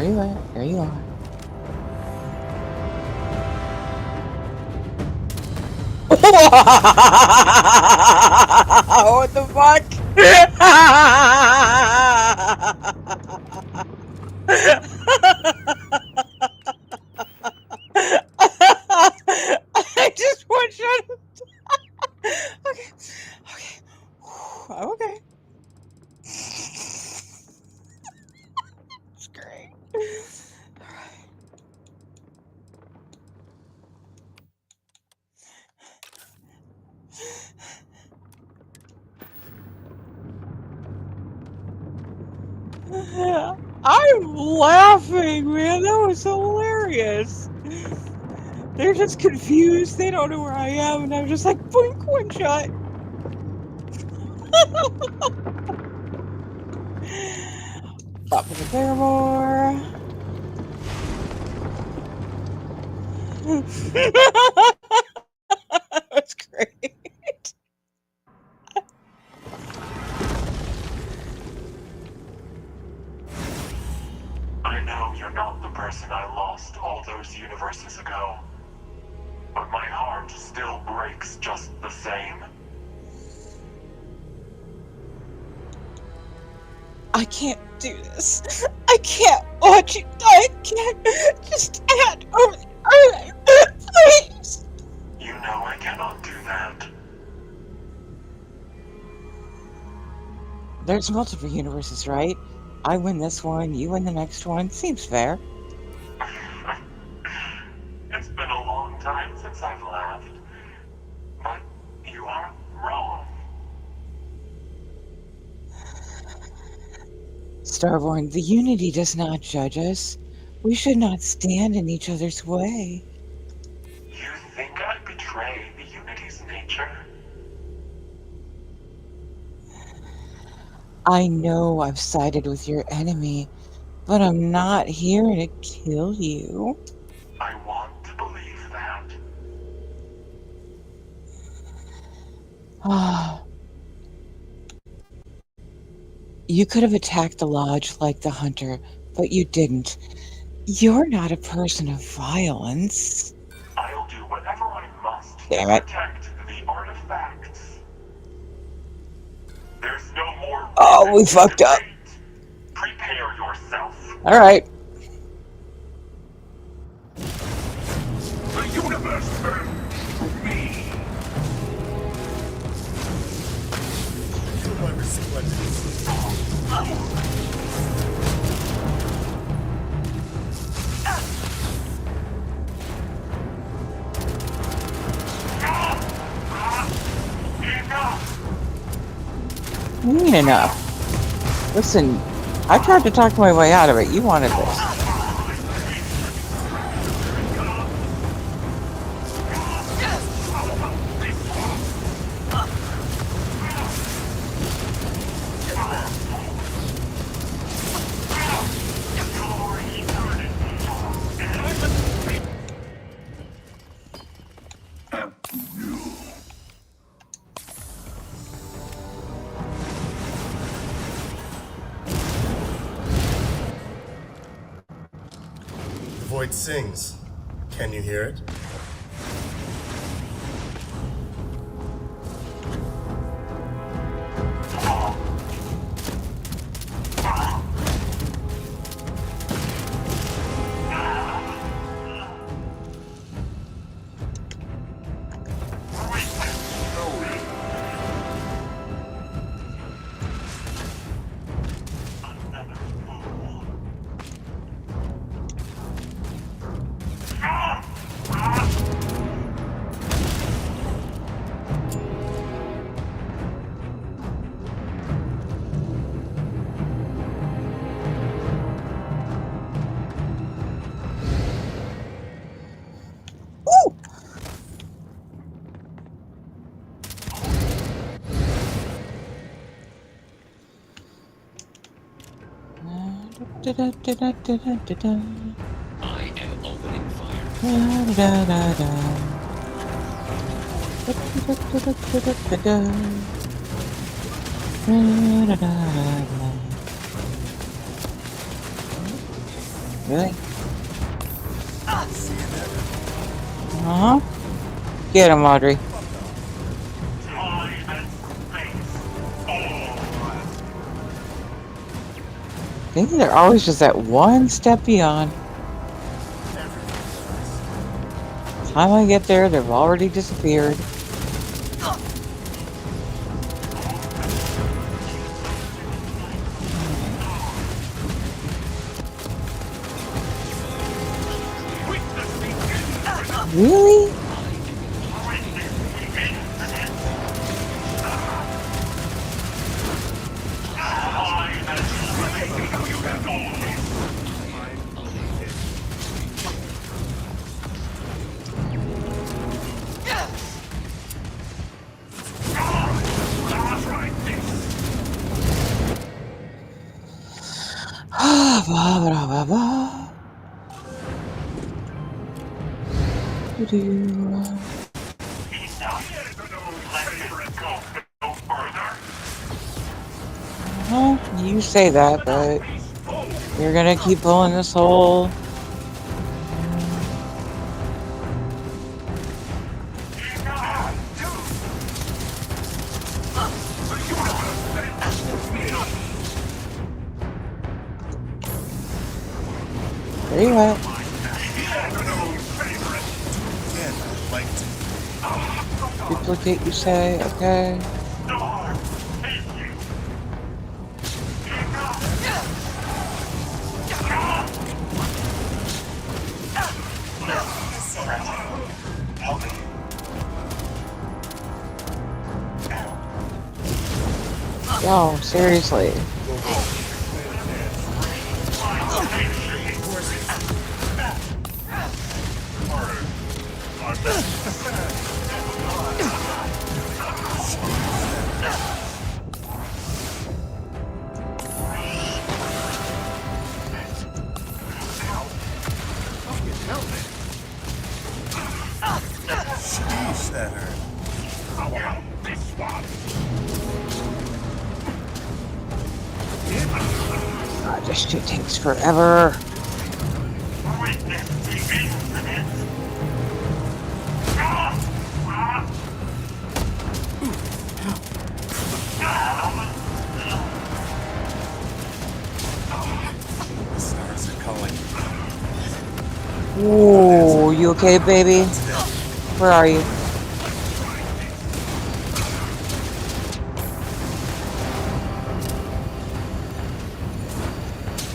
Where you at? There you are. What the fuck? I just want you to... Okay. Okay. Okay. It's great. I'm laughing, man. That was hilarious. They're just confused. They don't know where I am, and I'm just like, boink, one shot. Stop with the Paramore. That's great. I know you're not the person I lost all those universes ago, but my heart still breaks just the same. I can't do this. I can't watch you die. I can't. Just add over please. You know I cannot do that. There's multiple universes, right? I win this one, you win the next one. Seems fair. It's been a long time since I've laughed, but you are wrong. Starborn, the Unity does not judge us. We should not stand in each other's way. You think I betray the Unity's nature? I know I've sided with your enemy, but I'm not here to kill you. I want to believe that. You could have attacked the lodge like the hunter, but you didn't. You're not a person of violence. I'll do whatever I must Damn to it. protect the artifacts. There's no more. Oh, we fucked up. Prepare yourself. All right. The universe burns for me. What do you mean enough? Listen, I tried to talk my way out of it. You wanted this. The void sings. Can you hear it? I am opening fire. Really? Uh-huh. Get him, Audrey. I think they're always just that one step beyond. By the time I get there, they've already disappeared. Really? Blah, blah, blah, blah. Doo-doo. You say that, but you're gonna keep pulling this hole. There you are. Duplicate, you say? Okay. Yo, seriously. Sheesh, that hurt. God, this shit takes forever. The stars are calling. Ooh, you okay, baby? Where are you?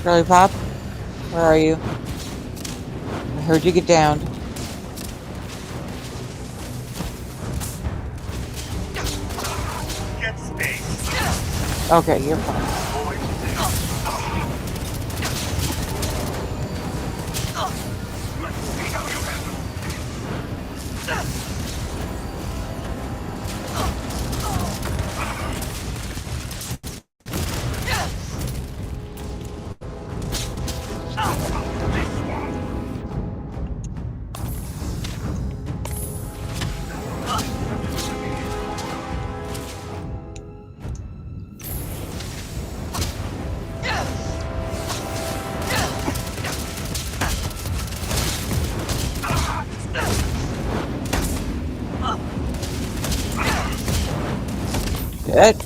Charlie Pop? Where are you? I heard you get downed. Get space. Okay, you're fine. Good.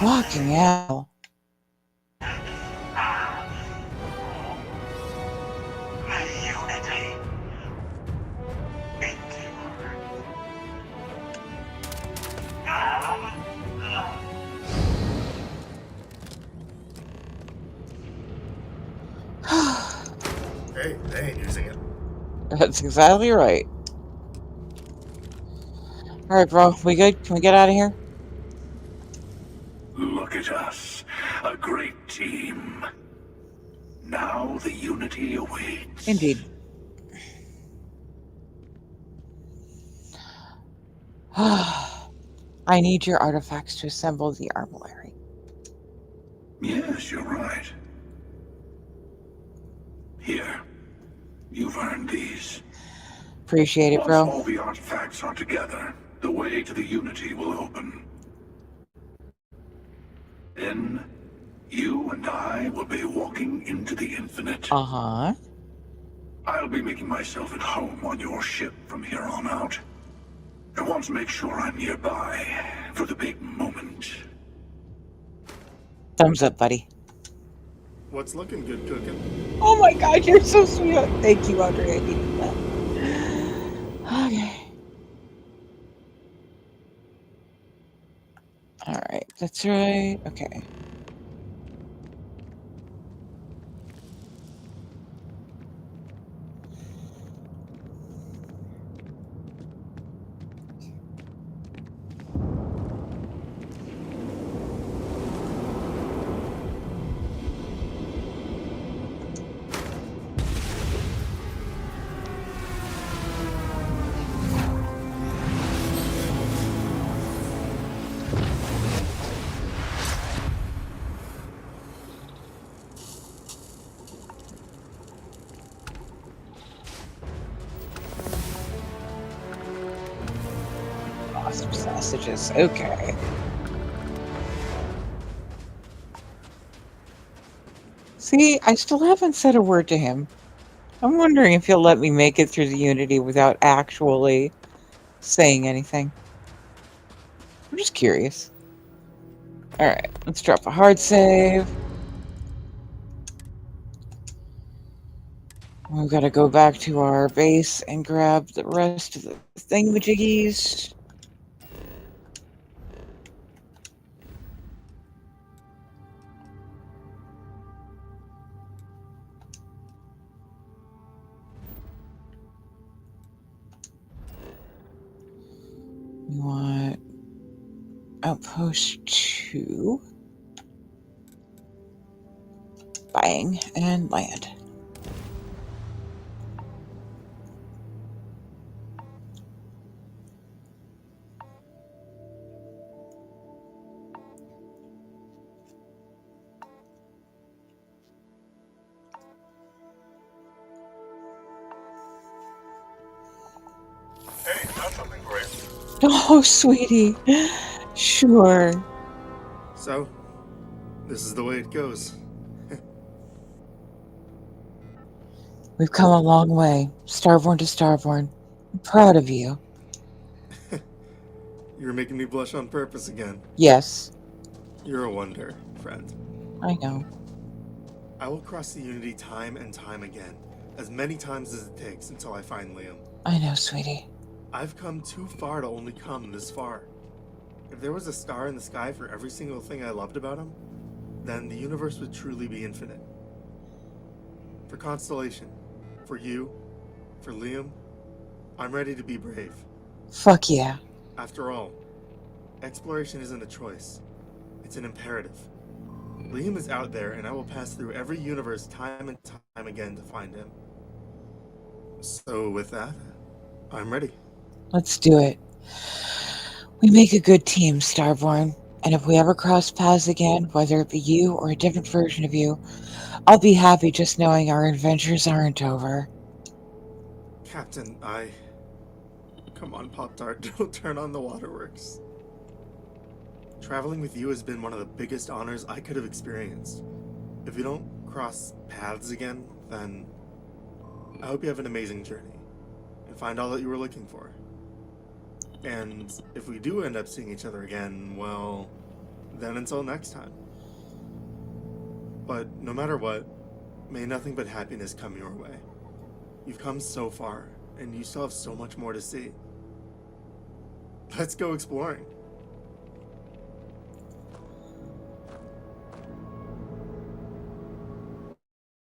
Fucking hell. Hey, they ain't using it. That's exactly right. Alright, bro. We good? Can we get out of here? Look at us, a great team. Now the Unity awaits. Indeed. I need your artifacts to assemble the armillary. Yes, you're right. Here. You've earned these. Appreciate it, bro. Once all the artifacts are together, the way to the Unity will open. Then, you and I will be walking into the infinite. Uh-huh. I'll be making myself at home on your ship from here on out. I want to make sure I'm nearby for the big moment. Thumbs up, buddy. What's looking good cooking? Oh my god, you're so sweet. Thank you, Andre. I needed that. Okay. Alright, that's right. Okay. Awesome sausages. Okay. See, I still haven't said a word to him. I'm wondering if he'll let me make it through the Unity without actually saying anything. I'm just curious. Alright, let's drop a hard save. We've got to go back to our base and grab the rest of the thingamajiggies. We want outpost 2. Bang and land. Hey, got something for you. Oh, sweetie. Sure. So, this is the way it goes. We've come a long way, Starborn to Starborn. I'm proud of you. You're making me blush on purpose again. Yes, You're a wonder, friend. I know. I will cross the Unity time and time again, as many times as it takes until I find Liam. I know, sweetie. I've come too far to only come this far. If there was a star in the sky for every single thing I loved about him, then the universe would truly be infinite. For Constellation, for you, for Liam, I'm ready to be brave. Fuck yeah. After all, exploration isn't a choice. It's an imperative. Liam is out there, and I will pass through every universe time and time again to find him. So with that, I'm ready. Let's do it. We make a good team, Starborn. And if we ever cross paths again, whether it be you or a different version of you, I'll be happy just knowing our adventures aren't over. Captain, Come on, Pop-Tart, don't turn on the waterworks. Traveling with you has been one of the biggest honors I could have experienced. If we don't cross paths again, then I hope you have an amazing journey and find all that you were looking for. And if we do end up seeing each other again, well, then until next time. But no matter what, may nothing but happiness come your way. You've come so far, and you still have so much more to see. Let's go exploring.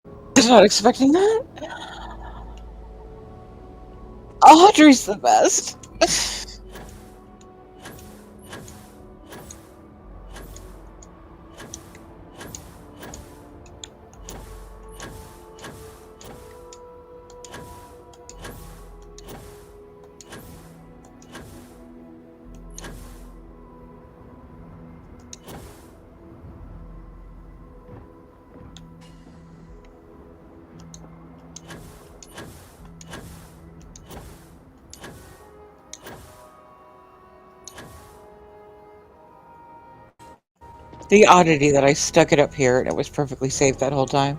I was not expecting that. Audrey's the best. The oddity that I stuck it up here and it was perfectly safe that whole time.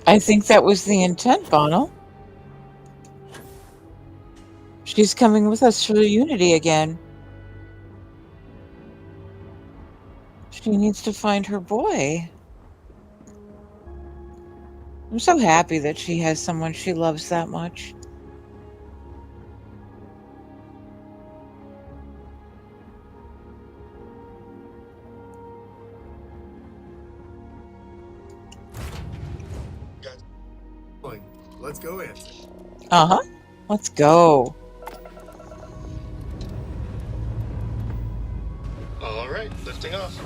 I think that was the intent, Bono. She's coming with us for Unity again. She needs to find her boy. I'm so happy that she has someone she loves that much. Let's go in. Uh-huh. Let's go. All right, lifting off.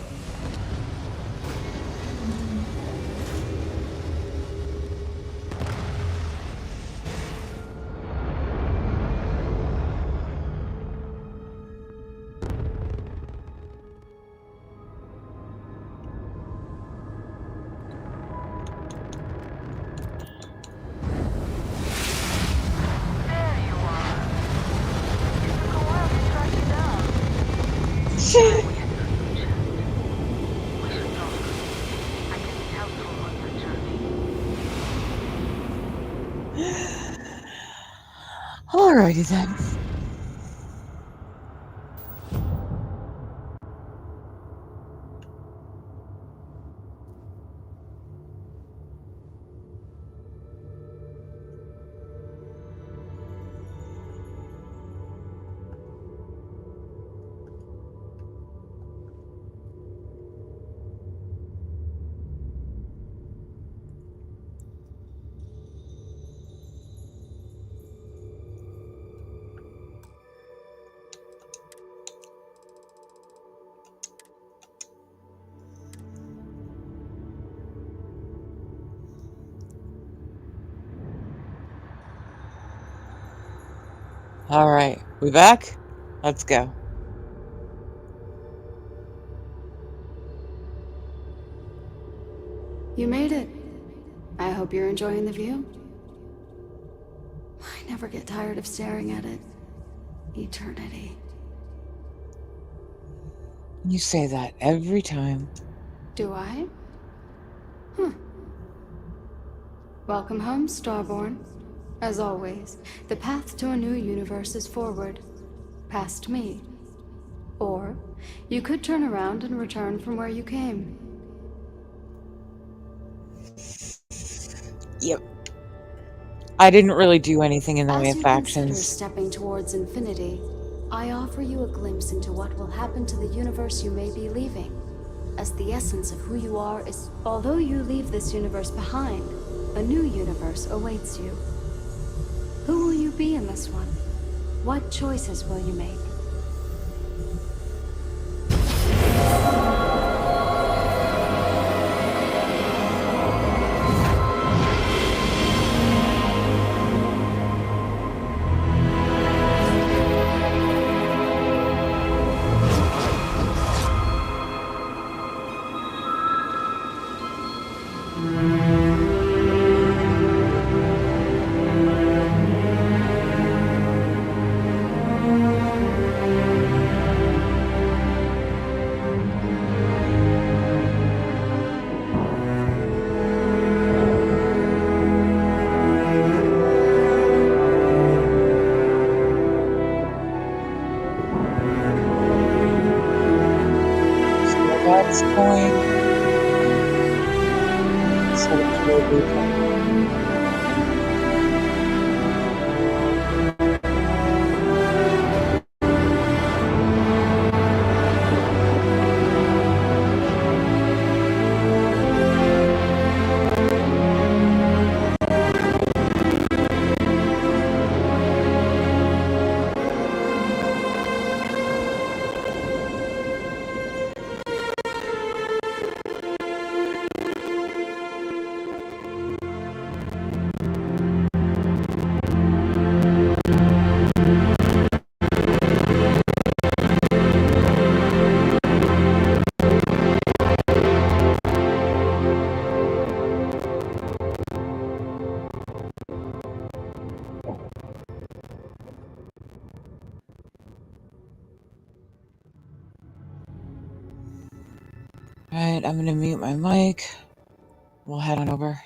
Alrighty then. All right, we back? Let's go. You made it. I hope you're enjoying the view. I never get tired of staring at it. Eternity. You say that every time. Do I? Welcome home, Starborn. As always, the path to a new universe is forward, past me. Or, you could turn around and return from where you came. Yep. I didn't really do anything in the way As of you consider factions. stepping towards infinity, I offer you a glimpse into what will happen to the universe you may be leaving, as the essence of who you are is... Although you leave this universe behind, a new universe awaits you. Who will you be in this one? What choices will you make? That's going. So it's really Alright, I'm gonna mute my mic. We'll head on over.